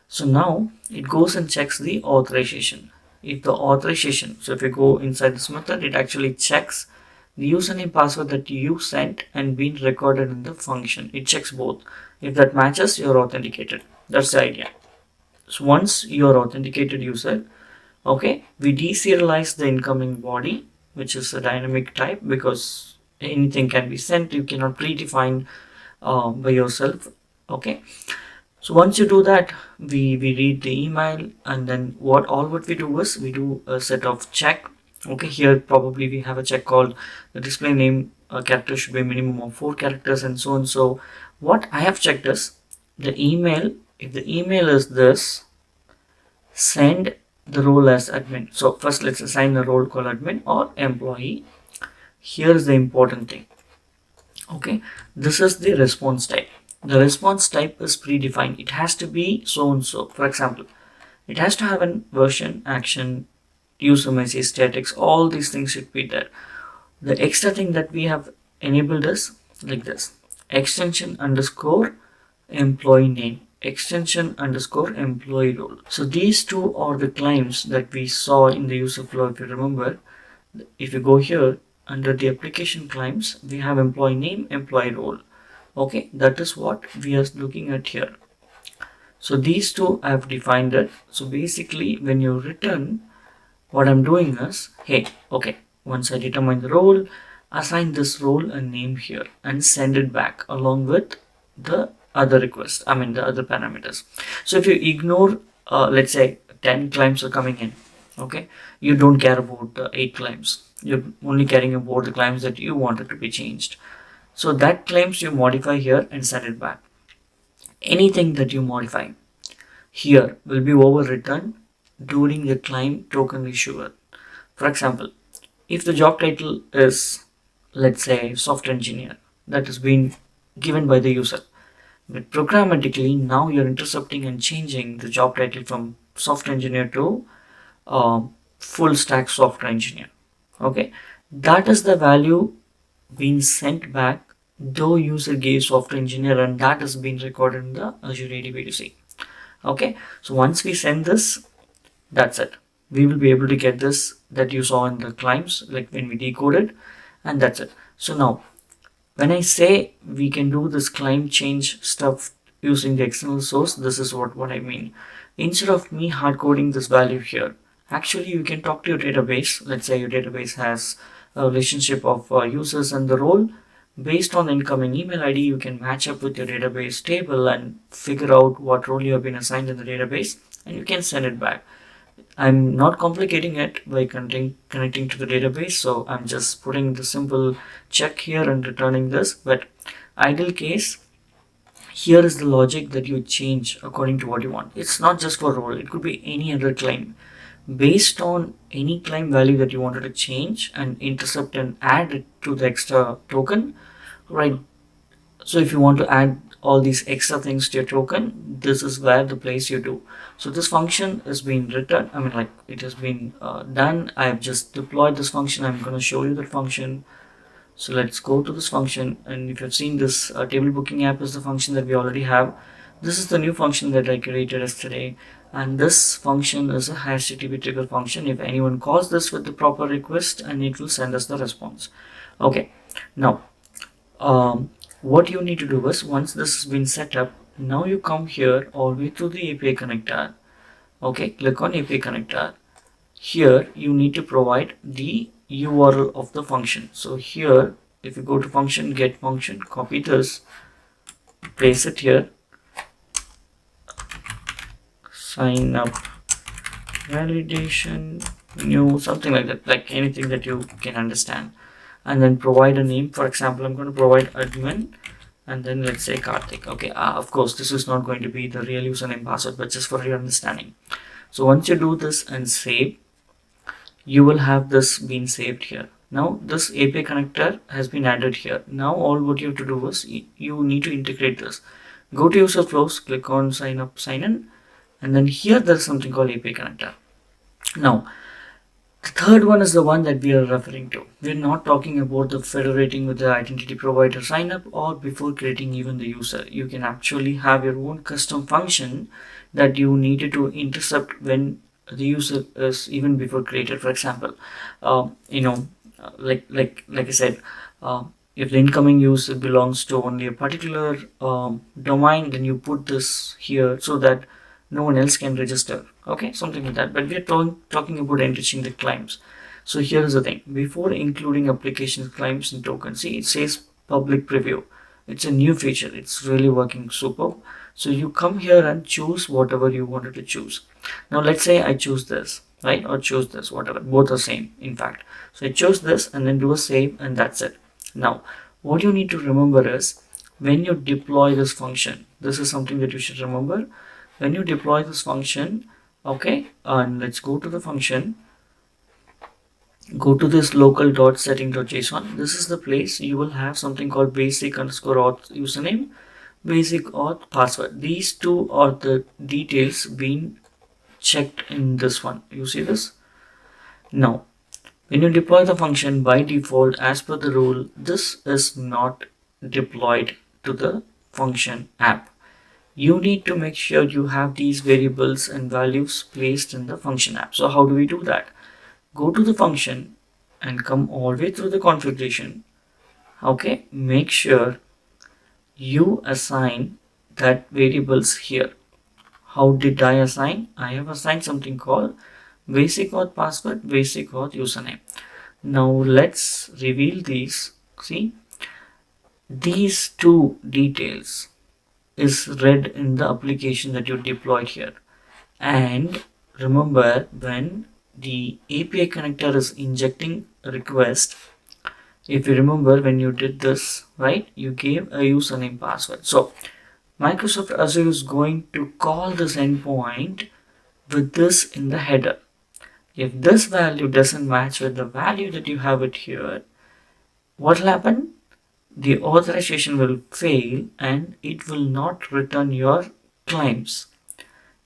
So now it goes and checks the authorization. If the authorization, so if you go inside this method, it actually checks the username password that you sent and been recorded in the function. It checks both. If that matches, you're authenticated. That's the idea. So once you're authenticated user, okay, we deserialize the incoming body, which is a dynamic type, because anything can be sent. You cannot predefine by yourself. Okay, so once you do that, we read the email, and then what we do is, we do a set of check. Okay, here probably we have a check called the display name character should be a minimum of 4 characters, and so on. So what I have checked is the email. If the email is this, send the role as admin. So first let's assign a role called admin or employee. Here's the important thing. Okay, this is the response type. The response type is predefined. It has to be so and so. For example, it has to have a version, action, user message, statics. All these things should be there. The extra thing that we have enabled is like this: extension underscore employee name, extension underscore employee role. So these two are the claims that we saw in the user flow. If you remember, if you go here under the application claims, we have employee name, employee role. Okay, that is what we are looking at here. So these two I have defined it. So basically when you return, what I'm doing is, hey, okay, once I determine the role, assign this role a name here and send it back along with the other request, the other parameters. So if you ignore, let's say 10 claims are coming in, okay, you don't care about the 8 claims. You're only caring about the claims that you wanted to be changed. So that claims you modify here and send it back. Anything that you modify here will be overwritten during the claim token issuer. For example, if the job title is, let's say, software engineer, that has been given by the user, but programmatically now you're intercepting and changing the job title from software engineer to full stack software engineer. Okay, that is the value being sent back though user gave software engineer, and that has been recorded in the Azure AD B2C. Okay, so once we send this, that's it. We will be able to get this that you saw in the claims, like when we decoded, and that's it. So now when I say we can do this claim change stuff using the external source, this is what I mean. Instead of me hard coding this value here, actually you can talk to your database. Let's say your database has a relationship of users and the role. Based on incoming email ID, you can match up with your database table and figure out what role you have been assigned in the database, and you can send it back. I'm not complicating it by connecting to the database, so I'm just putting the simple check here and returning this. But ideal case, here is the logic that you change according to what you want. It's not just for role, it could be any other claim. Based on any claim value that you wanted to change and intercept and add it to the extra token, right? So if you want to add all these extra things to your token, this is where the place you do. So this function is being written, it has been done. I have just deployed this function. I'm going to show you the function. So let's go to this function, and if you've seen this table booking app is the function that we already have. This is the new function that I created yesterday, and this function is a HTTP trigger function. If anyone calls this with the proper request, and it will send us the response. Okay, now what you need to do is, once this has been set up, now you come here all the way to the API connector. Okay, click on API connector. Here you need to provide the URL of the function. So here, if you go to function, get function, copy this, paste it here, sign up, validation, new, something like that, like anything that you can understand, and then provide a name. For example, I'm going to provide admin, and then let's say Karthik. Okay, of course, this is not going to be the real username password, but just for your understanding. So once you do this and save, you will have this being saved here. Now this API connector has been added here. Now all what you have to do is you need to integrate this. Go to user flows, click on sign up, sign in, and then here there's something called API connector. Now the third one is the one that we are referring to. We're not talking about the federating with the identity provider sign up or before creating even the user. You can actually have your own custom function that you needed to intercept when the user is even before created. For example, like I said, if the incoming user belongs to only a particular domain, then you put this here so that no one else can register. Okay, something like that. But we are talking about enriching the claims. So here's the thing: before including application claims and tokens, see it says public preview. It's a new feature. It's really working super. So you come here and choose whatever you wanted to choose. Now let's say I choose this, right, or choose this, whatever. Both are same, in fact. So I chose this and then do a save, and that's it. Now what you need to remember is when you deploy this function, this is something that you should remember. When you deploy this function, okay, and let's go to the function, go to this local.setting.json. This is the place you will have something called basic underscore auth username, basic auth password. These two are the details being checked in this one. You see this? Now when you deploy the function, by default, as per the rule, this is not deployed to the function app. You need to make sure you have these variables and values placed in the function app. So how do we do that? Go to the function and come all the way through the configuration. Okay, make sure you assign that variables here. How did I assign? I have assigned something called basic auth password, basic auth username. Now let's reveal these. See, these two details is read in the application that you deployed here. And remember, when the API connector is injecting a request, if you remember when you did this, right, you gave a username password. So Microsoft Azure is going to call this endpoint with this in the header. If this value doesn't match with the value that you have it here, what will happen? The authorization will fail and it will not return your claims.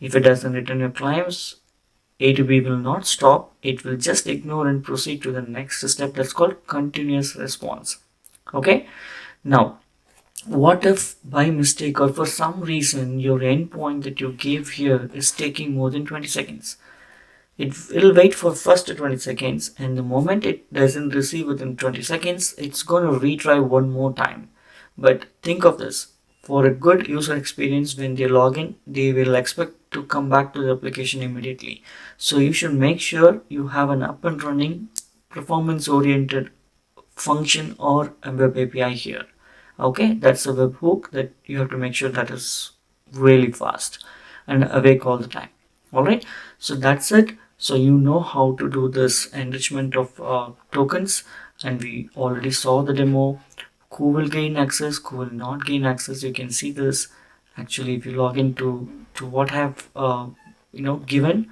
If it doesn't return your claims, A2B will not stop. It will just ignore and proceed to the next step. That's called continuous response. Okay. Now, what if by mistake or for some reason your endpoint that you gave here is taking more than 20 seconds? It will wait for first 20 seconds, and the moment it doesn't receive within 20 seconds, it's going to retry one more time. But think of this: for a good user experience, when they log in, they will expect to come back to the application immediately. So you should make sure you have an up and running performance oriented function or a web API here. Okay, that's a webhook that you have to make sure that is really fast and awake all the time. All right, so that's it. So you know how to do this enrichment of tokens, and we already saw the demo. Who will gain access, who will not gain access. You can see this actually if you log into what I have given.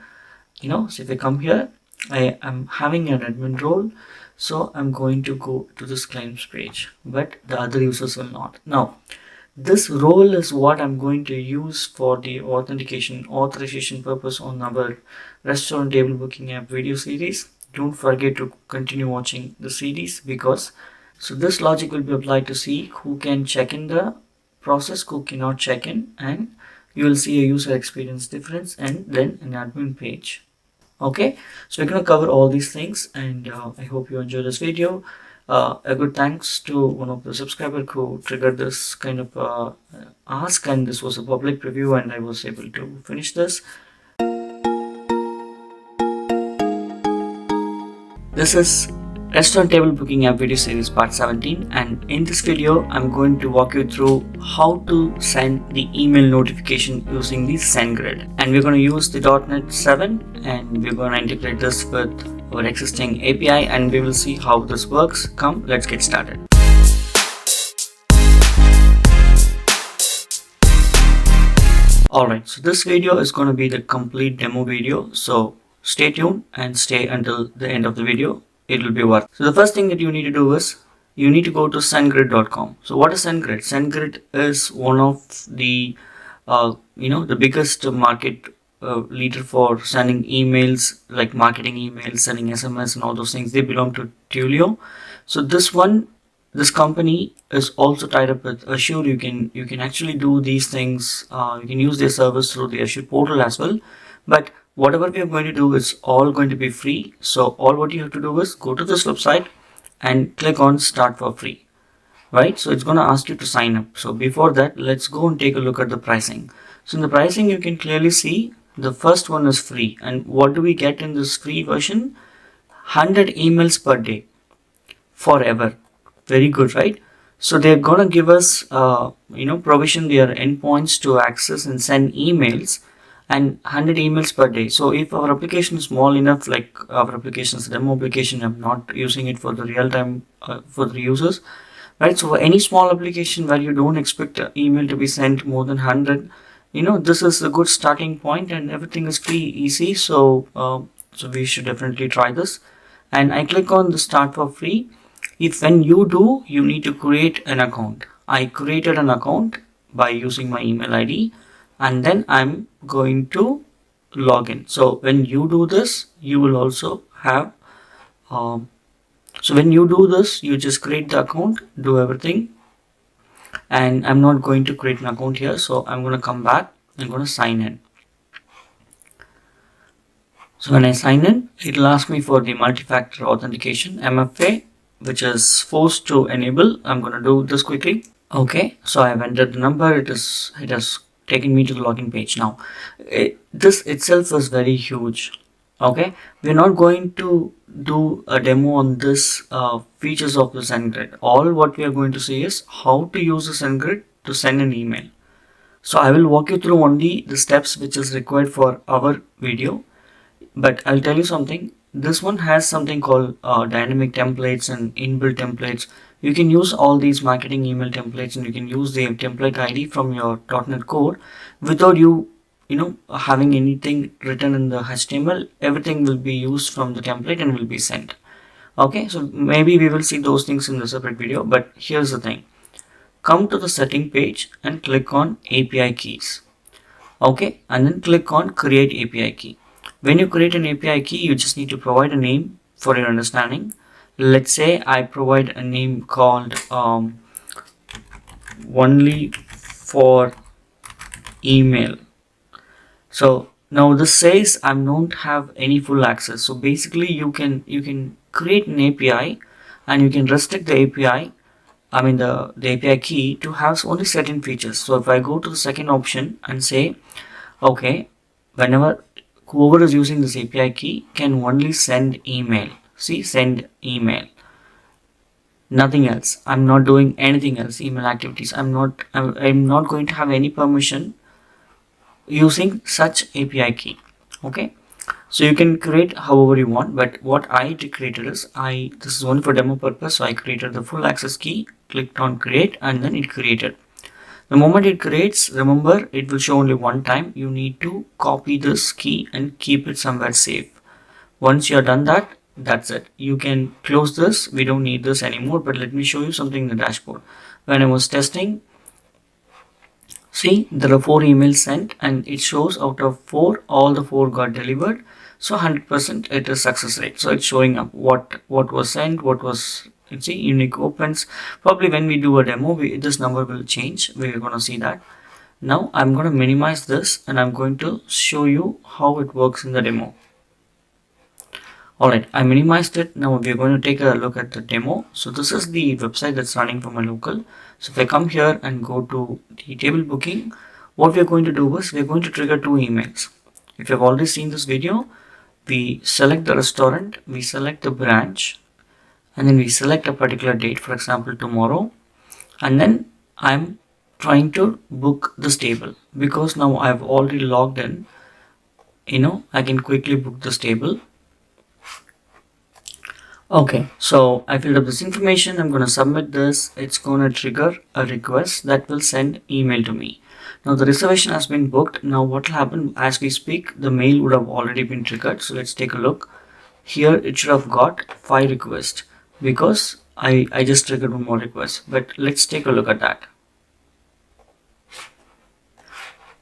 So if I come here, I am having an admin role, so I'm going to go to this claims page, but the other users will not. Now this role is what I'm going to use for the authorization purpose on our restaurant table booking app video series. Don't forget to continue watching the series, because so this logic will be applied to see who can check in the process, who cannot check in, and you will see a user experience difference and then an admin page. Okay, so we're going to cover all these things, and I hope you enjoy this video. A good thanks to one of the subscribers who triggered this kind of ask, and this was a public preview and I was able to finish this. This is Restaurant Table Booking App video series part 17, and in this video I'm going to walk you through how to send the email notification using the SendGrid. And we're going to use the .NET 7 and we're going to integrate this with our existing API and we will see how this works. Come, let's get started. Alright, so this video is going to be the complete demo video, so stay tuned and stay until the end of the video. It will be worth. So the first thing that you need to do is you need to go to sendgrid.com. So what is SendGrid? SendGrid is one of the the biggest market leader for sending emails, like marketing emails, sending SMS and all those things. They belong to Twilio. So this company is also tied up with Azure. You can actually do these things. You can use their service through the Azure portal as well. But whatever we are going to do is all going to be free. So all what you have to do is go to this website and click on Start for Free. Right? So it's going to ask you to sign up. So before that, let's go and take a look at the pricing. So in the pricing, you can clearly see the first one is free. And what do we get in this free version? 100 emails per day forever. Very good, right? So they're gonna give us provision their endpoints to access and send emails, and 100 emails per day. So if our application is small enough, like our application is a demo application, I'm not using it for the real time for the users, right? So for any small application where you don't expect an email to be sent more than 100, this is a good starting point and everything is free, easy. So we should definitely try this. And I click on the Start for Free. If when you do, you need to create an account. I created an account by using my email ID and then I'm going to log in. So when you do this, you will also have so when you do this, you just create the account, do everything, and I'm not going to create an account here, so I'm going to come back. I'm going to sign in. So when I sign in, it will ask me for the multi-factor authentication, MFA, which is forced to enable. I'm going to do this quickly. Okay, so I've entered the number. It has taken me to the login page. Now this itself is very huge. Okay, we're not going to do a demo on this features of the SendGrid. All what we are going to see is how to use the SendGrid to send an email. So I will walk you through only the steps which is required for our video, but I'll tell you something. This one has something called dynamic templates and inbuilt templates. You can use all these marketing email templates and you can use the template ID from your .NET code without you having anything written in the HTML. Everything will be used from the template and will be sent. Okay, so maybe we will see those things in the separate video, but here's the thing. Come to the setting page and click on API keys. Okay, and then click on create API key. When you create an API key, you just need to provide a name for your understanding. Let's say I provide a name called only for email. So now this says I don't have any full access. So basically you can create an API and you can restrict the API, the API key to have only certain features. So if I go to the second option and say, okay, whenever whoever is using this API key can only send email. See, send email. Nothing else. I'm not doing anything else. Email activities. I'm not going to have any permission using such API key. Okay. So you can create however you want, but what I created is this is only for demo purpose. So I created the full access key, clicked on create, and then it created. The moment it creates, remember, it will show only one time. You need to copy this key and keep it somewhere safe. Once you are done that, that's it. You can close this. We don't need this anymore, but let me show you something in the dashboard. When I was testing, see, there are 4 emails sent and it shows out of 4, all the 4 got delivered. So 100% it is success rate. So it's showing up what was sent, what was, see, unique opens. Probably when we do a demo, this number will change. We're going to see that. Now I'm going to minimize this and I'm going to show you how it works in the demo. Alright, I minimized it. Now we're going to take a look at the demo. So this is the website that's running for my local. So if I come here and go to the table booking, what we're going to do is we're going to trigger 2 emails. If you've already seen this video, we select the restaurant, we select the branch, and then we select a particular date, for example tomorrow, and then I'm trying to book this table because now I've already logged in. I can quickly book this table. Okay, so I filled up this information. I'm going to submit this. It's going to trigger a request that will send email to me. Now the reservation has been booked. Now what will happen as we speak, the mail would have already been triggered. So let's take a look. Here it should have got 5 requests because I just triggered one more request. But let's take a look at that.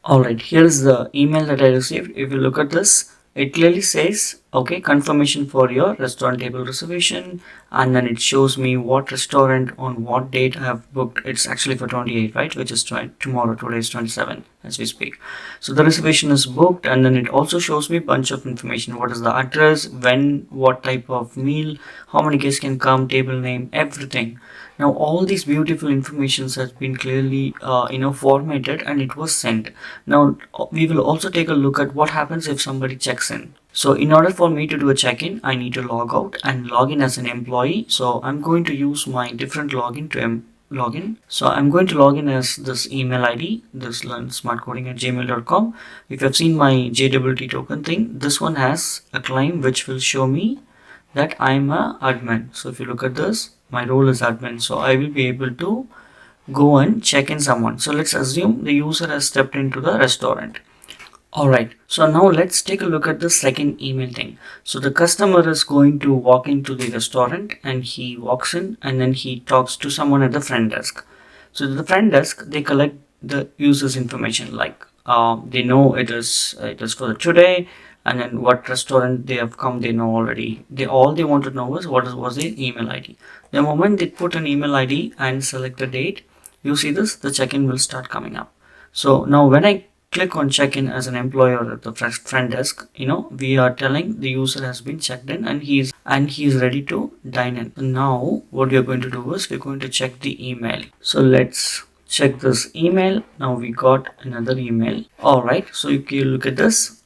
Alright, here's the email that I received. If you look at this, it clearly says, okay, confirmation for your restaurant table reservation, and then it shows me what restaurant on what date I have booked. It's actually for 28, right, which is tomorrow. Today is 27 as we speak. So the reservation is booked, and then it also shows me a bunch of information. What is the address, when, what type of meal, how many guests can come, table name, everything. Now all these beautiful informations has been clearly formatted, and it was sent. Now we will also take a look at what happens if somebody checks in. So in order for me to do a check-in, I need to log out and log in as an employee. So I'm going to use my different login to login. So I'm going to log in as this email ID, this learnsmartcoding@gmail.com. If you have seen my JWT token thing, this one has a claim which will show me that I'm a admin. So if you look at this, my role is admin. So I will be able to go and check in someone. So let's assume the user has stepped into the restaurant. Alright, so now let's take a look at the second email thing. So the customer is going to walk into the restaurant, and he walks in and then he talks to someone at the front desk. So the front desk, they collect the user's information, like they know it is for today, and then what restaurant they have come, they know already. All they want to know is what was the email ID. The moment they put an email ID and select the date, you see this, the check-in will start coming up. So now when I click on check-in as an employer at the front desk, we are telling the user has been checked in and he is ready to dine in. Now what we are going to do is we're going to check the email. So let's check this email. Now we got another email. Alright, so if you look at this,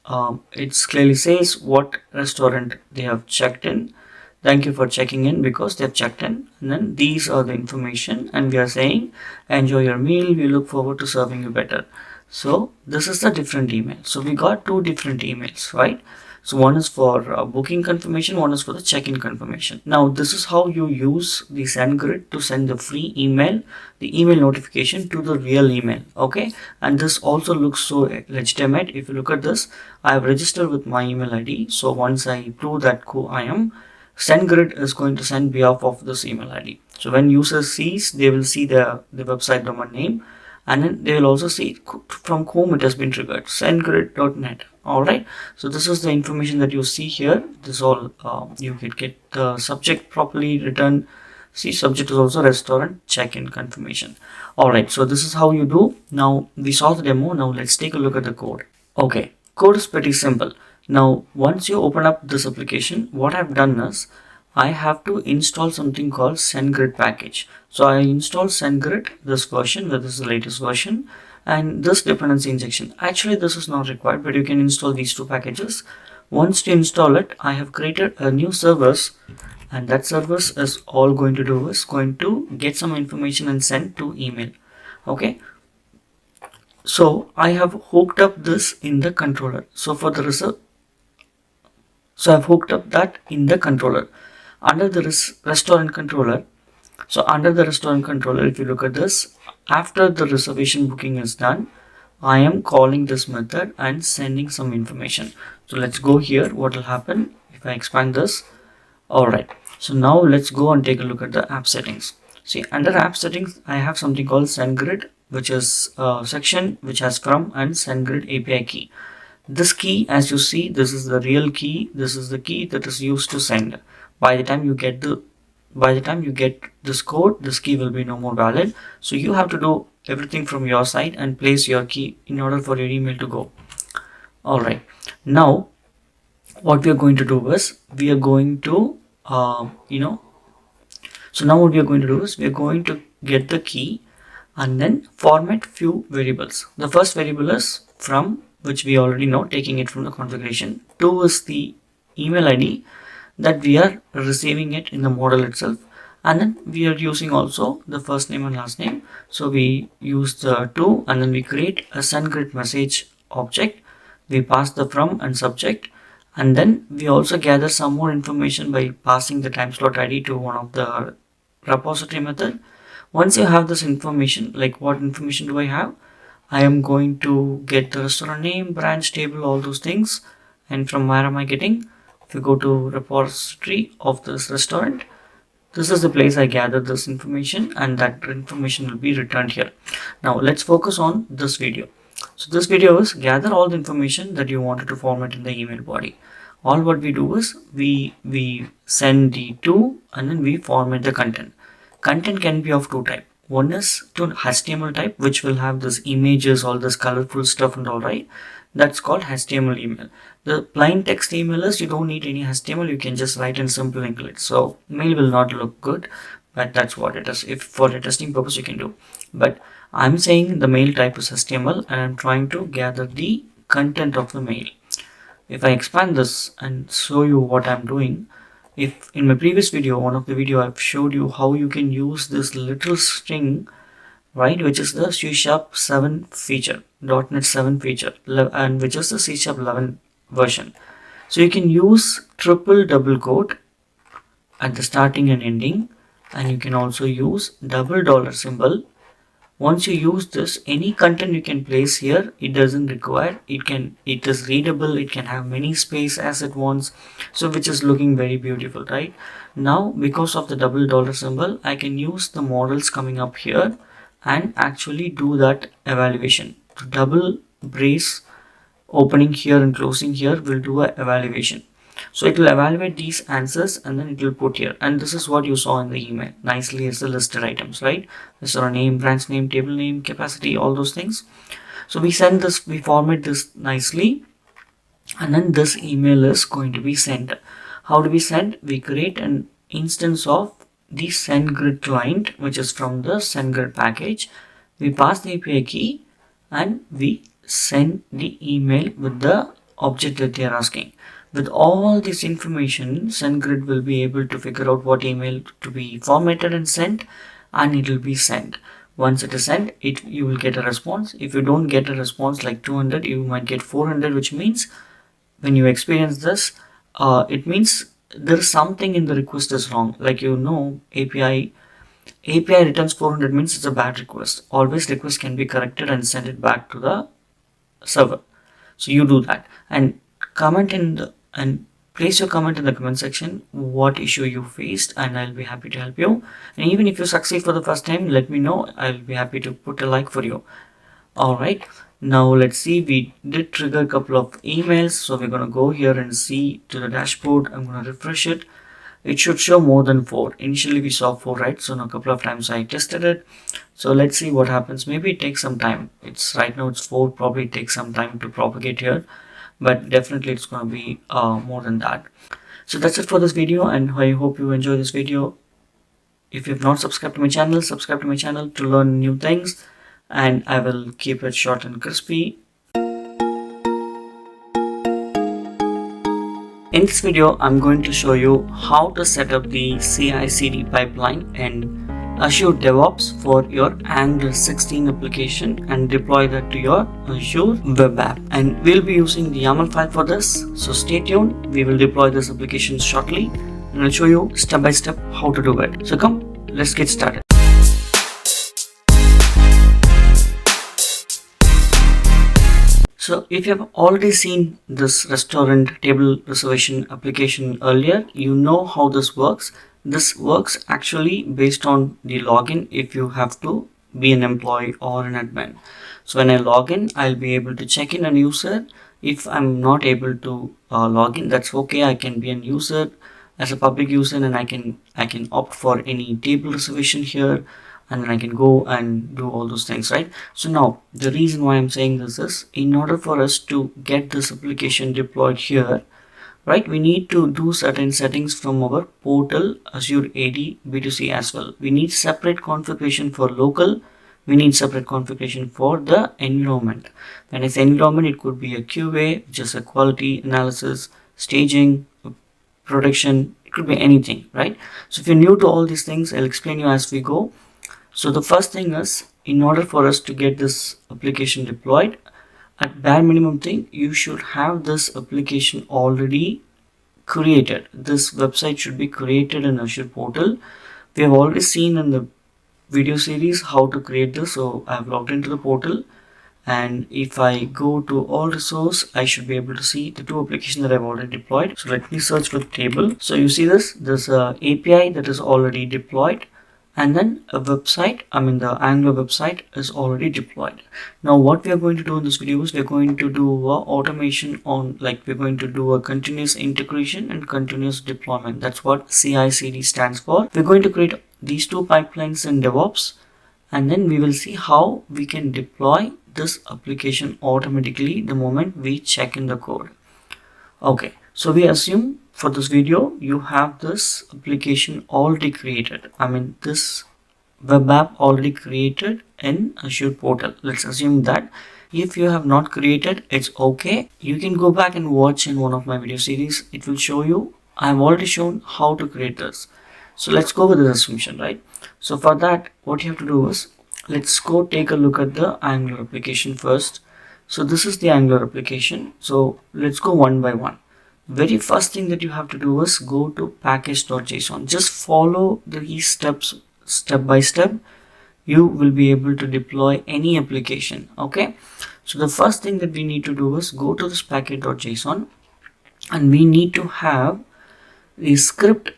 it clearly says what restaurant they have checked in. Thank you for checking in because they've checked in. And then these are the information, and we are saying enjoy your meal, we look forward to serving you better. So this is the different email. So we got 2 different emails, right? So one is for booking confirmation, one is for the check-in confirmation. Now this is how you use the SendGrid to send the free email, the email notification to the real email. Okay, and this also looks so legitimate. If you look at this, I have registered with my email ID. So once I prove that who I am, SendGrid is going to send behalf of this email ID. So when users sees, they will see the website domain name, and then they will also see from whom it has been triggered, SendGrid.net. Alright, so this is the information that you see here. This all you can get the subject properly written. See, subject is also restaurant check-in confirmation. Alright, so this is how you do. Now we saw the demo. Now let's take a look at the code. Okay, code is pretty simple. Now once you open up this application, what I've done is I have to install something called SendGrid package. So I install SendGrid, this version, this is the latest version, and this dependency injection. Actually this is not required, but you can install these 2 packages. Once you install it, I have created a new service, and that service is all going to do is going to get some information and send to email. Okay, so I have hooked up this in the controller. So for the result, so I've hooked up that in the controller under the restaurant controller. So under the restaurant controller, if you look at this, after the reservation booking is done, I am calling this method and sending some information. So let's go here. What will happen if I expand this? Alright, so now let's go and take a look at the app settings. See, under app settings, I have something called SendGrid, which is a section which has from and SendGrid API key. This key, as you see, this is the real key. This is the key that is used to send. By the time you get this code, this key will be no more valid. So you have to do everything from your side and place your key in order for your email to go. Alright, now what we are going to do is we are going to so now what we are going to do is we are going to get the key and then format few variables. The first variable is from, which we already know, taking it from the configuration. 2 is the email ID that we are receiving it in the model itself, and then we are using also the first name and last name. So we use the two, and then we create a SendGrid message object. We pass the from and subject, and then we also gather some more information by passing the time slot ID to one of the repository method. Once you have this information, like what information do I have? I am going to get the restaurant name, branch, table, all those things. And from where am I getting? If you go to repository of this restaurant, this is the place I gathered this information, and that information will be returned here. Now let's focus on this video. So this video is gather all the information that you wanted to format in the email body. All what we do is we send the to, and then we format the content. Content can be of two types. One is to HTML type, which will have this images, all this colorful stuff and all, right? That's called HTML email. The plain text email is you don't need any HTML, you can just write in simple English. So mail will not look good, but that's what it is. If for a testing purpose you can do. But I'm saying the mail type is HTML, and I'm trying to gather the content of the mail. If I expand this and show you what I'm doing, if in my previous video, one of the video, I've showed you how you can use this little string, right, which is the C# 7 feature, .NET 7 feature, and which is the C# 11 version. So you can use triple double quote at the starting and ending, and you can also use double dollar symbol. Once you use this, any content you can place here, it doesn't require, it is readable, it can have many space as it wants, so which is looking very beautiful, right? Now because of the double dollar symbol, I can use the models coming up here and actually do that evaluation. The double brace opening here and closing here will do a evaluation. So it will evaluate these answers, and then it will put here, and this is what you saw in the email nicely as the listed items, right? This is our name, branch name, table name, capacity, all those things. So we send this, we format this nicely, and then this email is going to be sent. How do we send? We create an instance of the SendGrid client, which is from the SendGrid package. We pass the API key, and we send the email with the object that they are asking. With all this information, SendGrid will be able to figure out what email to be formatted and sent, and it will be sent. Once it is sent, you will get a response. If you don't get a response like 200, you might get 400, which means when you experience this, it means there is something in the request is wrong. Like API returns 400 means it's a bad request. Always request can be corrected and send it back to the server. So you do that and comment and place your comment in the comment section what issue you faced, and I'll be happy to help you. And even if you succeed for the first time, let me know. I'll be happy to put a like for you. Alright, now let's see. We did trigger a couple of emails, so we're gonna go here and see to the dashboard. I'm gonna refresh it. It should show more than 4. Initially we saw 4, right? So a couple of times I tested it. So let's see what happens. Maybe it takes some time. It's right now it's 4. Probably it takes some time to propagate here, but definitely it's going to be more than that. So that's it for this video, and I hope you enjoy this video. If you have not subscribed to my channel, subscribe to my channel to learn new things, and I will keep it short and crispy. In this video, I'm going to show you how to set up the CI/CD pipeline in Azure DevOps for your Angular 16 application and deploy that to your Azure Web App. And we'll be using the YAML file for this, so stay tuned. We will deploy this application shortly, and I'll show you step by step how to do it. So come, let's get started. So if you have already seen this restaurant table reservation application earlier, you know how this works. This works actually based on the login if you have to be an employee or an admin. So when I log in, I'll be able to check in a user. If I'm not able to log in, that's okay. I can be a user as a public user, and I can opt for any table reservation here, and then I can go and do all those things, right? So now the reason why I'm saying this is, in order for us to get this application deployed here, right, we need to do certain settings from our portal Azure AD B2C as well. We need separate configuration for local. We need separate configuration for the environment. When it's environment, it could be a QA, which is a quality analysis, staging, production, it could be anything, right? So if you're new to all these things, I'll explain you as we go. So the first thing is, in order for us to get this application deployed, at bare minimum thing, you should have this application already created. This website should be created in Azure portal. We have already seen in the video series how to create this. So I've logged into the portal, and if I go to all resource, I should be able to see the two applications that I've already deployed. So let me search for the table. So you see there's a API that is already deployed, and then a website, the Angular website is already deployed. Now what we are going to do in this video is we're going to do automation on, we're going to do a continuous integration and continuous deployment. That's what CI/CD stands for. We're going to create these two pipelines in DevOps, and then we will see how we can deploy this application automatically the moment we check in the code. Okay, so we assume for this video you have this application already created. This web app already created in Azure portal. Let's assume that. If you have not created, it's okay. You can go back and watch in one of my video series. It will show you. I have already shown how to create this. So let's go with this assumption, right? So for that, what you have to do is, let's go take a look at the Angular application first. So this is the Angular application. So let's go one by one. Very first thing that you have to do is go to package.json. Just follow these steps step by step. You will be able to deploy any application. Okay. So the first thing that we need to do is go to this package.json, and we need to have a script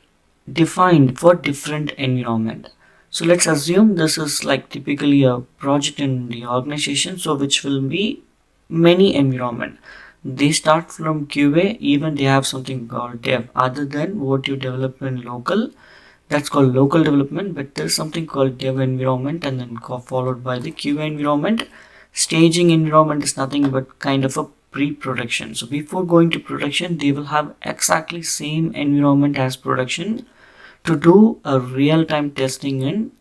defined for different environment. So let's assume this is typically a project in the organization, so which will be many environment. They start from QA, even they have something called dev. Other than what you develop in local, that's called local development, but there's something called dev environment, and then followed by the QA environment. Staging environment is nothing but kind of a pre-production. So before going to production, they will have exactly same environment as production to do a real-time testing in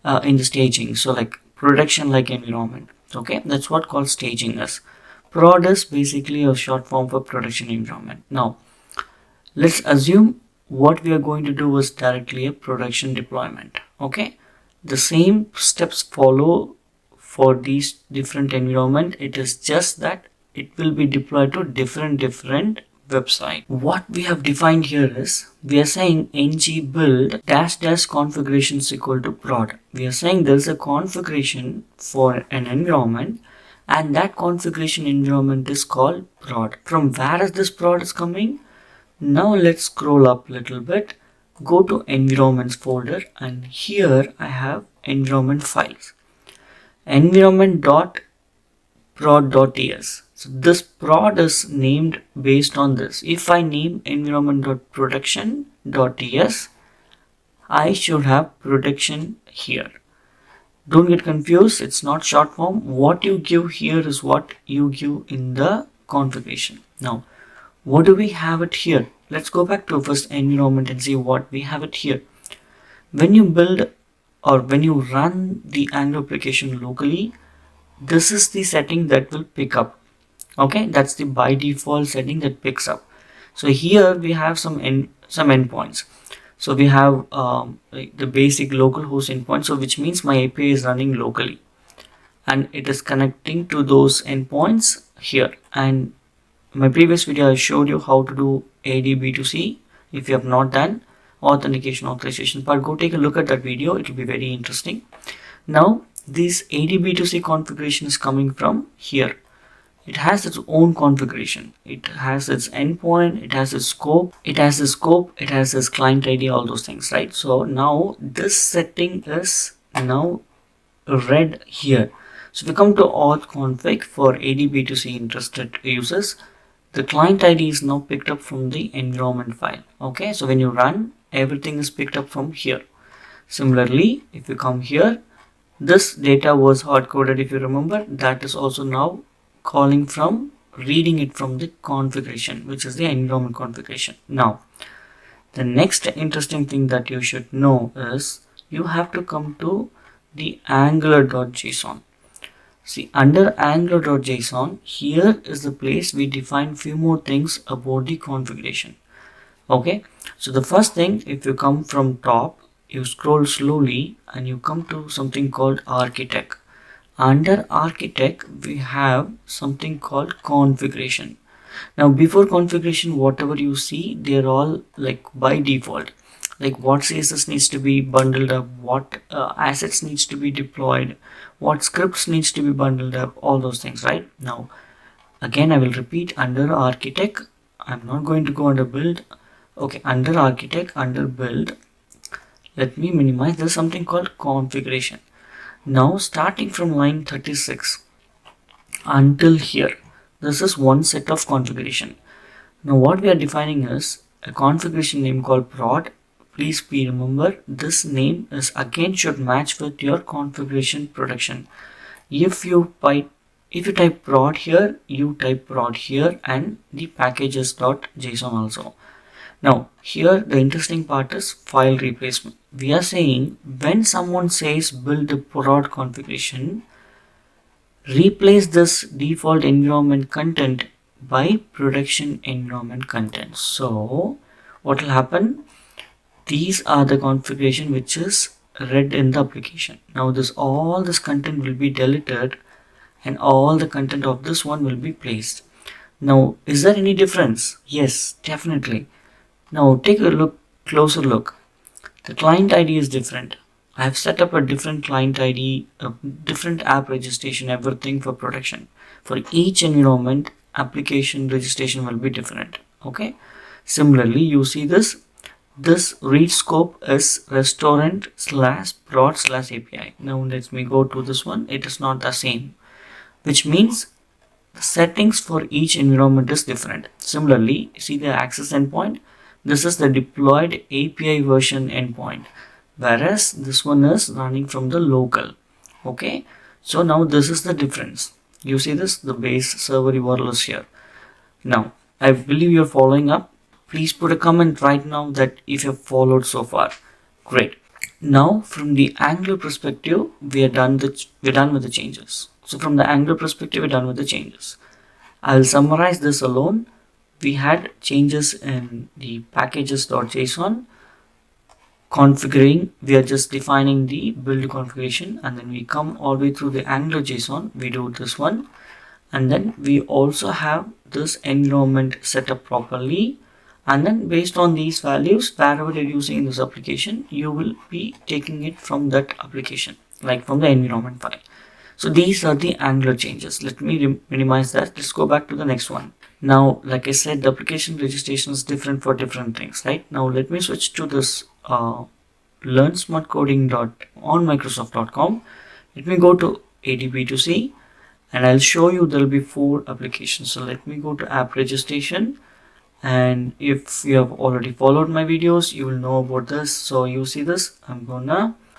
the staging. So production environment. Okay, that's what called staging is. Prod is basically a short form for production environment. Now let's assume what we are going to do is directly a production deployment. Okay, the same steps follow for these different environment. It is just that it will be deployed to different website. What we have defined here is, we are saying ng build -- configuration is equal to prod. We are saying there is a configuration for an environment, and that configuration environment is called prod. From where is this prod is coming? Now let's scroll up a little bit, go to environments folder, and here I have environment files, environment.prod.ts. So this prod is named based on this. If I name environment.production.ts, I should have production here. Don't get confused, it's not short form. What you give here is what you give in the configuration. Now, what do we have it here? Let's go back to first environment and see what we have it here. When you build or when you run the Angular application locally, this is the setting that will pick up. Okay, that's the by default setting that picks up. So here we have some endpoints. So we have the basic localhost endpoint, so which means my API is running locally, and it is connecting to those endpoints here. And my previous video I showed you how to do AD-B2C. If you have not done authentication authorization part, go take a look at that video. It will be very interesting. Now this AD-B2C configuration is coming from here. It has its own configuration. It has its endpoint, it has its scope, it has its client ID, all those things, right? So now this setting is now read here. So if we come to auth config for AD-B2C interested users, the client ID is now picked up from the environment file. Okay, so when you run, everything is picked up from here. Similarly, if you come here, this data was hard coded, if you remember. That is also now calling from, reading it from the configuration, which is the environment configuration. Now the next interesting thing that you should know is you have to come to the angular.json. See, under angular.json, here is the place we define few more things about the configuration. Okay, so the first thing, if you come from top, you scroll slowly and you come to something called architect. Under architect, we have something called configuration. Now before configuration, whatever you see, they're all like by default, like what CSS needs to be bundled up, what assets needs to be deployed, what scripts needs to be bundled up, all those things, right? Now again, I will repeat, under architect, I'm not going to go under build. Okay, under architect, under build, let me minimize. There's something called configuration. Now starting from line 36 until here, this is one set of configuration. Now what we are defining is a configuration name called prod. Please be remember, this name is again should match with your configuration production. If you type prod here, you type prod here, and the packages.json also. Now here the interesting part is file replacement. We are saying when someone says build the prod configuration, replace this default environment content by production environment content. So what will happen? These are the configuration which is read in the application. Now all this content will be deleted and all the content of this one will be placed. Now is there any difference? Yes, definitely. Now take a closer look. The client ID is different. I have set up a different client ID, a different app registration, everything for production. For each environment, application registration will be different. Okay. Similarly, you see this read scope is restaurant slash prod slash API. Now let me go to this one. It is not the same, which means the settings for each environment is different. Similarly, see the access endpoint. This is the deployed API version endpoint, whereas this one is running from the local. Okay, so now this is the difference. You see this, the base server URL is here. Now I believe you're following up. Please put a comment right now that if you've followed so far. Great. Now from the Angular perspective, we're done with the changes. So from the Angular perspective, we're done with the changes. I'll summarize this alone. We had changes in the packages.json configuring. We are just defining the build configuration, and then we come all the way through the Angular JSON. We do this one, and then we also have this environment set up properly. And then based on these values, wherever you're using in this application, you will be taking it from that application, like from the environment file. So these are the Angular changes. Let me minimize that. Let's go back to the next one. Now, like I said, the application registration is different for different things, right? Now let me switch to this learnsmartcoding.onmicrosoft.com. Let me go to ADB2C, and I'll show you there'll be 4 applications. So let me go to app registration, and if you have already followed my videos, you will know about this. So you see this,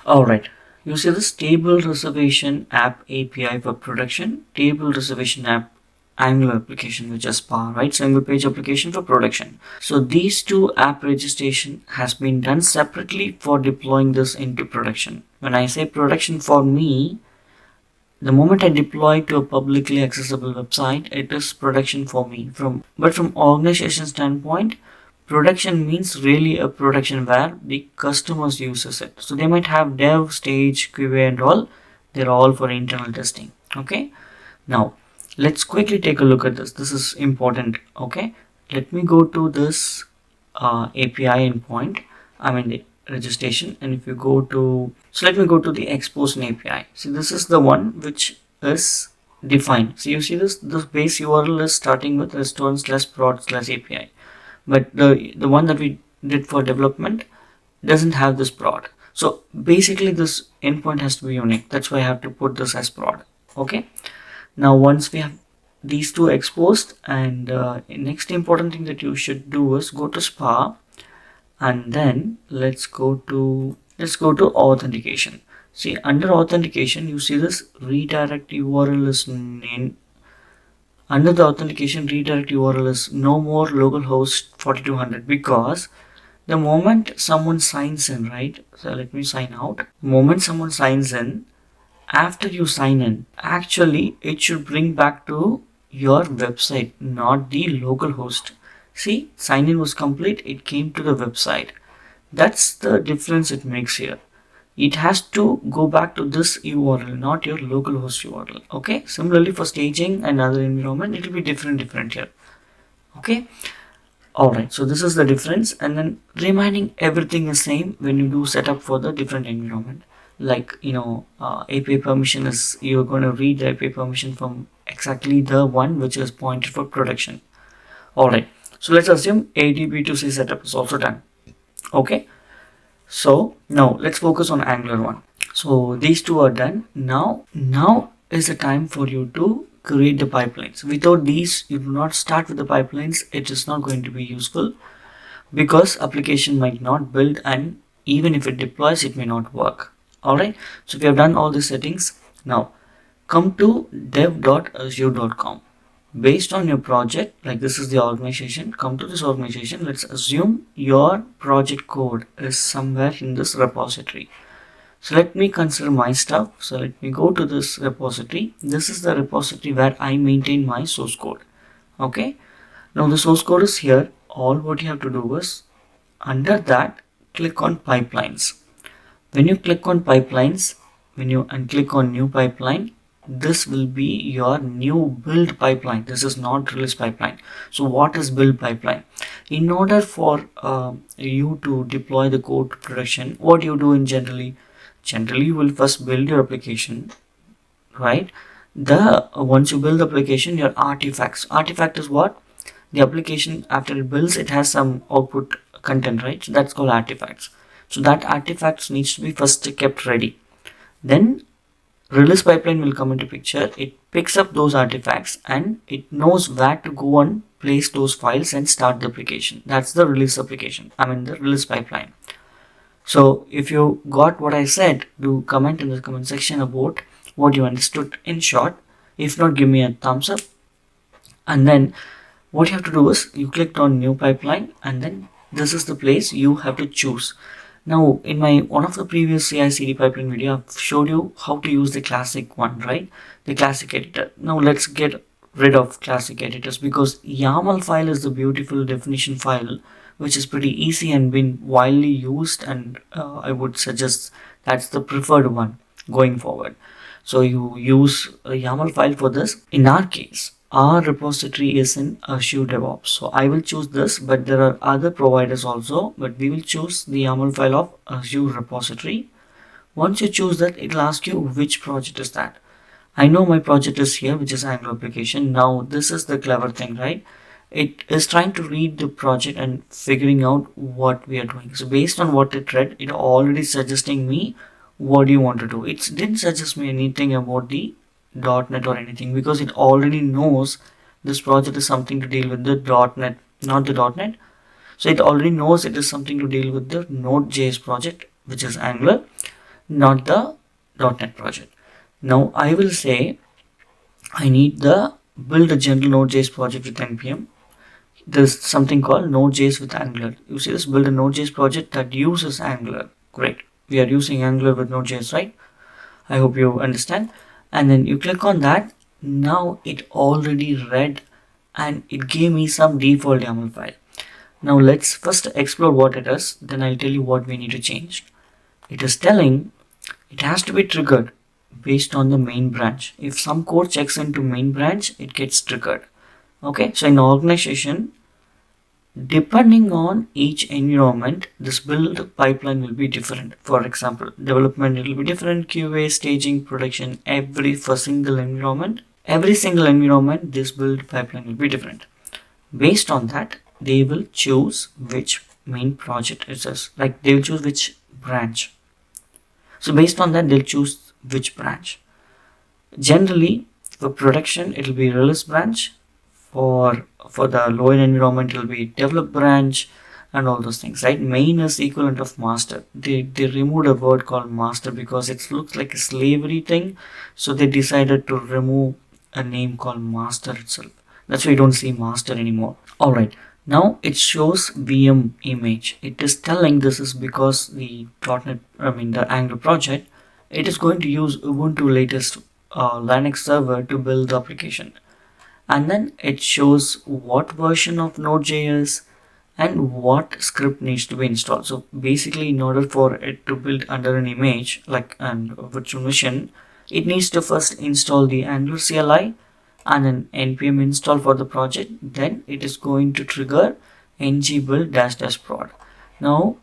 alright, you see this table reservation app API for production, table reservation app Angular application, which is SPA, right? Single page application for production. So these 2 app registration has been done separately for deploying this into production. When I say production, for me, the moment I deploy to a publicly accessible website, it is production for me. But from organization standpoint, production means really a production where the customers uses it. So they might have dev, stage, QA and all. They're all for internal testing. Okay. Now let's quickly take a look at this. This is important. Okay. Let me go to this API endpoint. The registration, and if you go to, so let me go to the expose an API. See, this is the one which is defined. So you see this base URL is starting with restaurant/prod/API, but the one that we did for development doesn't have this prod. So basically this endpoint has to be unique. That's why I have to put this as prod. Okay. Now once we have these 2 exposed, and next important thing that you should do is go to SPA, and then let's go to authentication. See, under authentication, you see this redirect URL is named. Under the authentication, redirect URL is no more localhost 4200, because the moment someone signs in, right? So let me sign out. The moment someone signs in, after you sign in, actually it should bring back to your website, not the localhost. See, sign in was complete, it came to the website. That's the difference it makes here. It has to go back to this URL, not your localhost URL. Okay. Similarly for staging and other environment, it will be different here. Okay. Alright, so this is the difference, and then remaining everything is same when you do setup for the different environment. Like, API permission is, you're going to read the API permission from exactly the one which is pointed for production. Alright, so let's assume ADB2C setup is also done. Okay, so now let's focus on Angular 1. So these two are done. Now is the time for you to create the pipelines. Without these, you do not start with the pipelines. It is not going to be useful because application might not build, and even if it deploys, it may not work. Alright, so we have done all the settings. Now come to dev.azure.com. Based on your project, like this is the organization, come to this organization. Let's assume your project code is somewhere in this repository. So let me consider my stuff. So let me go to this repository. This is the repository where I maintain my source code. Okay. Now the source code is here. All what you have to do is under that click on pipelines. When you click on pipelines, and click on new pipeline, this will be your new build pipeline. This is not release pipeline. So what is build pipeline? In order for you to deploy the code to production, what you do in generally you will first build your application, right? Once you build the application, your artifact is what? The application, after it builds, it has some output content, right? So that's called artifacts. So that artifacts needs to be first kept ready. Then release pipeline will come into picture. It picks up those artifacts and it knows where to go and place those files and start the application. That's the release the release pipeline. So if you got what I said, do comment in the comment section about what you understood in short. If not, give me a thumbs up. And then what you have to do is you clicked on new pipeline, and then this is the place you have to choose. Now in one of the previous CI/CD pipeline video, I've showed you how to use the classic one, right? The classic editor. Now let's get rid of classic editors, because YAML file is the beautiful definition file which is pretty easy and been widely used, and I would suggest that's the preferred one going forward. So you use a YAML file for this. In our case, our repository is in Azure DevOps, so I will choose this, but there are other providers also, but we will choose the YAML file of Azure repository. Once you choose that, it will ask you which project is that. I know my project is here, which is Angular application. Now this is the clever thing, right? It is trying to read the project and figuring out what we are doing. So based on what it read, it already suggesting me what do you want to do. It didn't suggest me anything about the .NET or anything, because it already knows this project is something to deal with the .NET, not the .NET. So it already knows it is something to deal with the Node.js project, which is Angular, not the .NET project. Now I will say I need the build a general Node.js project with npm. There's something called Node.js with Angular. You see this, build a Node.js project that uses Angular. Great. We are using Angular with Node.js, right? I hope you understand. And then you click on that. Now it already read and it gave me some default YAML file. Now let's first explore what it is. Then I'll tell you what we need to change. It is telling it has to be triggered based on the main branch. If some code checks into main branch, it gets triggered. Okay, so in organization, depending on each environment, this build pipeline will be different. For example, development, it will be different. QA, staging, production, for single environment, this build pipeline will be different. Based on that, they will choose which main project it is. Like they will choose which branch. So based on that, they'll choose which branch. Generally, for production, it will be release branch. For the lower environment, it will be develop branch and all those things, right? Main is equivalent of master. They removed a word called master because it looks like a slavery thing. So they decided to remove a name called master itself. That's why you don't see master anymore. Alright, now it shows VM image. It is telling this is because the the Angular project, it is going to use Ubuntu latest Linux server to build the application. and then it shows what version of Node.js and what script needs to be installed. So basically, in order for it to build under an image like a virtual machine, it needs to first install the Angular CLI and then npm install for the project. Then it is going to trigger ng build dash dash prod. Now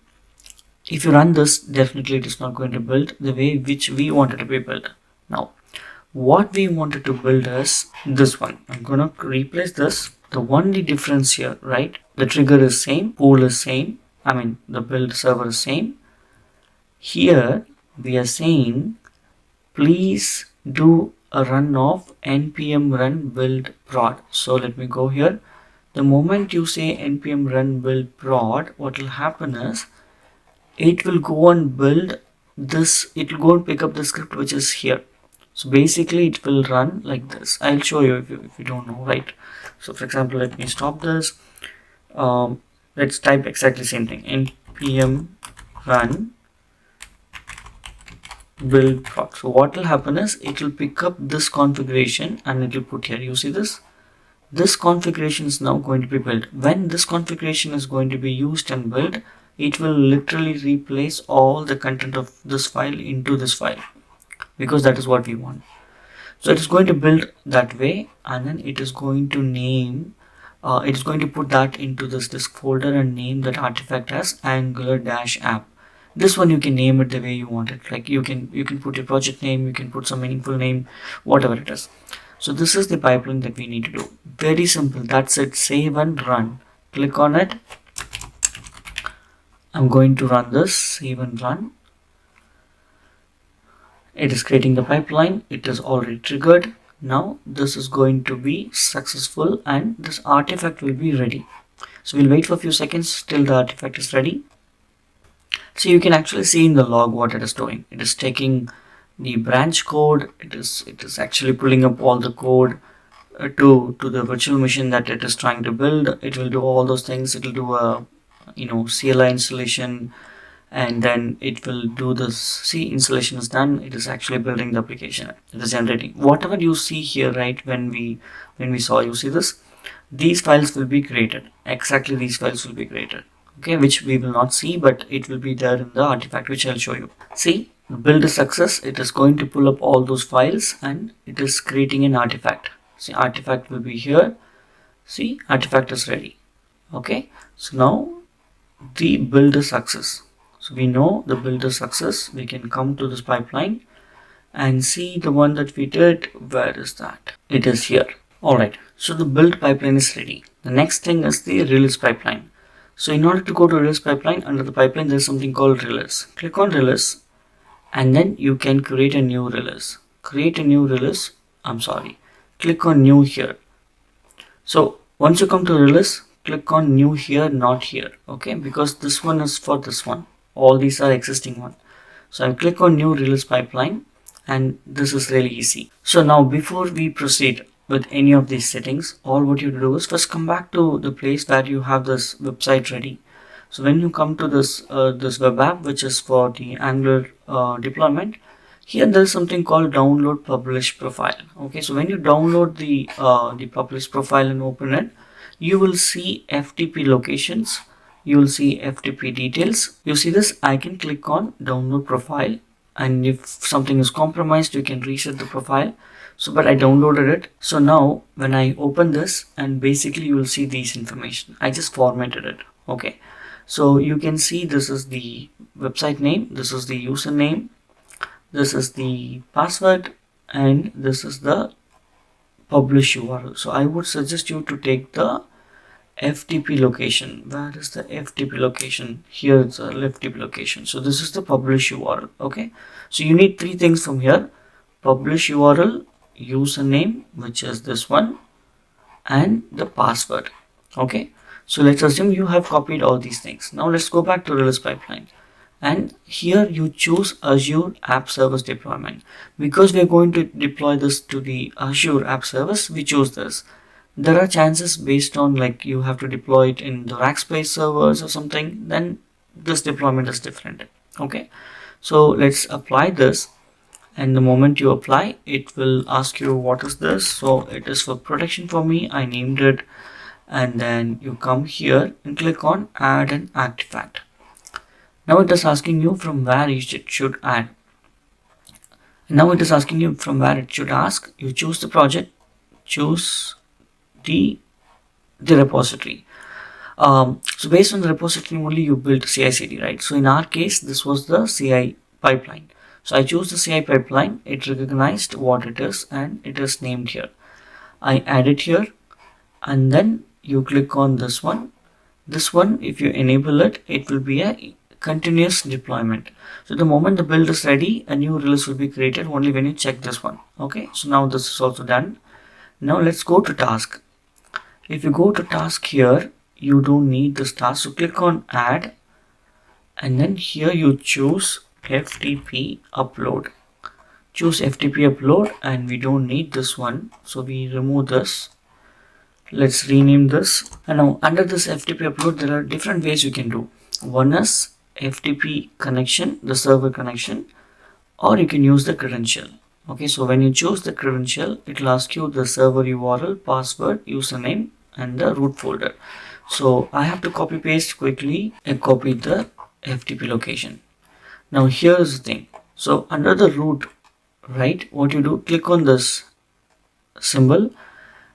if you run this, definitely it is not going to build the way which we wanted to be built. Now what we wanted to build is this one. I'm gonna replace this. The only difference here, right, the trigger is same, pool is same, I mean the build server is same. Here we are saying please do a run of npm run build prod. So let me go here. The moment you say npm run build prod, what will happen is it will go and build this, it will go and pick up the script which is here. So basically it will run like this. I'll show you if you don't know, right? So for example, let me stop this. Let's type exactly same thing, npm run build prod. So what will happen is it will pick up this configuration and it will put here. You see this? This configuration is now going to be built. When this configuration is going to be used and built, it will literally replace all the content of this file into this file, because that is what we want. So it is going to build that way, and then it is going to name, it is going to put that into this disk folder and name that artifact as angular-app. This one you can name it the way you want it. Like you can put your project name, you can put some meaningful name, whatever it is. So this is the pipeline that we need to do. Very simple. That's it. Save and run. Click on it. I'm going to run this. Save and run. It is creating the pipeline. It is already triggered. Now this is going to be successful and this artifact will be ready. So we'll wait for a few seconds till the artifact is ready. So you can actually see in the log what it is doing. It is taking the branch code. It is actually pulling up all the code to the virtual machine that it is trying to build. It will do all those things. It will do a CLI installation, and then it will do this. See, installation is done. It is actually building the application. It is generating whatever you see here, right? When we saw, you see this, these files will be created. Exactly, these files will be created. Okay, which we will not see, but it will be there in the artifact, which I'll show you. See, build a success. It is going to pull up all those files and it is creating an artifact. See, artifact will be here. See, artifact is ready. Okay, so now the build a success. So we know the build a success. We can come to this pipeline and see the one that we did. Where is that? It is here. Alright, so the build pipeline is ready. The next thing is the release pipeline. So in order to go to release pipeline, under the pipeline there is something called release. Click on release and then you can create a new release. Create a new release. Click on new here. So once you come to release, click on new here, not here. Okay, because this one is for this one. All these are existing one. So I'll click on new release pipeline and this is really easy. So now before we proceed with any of these settings, all what you have to do is first come back to the place where you have this website ready. So when you come to this this web app, which is for the Angular deployment, here there is something called download publish profile. Okay, so when you download the publish profile and open it, you will see FTP locations, you will see FTP details. You see this icon, click on download profile, and if something is compromised you can reset the profile. So but I downloaded it. So now when I open this, and basically you will see these information. I just formatted it. Okay, so you can see this is the website name, this is the username, this is the password, and this is the publish URL. So I would suggest you to take the FTP location. Where is the FTP location? Here it's a FTP location. So this is the publish URL. Okay, so you need three things from here: publish URL, username, which is this one, and the password. Okay, so let's assume you have copied all these things. Now let's go back to release pipeline, and here you choose Azure App Service deployment. Because we are going to deploy this to the Azure App Service, we choose this. There are chances based on like you have to deploy it in the Rackspace servers or something, then this deployment is different. Okay, so let's apply this. and the moment you apply, it will ask you what is this. So it is for production for me. I named it, and then you come here and click on add an artifact. Now it is asking you from where it should add. Now it is asking you from where it should ask. You choose the project, choose the repository. So based on the repository only you build CI/CD, right? So in our case, this was the CI pipeline. So I choose the CI pipeline. It recognized what it is and it is named here. I add it here, and then you click on this one. This one, if you enable it, it will be a continuous deployment. So the moment the build is ready, a new release will be created only when you check this one. Okay, so now this is also done. Now let's go to task. If you go to task here, you don't need this task, so click on add, and then here you choose FTP upload. Choose FTP upload, and we don't need this one, so we remove this. Let's rename this. And now under this FTP upload, there are different ways you can do. One is FTP connection, the server connection, or you can use the credential. Okay, so when you choose the credential, it will ask you the server URL, password, username, and the root folder. So I have to copy paste quickly and copy the FTP location. Now here's the thing. So under the root, right, what you do, click on this symbol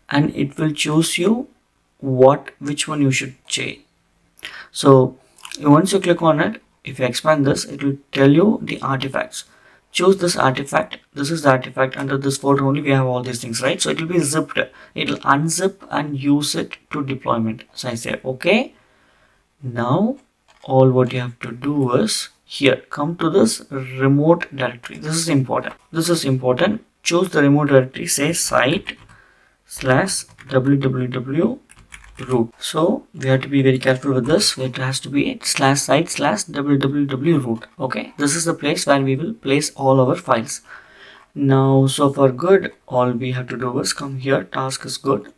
and it will choose you which one you should change. So once you click on it, if you expand this, it will tell you the artifacts. Choose this artifact. This is the artifact. Under this folder only we have all these things, right? So it will be zipped. It will unzip and use it to deployment. So I say okay. Now all what you have to do is here come to this remote directory. This is important. Choose the remote directory. Say site/www root. So we have to be very careful with this. It has to be /site/www root. Okay, this is the place where we will place all our files. Now so far good. All we have to do is come here. Task is good,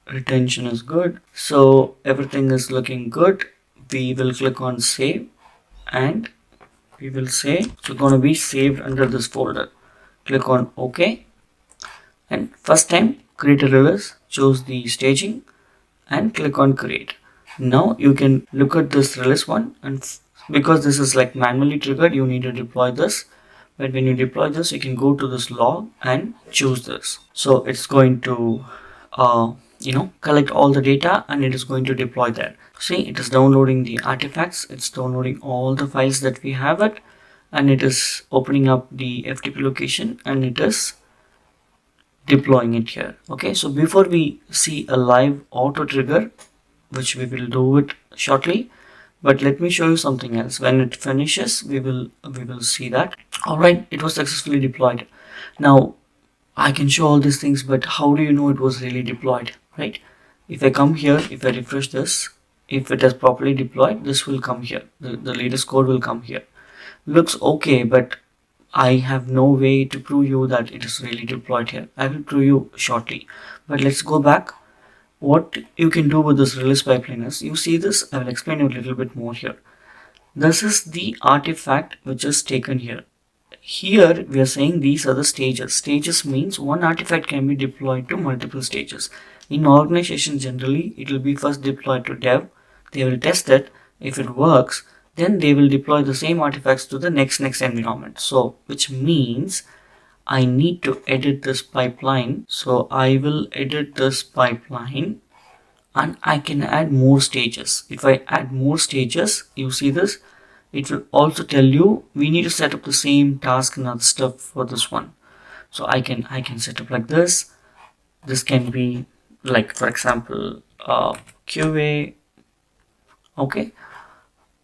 retention is good, so everything is looking good. We will click on save and we will say it's going to be saved under this folder. Click on OK, and first time create a release, choose the staging and click on create. Now you can look at this release one, and because this is like manually triggered, you need to deploy this. But when you deploy this, you can go to this log and choose this. So it's going to collect all the data and it is going to deploy that. See, it is downloading the artifacts, it's downloading all the files that we have it, and it is opening up the FTP location and it is deploying it here. Okay, so before we see a live auto trigger, which we will do it shortly, but let me show you something else. When it finishes, we will see that. All right, it was successfully deployed. Now I can show all these things, but how do you know it was really deployed, right? If I come here, if I refresh this, if it is properly deployed, this will come here. The latest code will come here. Looks okay, but I have no way to prove you that it is really deployed here. I will prove you shortly. But let's go back. What you can do with this release pipeline is, you see this, I will explain you a little bit more here. This is the artifact which is taken here. Here we are saying these are the stages. Stages means one artifact can be deployed to multiple stages. In organization generally, it will be first deployed to dev. They will test it. If it works, then they will deploy the same artifacts to the next environment. So which means I need to edit this pipeline. So I will edit this pipeline and I can add more stages. If I add more stages, you see this, it will also tell you we need to set up the same task and other stuff for this one. So I can set up like this. This can be like, for example, QA. Okay,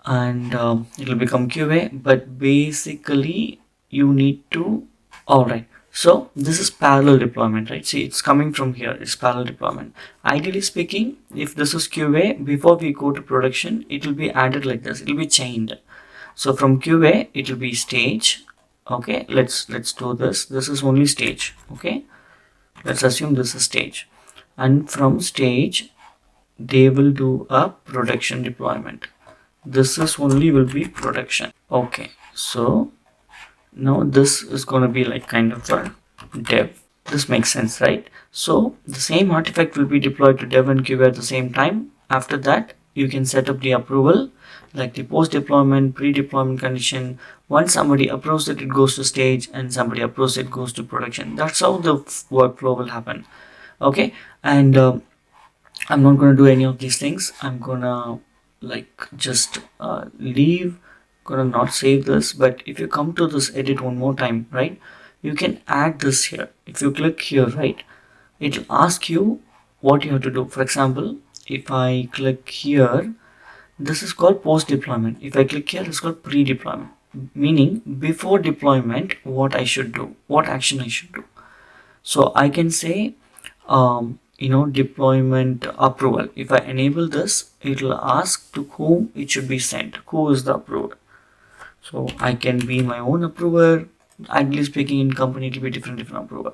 and it will become QA, but basically you need to, all right, so this is parallel deployment, right? See, it's coming from here, it's parallel deployment. Ideally speaking, if this is QA, before we go to production, it will be added like this, it will be chained. So from QA, it will be stage. Okay, let's do this. This is only stage. Okay, let's assume this is stage, and from stage they will do a production deployment. This is only will be production. Okay, so Now this is going to be like kind of a dev. This makes sense, right? So the same artifact will be deployed to dev and QA at the same time. After that, you can set up the approval, like the post deployment, pre-deployment condition. Once somebody approves it, it goes to stage, and somebody approves it, goes to production. That's how the workflow will happen. Okay, and I'm not going to do any of these things. I'm gonna like just leave, gonna not save this. But if you come to this edit one more time, right, you can add this here. If you click here, right, it'll ask you what you have to do. For example, if I click here, this is called post deployment. If I click here, it's called pre-deployment, meaning before deployment, what I should do, what action I should do. So I can say deployment approval. If I enable this, it will ask to whom it should be sent, who is the approver. So I can be my own approver. Ideally speaking, in company it will be different approver.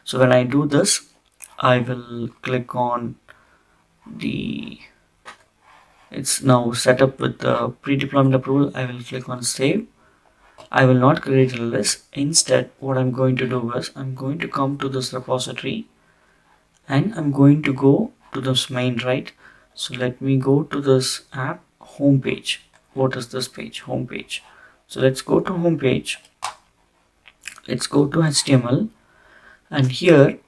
So when I do this, I will click on the, it's now set up with the pre-deployment approval. I will click on save. I will not create a list. Instead, what I'm going to do is I'm going to come to this repository and I'm going to go to this main, right? So let me go to this app homepage. What is this page? Homepage. So let's go to homepage. Let's go to HTML, and here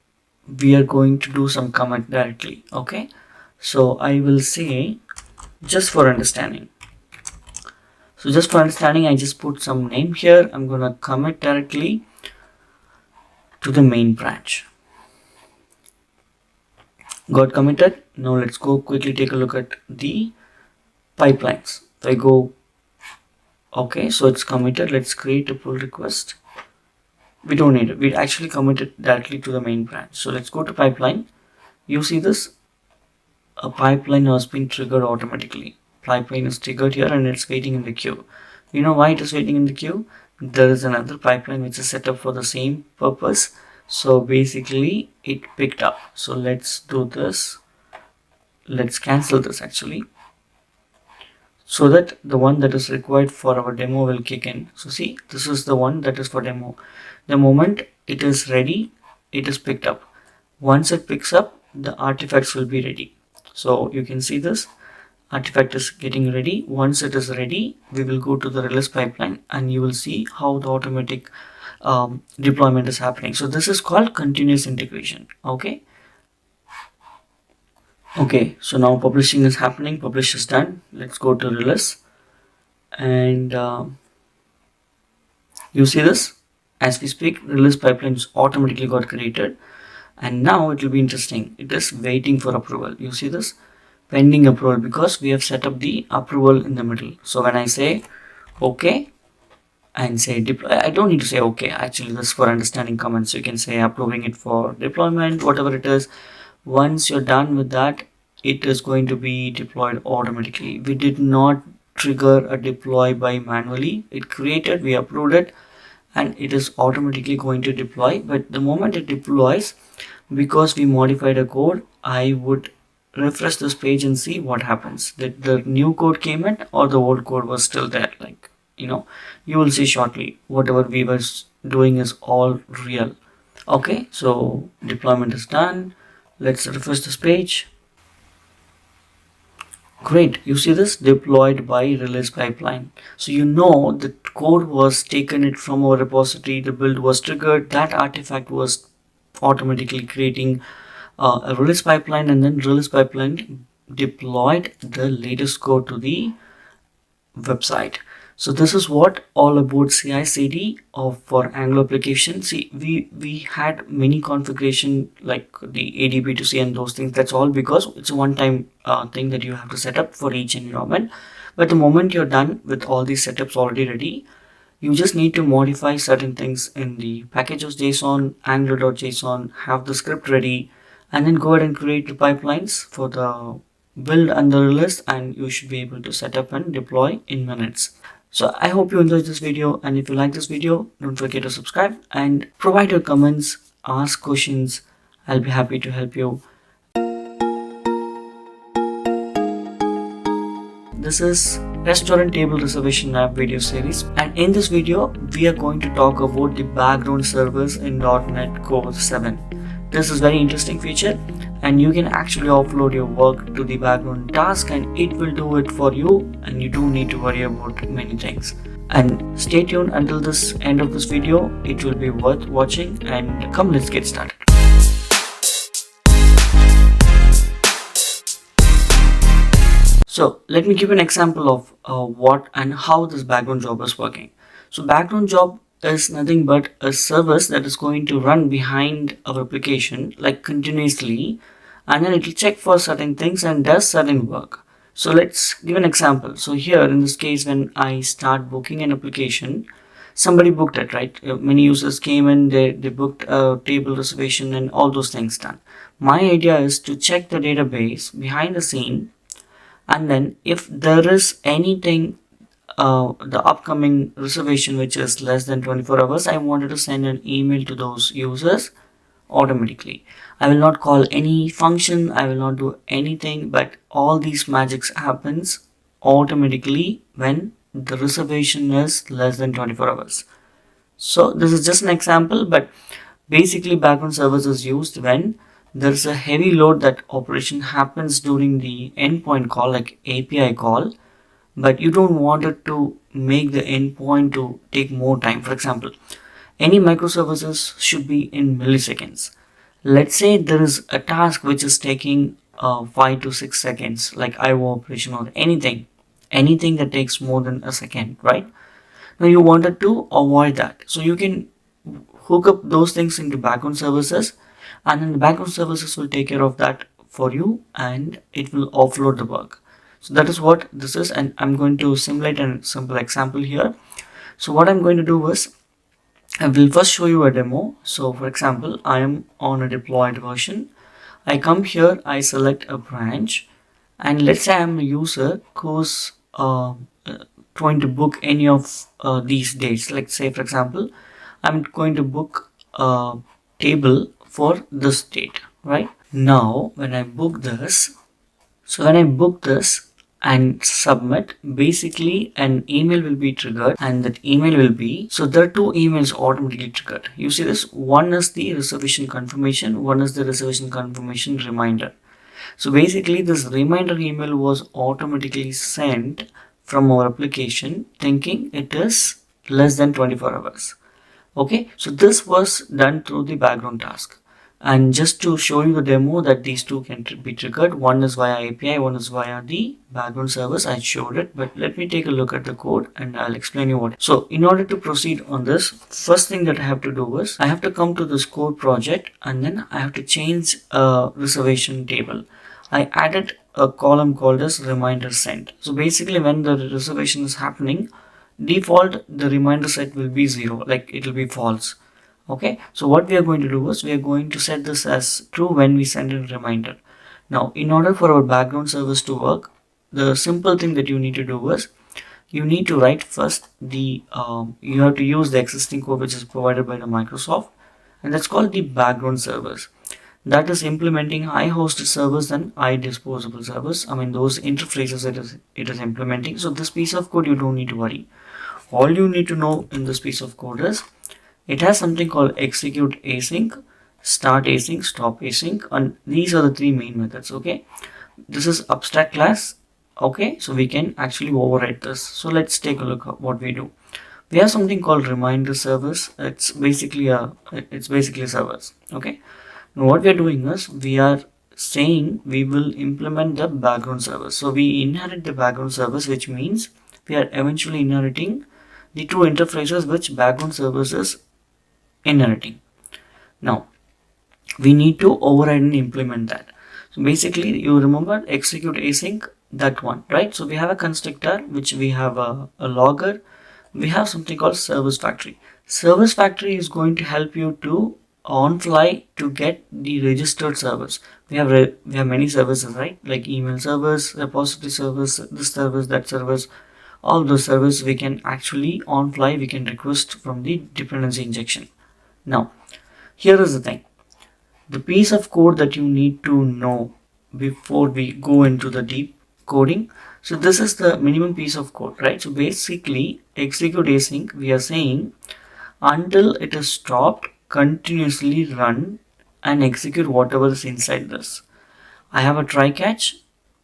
we are going to do some comment directly. Okay, so I will say, just for understanding. So just for understanding, I just put some name here. I'm gonna commit directly to the main branch. Got committed. Now let's go quickly take a look at the pipelines. If I go, okay, so it's committed. Let's create a pull request. We don't need it. We actually committed directly to the main branch. So let's go to pipeline. You see this? A pipeline has been triggered automatically. Pipeline is triggered here and it's waiting in the queue. You know why it is waiting in the queue? There is another pipeline which is set up for the same purpose. So basically it picked up. So let's do this. Let's cancel this actually, so that the one that is required for our demo will kick in. So see, this is the one that is for demo. The moment it is ready, it is picked up. Once it picks up, the artifacts will be ready. So you can see this artifact is getting ready. Once it is ready, we will go to the release pipeline and you will see how the automatic deployment is happening. So this is called continuous integration. Okay. Okay, so now publishing is happening. Publish is done. Let's go to release, and you see this as we speak, release pipelines automatically got created, and now it will be interesting. It is waiting for approval. You see this pending approval because we have set up the approval in the middle. So when I say okay and say deploy, I don't need to say okay. Actually, this is for understanding comments. You can say approving it for deployment, whatever it is. Once you're done with that, it is going to be deployed automatically. We did not trigger a deploy by manually. It created, we approved it, and it is automatically going to deploy. But the moment it deploys, because we modified a code, I would refresh this page and see what happens. That the new code came in or the old code was still there. Like, you will see shortly whatever we were doing is all real. Okay, so deployment is done. Let's refresh this page. Great, you see this deployed by release pipeline. So you know the code was taken it from our repository, the build was triggered, that artifact was automatically creating a release pipeline, and then release pipeline deployed the latest code to the website. So this is what all about CI/CD for Angular application. See, we had many configuration like the ADB2C and those things. That's all because it's a one-time thing that you have to set up for each environment. But the moment you're done with all these setups already ready, you just need to modify certain things in the packages.json, angular.json, have the script ready, and then go ahead and create the pipelines for the build and the release, and you should be able to set up and deploy in minutes. So I hope you enjoyed this video, and if you like this video, don't forget to subscribe and provide your comments, ask questions. I'll be happy to help you. This is restaurant table reservation app video series, and in this video we are going to talk about the background servers in .NET Core 7. This is very interesting feature, and you can actually offload your work to the background task and it will do it for you, and you don't need to worry about many things. And stay tuned until this end of this video, it will be worth watching. And come, let's get started. So let me give an example of what and how this background job is working. So background job is nothing but a service that is going to run behind our application like continuously, and then it will check for certain things and does certain work. So let's give an example. So here in this case, when I start booking an application, somebody booked it, right? Many users came in, they booked a table reservation and all those things done. My idea is to check the database behind the scene, and then if there is anything the upcoming reservation which is less than 24 hours, I wanted to send an email to those users automatically. I will not call any function, I will not do anything, but all these magics happens automatically when the reservation is less than 24 hours. So this is just an example, but basically background service is used when there's a heavy load that operation happens during the endpoint call, like API call, but you don't want it to make the endpoint to take more time. For example, any microservices should be in milliseconds. Let's say there is a task which is taking 5 to 6 seconds, like IO operation or anything that takes more than a second, right? Now you wanted to avoid that, so you can hook up those things into background services, and then the background services will take care of that for you and it will offload the work. So that is what this is, and I'm going to simulate a simple example here. So what I'm going to do is I will first show you a demo. So for example, I am on a deployed version. I come here, I select a branch, and let's say I'm a user who's trying to book any of these dates. Let's say for example, I'm going to book a table for this date. Right now when I book this, and submit, basically an email will be triggered, and that email will be, so there are two emails automatically triggered. You see this, one is the reservation confirmation, one is the reservation confirmation reminder. So basically this reminder email was automatically sent from our application thinking it is less than 24 hours. Okay, so this was done through the background task. And just to show you the demo that these two can be triggered, one is via API, one is via the background service. I showed it, but let me take a look at the code and I'll explain you what. So in order to proceed on this, first thing that I have to do is I have to come to this code project, and then I have to change a reservation table. I added a column called as reminder sent. So basically when the reservation is happening, default the reminder set will be 0, like it will be false. Okay, so what we are going to do is we are going to set this as true when we send a reminder. Now in order for our background service to work, the simple thing that you need to do is you need to write first the you have to use the existing code which is provided by the Microsoft, and that's called the background service. That is implementing iHosted service and iDisposable service. I mean those interfaces it is implementing. So this piece of code you don't need to worry. All you need to know in this piece of code is it has something called execute async, start async, stop async, and these are the three main methods. Okay, this is abstract class. Okay, so we can actually override this. So let's take a look at what we do. We have something called reminder service. It's basically a service. Okay, now what we are doing is we are saying we will implement the background service. So we inherit the background service, which means we are eventually inheriting the two interfaces which background service is inheriting. Now we need to override and implement that. So basically you remember execute async, that one, right? So we have a constructor which we have a logger, we have something called service factory. Service factory is going to help you to on fly to get the registered service. We have many services, right? Like email service, repository service, this service, that service, all those services we can actually on fly we can request from the dependency injection. Now here is the thing, the piece of code that you need to know before we go into the deep coding. So this is the minimum piece of code, right? So basically execute async, we are saying until it is stopped, continuously run and execute whatever is inside this. I have a try catch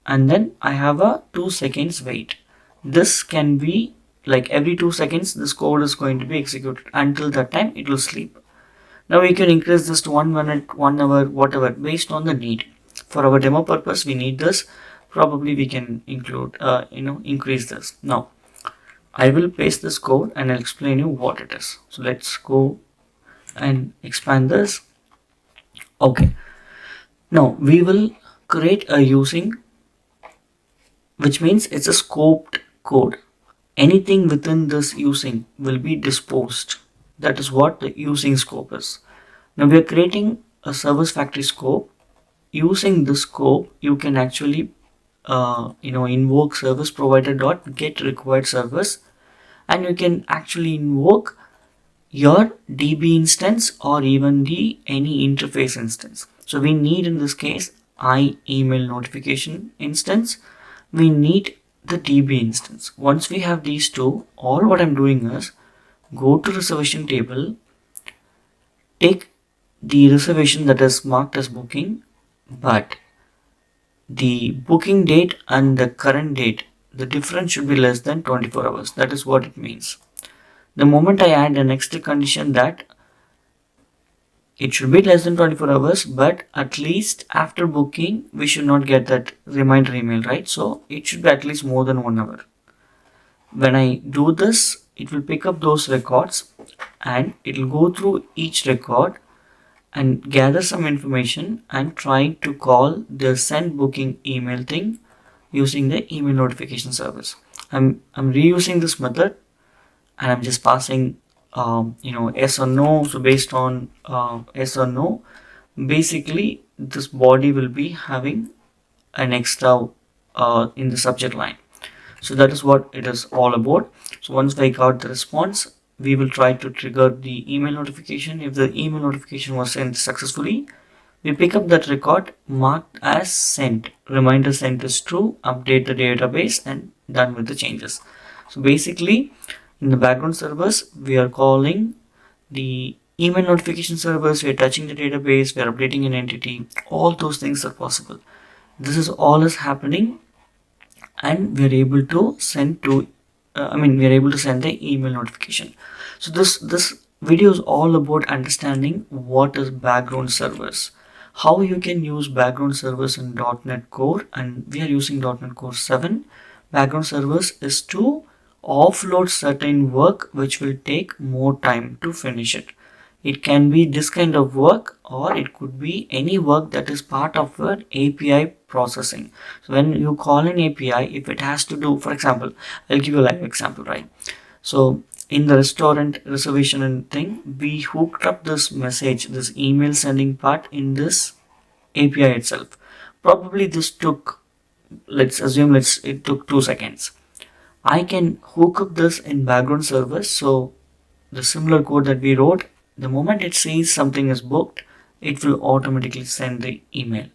and then I have a 2 seconds wait. This can be like every 2 seconds this code is going to be executed. Until that time it will sleep. Now we can increase this to 1 minute, 1 hour, whatever, based on the need. For our demo purpose we need this. Probably we can include increase this. Now I will paste this code and I'll explain you what it is. So let's go and expand this. Okay, now we will create a using, which means it's a scoped code. Anything within this using will be disposed. That is what the using scope is. Now we are creating a service factory scope. Using this scope you can actually invoke service provider dot get required service, and you can actually invoke your DB instance or even the any interface instance. So we need in this case email notification instance, we need the DB instance. Once we have these two, all what I'm doing is go to reservation table, take the reservation that is marked as booking, but the booking date and the current date, the difference should be less than 24 hours. That is what it means. The moment I add an extra condition that it should be less than 24 hours, but at least after booking we should not get that reminder email, right? So it should be at least more than 1 hour. When I do this, it will pick up those records and it will go through each record and gather some information and try to call the send booking email thing using the email notification service. I'm reusing this method and I'm just passing yes or no. So based on yes or no, basically this body will be having an extra in the subject line. So that is what it is all about. So once I got the response, we will try to trigger the email notification. If the email notification was sent successfully, we pick up that record marked as sent. Reminder sent is true, update the database and done with the changes. So basically in the background service, we are calling the email notification service, we are touching the database, we are updating an entity. All those things are possible. This is all is happening and we are able to send to we are able to send the email notification. So this video is all about understanding what is background service, how you can use background service in .NET Core, and we are using .NET Core 7. Background service is to offload certain work which will take more time to finish it. It can be this kind of work or it could be any work that is part of your API processing. So when you call an API, if it has to do, for example, I'll give you a live example, right? So in the restaurant reservation and thing, we hooked up this message, this email sending part in this API itself. Probably this took, let's assume it took 2 seconds. I can hook up this in background service. So the similar code that we wrote, the moment it says something is booked, it will automatically send the email.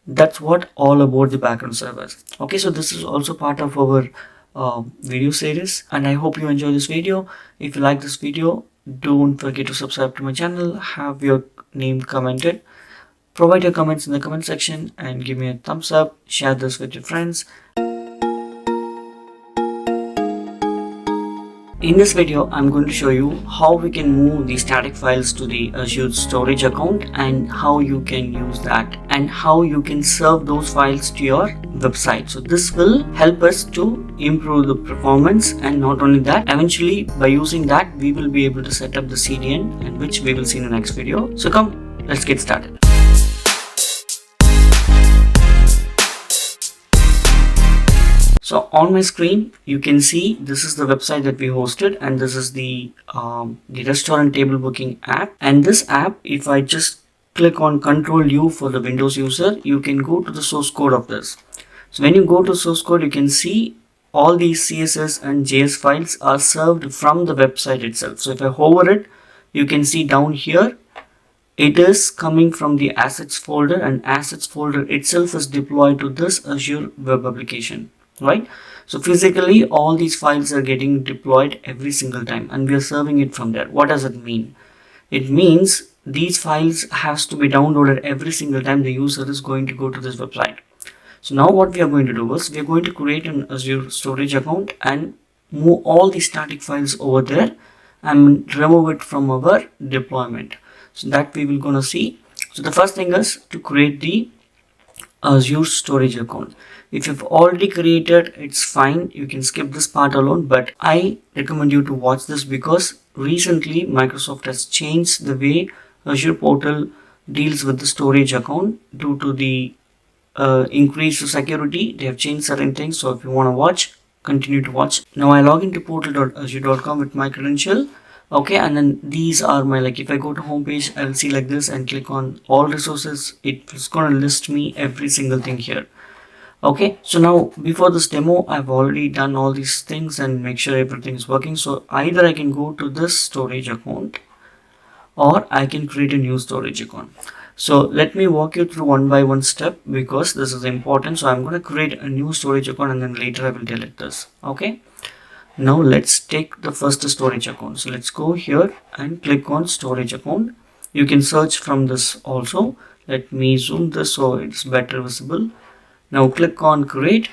That's what all about the background service. Okay, so this is also part of our video series and I hope you enjoy this video. If you like this video, don't forget to subscribe to my channel, have your name commented, provide your comments in the comment section and give me a thumbs up, share this with your friends. In this video, I'm going to show you how we can move the static files to the Azure storage account and how you can use that and how you can serve those files to your website. So this will help us to improve the performance, and not only that, eventually by using that we will be able to set up the CDN, and which we will see in the next video. So come, let's get started. So on my screen, you can see this is the website that we hosted, and this is the restaurant table booking app. And this app, if I just click on Control U for the Windows user, you can go to the source code of this. So when you go to source code, you can see all these CSS and JS files are served from the website itself. So if I hover it, you can see down here it is coming from the assets folder, and assets folder itself is deployed to this Azure web application, right? So physically all these files are getting deployed every single time, and we are serving it from there. What does it mean? It means these files has to be downloaded every single time the user is going to go to this website. So now what we are going to do is we are going to create an Azure storage account and move all the static files over there and remove it from our deployment. So that we will gonna see. So the first thing is to create the Azure storage account. If you've already created, it's fine, you can skip this part alone, but I recommend you to watch this because recently Microsoft has changed the way Azure portal deals with the storage account due to the increased security. They have changed certain things, so if you want to watch, continue to watch. Now I log into portal.azure.com with my credential. Okay, and then these are my, like, if I go to home page, I'll see like this and click on all resources. It's going to list me every single thing here. Okay, so now before this demo, I've already done all these things and make sure everything is working. So either I can go to this storage account or I can create a new storage account. So let me walk you through one by one step because this is important. So I'm going to create a new storage account and then later I will delete this. Okay, now let's take the first storage account. So let's go here and click on storage account. You can search from this also. Let me zoom this so it's better visible. Now click on create.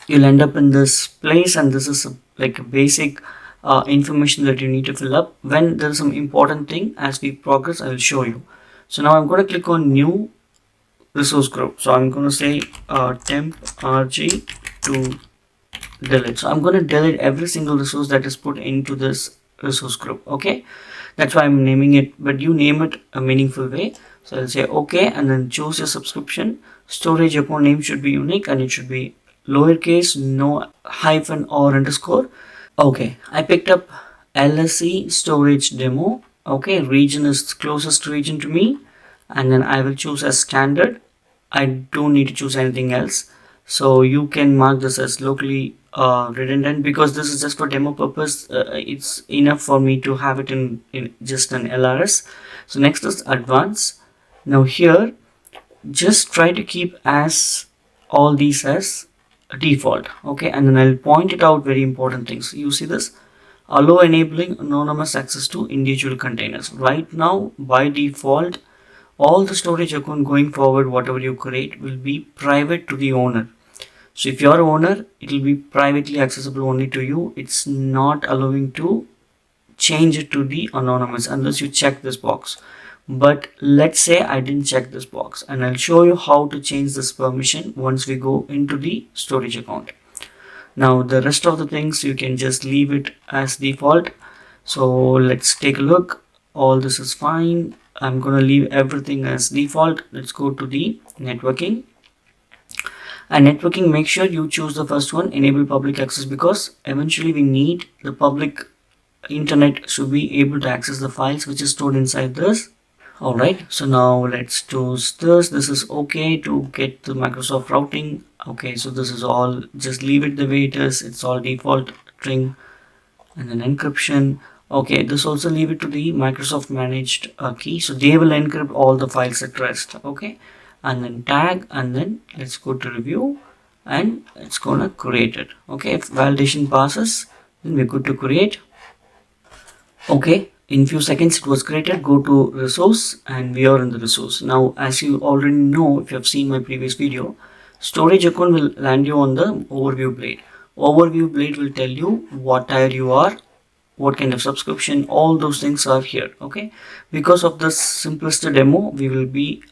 You'll end up in this place, and this is like a basic information that you need to fill up. When there's some important thing, as we progress, I will show you. So now I'm going to click on new resource group. So I'm going to say temp rg to delete. So I'm going to delete every single resource that is put into this resource group. Okay, that's why I'm naming it, but you name it a meaningful way. So I'll say okay, and then choose your subscription. Storage account name should be unique and it should be lowercase, no hyphen or underscore. Okay, I picked up LSE storage demo. Okay, region is closest region to me, and then I will choose as standard. I don't need to choose anything else, so you can mark this as locally redundant because this is just for demo purpose. It's enough for me to have it in just an LRS. So next is advanced. Now here just try to keep as all these as default. Okay, and then I'll point it out very important things. You see this, allow enabling anonymous access to individual containers. Right now by default all the storage account going forward, whatever you create, will be private to the owner. So if you're owner, it will be privately accessible only to you. It's not allowing to change it to the anonymous unless you check this box. But let's say I didn't check this box, and I'll show you how to change this permission once we go into the storage account. Now the rest of the things you can just leave it as default. So let's take a look. All this is fine. I'm gonna leave everything as default. Let's go to the networking. And networking, make sure you choose the first one, enable public access, because eventually we need the public internet should be able to access the files which is stored inside this. Alright, so now let's choose this. This is okay to get the Microsoft routing. Okay, so this is all, just leave it the way it is. It's all default string, and then encryption. Okay, this also leave it to the Microsoft managed key, so they will encrypt all the files at rest. Okay, and then tag, and then let's go to review, and it's gonna create it. Okay, if validation passes, then we're good to create. Okay, in few seconds it was created. Go to resource, and we are in the resource. Now as you already know, if you have seen my previous video, storage account will land you on the overview blade. Overview blade will tell you what tier you are, what kind of subscription, all those things are here. Okay, because of this simplest demo, we will be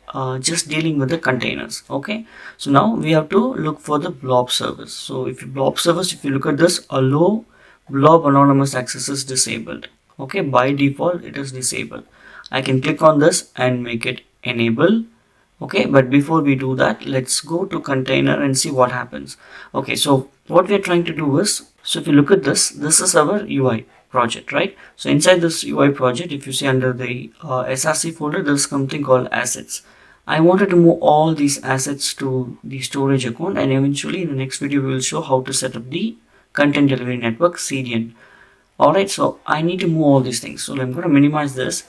just dealing with the containers. Okay, so now we have to look for the blob service. So if you blob service, if you look at this, allow blob anonymous access is disabled. Okay, by default it is disabled. I can click on this and make it enable. Okay, but before we do that, let's go to container and see what happens. Okay, so what we are trying to do is, so if you look at this, this is our UI project, right? So inside this UI project, if you see under the SRC folder, there's something called assets. I wanted to move all these assets to the storage account, and eventually in the next video we will show how to set up the content delivery network CDN. Alright, so I need to move all these things. So I'm going to minimize this.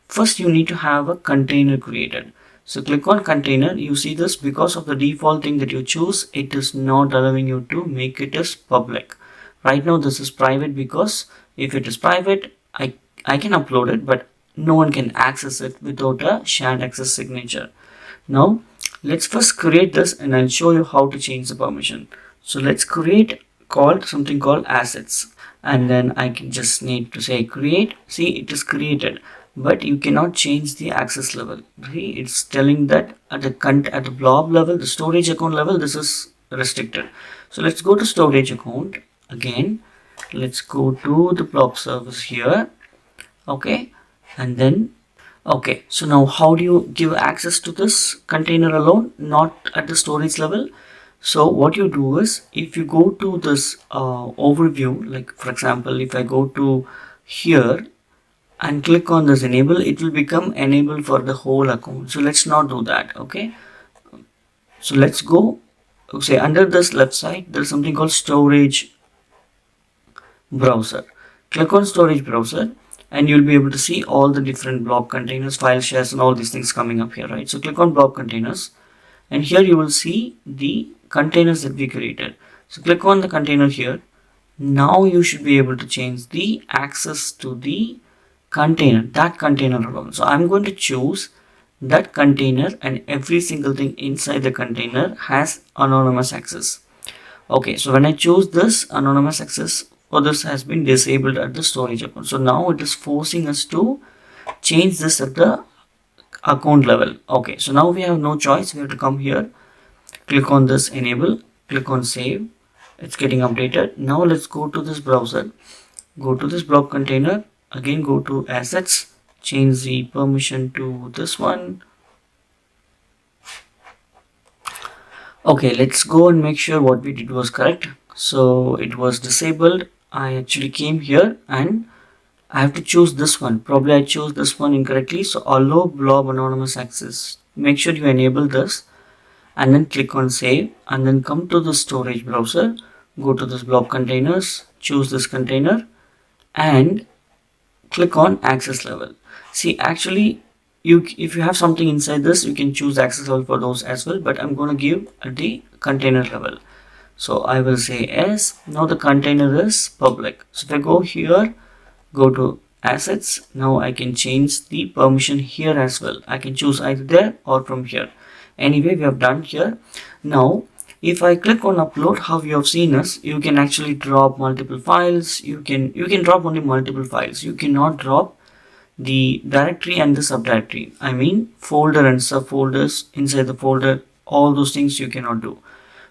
first you need to have a container created. So click on container. You see this, because of the default thing that you choose, it is not allowing you to make it as public. Right now this is private, because if it is private, I can upload it, but no one can access it without a shared access signature. Now let's first create this, and I'll show you how to change the permission. So let's create something called assets, and then I can just need to say create. See, it is created, but you cannot change the access level. See, it's telling that at the blob level, the storage account level, this is restricted. So let's go to storage account again. Let's go to the blob service here. Okay, and then okay, so now how do you give access to this container alone, not at the storage level? So what you do is, if you go to this overview, like for example, if I go to here and click on this enable, it will become enable for the whole account. So let's not do that. Okay, so let's go, say under this left side, there's something called storage browser. Click on storage browser, and you'll be able to see all the different blob containers, file shares, and all these things coming up here, right? So click on blob containers, and here you will see the containers that we created. So click on the container here. Now you should be able to change the access to the container, that container alone. So I'm going to choose that container, and every single thing inside the container has anonymous access. Okay, so when I choose this anonymous access, this has been disabled at the storage account. So now it is forcing us to change this at the account level. Okay, so now we have no choice. We have to come here, click on this enable, click on save. It's getting updated. Now let's go to this browser, go to this blob container, again go to assets, change the permission to this one. Okay, let's go and make sure what we did was correct. So it was disabled. I actually came here and I have to choose this one. Probably I chose this one incorrectly. So allow blob anonymous access. Make sure you enable this, and then click on save, and then come to the storage browser, go to this blob containers, choose this container, and click on access level. See, actually, if you have something inside this, you can choose access level for those as well, but I'm going to give at the container level. So I will say yes. Now the container is public. So if I go here, go to assets, now I can change the permission here as well. I can choose either there or from here. Anyway, we have done here. Now if I click on upload, how you have seen us, you can actually drop multiple files. You can drop only multiple files. You cannot drop the directory and the subdirectory. I mean folder and subfolders inside the folder, all those things you cannot do.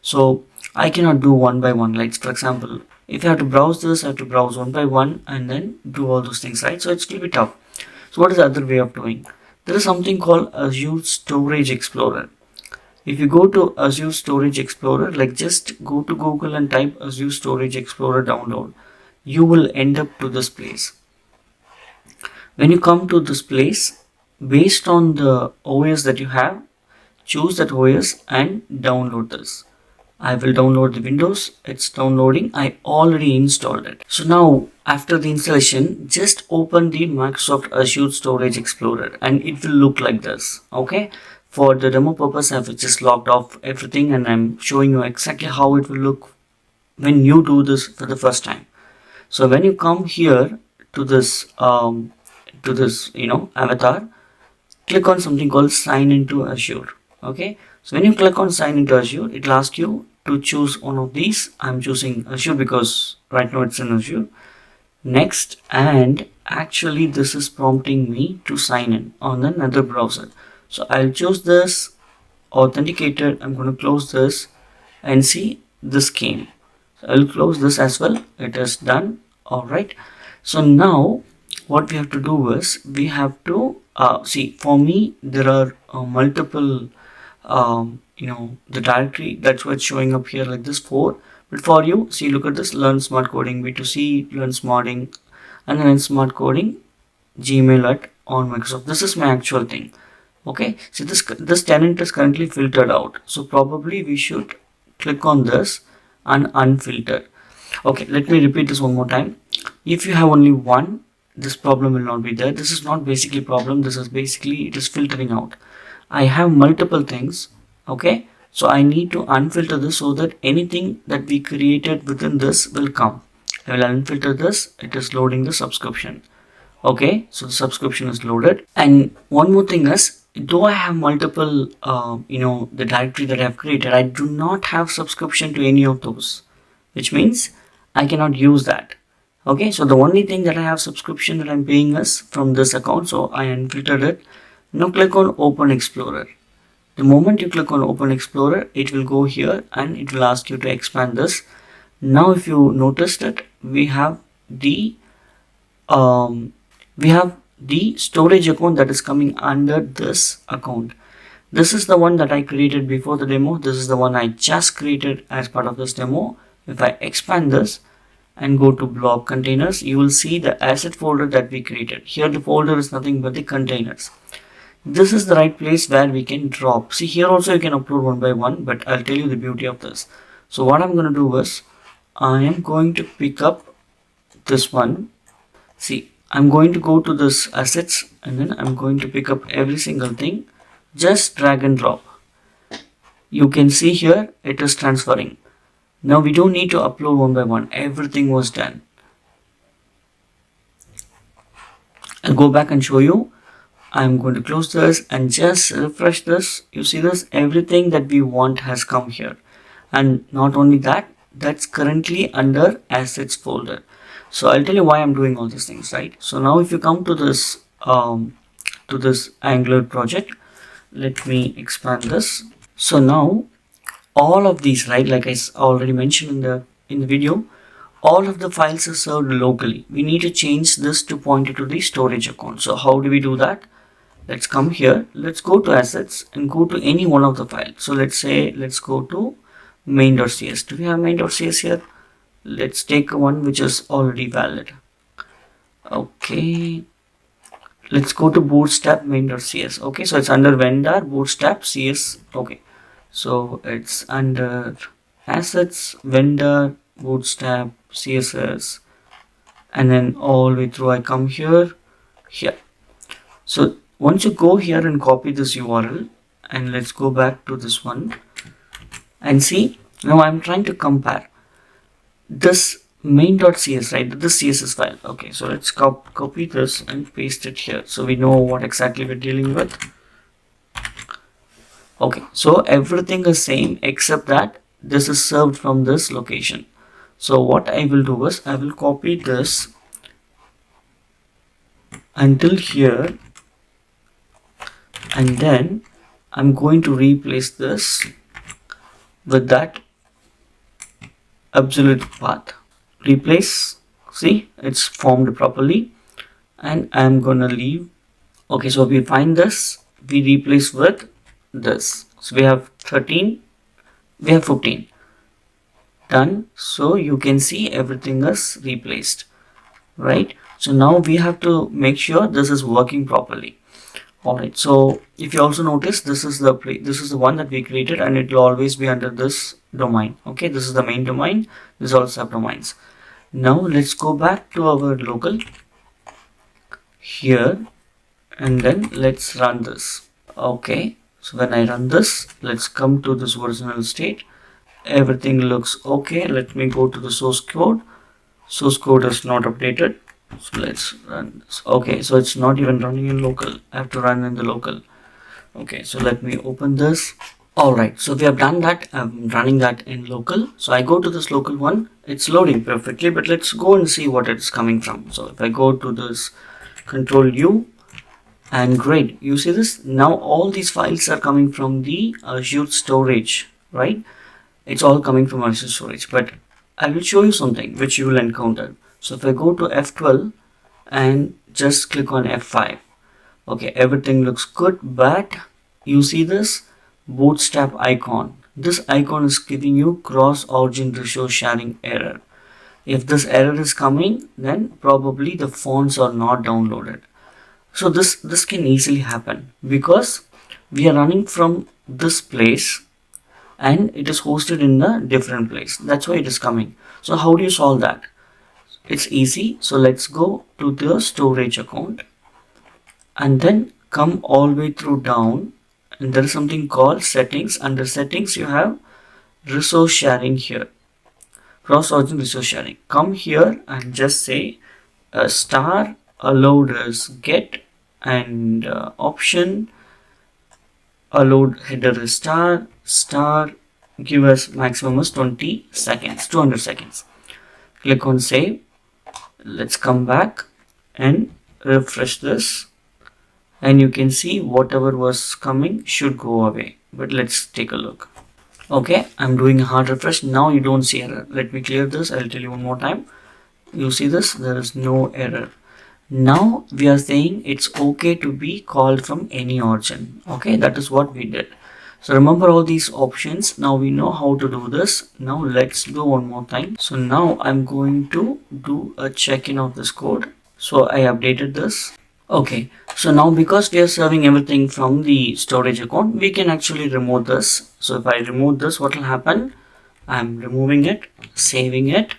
So I cannot do one by one. Like for example, if I have to browse this, I have to browse one by one and then do all those things, right? So it's going to be tough. So what is the other way of doing? There is something called Azure Storage Explorer. If you go to Azure Storage Explorer, like just go to Google and type Azure Storage Explorer download, you will end up to this place. When you come to this place, based on the OS that you have, choose that OS and download this. I will download the Windows. It's downloading. I already installed it. So now after the installation, just open the Microsoft Azure Storage Explorer and it will look like this. Okay. For the demo purpose, I've just logged off everything and I'm showing you exactly how it will look when you do this for the first time. So when you come here to this avatar, click on something called sign into Azure. Okay. So when you click on sign into Azure, it will ask you to choose one of these. I'm choosing Azure because right now it's in Azure. Next, and actually this is prompting me to sign in on another browser. So I'll choose this authenticated. I'm going to close this and see this came. So I'll close this as well. It is done. All right. So now what we have to do is we have to see, for me there are multiple the directory, that's what's showing up here like this 4. But for you, see, look at this, learn smart coding B2C, learn smarting, and then smart coding Gmail at on Microsoft. This is my actual thing. Okay, so this tenant is currently filtered out, so probably we should click on this and unfilter. Okay, let me repeat this one more time. If you have only one this problem will not be there. This is not basically problem. This is basically, it is filtering out. I have multiple things. Okay. So I need to unfilter this so that anything that we created within this will come. I will unfilter this. It is loading the subscription. Okay. So the subscription is loaded. And one more thing is, though I have multiple, the directory that I have created, I do not have subscription to any of those, which means I cannot use that. Okay, so the only thing that I have subscription that I'm paying is from this account, so I unfiltered it. Now click on Open Explorer. The moment you click on Open Explorer, it will go here and it will ask you to expand this. Now if you noticed it, we have the storage account that is coming under this account. This is the one that I created before the demo. This is the one I just created as part of this demo. If I expand this and go to blob containers, you will see the asset folder that we created. Here the folder is nothing but the containers. This is the right place where we can drop. See, here also you can upload one by one, but I'll tell you the beauty of this. So what I'm going to do is, I am going to pick up this one. See, I'm going to go to this assets and then I'm going to pick up every single thing. Just drag and drop. You can see here it is transferring. Now we don't need to upload one by one. Everything was done. I'll go back and show you. I'm going to close this and just refresh this. You see this? Everything that we want has come here. And not only that, that's currently under assets folder. So I'll tell you why I'm doing all these things, right? So now if you come to this Angular project, let me expand this. So now all of these, right, like I already mentioned in the video, all of the files are served locally. We need to change this to point it to the storage account. So how do we do that? Let's come here. Let's go to assets and go to any one of the files. So let's go to main.cs. Do we have main.cs here? Let's take one which is already valid. Okay. Let's go to bootstrap main.cs. Okay, so it's under vendor bootstrap cs. Okay, so it's under assets, vendor, bootstrap, css, and then all the way through I come here. So once you go here and copy this URL, and let's go back to this one and see. Now I'm trying to compare this main.cs, right, this css file. Okay, so let's copy this and paste it here so we know what exactly we're dealing with. Okay, so everything is same except that this is served from this location. So what I will do is I will copy this until here, and then I'm going to replace this with that absolute path. Replace, see, it's formed properly, and I'm gonna leave. Okay, so we find this, we replace with this. So we have 13, we have 15 done. So you can see everything is replaced, right? So now we have to make sure this is working properly. Alright, so if you also notice, this is the one that we created, and it will always be under this domain. Okay, this is the main domain, this is all subdomains. Now let's go back to our local here, and then let's run this. Okay, so when I run this, let's come to this original state. Everything looks okay. Let me go to the source code. Source code is not updated. So let's run this. Okay, so it's not even running in local. I have to run in the local. Okay, so let me open this. Alright, so we have done that. I'm running that in local. So I go to this local one. It's loading perfectly, but let's go and see what it's coming from. So if I go to this Control U, and great, you see this? Now all these files are coming from the Azure storage, right? It's all coming from Azure storage, but I will show you something which you will encounter. So if I go to F12 and just click on F5, okay, everything looks good, but you see this bootstrap icon. This icon is giving you cross origin resource sharing error. If this error is coming, then probably the fonts are not downloaded. So this can easily happen because we are running from this place and it is hosted in a different place. That's why it is coming. So how do you solve that? It's easy. So let's go to the storage account and then come all the way through down, and there is something called settings. Under settings you have resource sharing here, cross origin resource sharing. Come here and just say star allowed is get, and option allowed header is star, give us maximum is 20 seconds, 200 seconds. Click on save. Let's come back and refresh this, and you can see whatever was coming should go away. But let's take a look. Okay, I'm doing a hard refresh. Now you don't see error. Let me clear this. I'll tell you one more time. You see this? There is no error. Now we are saying it's okay to be called from any origin. Okay, that is what we did. So remember all these options. Now we know how to do this. Now let's do one more time. So now I'm going to do a check-in of this code. So I updated this. Okay, so now because we are serving everything from the storage account, we can actually remove this. So if I remove this, what will happen? I'm removing it, saving it,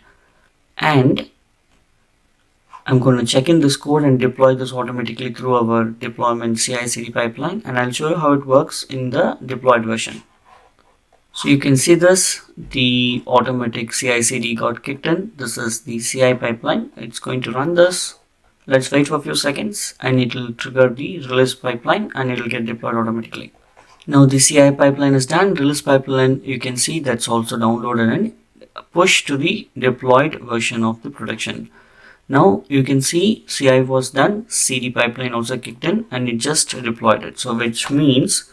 and I'm going to check in this code and deploy this automatically through our deployment CI/CD pipeline, and I'll show you how it works in the deployed version. So you can see this, the automatic CI/CD got kicked in. This is the CI pipeline. It's going to run this. Let's wait for a few seconds and it will trigger the release pipeline and it will get deployed automatically. Now the CI pipeline is done. Release pipeline, you can see that's also downloaded and pushed to the deployed version of the production. Now you can see CI was done, CD pipeline also kicked in, and it just deployed it. So which means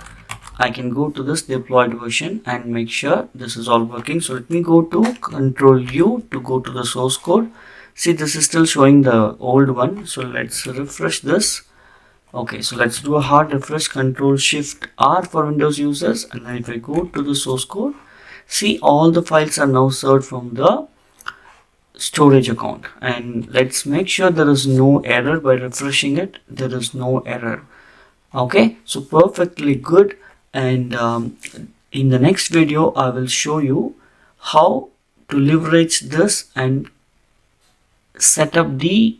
I can go to this deployed version and make sure this is all working. So let me go to Control U to go to the source code. See, this is still showing the old one. So let's refresh this. Okay, so let's do a hard refresh. Control Shift R for Windows users, and then if I go to the source code, see all the files are now served from the storage account, and let's make sure there is no error. By refreshing it, there is no error. Okay, so perfectly good. And in the next video I will show you how to leverage this and set up the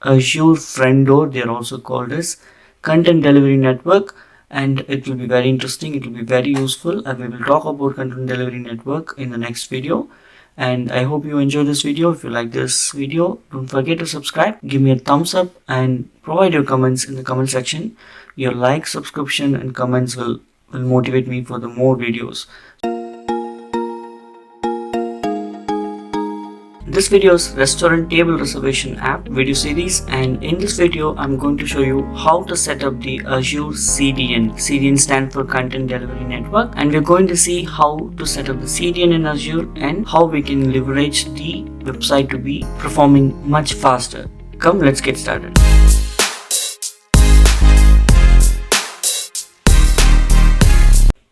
Azure friend door. They are also called as content delivery network, and it will be very interesting, it will be very useful, and we will talk about content delivery network in the next video. And I hope you enjoy this video. If you like this video, don't forget to subscribe, give me a thumbs up, and provide your comments in the comment section. Your like, subscription, and comments will motivate me for the more videos. This video is restaurant table reservation app video series, and in this video I'm going to show you how to set up the Azure CDN. CDN stands for Content Delivery Network, and we're going to see how to set up the CDN in Azure and how we can leverage the website to be performing much faster. Come, let's get started.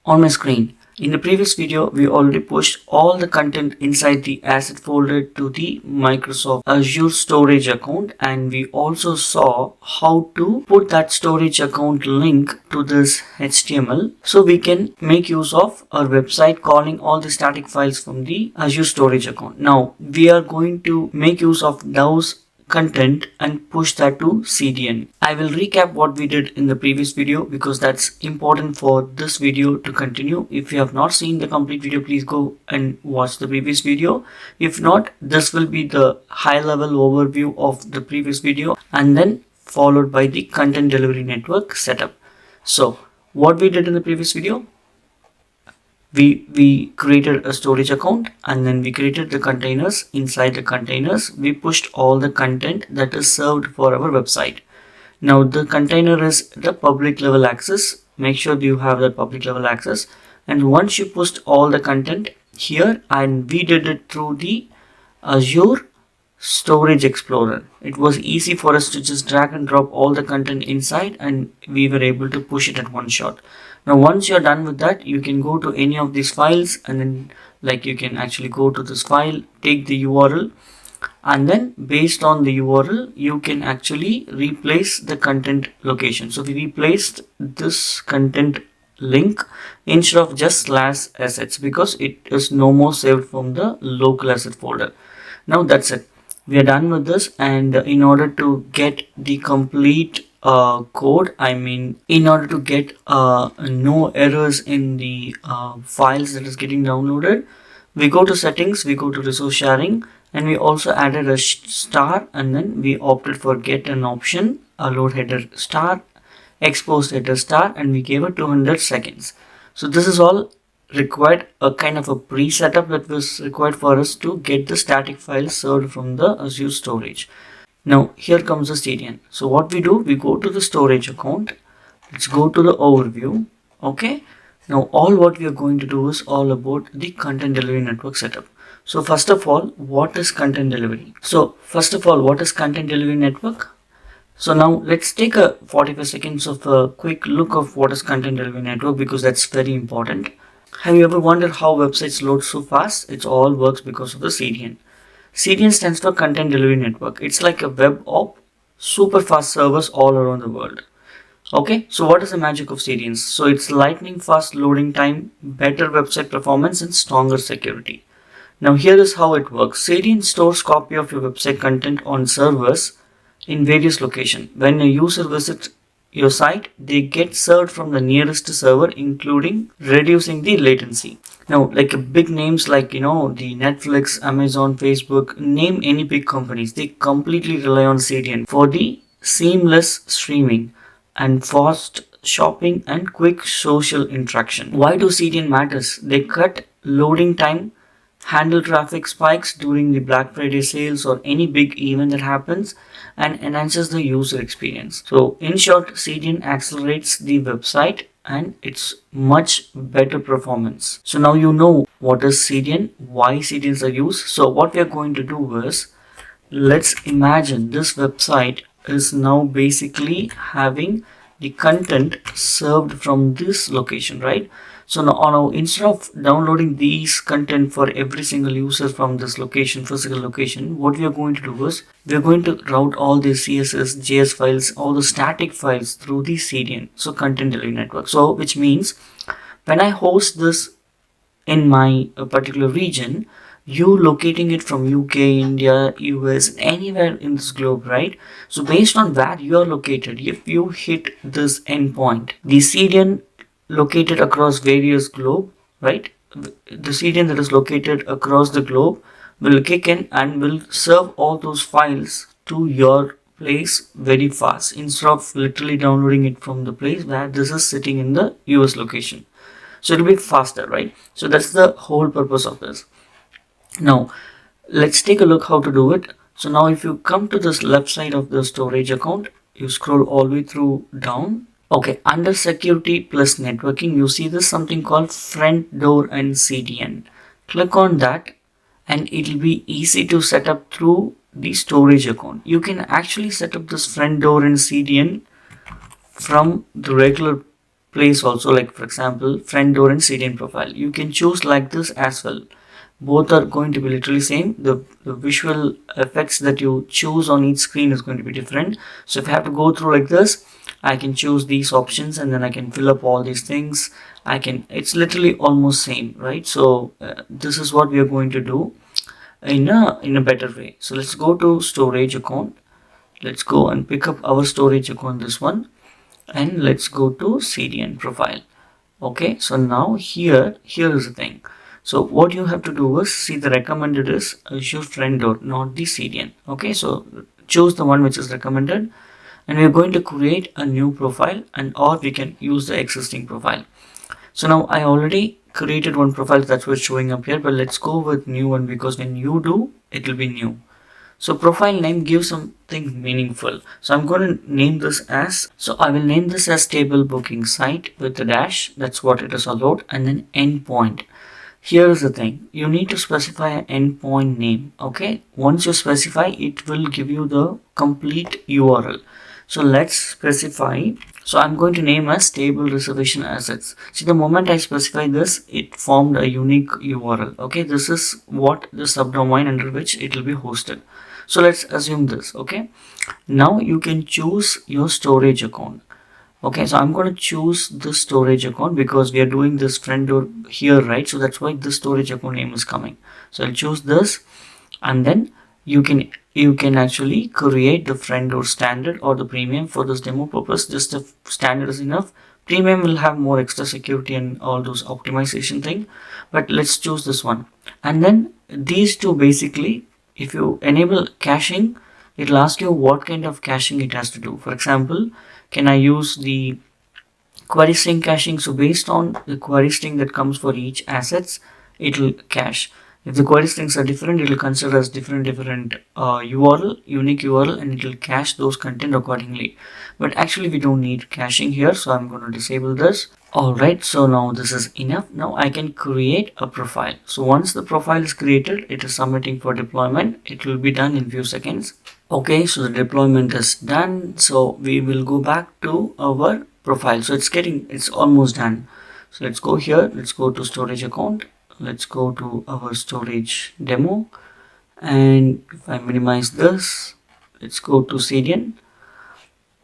On my screen, in the previous video, we already pushed all the content inside the asset folder to the Microsoft Azure storage account, and we also saw how to put that storage account link to this HTML so we can make use of our website calling all the static files from the Azure storage account. Now we are going to make use of those content and push that to CDN. I will recap what we did in the previous video because that's important for this video to continue. If you have not seen the complete video, please go and watch the previous video. If not, this will be the high level overview of the previous video and then followed by the content delivery network setup. So what we did in the previous video, we created a storage account, and then we created the containers. Inside the containers, we pushed all the content that is served for our website. Now the container is the public level access. Make sure you have that public level access. And once you pushed all the content here, and we did it through the Azure Storage Explorer, it was easy for us to just drag and drop all the content inside, and we were able to push it at one shot. Now once you're done with that, you can go to any of these files, and then you can actually go to this file, take the URL, and then based on the URL you can actually replace the content location. So we replaced this content link instead of just /assets because it is no more saved from the local asset folder. Now that's it. We are done with this, and in order to get the complete code, I mean in order to get no errors in the files that is getting downloaded, we go to settings, we go to resource sharing, and we also added a star, and then we opted for get an option, a load header star, expose header star, and we gave it 200 seconds. So this is all required, a kind of a pre-setup that was required for us to get the static file served from the Azure storage. Now here comes the CDN. So what we do, we go to the storage account. Let's go to the overview. Okay. Now all what we are going to do is all about the content delivery network setup. So first of all, what is content delivery? So first of all, what is content delivery network? So now let's take a 45 seconds of a quick look of what is content delivery network, because that's very important. Have you ever wondered how websites load so fast? It all works because of the CDN. CDN stands for Content Delivery Network. It's like a web op, super fast servers all around the world. Okay, so what is the magic of CDNs? So it's lightning fast loading time, better website performance, and stronger security. Now here is how it works. CDN stores copy of your website content on servers in various locations. When a user visits your site, they get served from the nearest server, including reducing the latency. Now, like big names like the Netflix, Amazon, Facebook, name any big companies, they completely rely on CDN for the seamless streaming and fast shopping and quick social interaction. Why do CDN matters? They cut loading time, handle traffic spikes during the Black Friday sales or any big event that happens, and enhances the user experience. So in short, CDN accelerates the website and it's much better performance. So now you know what is CDN, why CDNs are used. So what we are going to do is, let's imagine this website is now basically having the content served from this location, right? So now instead of downloading these content for every single user from this location, physical location, what we are going to do is we are going to route all the CSS, JS files, all the static files through the CDN, so content delivery network. So which means when I host this in my particular region, you locating it from UK, India, US, anywhere in this globe, right? So based on where you are located, if you hit this endpoint, the CDN located across various globe, right? The CDN that is located across the globe will kick in and will serve all those files to your place very fast, instead of literally downloading it from the place where this is sitting in the US location. So it'll be faster, right? So that's the whole purpose of this. Now let's take a look how to do it. So now if you come to this left side of the storage account, you scroll all the way through down. Okay, under security plus networking, you see this something called front door and CDN. Click on that and it'll be easy to set up through the storage account. You can actually set up this front door and CDN from the regular place also, like for example front door and CDN profile. You can choose like this as well. Both are going to be literally same. The visual effects that you choose on each screen is going to be different. So if I have to go through like this, I can choose these options and then I can fill up all these things. It's literally almost same, right? So this is what we are going to do in a better way. So let's go to storage account. Let's go and pick up our storage account, this one, and let's go to CDN profile. Okay, so now here is the thing. So what you have to do is, see, the recommended is Azure front door, not the CDN. Okay, so choose the one which is recommended, and we're going to create a new profile, and or we can use the existing profile. So now I already created one profile, that's what's showing up here, but let's go with new one, because when you do, it will be new. So profile name gives something meaningful. So I'm going to name this as, so I will name this as table booking site with a dash. That's what it is allowed. And then endpoint. Here's the thing, you need to specify an endpoint name. Okay, once you specify, it will give you the complete URL. So let's specify, so I'm going to name as table reservation assets. See, the moment I specify this, it formed a unique URL. Okay, this is what the subdomain under which it will be hosted. So let's assume this. Okay, now you can choose your storage account. Okay, so I'm going to choose the storage account because we are doing this front door here, right? So that's why the storage account name is coming. So I'll choose this, and then you can you can actually create the friend or standard or the premium. For this demo purpose, just the standard is enough. Premium will have more extra security and all those optimization thing, but let's choose this one. And then these two, basically, if you enable caching, it'll ask you what kind of caching it has to do. For example, can I use the query string caching? So based on the query string that comes for each assets, it'll cache. If the query strings are different, it'll consider as different URL, unique URL, and it'll cache those content accordingly. But actually we don't need caching here, so I'm going to disable this. Alright, so now this is enough. Now I can create a profile. So once the profile is created, it is submitting for deployment. It will be done in few seconds. Okay, so the deployment is done. So we will go back to our profile. So it's almost done. So let's go here. Let's go to storage account. Let's go to our storage demo, and if I minimize this, let's go to CDN.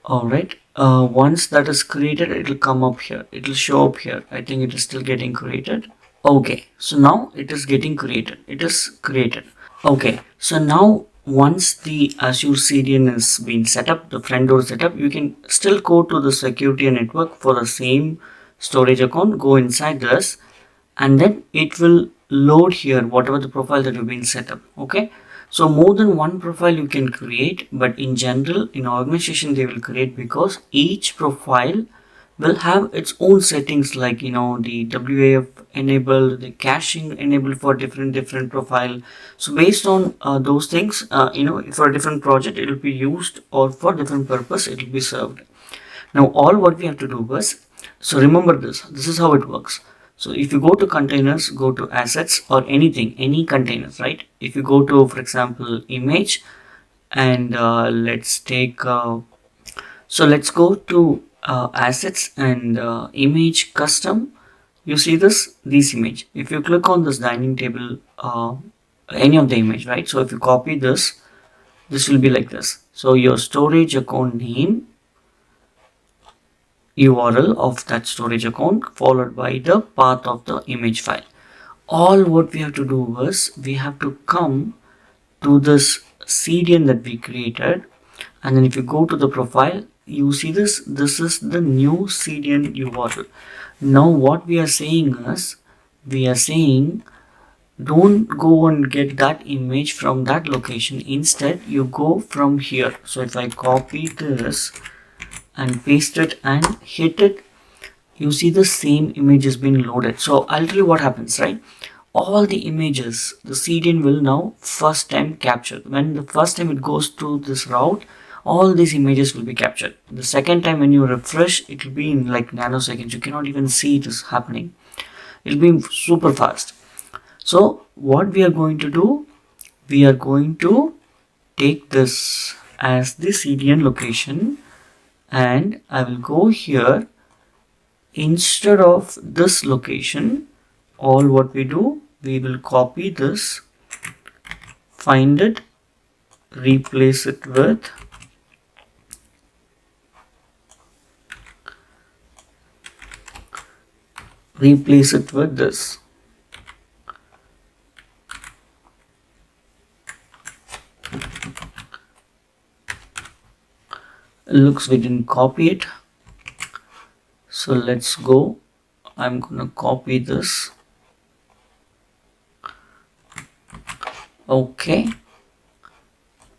Alright, once that is created, it will come up here. It will show up here. I think it is still getting created. Okay, so now it is getting created. It is created. Okay, so now once the Azure CDN is being set up, the front door set up, you can still go to the security and network for the same storage account. Go inside this, and then it will load here whatever the profile that you've been set up. Okay, so more than one profile you can create, but in general in organization they will create, because each profile will have its own settings, like the WAF enabled, the caching enabled for different profile. So based on those things, for a different project it will be used, or for different purpose it will be served. Now all what we have to do is, so remember this is how it works. So if you go to containers, go to assets or any containers, right? If you go to, for example, image, and let's take, so let's go to assets and image custom. You see this image. If you click on this dining table, any of the image, right? So if you copy this will be like this. So your storage account name, URL of that storage account, followed by the path of the image file. All what we have to do is, we have to come to this CDN that we created, and then if you go to the profile, you see this is the new CDN URL. Now what we are saying is, we are saying don't go and get that image from that location. Instead you go from here. So if I copy this and paste it and hit it, you see the same image has been loaded. So I'll tell you what happens, right? All the images the CDN will now first time capture. When the first time it goes to this route, all these images will be captured. The second time when you refresh, it will be in like nanoseconds. You cannot even see it is happening. It will be super fast. So what we are going to do, we are going to take this as the CDN location, and I will go here. Instead of this location, all what we do, we will copy this, find it, replace it with this. Looks we didn't copy it, so let's go. I'm gonna copy this. Okay,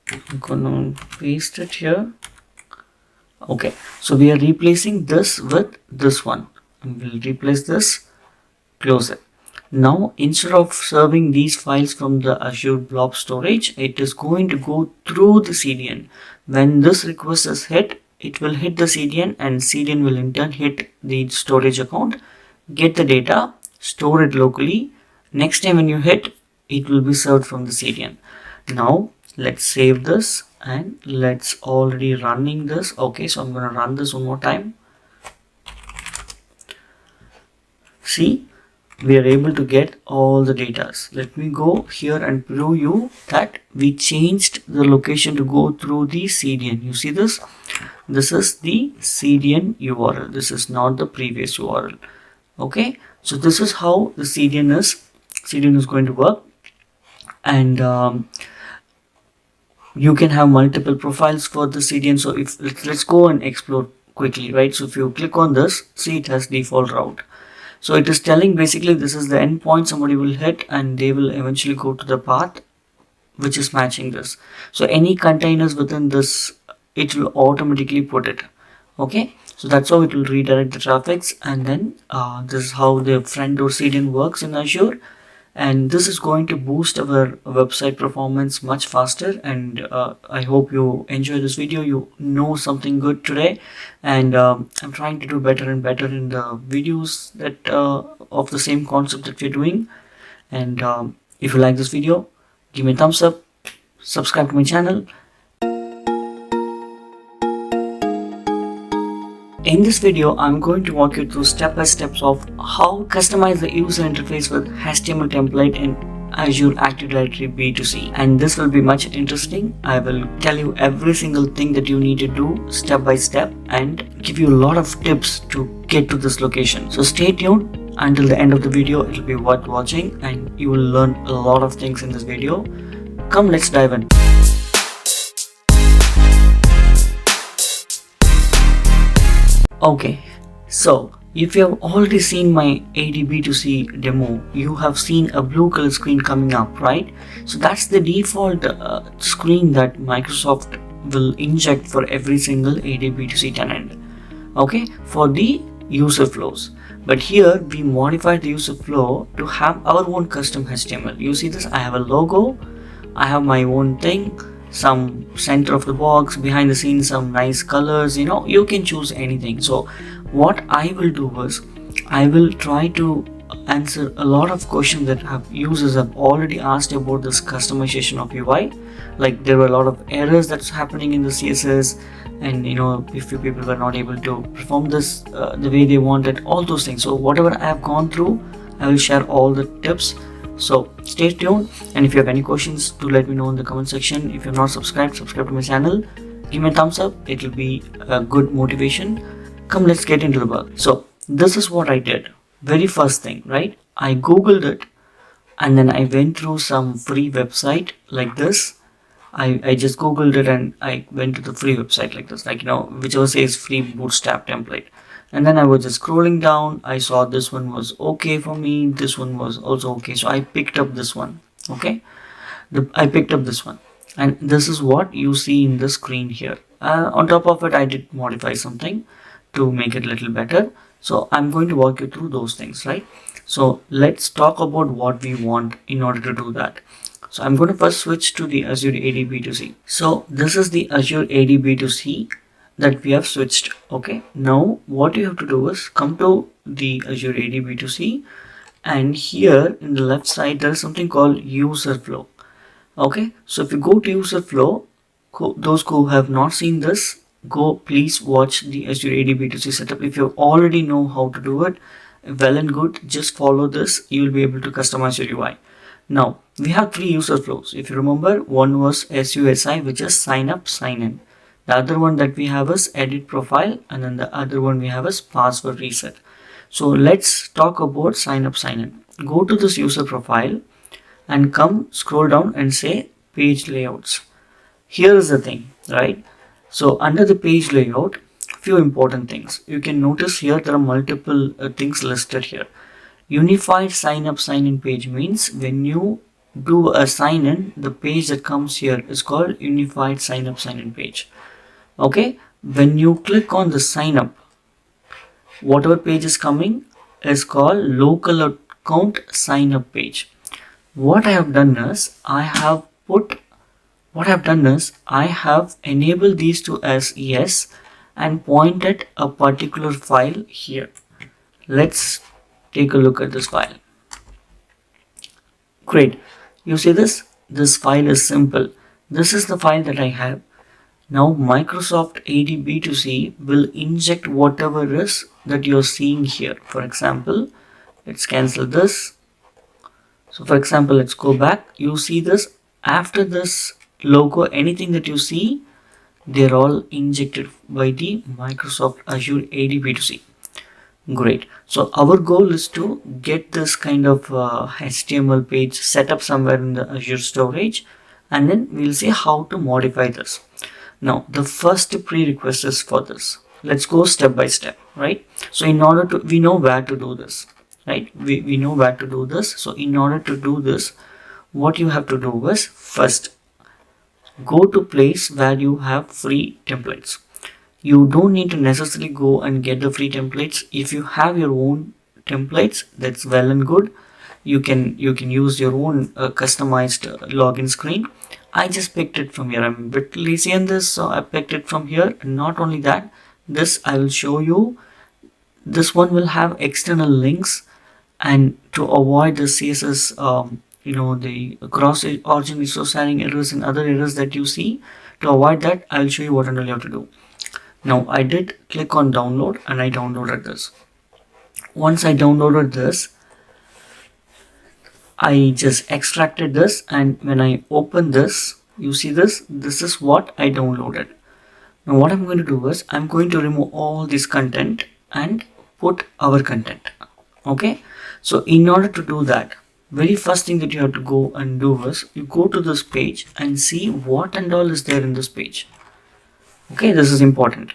I'm gonna paste it here. Okay, so we are replacing this with this one, and we'll replace this, close it. Now instead of serving these files from the Azure Blob storage, it is going to go through the CDN. When this request is hit, it will hit the CDN, and CDN will in turn hit the storage account, get the data, store it locally. Next time when you hit, it will be served from the CDN. Now let's save this, and let's already running this. Okay, so I'm going to run this one more time. See, we are able to get all the data. Let me go here and prove you that we changed the location to go through the CDN. You see this? This is the CDN URL. This is not the previous URL. Okay, so this is how the CDN is going to work. And you can have multiple profiles for the CDN. So if let's go and explore quickly, right? So if you click on this, see it has default route. So it is telling basically this is the endpoint somebody will hit and they will eventually go to the path which is matching this. So any containers within this, it will automatically put it. Okay, so that's how it will redirect the traffics, and then this is how the front door CDN works in Azure, and this is going to boost our website performance much faster. And I hope you enjoy this video, you know something good today, and I'm trying to do better and better in the videos that of the same concept that we're doing. And if you like this video, give me a thumbs up, subscribe to my channel. In this video, I'm going to walk you through step-by-steps of how customize the user interface with HTML template in Azure Active Directory B2C. And this will be much interesting. I will tell you every single thing that you need to do step by step and give you a lot of tips to get to this location. So stay tuned until the end of the video. It will be worth watching and you will learn a lot of things in this video. Come, let's dive in. Okay, so if you have already seen my ADB2C demo, you have seen a blue color screen coming up, right? So that's the default screen that Microsoft will inject for every single ADB2C tenant, okay, for the user flows. But here we modified the user flow to have our own custom HTML. You see this, I have a logo, I have my own thing, some center of the box, behind the scenes some nice colors, you can choose anything. So what I will do is I will try to answer a lot of questions that users have already asked about this customization of UI. Like there were a lot of errors that's happening in the CSS, and if you people were not able to perform this the way they wanted, all those things. So whatever I have gone through, I will share all the tips. So stay tuned, and if you have any questions, do let me know in the comment section. If you're not subscribed, subscribe to my channel, give me a thumbs up, it will be a good motivation. Come, let's get into the work. So this is what I did. Very first thing, right? I googled it and then I went through some free website like this. I just googled it and I went to the free website like this, like whichever says free bootstrap template. And then I was just scrolling down, I saw this one was okay for me, this one was also okay, so I picked up this one. Okay, I picked up this one, and this is what you see in the screen here. On top of it, I did modify something to make it a little better, so I'm going to walk you through those things, right? So let's talk about what we want in order to do that. So I'm going to first switch to the Azure AD B2C. So this is the Azure AD B2C that we have switched. Okay, now what you have to do is come to the Azure AD B2C, and here in the left side there is something called user flow. Okay, so if you go to user flow, those who have not seen this, go please watch the Azure AD B2C setup. If you already know how to do it, well and good, just follow this, you will be able to customize your UI. Now we have three user flows. If you remember, one was SUSI, which is sign up, sign in. The other one that we have is edit profile, and then the other one we have is password reset. So let's talk about sign up, sign in. Go to this user profile and come scroll down and say page layouts. Here is the thing, right? So under the page layout, few important things. You can notice here there are multiple things listed here. Unified sign up, sign in page means when you do a sign in, the page that comes here is called unified sign up, sign in page. Okay, when you click on the sign up, whatever page is coming is called local account sign up page. What I have done is I have enabled these two as yes and pointed a particular file here. Let's take a look at this file. Great, you see this file is simple. This is the file that I have. Now Microsoft AD B2C will inject whatever is that you're seeing here. For example, let's cancel this. So for example, let's go back. You see this, after this logo, anything that you see, they're all injected by the Microsoft Azure AD B2C. Great. So our goal is to get this kind of HTML page set up somewhere in the Azure storage, and then we'll see how to modify this. Now the first prerequisite is for this. Let's go step by step, right? So in order to, we know where to do this, right? We know where to do this. So in order to do this, what you have to do is first go to place where you have free templates. You don't need to necessarily go and get the free templates. If you have your own templates, that's well and good. You can use your own customized login screen. I just picked it from here. I'm a bit lazy in this, so I picked it from here. And not only that, this I will show you. This one will have external links, and to avoid the CSS, the cross origin resource sharing errors and other errors that you see, to avoid that, I'll show you what and all you have to do. Now I did click on download and I downloaded this. Once I downloaded this, I just extracted this, and when I open this, you see this is what I downloaded. Now what I'm going to do is I'm going to remove all this content and put our content. Okay, so in order to do that, very first thing that you have to go and do is you go to this page and see what and all is there in this page. Okay, this is important.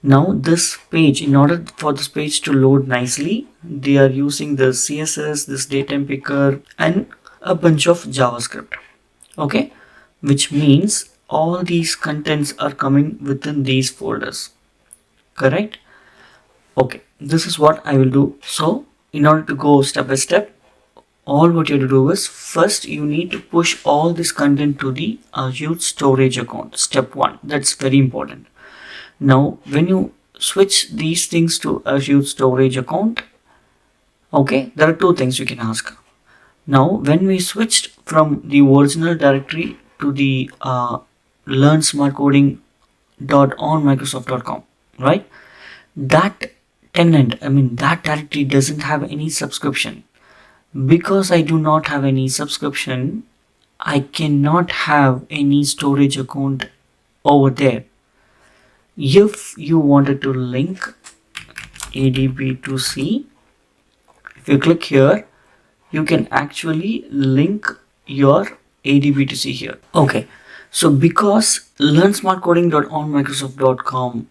Now this page, in order for this page to load nicely, they are using the CSS, this datem picker, and a bunch of JavaScript. Okay, which means all these contents are coming within these folders. Correct? Okay, this is what I will do. So in order to go step by step, all what you have to do is first you need to push all this content to the Azure storage account. Step 1. That's very important. Now when you switch these things to Azure storage account, okay, there are two things you can ask. Now when we switched from the original directory to the learnsmartcoding.onmicrosoft.com, right? That tenant, that directory doesn't have any subscription. Because I do not have any subscription, I cannot have any storage account over there. If you wanted to link ADB to C, if you click here, you can actually link your ADB to C here. Okay, so because learnsmartcoding.onmicrosoft.com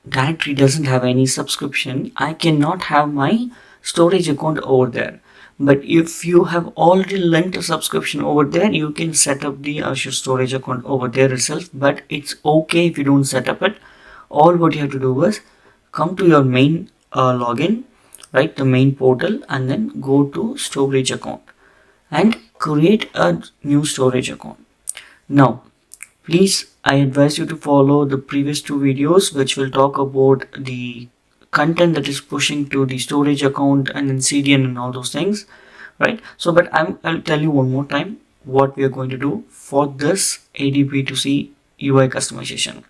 directory doesn't have any subscription, I cannot have my storage account over there. But if you have already linked a subscription over there, you can set up the Azure storage account over there itself. But it's okay if you don't set up it. All what you have to do is come to your main login, right, the main portal, and then go to storage account and create a new storage account. Now please, I advise you to follow the previous two videos which will talk about the content that is pushing to the storage account and then CDN and all those things, right? So but I'll tell you one more time what we are going to do for this ADB2C UI customization.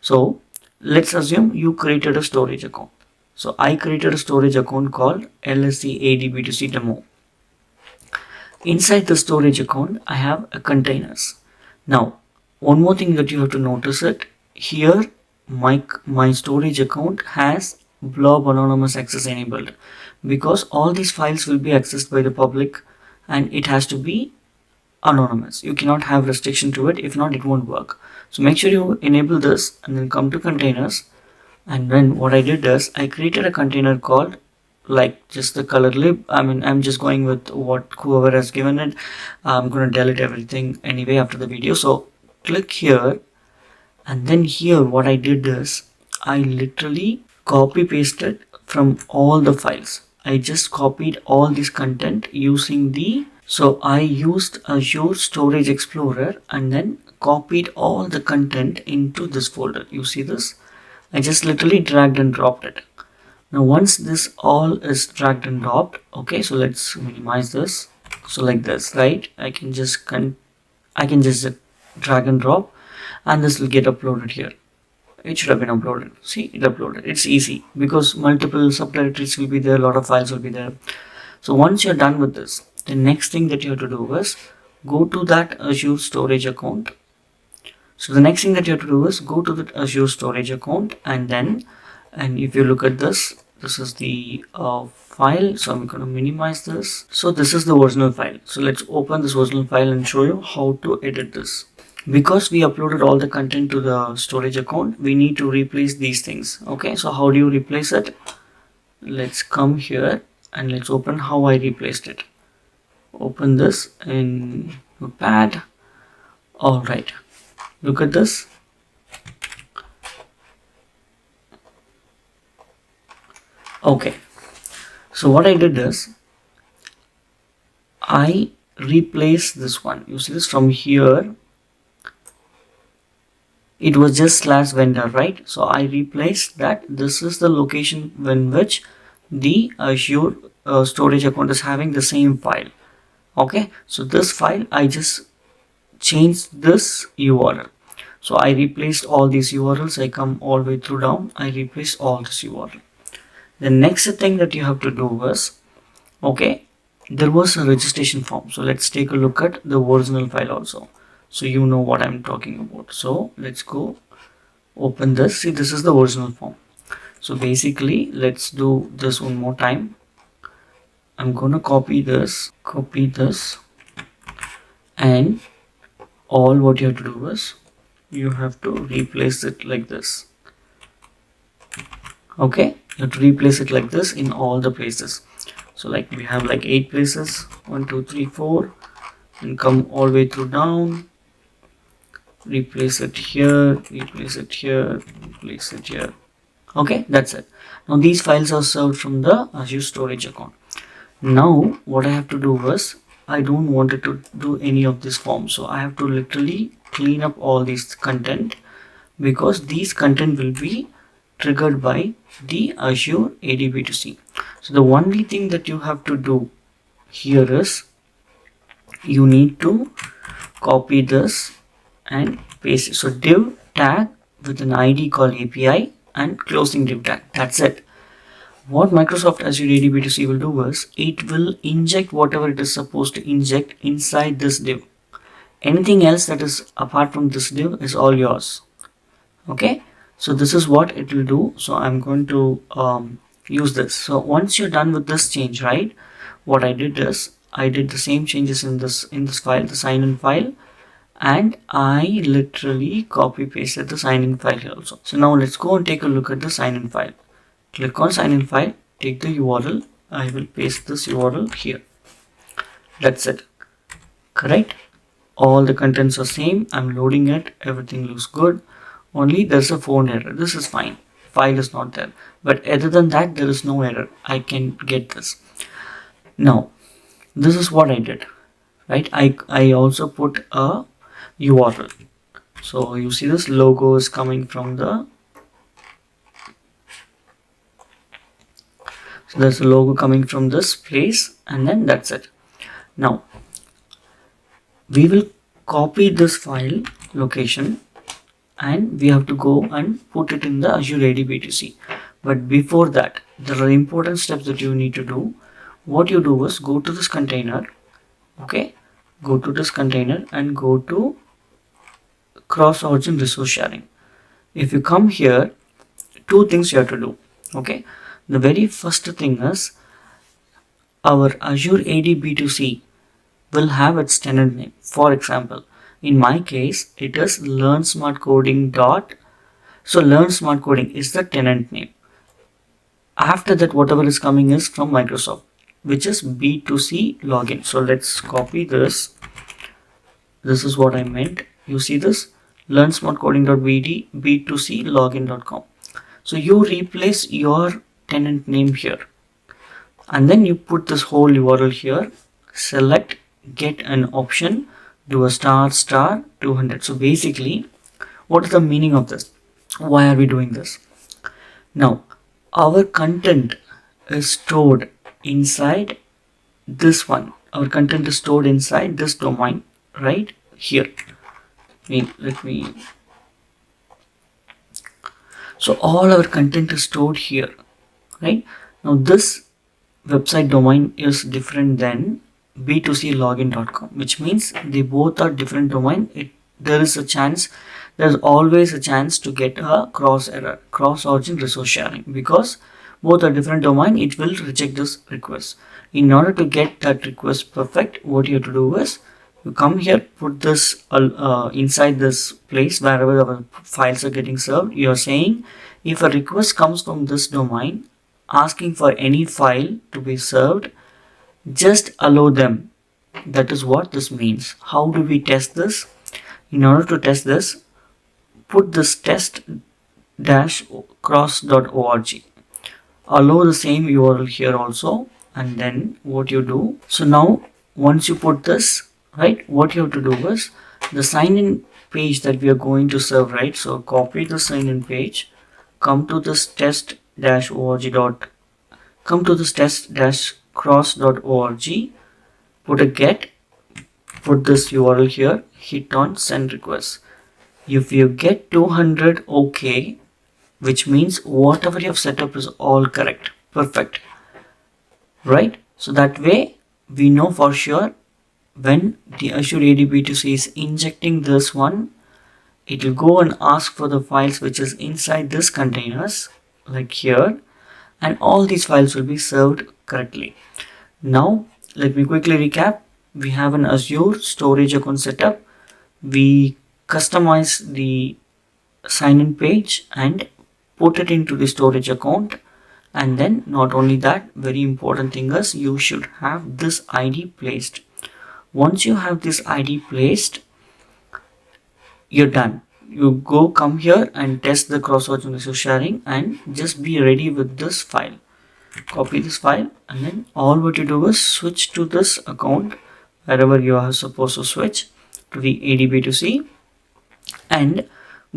So let's assume you created a storage account. So I created a storage account called LSC ADB2C demo. Inside the storage account, I have a containers. Now one more thing that you have to notice it here, my storage account has blob anonymous access enabled, because all these files will be accessed by the public and it has to be anonymous. You cannot have restriction to it, if not it won't work. So make sure you enable this and then come to containers, and then what I did is I created a container called like just the color lib. I'm just going with what whoever has given it. I'm going to delete everything anyway after the video. So click here, and then here what I did is I literally copy pasted from all the files. I just copied all this content using so I used Azure Storage Explorer and then copied all the content into this folder. You see this? I just literally dragged and dropped it. Now once this all is dragged and dropped, okay, so let's minimize this. So like this, right? I can just drag and drop, and this will get uploaded here. It should have been uploaded. See, it uploaded. It's easy because multiple subdirectories will be there, a lot of files will be there. So once you're done with this, the next thing that you have to do is go to that Azure storage account. So the next thing that you have to do is go to the Azure storage account, and if you look at this, this is the file. So I'm going to minimize this. So this is the original file. So let's open this original file and show you how to edit this. Because we uploaded all the content to the storage account, we need to replace these things. Okay, so how do you replace it? Let's come here and let's open how I replaced it. Open this in Notepad. All right, look at this. Okay, so what I did is I replaced this one. You see this from here, it was just /vendor, right? So I replaced that. This is the location in which the Azure storage account is having the same file. Okay, so this file, I just changed this URL. So I replaced all these URLs. I come all the way through down. I replaced all this URL. The next thing that you have to do is, okay, there was a registration form. So let's take a look at the original file also, so you know what I'm talking about. So let's go open this. See, this is the original form. So basically, let's do this one more time. I'm gonna copy this, and all what you have to do is you have to replace it like this. Okay, you have to replace it like this in all the places. So like we have like 8 places, 1 2 3 4, and come all the way through down, replace it here, replace it here, replace it here. Okay, that's it. Now these files are served from the Azure storage account. Now what I have to do is, I don't want it to do any of this form, so I have to literally clean up all these content, because these content will be triggered by the Azure AD-B2C. So the only thing that you have to do here is you need to copy this and paste it. So div tag with an ID called API and closing div tag. That's it. What Microsoft Azure AD-B2C will do is it will inject whatever it is supposed to inject inside this div. Anything else that is apart from this div is all yours. Okay, so this is what it will do. So I'm going to use this. So once you're done with this change, right, what I did is I did the same changes in this file, the sign-in file, and I literally copy pasted the sign-in file here also. So now let's go and take a look at the sign-in file. Click on sign-in file, take the URL. I will paste this URL here. That's it. Correct? All the contents are same. I'm loading it. Everything looks good. Only there's a phone error. This is fine. File is not there. But other than that, there is no error. I can get this. Now, this is what I did. Right? I also put a URL. So you see this logo is coming from the, so there's a logo coming from this place, and then that's it. Now we will copy this file location and we have to go and put it in the Azure AD-B2C. But before that, there are important steps that you need to do. What you do is go to this container. Okay, go to this container and go to cross-origin resource sharing. If you come here, 2 things you have to do. Okay, the very first thing is our Azure AD-B2C will have its tenant name. For example, in my case, it is learn smart coding dot. So learn smart coding is the tenant name. After that, whatever is coming is from Microsoft, which is B2C login. So let's copy this. This is what I meant. You see this learn smart coding dot B2C login.com. So you replace your tenant name here, and then you put this whole URL here. Select get an option, do a star 200. So basically, what is the meaning of this? Why are we doing this? Now our content is stored inside this one. Our content is stored inside this domain right here. Let me so all our content is stored here, right? Now this website domain is different than B2C login.com, which means they both are different domain. There's always a chance to get a cross origin resource sharing, because both are different domain, it will reject this request. In order to get that request perfect, what you have to do is you come here, put this inside this place wherever our files are getting served. You are saying if a request comes from this domain asking for any file to be served, just allow them. That is what this means. How do we test this? In order to test this, put this test dash cross.org. Allow the same URL here also, and then what you do, so now once you put this, right, what you have to do is the sign in page that we are going to serve, right? So copy the sign in page, come to this test dash org dot, come to this test dash cross.org, put a get, put this URL here, hit on send request. If you get 200 OK, which means whatever you have set up is all correct, perfect, right? So that way we know for sure when the Azure AD B2C is injecting this one, it will go and ask for the files which is inside this containers like here, and all these files will be served correctly. Now let me quickly recap. We have an Azure storage account setup. We customize the sign-in page and put it into the storage account, and then not only that, very important thing is you should have this ID placed. Once you have this ID placed, you're done. You come here and test the cross-version resource sharing and just be ready with this file. Copy this file, and then all what you do is switch to this account wherever you are supposed to switch to the AD2C and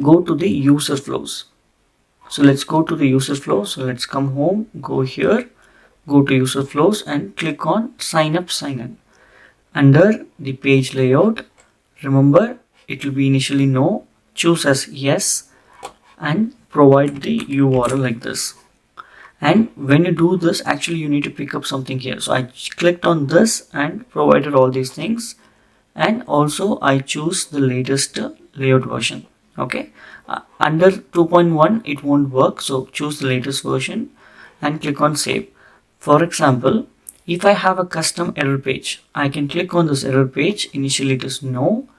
go to the user flows. So let's go to the user flow. So let's come home, go here, go to user flows and click on sign up, sign in. Under the page layout, remember it will be initially no, choose as yes and provide the URL like this. And when you do this, actually you need to pick up something here. So I clicked on this and provided all these things, and also I choose the latest layout version. Okay, under 2.1 it won't work, so choose the latest version and click on save. For example, if I have a custom error page, I can click on this error page. Initially it is no,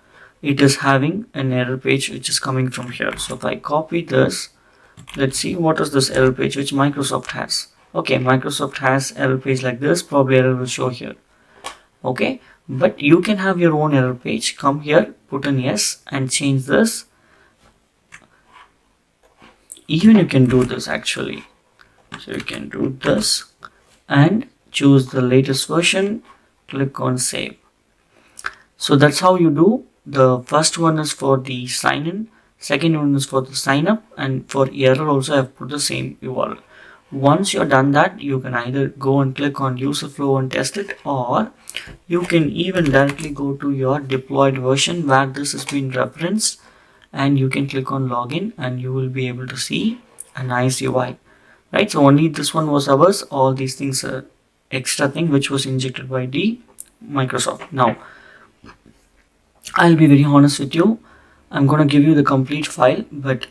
it is having an error page which is coming from here. So if I copy this, let's see what is this error page which Microsoft has. Okay, Microsoft has error page like this, probably error will show here. Okay, but you can have your own error page. Come here, put an yes and change this. Even you can do this actually. So you can do this and choose the latest version, click on save. So that's how you do. The first one is for the sign in, second one is for the sign up, and for error also I have put the same URL. Once you're done that, you can either go and click on user flow and test it, or you can even directly go to your deployed version where this has been referenced, and you can click on login and you will be able to see a nice UI, right? So only this one was ours. All these things are extra thing which was injected by the Microsoft. Now I'll be very honest with you, I'm gonna give you the complete file, but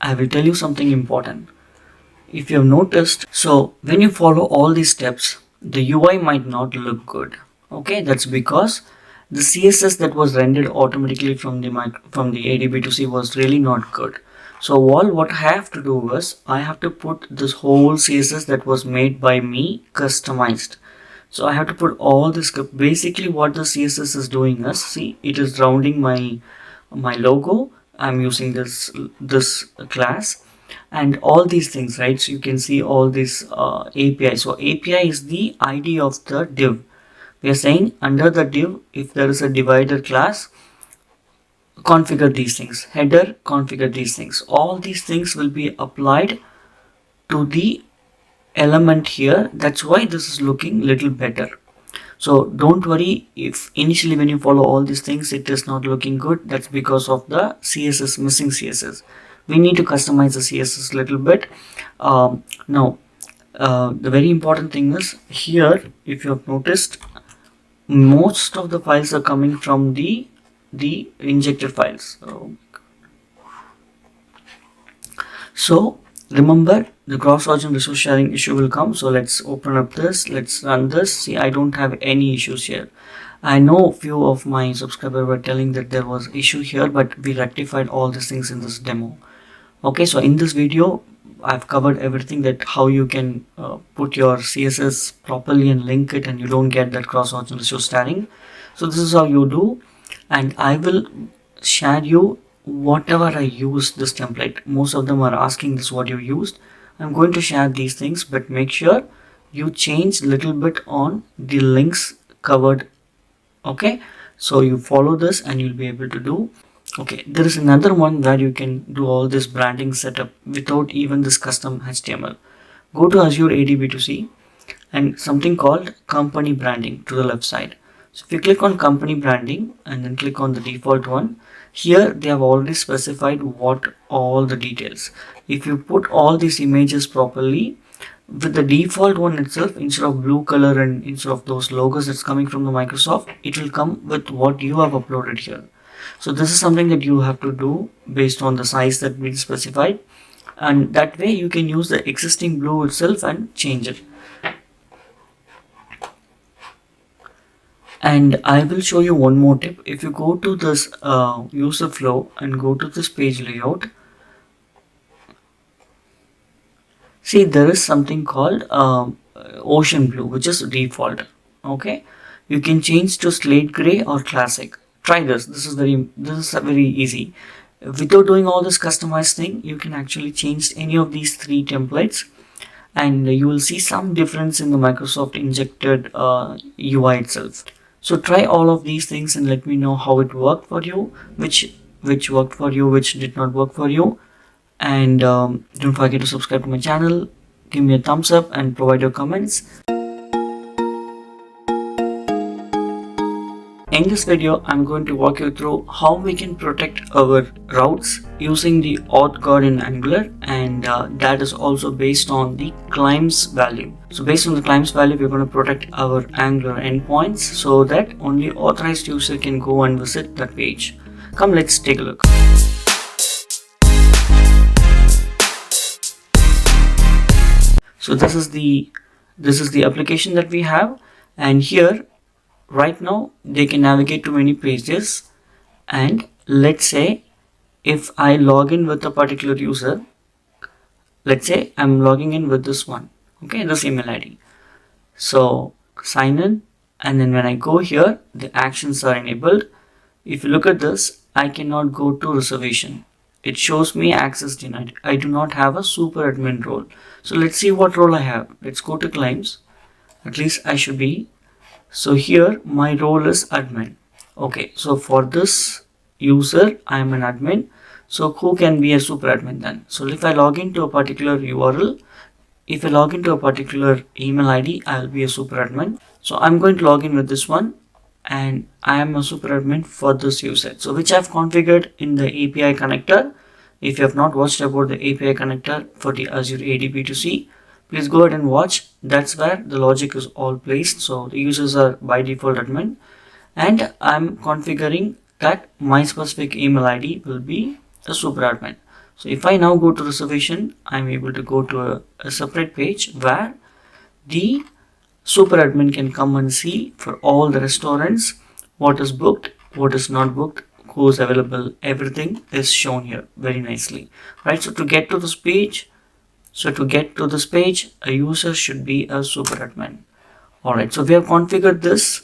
I will tell you something important. If you have noticed, so when you follow all these steps, the UI might not look good. Okay, that's because the CSS that was rendered automatically from the AD2C was really not good. So what I have to do is I have to put this whole CSS that was made by me customized. So I have to put all this. Basically what the CSS is doing is, see, it is rounding my logo. I'm using this class and all these things, right? So you can see all this API. So API is the ID of the div. We are saying under the div, if there is a divider class, configure these things. Header, configure these things. All these things will be applied to the element here. That's why this is looking little better. So don't worry if initially when you follow all these things it is not looking good. That's because of the CSS, missing CSS. We need to customize the CSS a little bit. Now the very important thing is here, if you have noticed, most of the files are coming from the injected files. So Remember, the cross-origin resource sharing issue will come. So let's open up this. Let's run this. See, I don't have any issues here. I know few of my subscribers were telling that there was issue here, but we rectified all these things in this demo. Okay, so in this video, I've covered everything, that how you can put your CSS properly and link it, and you don't get that cross-origin resource sharing. So this is how you do, and I will share you whatever I used this template. Most of them are asking this what you used. I'm going to share these things, but make sure you change little bit on the links covered. Okay, so you follow this and you'll be able to do. Okay, there is another one where you can do all this branding setup without even this custom HTML. Go to Azure AD B2C and something called company branding to the left side. So if you click on company branding and then click on the default one, here they have already specified what all the details. If you put all these images properly, with the default one itself, instead of blue color and instead of those logos that's coming from the Microsoft, it will come with what you have uploaded here. So this is something that you have to do based on the size that we specified, and that way you can use the existing blue itself and change it. And I will show you one more tip. If you go to this user flow and go to this page layout, see there is something called ocean blue, which is default. Okay, you can change to slate gray or classic. Try this. This is very easy. Without doing all this customized thing, you can actually change any of these three templates, and you will see some difference in the Microsoft injected UI itself. So try all of these things and let me know how it worked for you, which worked for you, which did not work for you. And don't forget to subscribe to my channel, give me a thumbs up and provide your comments. In this video, I'm going to walk you through how we can protect our routes using the auth guard in Angular, and that is also based on the claims value. So based on the claims value, we're going to protect our Angular endpoints so that only authorized user can go and visit that page. Come, let's take a look. So this is the application that we have, and here right now they can navigate to many pages. And let's say if I log in with a particular user, let's say I'm logging in with this one, okay, this email ID. So sign in, and then when I go here, the actions are enabled. If you look at this, I cannot go to reservation. It shows me access denied. I do not have a super admin role. So let's see what role I have. Let's go to claims. At least I should be. So here my role is admin. Okay, so for this user I am an admin. So who can be a super admin then? So if I log into a particular URL, if I log into a particular email ID, I will be a super admin. So I'm going to log in with this one, and I am a super admin for this user. So which I've configured in the API connector. If you have not watched about the API connector for the Azure AD B2C, please go ahead and watch. That's where the logic is all placed. So the users are by default admin, and I'm configuring that my specific email ID will be a super admin. So if I now go to reservation, I'm able to go to a separate page where the super admin can come and see for all the restaurants what is booked, what is not booked, who is available. Everything is shown here very nicely, right? So to get to this page, a user should be a super admin. Alright, so we have configured this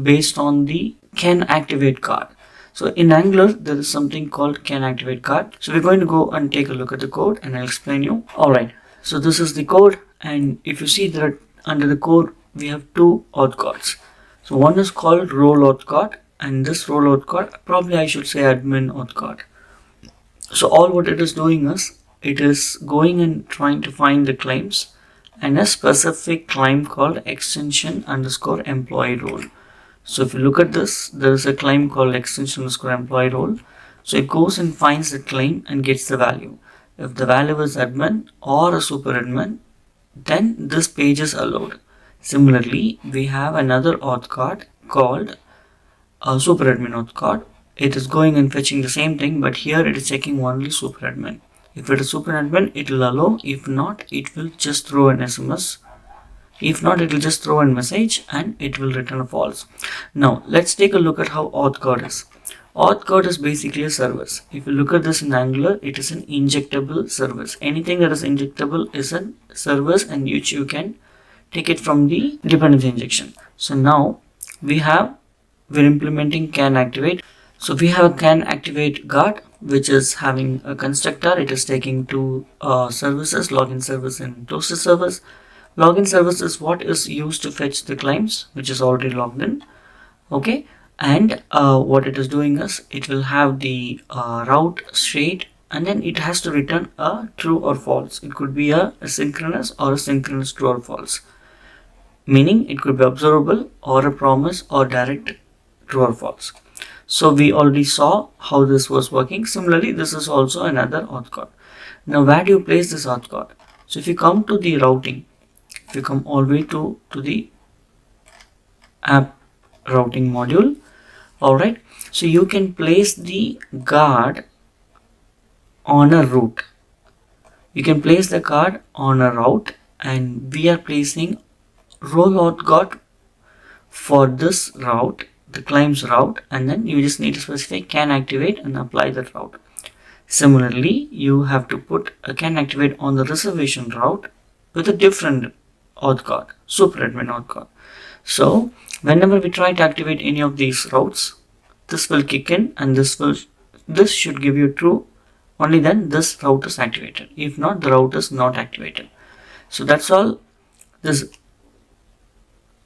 based on the can activate card. So in Angular, there is something called can activate card. So we're going to go and take a look at the code, and I'll explain you. Alright, so this is the code, and if you see that under the code, we have two auth cards. So one is called role auth card, and this role auth card, probably I should say admin auth card. So all what it is doing is, it is going and trying to find the claims and a specific claim called extension underscore employee role. So if you look at this, there is a claim called extension underscore employee role. So it goes and finds the claim and gets the value. If the value is admin or a super admin, then this page is allowed. Similarly, we have another auth card called a super admin auth card. It is going and fetching the same thing, but here it is checking only super admin. If it is super admin, it will allow. If not, it will just throw an SMS. If not, it will just throw a message and it will return a false. Now let's take a look at how auth guard is. Auth guard is basically a service. If you look at this in Angular, it is an injectable service. Anything that is injectable is a service, and which you can take it from the dependency injection. So now we're implementing can activate. So we have a can activate guard, which is having a constructor. It is taking two services, login service and toasted service. Login service is what is used to fetch the claims, which is already logged in. Okay, and what it is doing is it will have the route straight, and then it has to return a true or false. It could be a asynchronous or a synchronous true or false, meaning it could be observable or a promise or direct true or false. So we already saw how this was working. Similarly, this is also another auth guard. Now where do you place this auth guard? So if you come to the routing, if you come all the way to the app routing module, alright, so you can place the guard on a route. You can place the guard on a route, and we are placing role auth guard for this route, the claims route, and then you just need to specify can activate and apply that route. Similarly, you have to put a can activate on the reservation route with a different auth guard, super admin auth guard. So whenever we try to activate any of these routes, this will kick in, and this should give you true. Only then this route is activated. If not, the route is not activated. So that's all this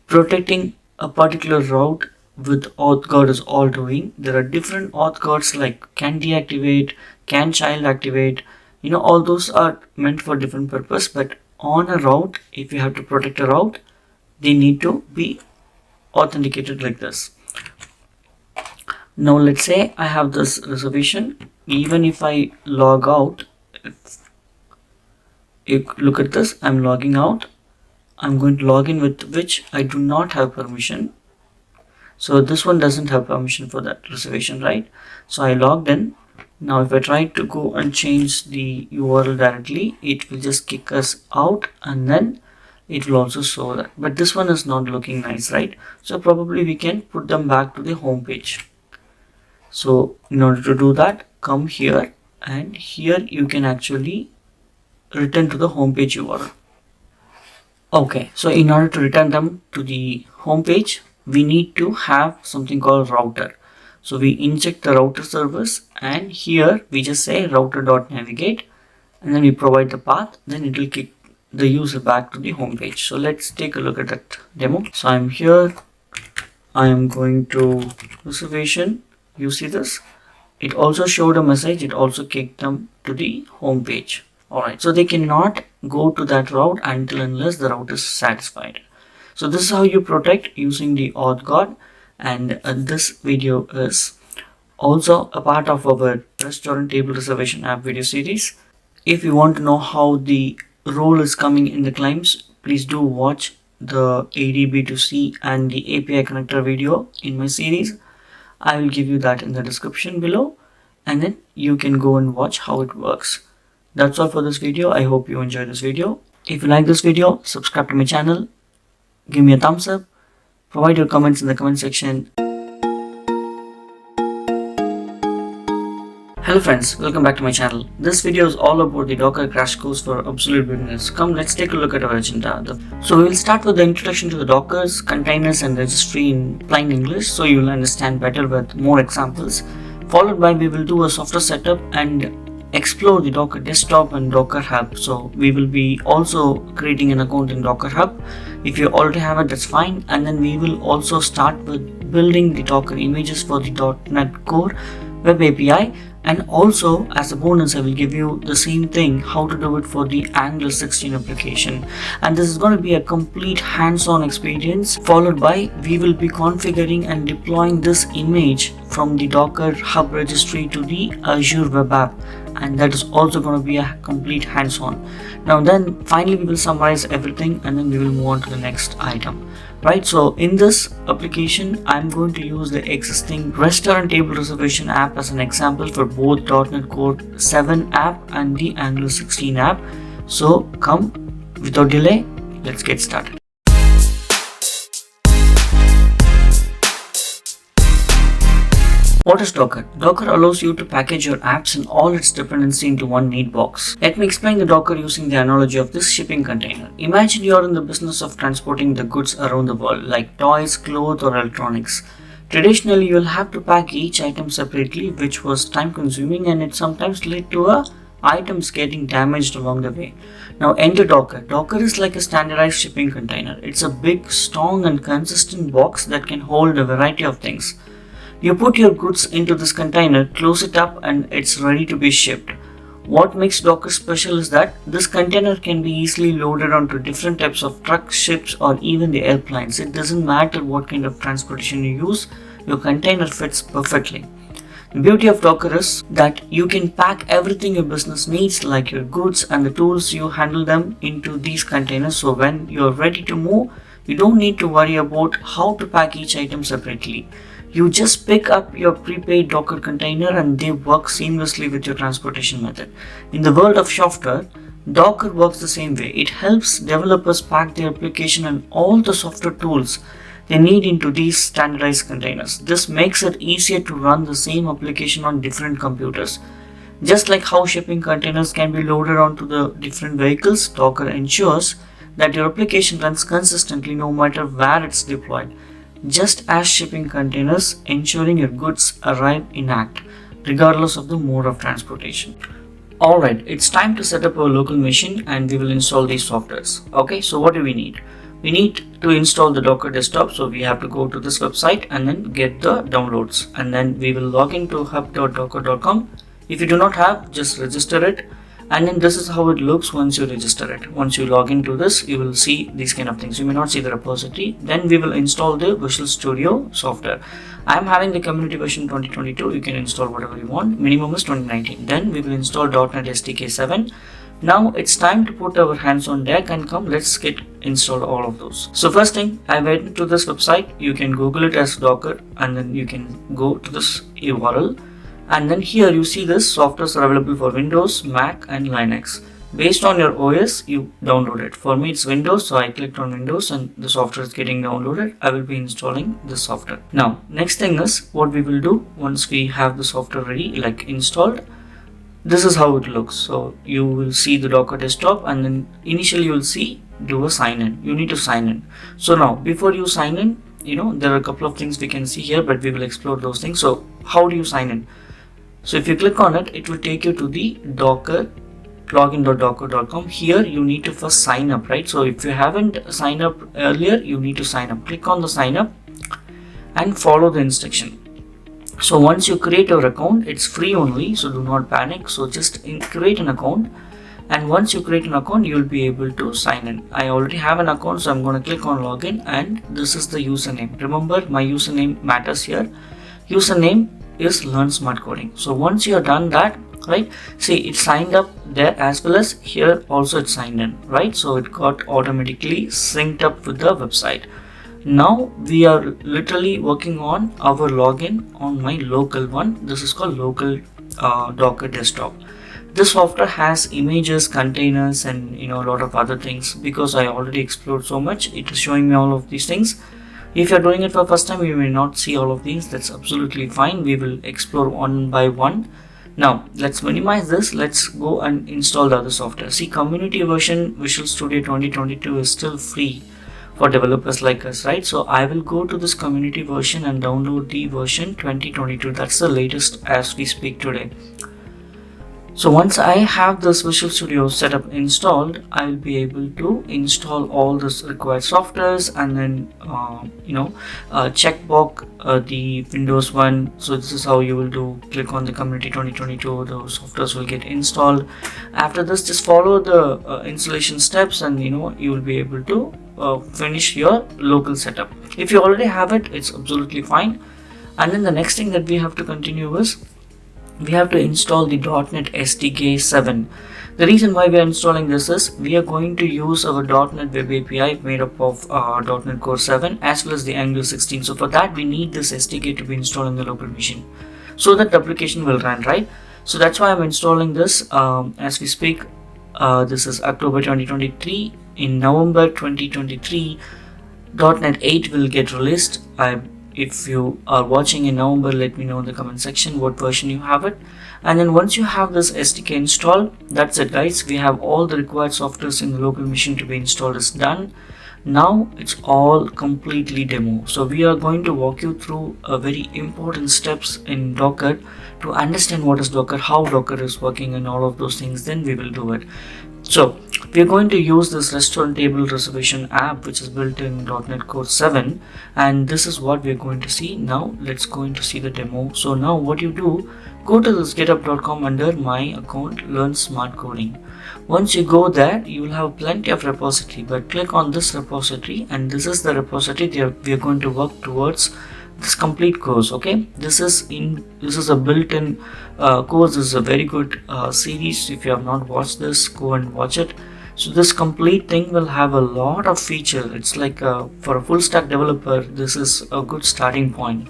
protecting a particular route with auth guard is all doing. There are different auth guards like can deactivate, can child activate, all those are meant for different purpose, but on a route, if you have to protect a route, they need to be authenticated like this. Now let's say I have this reservation. Even if I log out, if you look at this, I'm logging out. I'm going to log in with which I do not have permission. So this one doesn't have permission for that reservation, right? So I logged in. Now if I try to go and change the URL directly, it will just kick us out, and then it will also show that. But this one is not looking nice, right? So probably we can put them back to the home page. So in order to do that, come here, and here you can actually return to the home page URL. Okay, so in order to return them to the home page, we need to have something called router. So we inject the router service, and here we just say router.navigate, and then we provide the path, then it will kick the user back to the home page. So let's take a look at that demo. So I'm here, I am going to reservation. You see this? It also showed a message. It also kicked them to the home page. Alright, so they cannot go to that route until unless the route is satisfied. So this is how you protect using the auth guard, and this video is also a part of our restaurant table reservation app video series. If you want to know how the role is coming in the claims, please do watch the ADB2C and the API connector video in my series. I will give you that in the description below, and then you can go and watch how it works. That's all for this video. I hope you enjoyed this video. If you like this video, subscribe to my channel, give me a thumbs up, provide your comments in the comment section. Hello friends, welcome back to my channel. This video is all about the Docker crash course for absolute beginners. Come, let's take a look at our agenda. So we will start with the introduction to the Dockers, containers and registry in plain English, so you will understand better with more examples. Followed by, we will do a software setup and explore the Docker desktop and Docker Hub. So we will be also creating an account in Docker Hub. If you already have it, that's fine. And then we will also start with building the Docker images for the .NET Core Web API. And also, as a bonus, I will give you the same thing, how to do it for the Angular 16 application. And this is going to be a complete hands-on experience. Followed by, we will be configuring and deploying this image from the Docker Hub registry to the Azure Web App. and that is also going to be a complete hands-on. Now then finally we will summarize everything and then we will move on to the next item, right? So in this application I'm going to use the existing restaurant table reservation app as an example for both .NET Core 7 app and the Angular 16 app. So come, without delay, let's get started. What is Docker? Docker allows you to package your apps and all its dependency into one neat box. Let me explain the Docker using the analogy of this shipping container. Imagine you are in the business of transporting the goods around the world, like toys, clothes, or electronics. Traditionally, you will have to pack each item separately, which was time consuming, and it sometimes led to items getting damaged along the way. Now enter Docker. Docker is like a standardized shipping container. It's a big, strong, and consistent box that can hold a variety of things. You put your goods into this container, close it up, and it's ready to be shipped. What makes Docker special is that this container can be easily loaded onto different types of trucks, ships, or even the airplanes. It doesn't matter what kind of transportation you use, your container fits perfectly. The beauty of Docker is that you can pack everything your business needs, like your goods and the tools you handle them, into these containers. So when you're ready to move, you don't need to worry about how to pack each item separately. You just pick up your prepaid Docker container and they work seamlessly with your transportation method. In the world of software, Docker works the same way. It helps developers pack their application and all the software tools they need into these standardized containers. This makes it easier to run the same application on different computers. Just like how shipping containers can be loaded onto the different vehicles, Docker ensures that your application runs consistently no matter where it's deployed. Just as shipping containers, ensuring your goods arrive intact, regardless of the mode of transportation. Alright, it's time to set up our local machine and we will install these softwares. Okay, so what do we need? We need to install the Docker desktop, so we have to go to this website and then get the downloads, and then we will log into hub.docker.com. If you do not have, just register it, and then this is how it looks once you register it. Once you log into this, you will see these kind of things. You may not see the repository. Then we will install the Visual Studio software. I am having the community version 2022. You can install whatever you want. Minimum is 2019. Then we will install .NET SDK 7. Now it's time to put our hands on deck and come, let's get installed all of those. So first thing, I went to this website. You can Google it as Docker and then you can go to this URL. And then here you see this softwares are available for Windows, Mac and Linux. Based on your OS, you download it. For me it's Windows, so I clicked on Windows and the software is getting downloaded. I will be installing this software. Now next thing is what we will do once we have the software ready, like installed. This is how it looks. So you will see the Docker desktop and then initially you will see do a sign in. You need to sign in. So now before you sign in, there are a couple of things we can see here, but we will explore those things. So how do you sign in? So if you click on it, it will take you to the Docker login.docker.com. Here you need to first sign up, right? So if you haven't signed up earlier, you need to sign up. Click on the sign up and follow the instruction. So once you create your account, it's free only, so do not panic. So just create an account, and once you create an account, you will be able to sign in. I already have an account, so I'm going to click on login, and this is the username. Remember, my username matters here. Username is Learn Smart Coding. So once you are done that, right, see it signed up there as well as here also it's signed in, right? So it got automatically synced up with the website. Now we are literally working on our login on my local one. This is called local Docker desktop. This software has images, containers, and a lot of other things. Because I already explored so much, it is showing me all of these things. If you're doing it for first time, you may not see all of these. That's absolutely fine. We will explore one by one. Now let's minimize this. Let's go and install the other software. See, community version Visual Studio 2022 is still free for developers like us, right? So I will go to this community version and download the version 2022. That's the latest as we speak today. So once I have this Visual Studio setup installed, I will be able to install all this required softwares and then checkbox the Windows one. So this is how you will do. Click on the community 2022, those softwares will get installed. After this, just follow the installation steps and you will be able to finish your local setup. If you already have it, it's absolutely fine. And then the next thing that we have to continue is we have to install the .NET SDK 7. The reason why we are installing this is we are going to use our .NET Web API made up of .NET Core 7 as well as the Angular 16. So for that we need this SDK to be installed in the local machine so that the application will run, right? So that's why I'm installing this as we speak. This is October 2023. In November 2023, .NET 8 will get released. If you are watching in November, let me know in the comment section what version you have it. And then once you have this SDK installed, that's it guys. We have all the required softwares in the local machine to be installed is done. Now it's all completely demo. So we are going to walk you through a very important steps in Docker to understand what is Docker, how Docker is working and all of those things. Then we will do it. So we are going to use this restaurant table reservation app which is built in .NET Core 7, and this is what we are going to see. Now let's go into see the demo. So now what you do, go to this github.com under my account, learn smart coding. Once you go there, you will have plenty of repository, but click on this repository, and this is the repository that we are going to work towards this complete course. Okay, this is a built-in course. This is a very good series. If you have not watched this, go and watch it. So this complete thing will have a lot of feature. It's like for a full stack developer, this is a good starting point,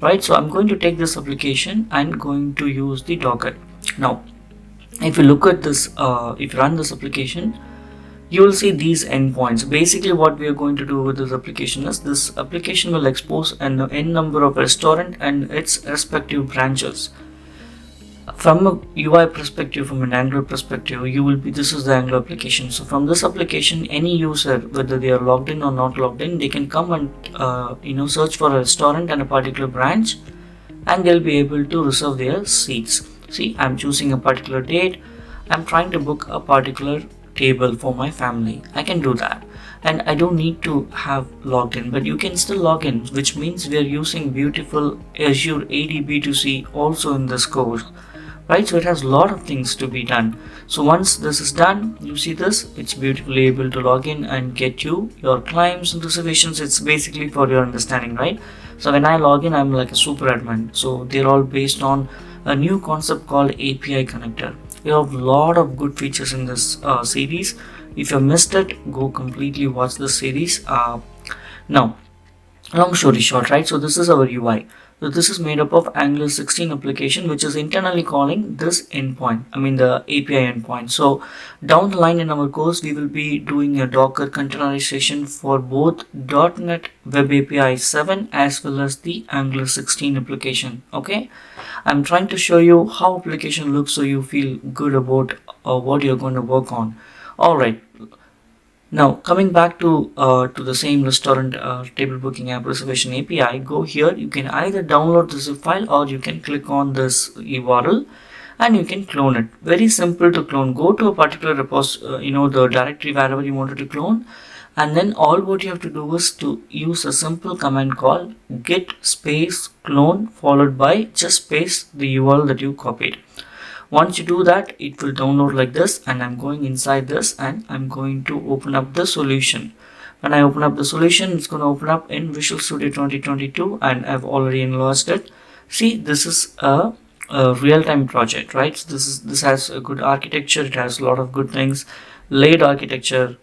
right? So I'm going to take this application and going to use the Docker. Now if you look at this, if you run this application, you will see these endpoints. Basically what we are going to do with this application is this application will expose an n number of restaurant and its respective branches. From a UI perspective, from an Angular perspective, this is the Angular application. So from this application, any user, whether they are logged in or not logged in, they can come and search for a restaurant and a particular branch, and they'll be able to reserve their seats. See, I'm choosing a particular date. I'm trying to book a particular table for my family. I can do that, and I don't need to have logged in, but you can still log in, which means we are using beautiful Azure AD B2C also in this course, right? So it has a lot of things to be done. So once this is done, you see this, it's beautifully able to log in and get you your claims and reservations. It's basically for your understanding, right? So when I log in, I'm like a super admin. So they're all based on a new concept called API connector. We have a lot of good features in this series. If you missed it, go completely watch this series. Now, long story short, right? So this is our UI. So this is made up of Angular 16 application, which is internally calling this endpoint, the API endpoint. So down the line in our course, we will be doing a Docker containerization for both .NET Web API 7 as well as the Angular 16 application. Okay, I'm trying to show you how application looks so you feel good about what you're going to work on. All right. Now coming back to the same restaurant table booking app reservation API, go here. You can either download the zip file or you can click on this URL and you can clone it. Very simple to clone. Go to a particular the directory wherever you wanted to clone, and then all what you have to do is to use a simple command called git space clone followed by just paste the URL that you copied. Once you do that, it will download like this, and I'm going inside this and I'm going to open up the solution. When I open up the solution, it's going to open up in Visual Studio 2022 and I've already enlarged it. See, this is a real-time project, right? So this has a good architecture. It has a lot of good things. Laid architecture,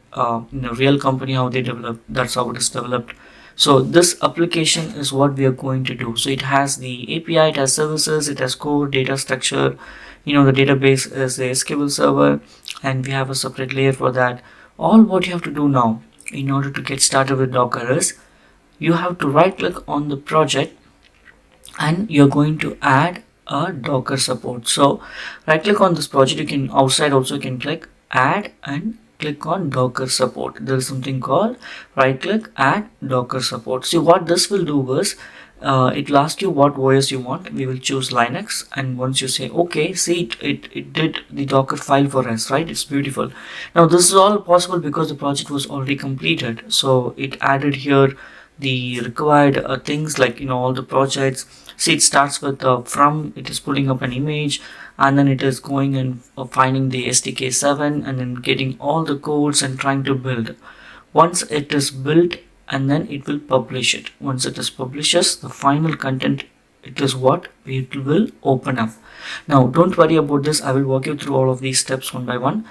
real company, how they develop, that's how it is developed. So this application is what we are going to do. So it has the API, it has services, it has core, data structure. The database is the SQL server, and we have a separate layer for that. All what you have to do now in order to get started with Docker is you have to right click on the project and you're going to add a Docker support. So right click on this project. You can outside also you can click add and click on Docker support. There is something called right click add Docker support. See, what this will do is it will ask you what OS you want. We will choose Linux, and once you say okay, see it did the Docker file for us, right? It's beautiful. Now this is all possible because the project was already completed, so it added here the required things like all the projects. See, it starts with from, it is pulling up an image, and then it is going and finding the SDK 7 and then getting all the codes and trying to build. Once it is built, and then it will publish it. Once it is publishes, the final content it is what it will open up. Now don't worry about this, I will walk you through all of these steps one by one.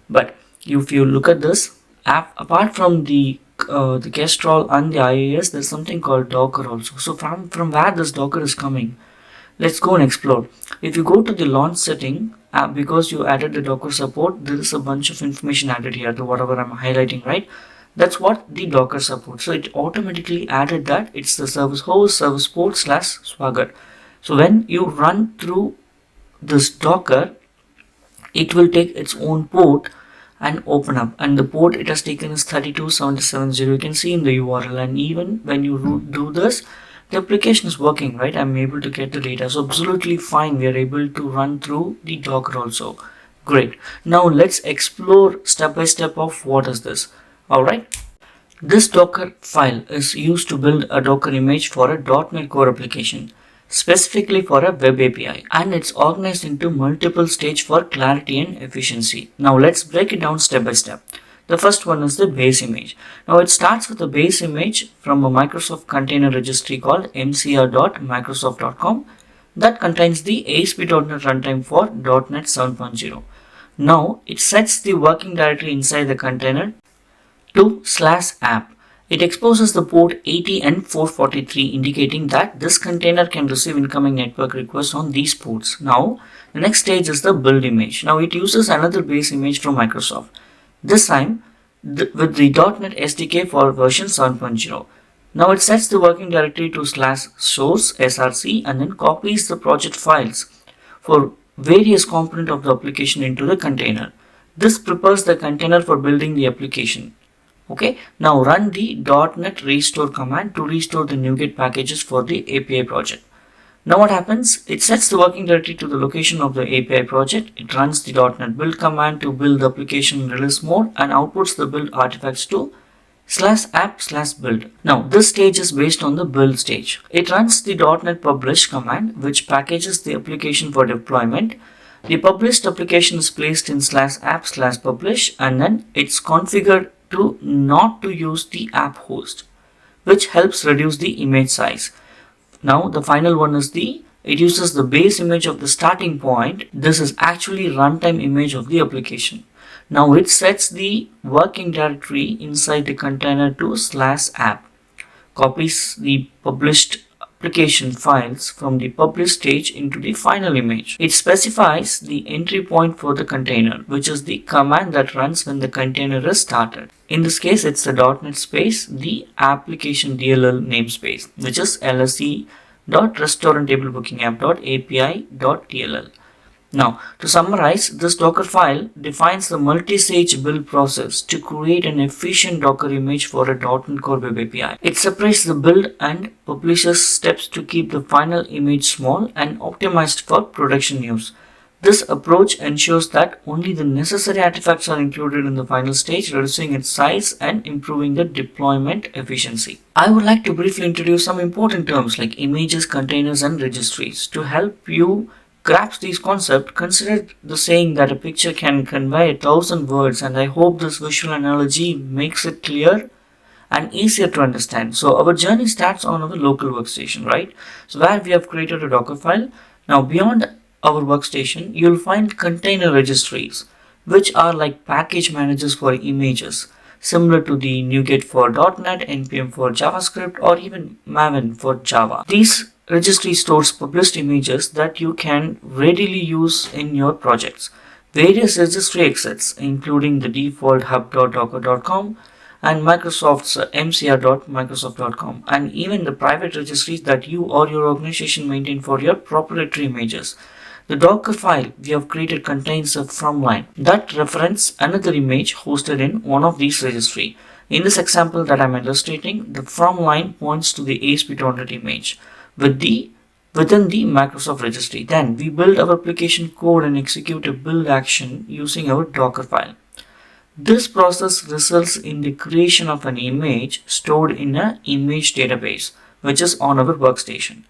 But if you look at this app, apart from the Kestrel and the IIS, there's something called Docker also. So from where this Docker is coming, let's go and explore. If you go to the launch setting, because you added the Docker support, there is a bunch of information added here to whatever I'm highlighting, right? That's what the Docker support. So it automatically added that it's the service host, service port / Swagger. So when you run through this Docker, it will take its own port and open up, and the port it has taken is 32770. You can see in the URL, and even when you do this, the application is working, right? I'm able to get the data, so absolutely fine. We are able to run through the Docker also. Great. Now let's explore step by step of what is this. All right. This Docker file is used to build a Docker image for a .NET Core application, specifically for a web API, and it's organized into multiple stages for clarity and efficiency. Now let's break it down step by step. The first one is the base image. Now it starts with a base image from a Microsoft container registry called mcr.microsoft.com that contains the ASP.NET runtime for .NET 7.0. Now it sets the working directory inside the container to /app. It exposes the port 80 and 443, indicating that this container can receive incoming network requests on these ports. Now, the next stage is the build image. Now, it uses another base image from Microsoft, this time with the .NET SDK for version 7.0. Now, it sets the working directory to /source src and then copies the project files for various components of the application into the container. This prepares the container for building the application. Okay, now run the .NET restore command to restore the NuGet packages for the API project. Now what happens? It sets the working directory to the location of the API project. It runs the .NET build command to build the application in release mode and outputs the build artifacts to /app/build. Now this stage is based on the build stage. It runs the .NET publish command, which packages the application for deployment. The published application is placed in /app/publish, and then it's configured to not to use the app host, which helps reduce the image size. Now the final one is it uses the base image of the starting point. This is actually runtime image of the application. Now it sets the working directory inside the container to /app, copies the published application files from the published stage into the final image. It specifies the entry point for the container, which is the command that runs when the container is started. In this case, it's the .NET space, the application DLL namespace, which is lsc.restauranttableBookingApp.api.dll. Now, to summarize, this Docker file defines the multi-stage build process to create an efficient Docker image for a .NET Core Web API. It separates the build and publishes steps to keep the final image small and optimized for production use. This approach ensures that only the necessary artifacts are included in the final stage, reducing its size and improving the deployment efficiency. I would like to briefly introduce some important terms like images, containers, and registries. To help you grasp these concepts, consider the saying that a picture can convey 1,000 words, and I hope this visual analogy makes it clear and easier to understand. So our journey starts on our local workstation, right? So where we have created a Docker file. Now beyond our workstation, you'll find container registries, which are like package managers for images, similar to the NuGet for .NET, NPM for JavaScript, or even Maven for Java. These registry stores published images that you can readily use in your projects. Various registry exits, including the default hub.docker.com and Microsoft's mcr.microsoft.com, and even the private registries that you or your organization maintain for your proprietary images. The Docker file we have created contains a from line that references another image hosted in one of these registries. In this example that I'm illustrating, the from line points to the ASP.NET image within the Microsoft registry. Then we build our application code and execute a build action using our Docker file. This process results in the creation of an image stored in an image database, which is on our workstation.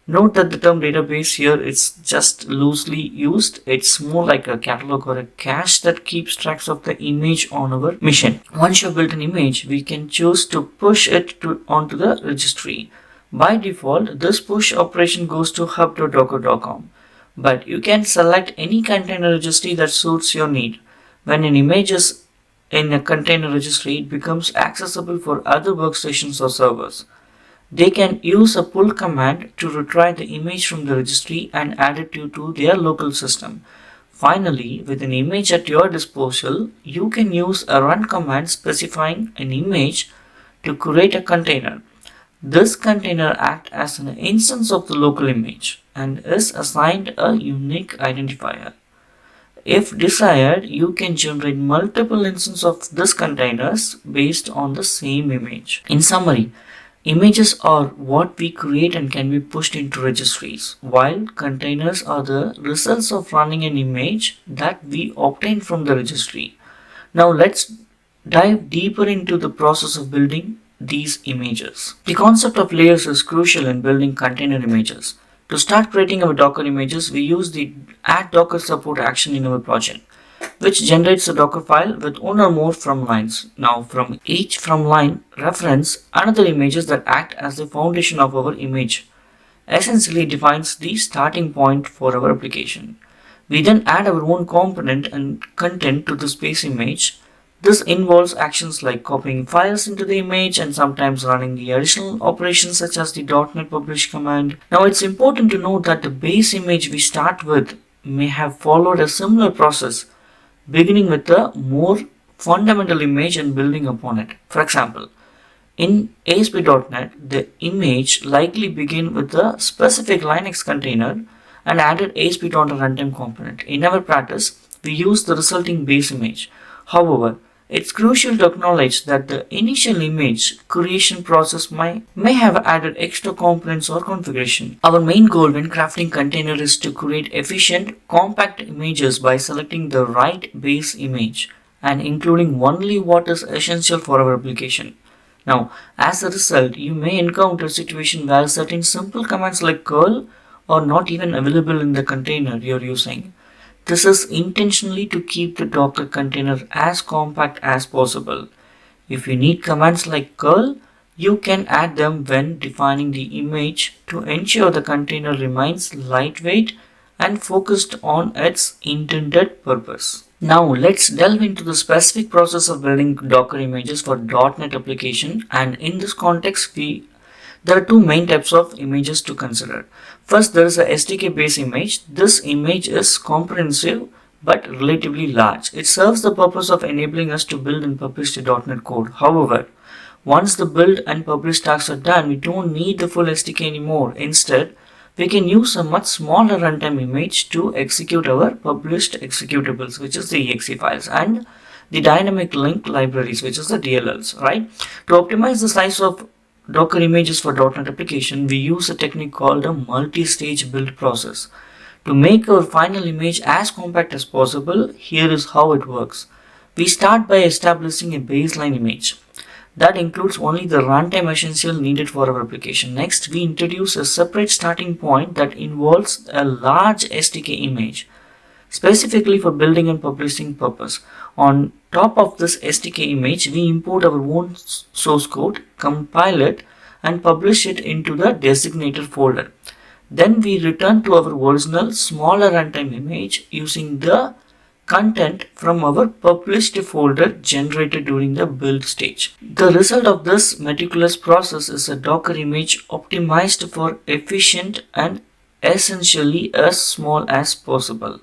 Note that the term database here is just loosely used. It's more like a catalog or a cache that keeps tracks of the image on our machine. Once you've built an image, we can choose to push it onto the registry. By default, this push operation goes to hub.docker.com, but you can select any container registry that suits your need. When an image is in a container registry, it becomes accessible for other workstations or servers. They can use a pull command to retrieve the image from the registry and add it to their local system. Finally, with an image at your disposal, you can use a run command specifying an image to create a container. This container acts as an instance of the local image and is assigned a unique identifier. If desired, you can generate multiple instances of these containers based on the same image. In summary, images are what we create and can be pushed into registries, while containers are the results of running an image that we obtain from the registry. Now let's dive deeper into the process of building these images. The concept of layers is crucial in building container images. To start creating our Docker images, we use the add Docker support action in our project, which generates a Docker file with one or more from lines. Now, from each from line reference another images that act as the foundation of our image. Essentially defines the starting point for our application. We then add our own component and content to the space image. This involves actions like copying files into the image and sometimes running the additional operations such as the .NET publish command. Now it's important to note that the base image we start with may have followed a similar process, beginning with a more fundamental image and building upon it. For example, in ASP.NET, the image likely began with a specific Linux container and added ASP.NET runtime component. In our practice, we use the resulting base image. However, it's crucial to acknowledge that the initial image creation process may have added extra components or configuration. Our main goal when crafting container is to create efficient, compact images by selecting the right base image and including only what is essential for our application. Now, as a result, you may encounter a situation where certain simple commands like curl are not even available in the container you're using. This is intentionally to keep the Docker container as compact as possible. If you need commands like curl, you can add them when defining the image to ensure the container remains lightweight and focused on its intended purpose. Now let's delve into the specific process of building Docker images for .NET application, and in this context there are two main types of images to consider. First, there is a SDK based image. This image is comprehensive but relatively large. It serves the purpose of enabling us to build and publish the .NET code. However, once the build and publish tasks are done, we don't need the full SDK anymore. Instead, we can use a much smaller runtime image to execute our published executables, which is the exe files, and the dynamic link libraries, which is the DLLs, right? To optimize the size of Docker images for .NET application, we use a technique called a multi-stage build process. To make our final image as compact as possible, here is how it works. We start by establishing a baseline image. That includes only the runtime essential needed for our application. Next, we introduce a separate starting point that involves a large SDK image, specifically for building and publishing purpose. On top of this SDK image, we import our own source code, compile it, and publish it into the designated folder. Then we return to our original smaller runtime image using the content from our published folder generated during the build stage. The result of this meticulous process is a Docker image optimized for efficient and essentially as small as possible.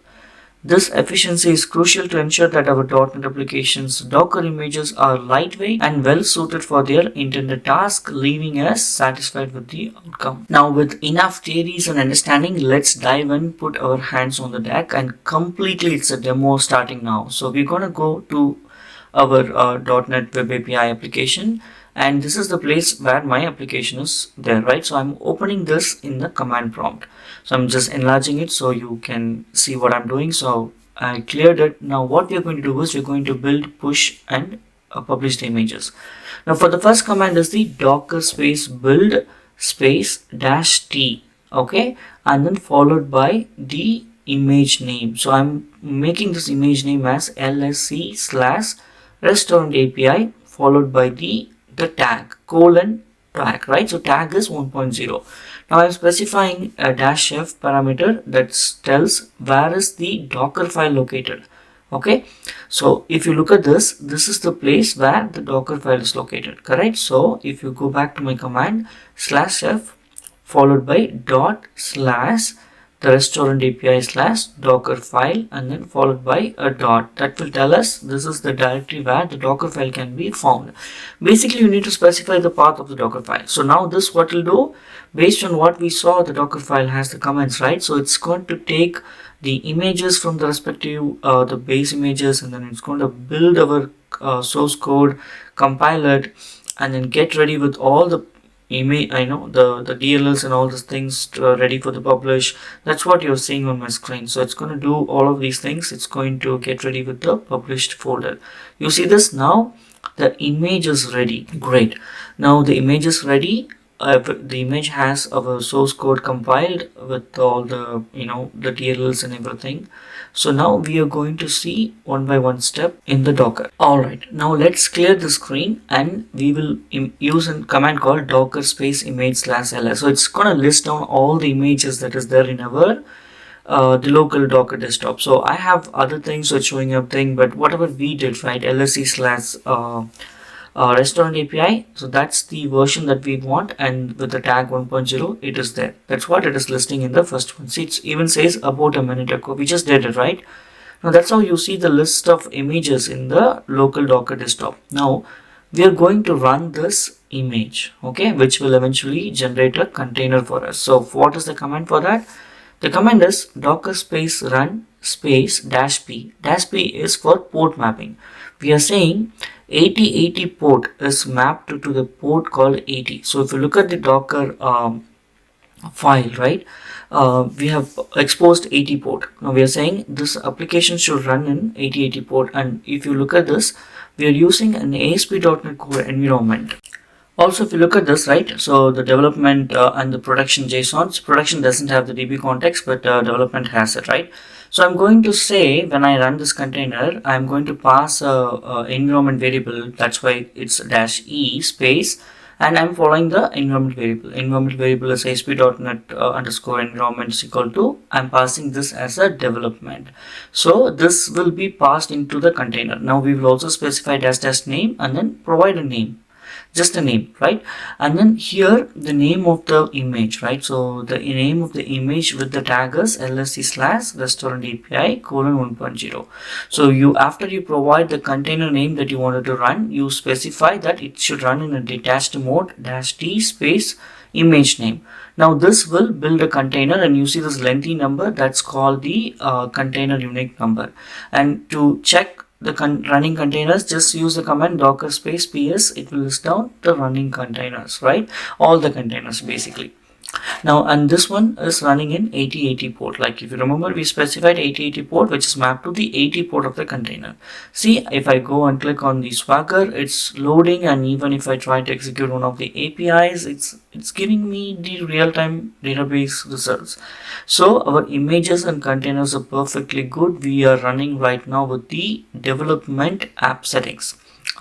This efficiency is crucial to ensure that our .NET applications Docker images are lightweight and well suited for their intended task, leaving us satisfied with the outcome. Now, with enough theories and understanding, let's dive and put our hands on the deck, and completely it's a demo starting now. So we're gonna go to our .NET Web API application, and this is the place where my application is there, right? So I'm opening this in the command prompt. So I'm just enlarging it so you can see what I'm doing. So I cleared it. Now what we're going to do is we're going to build, push, and publish the images. Now for the first command is the docker space build space -t, okay, and then followed by the image name. So I'm making this image name as lsc/restaurant API followed by the tag : tag, right? So tag is 1.0. Now I'm specifying a dash f parameter that tells where is the Docker file located. Okay, so if you look at this is the place where the Docker file is located, correct? So if you go back to my command /f followed by dot slash the restaurant API slash Docker file and then followed by a dot, that will tell us this is the directory where the Docker file can be found. Basically you need to specify the path of the Docker file. So now this what will do, based on what we saw, the Docker file has the comments, right? So it's going to take the images from the respective the base images, and then it's going to build our source code, compile it, and then get ready with all the image, the DLLs and all these things ready for the publish. That's what you're seeing on my screen. So it's going to do all of these things. It's going to get ready with the published folder. You see this now, the image is ready. Great. Now the image is ready. The image has our source code compiled with all the the DLLs and everything. So now we are going to see one by one step in the Docker. Alright, now let's clear the screen and we will use a command called docker space image /ls. So it's gonna list down all the images that is there in our the local Docker desktop. So I have other things so it's showing up thing, but whatever we did, right, lsc slash restaurant API, so that's the version that we want, and with the tag 1.0 it is there. That's what it is listing in the first one. See, it even says about a minute ago. We just did it, right? Now that's how you see the list of images in the local Docker desktop. Now we are going to run this image, okay, which will eventually generate a container for us. So what is the command for that? The command is docker space run space -p. -p is for port mapping. We are saying 8080 port is mapped to the port called 80. So if you look at the Docker file, right, we have exposed 80 port. Now we are saying this application should run in 8080 port, and if you look at this, we are using an ASP.NET Core environment. Also, if you look at this, right, so the development and the production JSONs, production doesn't have the DB context, but development has it, right? So I'm going to say when I run this container, I'm going to pass a environment variable. That's why it's -e space, and I'm following the environment variable. Environment variable is ASP.NET underscore environment is equal to, I'm passing this as a development. So this will be passed into the container. Now we will also specify -- name and then provide a name. Just a name, right? And then here the name of the image, right? So the name of the image with the tag is lsc/restaurant API :1.0. So after you provide the container name that you wanted to run, you specify that it should run in a detached mode -t space image name. Now this will build a container, and you see this lengthy number, that's called the container unique number. And to check the running containers, just use the command docker space ps. It will list down the running containers, right? All the containers basically. Now, and this one is running in 8080 port. Like if you remember, we specified 8080 port, which is mapped to the 80 port of the container. See, if I go and click on the Swagger, it's loading, and even if I try to execute one of the APIs, it's giving me the real-time database results. So our images and containers are perfectly good. We are running right now with the development app settings.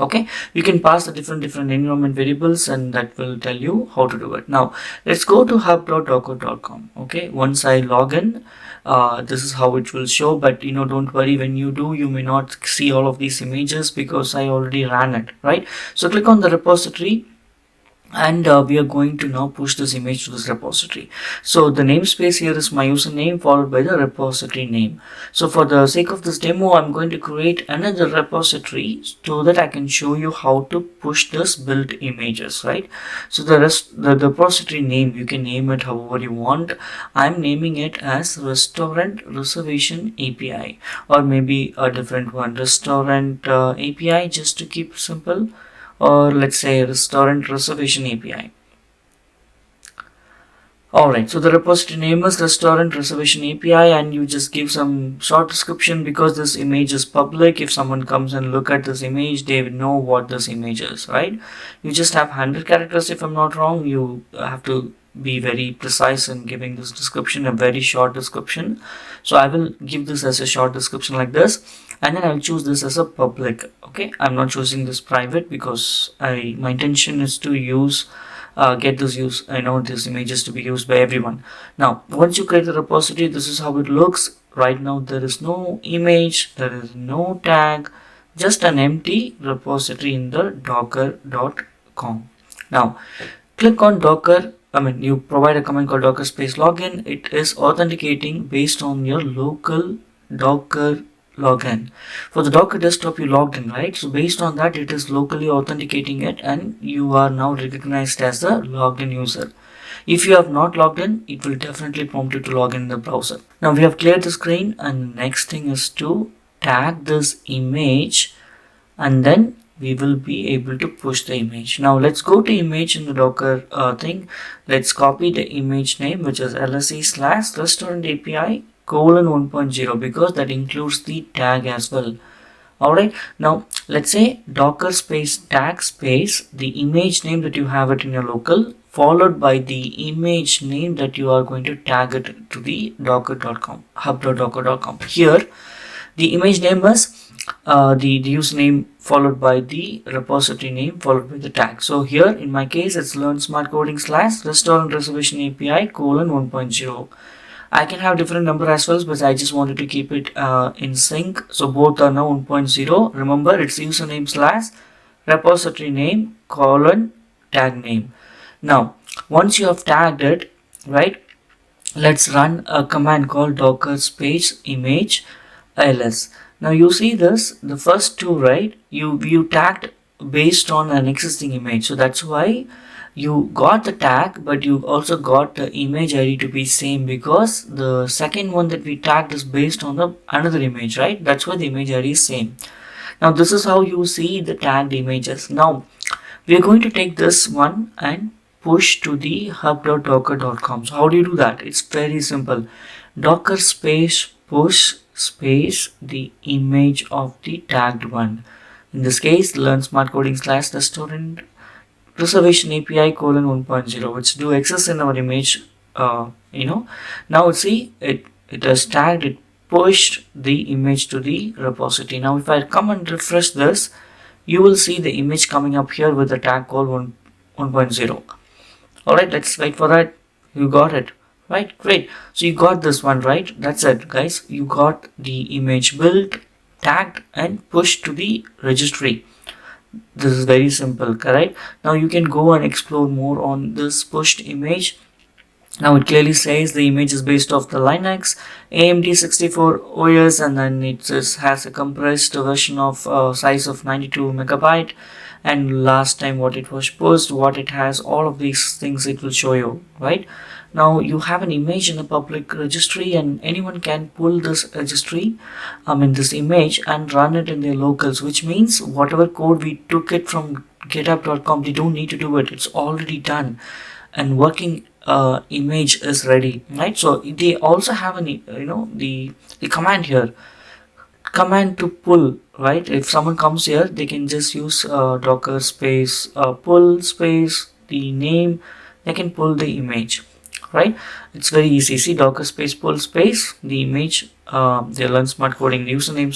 Okay, you can pass the different environment variables, and that will tell you how to do it. Now let's go to hub.docker.com. okay, once I log in, this is how it will show, but don't worry, when you do, you may not see all of these images because I already ran it, right? So click on the repository, and we are going to now push this image to this repository. So the namespace here is my username followed by the repository name. So for the sake of this demo, I'm going to create another repository so that I can show you how to push this built images, right? So the repository name, you can name it however you want. I'm naming it as restaurant reservation API, or maybe a different one, restaurant API, just to keep it simple. Or let's say restaurant reservation API. Alright, so the repository name is restaurant reservation API, and you just give some short description because this image is public. If someone comes and look at this image, they will know what this image is, right? You just have 100 characters if I'm not wrong. You have to be very precise in giving this description, a very short description. So I will give this as a short description like this, and then I'll choose this as a public. Okay, I'm not choosing this private because my intention is to use get this these images to be used by everyone. Now once you create the repository, this is how it looks. Right now there is no image, there is no tag, just an empty repository in the docker.com. Now click on Docker. You provide a command called docker space login. It is authenticating based on your local Docker login. For the Docker desktop, you logged in, right? So based on that, it is locally authenticating it, and you are now recognized as a logged in user. If you have not logged in, it will definitely prompt you to log in the browser. Now we have cleared the screen, and next thing is to tag this image, and then we will be able to push the image. Now let's go to image in the Docker thing. Let's copy the image name, which is lse/restaurant API colon 1.0, because that includes the tag as well. Alright, now let's say docker space tag space the image name that you have it in your local, followed by the image name that you are going to tag it to the docker.com, hub.docker.com. Here the image name is the username followed by the repository name followed by the tag. So here in my case it's learn smart coding / restaurant reservation API colon 1.0. I can have different number as well, but I just wanted to keep it in sync. So both are now 1.0. Remember, it's username / repository name colon tag name. Now once you have tagged it, right, let's run a command called docker space image ls. Now you see this, the first two, right, you tagged based on an existing image, so that's why you got the tag, but you also got the image ID to be same, because the second one that we tagged is based on the another image, right? That's why the image ID is same. Now this is how you see the tagged images. Now we are going to take this one and push to the hub.docker.com. So how do you do that? It's very simple. Docker space push space the image of the tagged one. In this case, learn smart coding / restaurant reservation API colon 1.0, which do access in our image. Now see it has tagged, it pushed the image to the repository. Now if I come and refresh this, you will see the image coming up here with the tag called 1.0. Alright, let's wait for that. You got it. Right, great. So you got this one, right? That's it, guys. You got the image built, tagged, and pushed to the registry. This is very simple, correct? Now you can go and explore more on this pushed image. Now it clearly says the image is based off the Linux AMD 64 OS, and then it has a compressed version of size of 92 megabyte. And last time what it was pushed, what it has, all of these things it will show you, right? Now you have an image in a public registry, and anyone can pull this registry, this image, and run it in their locals, which means whatever code we took it from github.com, they don't need to do it. It's already done and working image is ready, right? So they also have the command here, command to pull, right? If someone comes here, they can just use docker space pull space the name, they can pull the image, right? It's very easy. See, docker space pull space the image, they learn smart coding username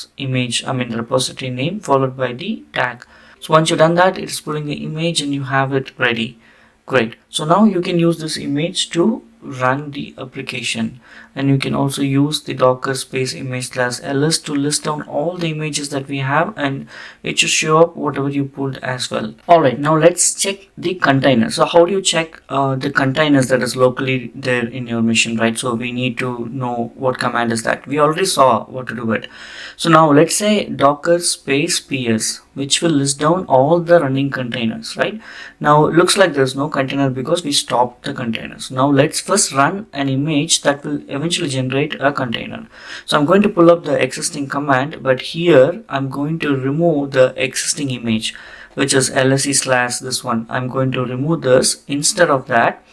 / image, repository name followed by the tag. So once you've done that, it is pulling the image and you have it ready. Great. So now you can use this image to run the application, and you can also use the docker space image /ls to list down all the images that we have, and it should show up whatever you pulled as well. Alright, now let's check the container. So how do you check the containers that is locally there in your machine, right? So we need to know what command is that. We already saw what to do it. So now let's say docker space ps, which will list down all the running containers, right? Now it looks like there's no container because we stopped the containers. Now let's first run an image that will eventually generate a container. So I'm going to pull up the existing command, but here I'm going to remove the existing image, which is lse/ this one. I'm going to remove this. Instead of that,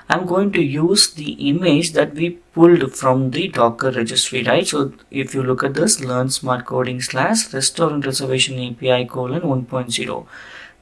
I'm going to use the image that we pulled from the docker registry, right? So if you look at this, learn smart coding / restaurant reservation API colon 1.0,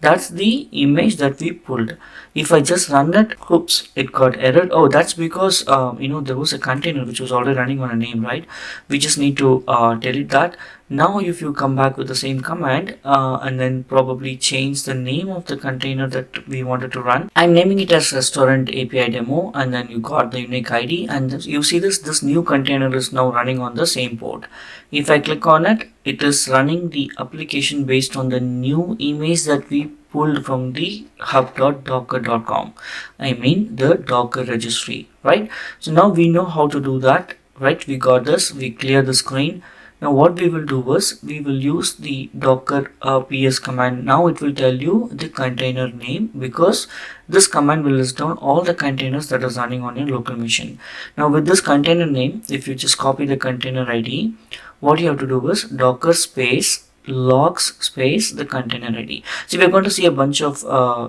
that's the image that we pulled. If I just run it, oops, it got error. Oh, that's because there was a container which was already running on a name, right? We just need to delete that. Now if you come back with the same command and then probably change the name of the container that we wanted to run. I'm naming it as restaurant API demo, and then you got the unique ID, and you see this new container is now running on the same port. If I click on it, it is running the application based on the new image that we pulled from the hub.docker.com. I mean the Docker registry, right? So now we know how to do that, right? We got this, we clear the screen. Now what we will do is we will use the docker ps command. Now it will tell you the container name, because this command will list down all the containers that is running on your local machine. Now with this container name, if you just copy the container ID, what you have to do is docker space logs space the container ID. So we're going to see a bunch of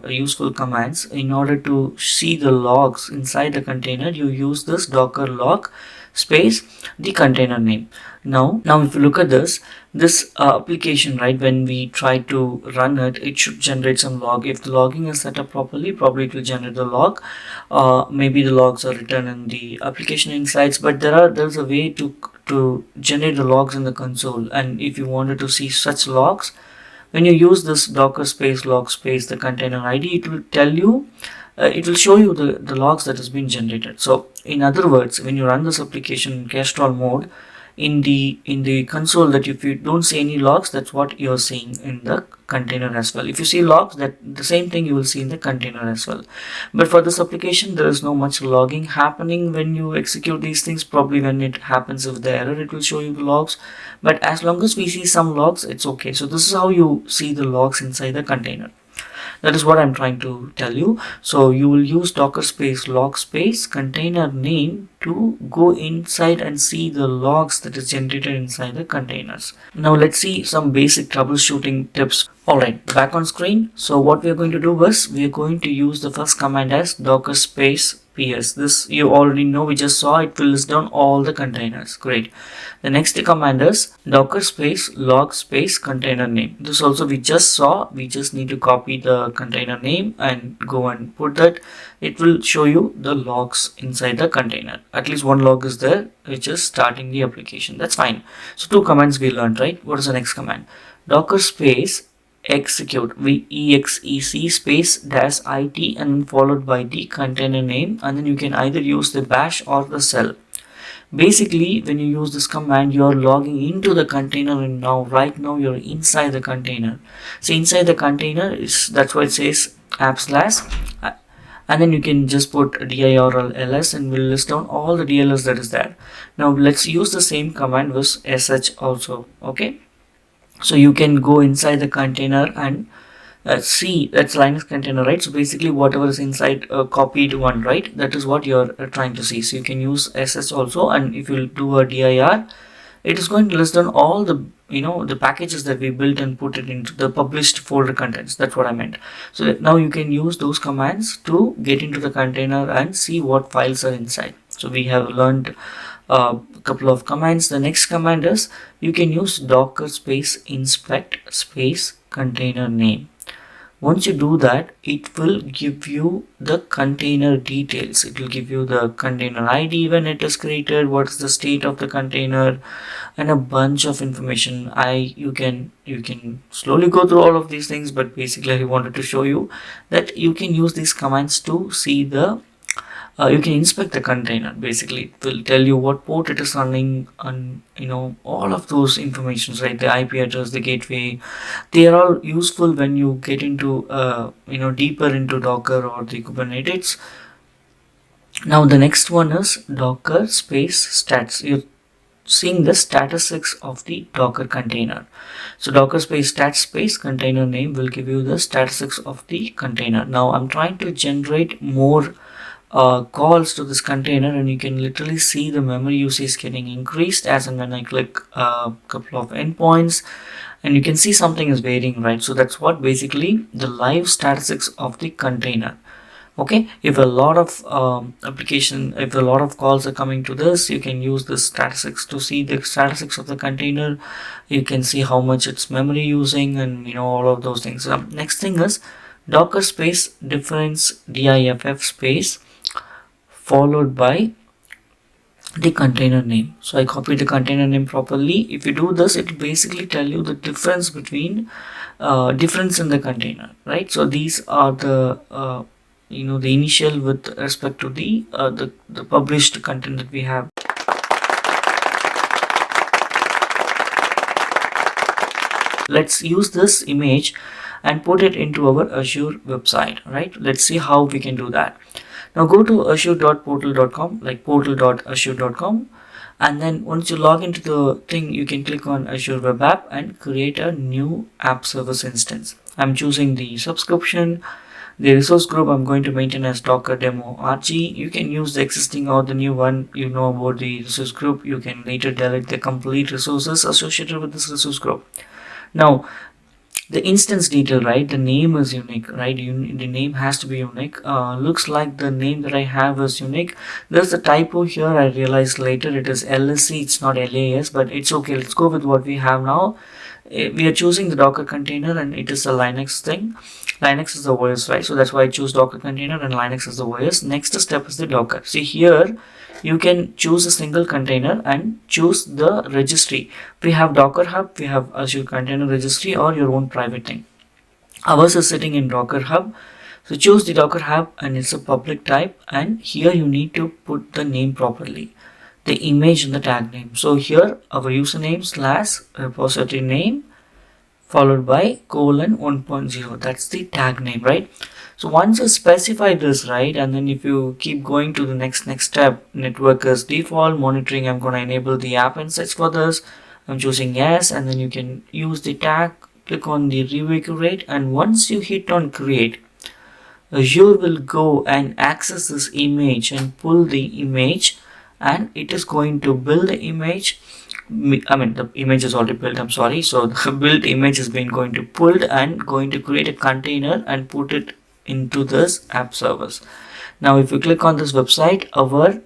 useful commands. In order to see the logs inside the container, you use this docker log space the container name. Now if you look at this application, right, when we try to run it, it should generate some log. If the logging is set up properly, probably it will generate the log. Maybe the logs are written in the application insights, but there's a way to generate the logs in the console. And if you wanted to see such logs, when you use this docker space log space the container ID, it will tell you it will show you the logs that has been generated. So in other words, when you run this application in Kestrel mode, in the console, that if you don't see any logs, that's what you're seeing in the container as well. If you see logs, that the same thing you will see in the container as well. But for this application, there is no much logging happening when you execute these things. Probably when it happens with the error, it will show you the logs, but as long as we see some logs, it's okay. So this is how you see the logs inside the container. That is what I'm trying to tell you. So you will use docker space log space container name to go inside and see the logs that is generated inside the containers. Now let's see some basic troubleshooting tips. Alright, back on screen. So what we are going to do is we are going to use the first command as docker space ps. This you already know, we just saw it will list down all the containers. Great. The next command is docker space log space container name. This also we just saw. We just need to copy the container name and go and put that. It will show you the logs inside the container. At least one log is there, which is starting the application. That's fine. So two commands we learned, right? What is the next command? Docker space execute exec space dash it and followed by the container name, and then you can either use the bash or the shell. Basically, when you use this command, you are logging into the container, and now right now you're inside the container. So inside the container is, that's why it says app slash, and then you can just put dirl ls and will list down all the DLLs that is there. Now let's use the same command with sh also. Okay, so you can go inside the container and see, that's Linux container, right? So basically whatever is inside copied one, right, that is what you're trying to see. So you can use sh also, and if you do a dir, it is going to list down all the the packages that we built and put it into the published folder contents. That's what I meant. So now you can use those commands to get into the container and see what files are inside. So we have learned a couple of commands. The next command is you can use docker space inspect space container name. Once you do that, it will give you the container details. It will give you the container ID when it is created, what's the state of the container, and a bunch of information. You can slowly go through all of these things, but basically I wanted to show you that you can use these commands to see the you can inspect the container. Basically it will tell you what port it is running, and all of those informations, right? The IP address, the gateway, they are all useful when you get into deeper into Docker or the Kubernetes. Now the next one is docker space stats. You're seeing the statistics of the Docker container. So docker space stats space container name will give you the statistics of the container. Now I'm trying to generate more calls to this container, and you can literally see the memory usage getting increased as and when I click a couple of endpoints, and you can see something is varying, right? So that's what basically the live statistics of the container. Okay, if a lot of if a lot of calls are coming to this, you can use the statistics to see the statistics of the container. You can see how much it's memory using, and all of those things. Next thing is docker space difference diff space followed by the container name. So I copy the container name properly. If you do this, it will basically tell you the difference between difference in the container, right? So these are the the initial with respect to the published content that we have. Let's use this image and put it into our Azure website, right? Let's see how we can do that. Now go to azure.portal.com, like portal.azure.com, and then once you log into the thing, you can click on Azure Web App and create a new app service instance. I'm choosing the subscription. The resource group I'm going to maintain as Docker demo RG. You can use the existing or the new one. You know about the resource group. You can later delete the complete resources associated with this resource group. Now, the instance detail, right? The name is unique, right? The name has to be unique. Looks like the name that I have is unique. There's a typo here. I realized later it is LSC. It's not LAS, but it's okay. Let's go with what we have now. We are choosing the Docker container, and it is a Linux thing. Linux is the OS, right? So that's why I choose Docker container, and Linux is the OS. Next step is the Docker. See here, you can choose a single container and choose the registry. We have Docker Hub, we have Azure Container Registry, or your own private thing. Ours is sitting in Docker Hub. So choose the Docker Hub, and it's a public type, and here you need to put the name properly, the image and the tag name. So here our username / repository name followed by colon 1.0. That's the tag name, right? So once you specify this, right, and then if you keep going to the next step, network as default, monitoring, I'm going to enable the app insights for this. I'm choosing yes, and then you can use the tag, click on the review accurate, and once you hit on create, Azure will go and access this image and pull the image, and it is going to build the image. I mean, the image is already built, I'm sorry. So the built image is being going to pulled and going to create a container and put it into this app service. Now if you click on this website, our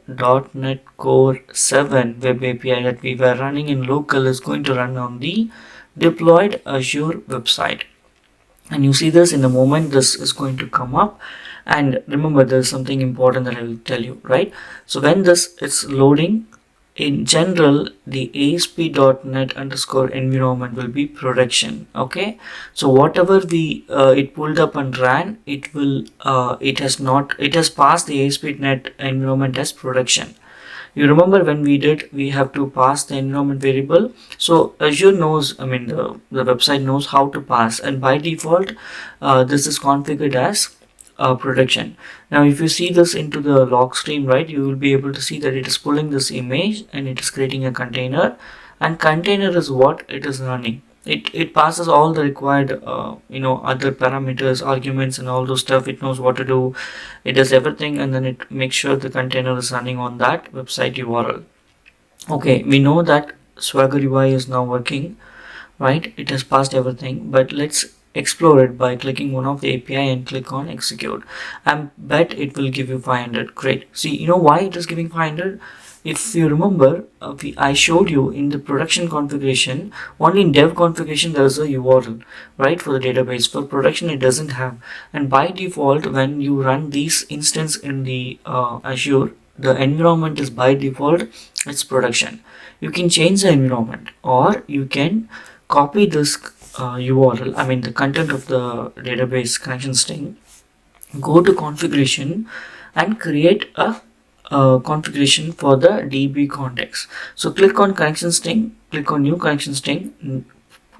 .NET Core 7 web API that we were running in local is going to run on the deployed Azure website. And you see this in a moment, this is going to come up. And remember, there's something important that I will tell you, right? So when this is loading, in general, the ASP.NET _ environment will be production. Okay, so whatever we it pulled up and ran, it will it has passed the ASP.NET environment as production. You remember when we have to pass the environment variable. So Azure knows, I mean the website knows how to pass, and by default this is configured as production. Now if you see this into the log stream, right, you will be able to see that it is pulling this image and it is creating a container, and container is what it is running. It passes all the required other parameters, arguments, and all those stuff. It knows what to do. It does everything, and then it makes sure the container is running on that website URL. Okay, we know that Swagger UI is now working, right? It has passed everything, but let's explore it by clicking one of the API and click on execute. I bet it will give you 500. Great. See, you know why it is giving 500? If you remember, I showed you in the production configuration, only in dev configuration there is a URL, right, for the database. For production it doesn't have, and by default when you run these instance in the Azure, the environment is by default it's production. You can change the environment, or you can copy this URL, I mean the content of the database connection string, go to configuration and create a configuration for the DB context. So click on connection string, click on new connection string,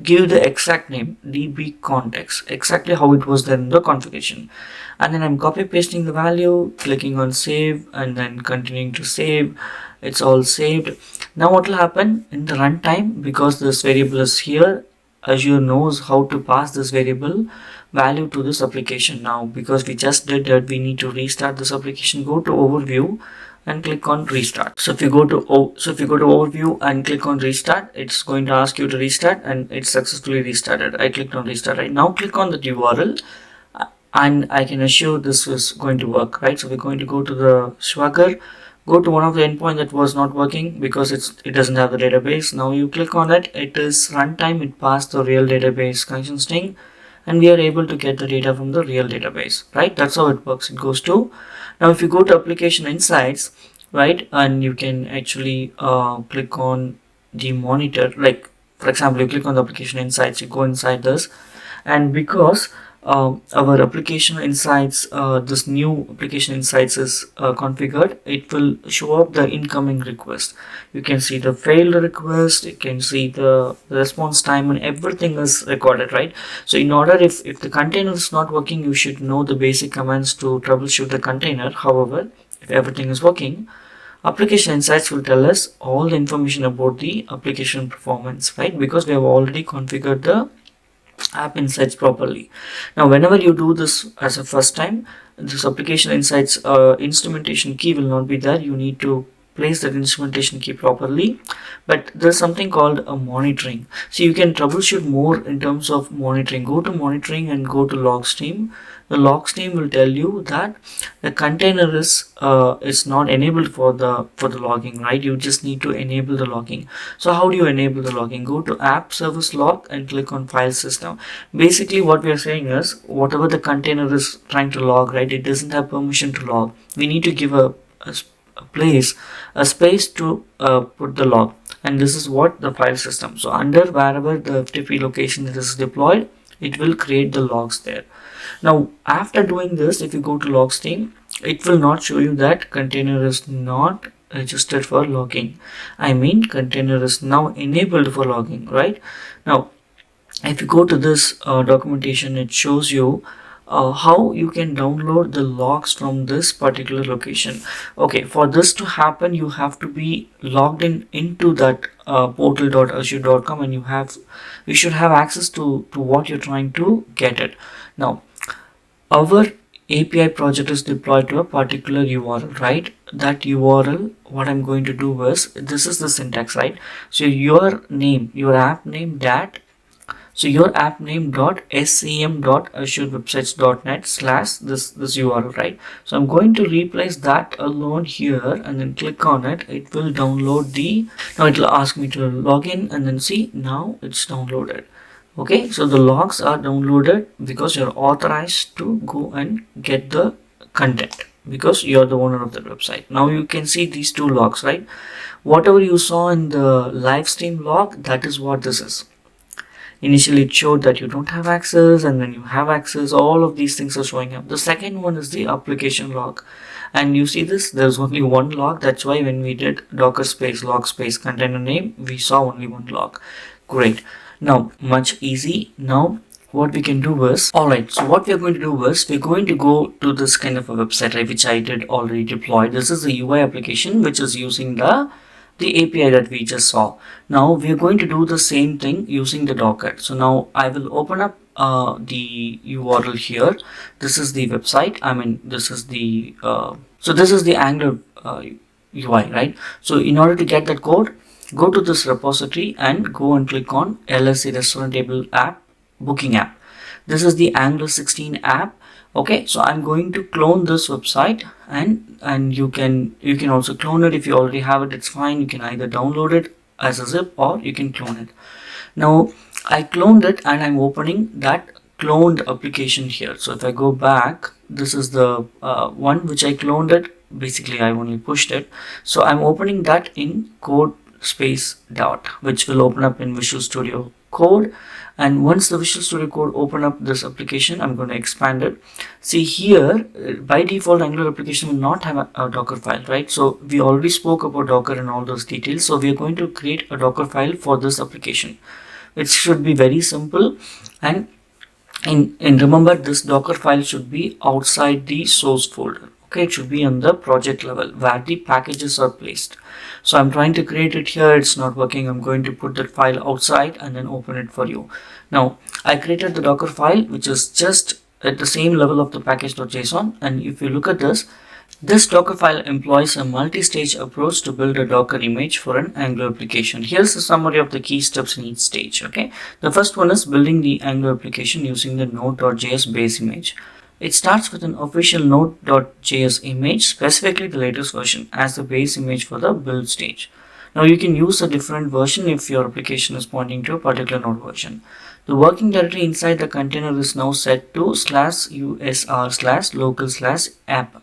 give the exact name DB context, exactly how it was there in the configuration, and then I'm copy pasting the value, clicking on save, and then continuing to save. It's all saved. Now what will happen in the runtime, because this variable is here, Azure knows how to pass this variable value to this application. Now because we just did that, we need to restart this application. Go to overview and click on restart. So if you go to overview and click on restart, it's going to ask you to restart, and it's successfully restarted. I clicked on restart. Right now click on the URL, and I can assure this is going to work, right? So we're going to go to the Swagger, go to one of the endpoint that was not working because it doesn't have the database. Now you click on it, it is runtime, it passed the real database connection string, and we are able to get the data from the real database, right? That's how it works. It goes to, now if you go to application insights, right? And you can actually click on the monitor. Like for example, you click on the application insights, you go inside this, and because our application insights, this new application insights is configured, it will show up the incoming request. You can see the failed request, you can see the response time, and everything is recorded, right? So in order, if the container is not working, you should know the basic commands to troubleshoot the container. However, if everything is working, application insights will tell us all the information about the application performance, right? Because we have already configured the app insights properly. Now whenever you do this as a first time, this application insights instrumentation key will not be there. You need to place that instrumentation key properly. But there's something called a monitoring, so you can troubleshoot more in terms of monitoring. Go to monitoring and go to log stream. The log stream will tell you that the container is not enabled for the logging, right? You just need to enable the logging. So how do you enable the logging? Go to app service log and click on file system. Basically what we are saying is, whatever the container is trying to log, right, it doesn't have permission to log. We need to give a space to put the log, and this is what the file system. So under wherever the FTP location is deployed, it will create the logs there. Now after doing this, if you go to log stream, it will not show you that container is not registered for logging. I mean, container is now enabled for logging, right? Now if you go to this documentation, it shows you how you can download the logs from this particular location. Okay, for this to happen, you have to be logged into that portal.azure.com, and you should have access to what you're trying to get it. Now our API project is deployed to a particular URL, right? That URL, what I'm going to do is, this is the syntax, right? So your name, your app name that, so your app name dot scm dot azurewebsites.net slash this URL, right? So I'm going to replace that alone here and then click on it. It will download now it will ask me to log in, and then see, now it's downloaded. Okay, so the logs are downloaded because you're authorized to go and get the content, because you're the owner of the website. Now you can see these two logs, right? Whatever you saw in the live stream log, that is what this is. Initially it showed that you don't have access, and then you have access. All of these things are showing up. The second one is the application log, and you see this, there's only one log. That's why when we did docker space log space container name, we saw only one log. Great. Now much easy. Now what we can do is, alright, so what we are going to do is, we're going to go to this kind of a website, right, which I did already deploy. This is the UI application which is using the API that we just saw. Now we are going to do the same thing using the Docker. So now I will open up the URL here. This is the website. I mean, this is the so this is the Angular UI, right? So in order to get that code, go to this repository and go and click on LSC restaurant table app booking app. This is the Angular 16 app. Okay, so I'm going to clone this website, and you can also clone it. If you already have it, it's fine. You can either download it as a zip or you can clone it. Now I cloned it and I'm opening that cloned application here. So if I go back, this is the one which I cloned it. Basically I only pushed it, so I'm opening that in code space dot, which will open up in Visual Studio Code. And once the Visual Studio Code open up this application, I'm going to expand it. See here, by default Angular application will not have a Docker file, right? So we already spoke about Docker and all those details. So we are going to create a Docker file for this application. It should be very simple, and remember, this Docker file should be outside the source folder. Okay, it should be on the project level where the packages are placed. So I'm trying to create it here, it's not working. I'm going to put that file outside and then open it for you. Now I created the Docker file which is just at the same level of the package.json, and if you look at this Docker file employs a multi-stage approach to build a Docker image for an Angular application. Here's a summary of the key steps in each stage. Okay, the first one is building the Angular application using the node.js base image. It starts with an official node.js image, specifically the latest version, as the base image for the build stage. Now you can use a different version if your application is pointing to a particular node version. The working directory inside the container is now set to /usr/local/app.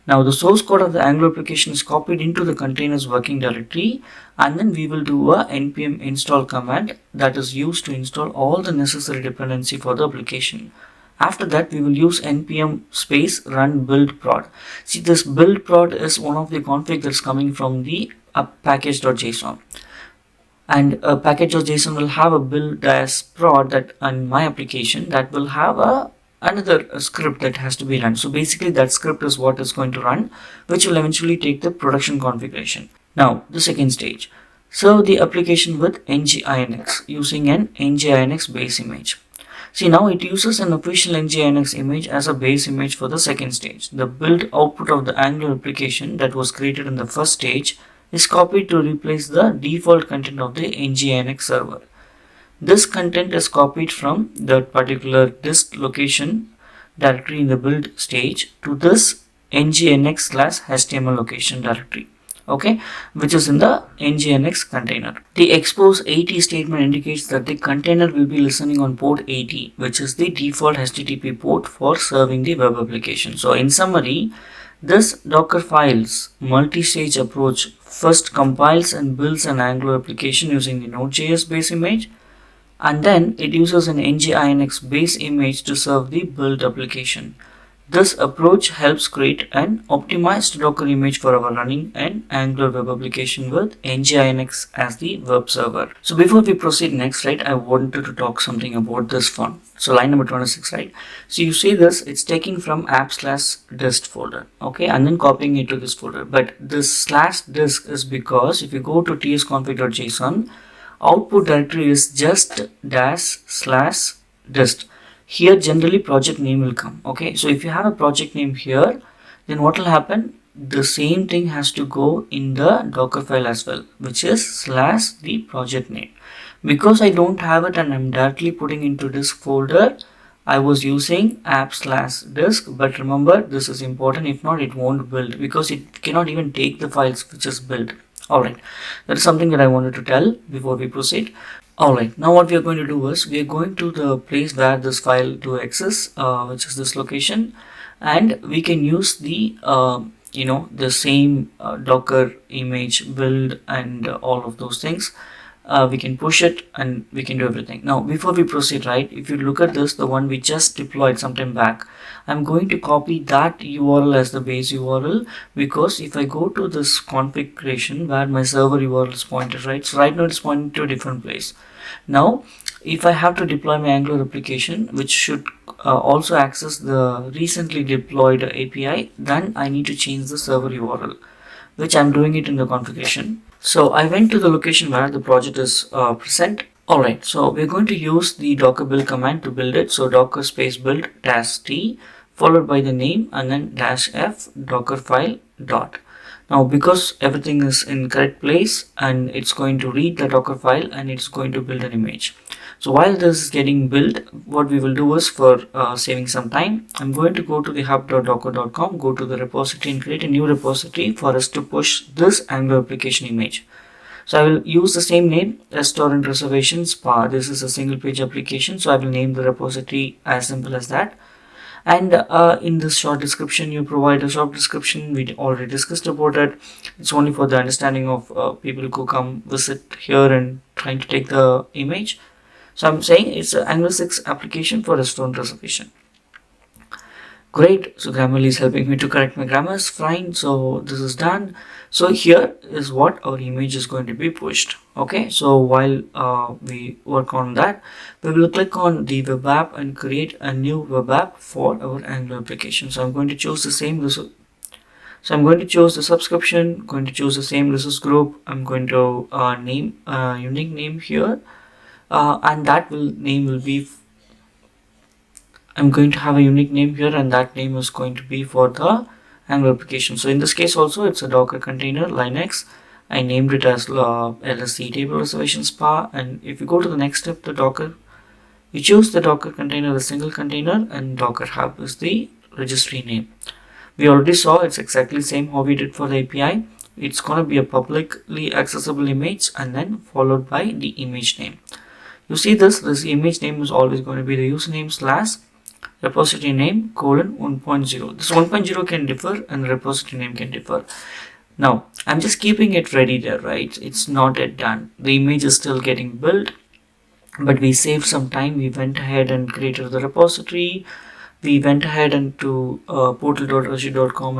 Now the source code of the Angular application is copied into the container's working directory, and then we will do a npm install command that is used to install all the necessary dependency for the application. After that, we will use npm space run build prod. See, this build prod is one of the config that's coming from the package.json. And a package.json will have a build as prod that on my application that will have another script that has to be run. So basically that script is what is going to run, which will eventually take the production configuration. Now the second stage, serve the application with nginx using an nginx base image. See, now it uses an official nginx image as a base image for the second stage. The build output of the Angular application that was created in the first stage is copied to replace the default content of the nginx server. This content is copied from that particular disk location directory in the build stage to this nginx/html location directory, okay, which is in the nginx container. The expose 80 statement indicates that the container will be listening on port 80, which is the default HTTP port for serving the web application. So in summary, this Docker files multi-stage approach first compiles and builds an Angular application using the Node.js base image, and then it uses an nginx base image to serve the build application. This approach helps create an optimized Docker image for our running an Angular web application with nginx as the web server. So before we proceed next, right, I wanted to talk something about this font. So line number 26, right? So you see this, it's taking from app/dist folder, okay, and then copying it to this folder. But this /disk is because if you go to tsconfig.json, output directory is just --dist. Here generally project name will come, okay. So if you have a project name here, then what will happen, the same thing has to go in the Docker file as well, which is /the project name. Because I don't have it and I'm directly putting into this folder, I was using app/disk, but remember this is important, if not it won't build because it cannot even take the files which is built. Alright, that is something that I wanted to tell before we proceed. Alright, now what we are going to do is we are going to the place where this file do exists, which is this location, and we can use the the same Docker image build and all of those things. We can push it and we can do everything. Now before we proceed, right, if you look at this, the one we just deployed sometime back, I'm going to copy that URL as the base URL, because if I go to this configuration where my server URL is pointed, right, so right now it's pointing to a different place. Now if I have to deploy my Angular application, which should also access the recently deployed API, then I need to change the server URL, which I'm doing it in the configuration. So I went to the location where the project is present. Alright, so we're going to use the docker build command to build it. So docker space build -t followed by the name and then -f dockerfile dot. Now because everything is in correct place, and it's going to read the Docker file and it's going to build an image. So while this is getting built, what we will do is, for saving some time, I'm going to go to the hub.docker.com, go to the repository and create a new repository for us to push this Angular application image. So I will use the same name, restaurant reservation spa. This is a single page application, so I will name the repository as simple as that. And in this short description, you provide a short description. We already discussed about it. It's only for the understanding of people who come visit here and trying to take the image. So I'm saying it's an Angular 6 application for restaurant reservation. Great. So Grammarly is helping me to correct my grammars. Fine. So this is done. So here is what our image is going to be pushed. Okay. So while we work on that, we will click on the web app and create a new web app for our Angular application. So I'm going to choose the same resource. So I'm going to choose the subscription, going to choose the same resource group. I'm going to name a unique name here. And that name will be, I'm going to have a unique name here, and that name is going to be for the Angular application. So in this case also, it's a Docker container Linux. I named it as LSC table reservation spa. And if you go to the next step, the Docker, you choose the Docker container, the single container, and Docker hub is the registry name. We already saw it's exactly the same how we did for the API. It's going to be a publicly accessible image and then followed by the image name. You see this image name is always going to be the username repository name colon 1.0. This 1.0 can differ and the repository name can differ. Now I'm just keeping it ready there, right? It's not yet done. The image is still getting built, but we saved some time. We went ahead and created the repository. We went ahead and to portal.azure.com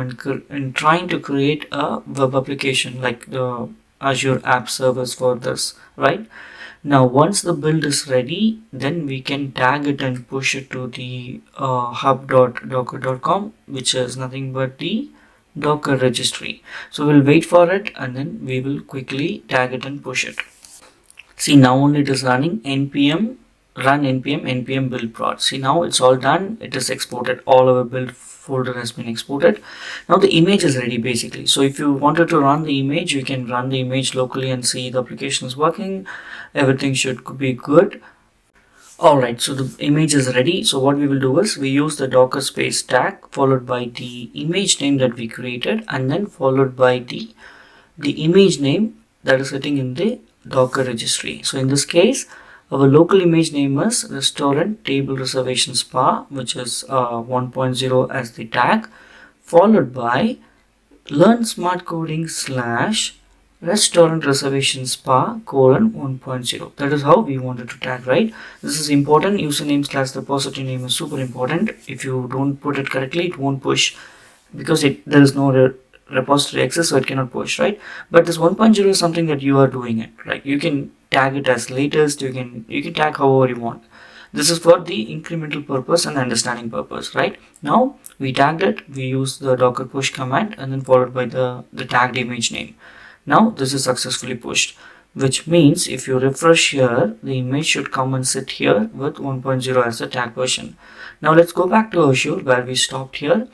and trying to create a web application like the Azure App Service for this, right? Now once the build is ready, then we can tag it and push it to the hub.docker.com, which is nothing but the Docker registry. So we'll wait for it and then we will quickly tag it and push it. See, now only it is running npm run npm build prod. See, now it's all done. It is exported. All our build folder has been exported. Now the image is ready basically. So if you wanted to run the image, you can run the image locally and see the application is working. Everything should be good. Alright, so the image is ready. So what we will do is we use the docker space tag followed by the image name that we created and then followed by the image name that is sitting in the Docker registry. So in this case, our local image name is restaurant table reservation spa, which is 1.0 as the tag, followed by learn smart coding / restaurant reservation spa colon 1.0. That is how we wanted to tag, right? This is important. Username / repository name is super important. If you don't put it correctly, it won't push because there is no repository access, so it cannot push, right? But this 1.0 is something that you are doing it, right? You can tag it as latest. You can tag however you want. This is for the incremental purpose and understanding purpose, right? Now we tagged it. We use the docker push command and then followed by the tagged image name. Now this is successfully pushed, which means if you refresh here, the image should come and sit here with 1.0 as the tag version. Now let's go back to Azure where we stopped here.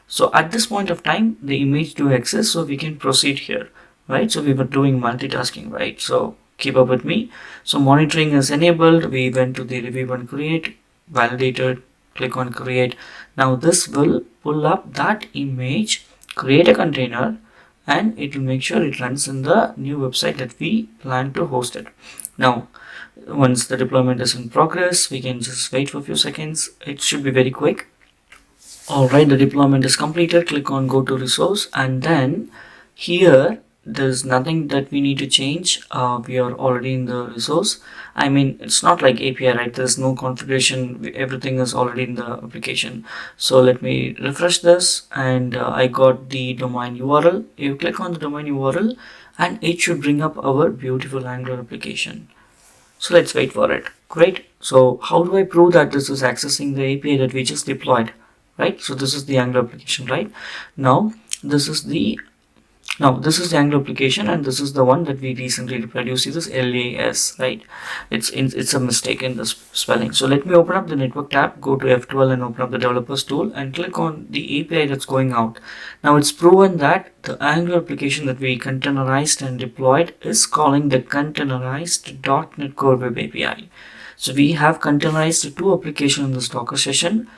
So at this point of time, the image do exist, so we can proceed here, right? So we were doing multitasking, right? So keep up with me. So monitoring is enabled. We went to the review and create, validated, click on create. Now this will pull up that image, create a container, and it will make sure it runs in the new website that we plan to host it. Now, once the deployment is in progress, we can just wait for a few seconds. It should be very quick. Alright, the deployment is completed. Click on go to resource and then here there's nothing that we need to change. We are already in the resource. I mean, it's not like API, right? There's no configuration. Everything is already in the application. So let me refresh this and I got the domain URL. You click on the domain URL and it should bring up our beautiful Angular application. So let's wait for it. Great. So how do I prove that this is accessing the API that we just deployed? Right, so this is the Angular application, right? Now this is the Angular application and this is the one that we recently deployed. You see this LAS, right? It's a mistake in the spelling. So let me open up the network tab, go to F12 and open up the developers tool and click on the API that's going out. Now it's proven that the Angular application that we containerized and deployed is calling the containerized .NET Core Web API. So we have containerized two applications in this Docker session.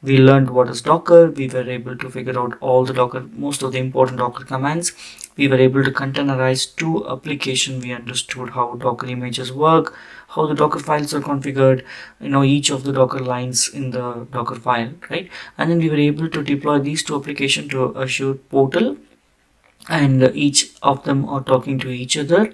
We learned what is Docker. We were able to figure out all the Docker, most of the important Docker commands. We were able to containerize two applications. We understood how Docker images work, how the Docker files are configured, each of the Docker lines in the Docker file, right? And then we were able to deploy these two applications to Azure portal, and each of them are talking to each other.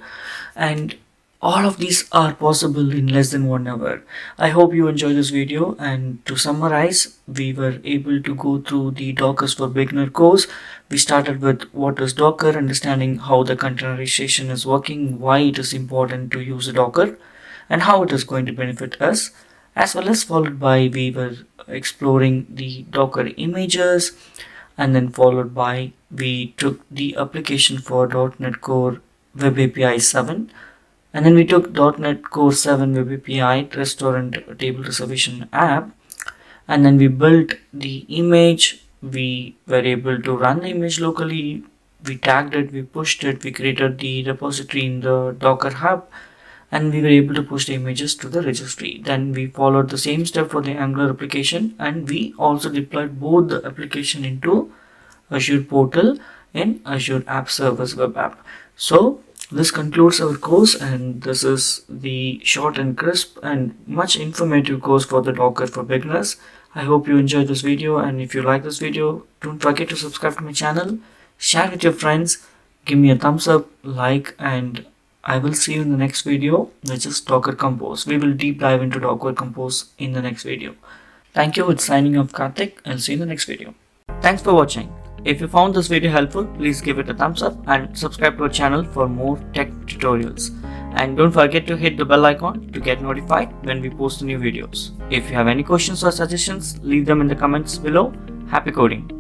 And all of these are possible in less than 1 hour. I hope you enjoyed this video, and to summarize, we were able to go through the Dockers for Beginner course. We started with what is Docker, understanding how the containerization is working, why it is important to use Docker, and how it is going to benefit us, as well as followed by we were exploring the Docker images, and then followed by we took the application for .NET Core Web API 7. And then we took .NET Core 7 Web API restaurant table reservation app, and then we built the image. We were able to run the image locally. We tagged it, we pushed it, we created the repository in the Docker hub, and we were able to push the images to the registry. Then we followed the same step for the Angular application, and we also deployed both the application into Azure portal in Azure App Service Web App. So this concludes our course, and this is the short and crisp and much informative course for the Docker for beginners. I hope you enjoyed this video, and if you like this video, don't forget to subscribe to my channel, share with your friends, give me a thumbs up, like, and I will see you in the next video, which is Docker Compose. We will deep dive into Docker Compose in the next video. Thank you. It's signing off, Karthik. I'll see you in the next video. Thanks for watching. If you found this video helpful, please give it a thumbs up and subscribe to our channel for more tech tutorials. And don't forget to hit the bell icon to get notified when we post new videos. If you have any questions or suggestions, leave them in the comments below. Happy coding!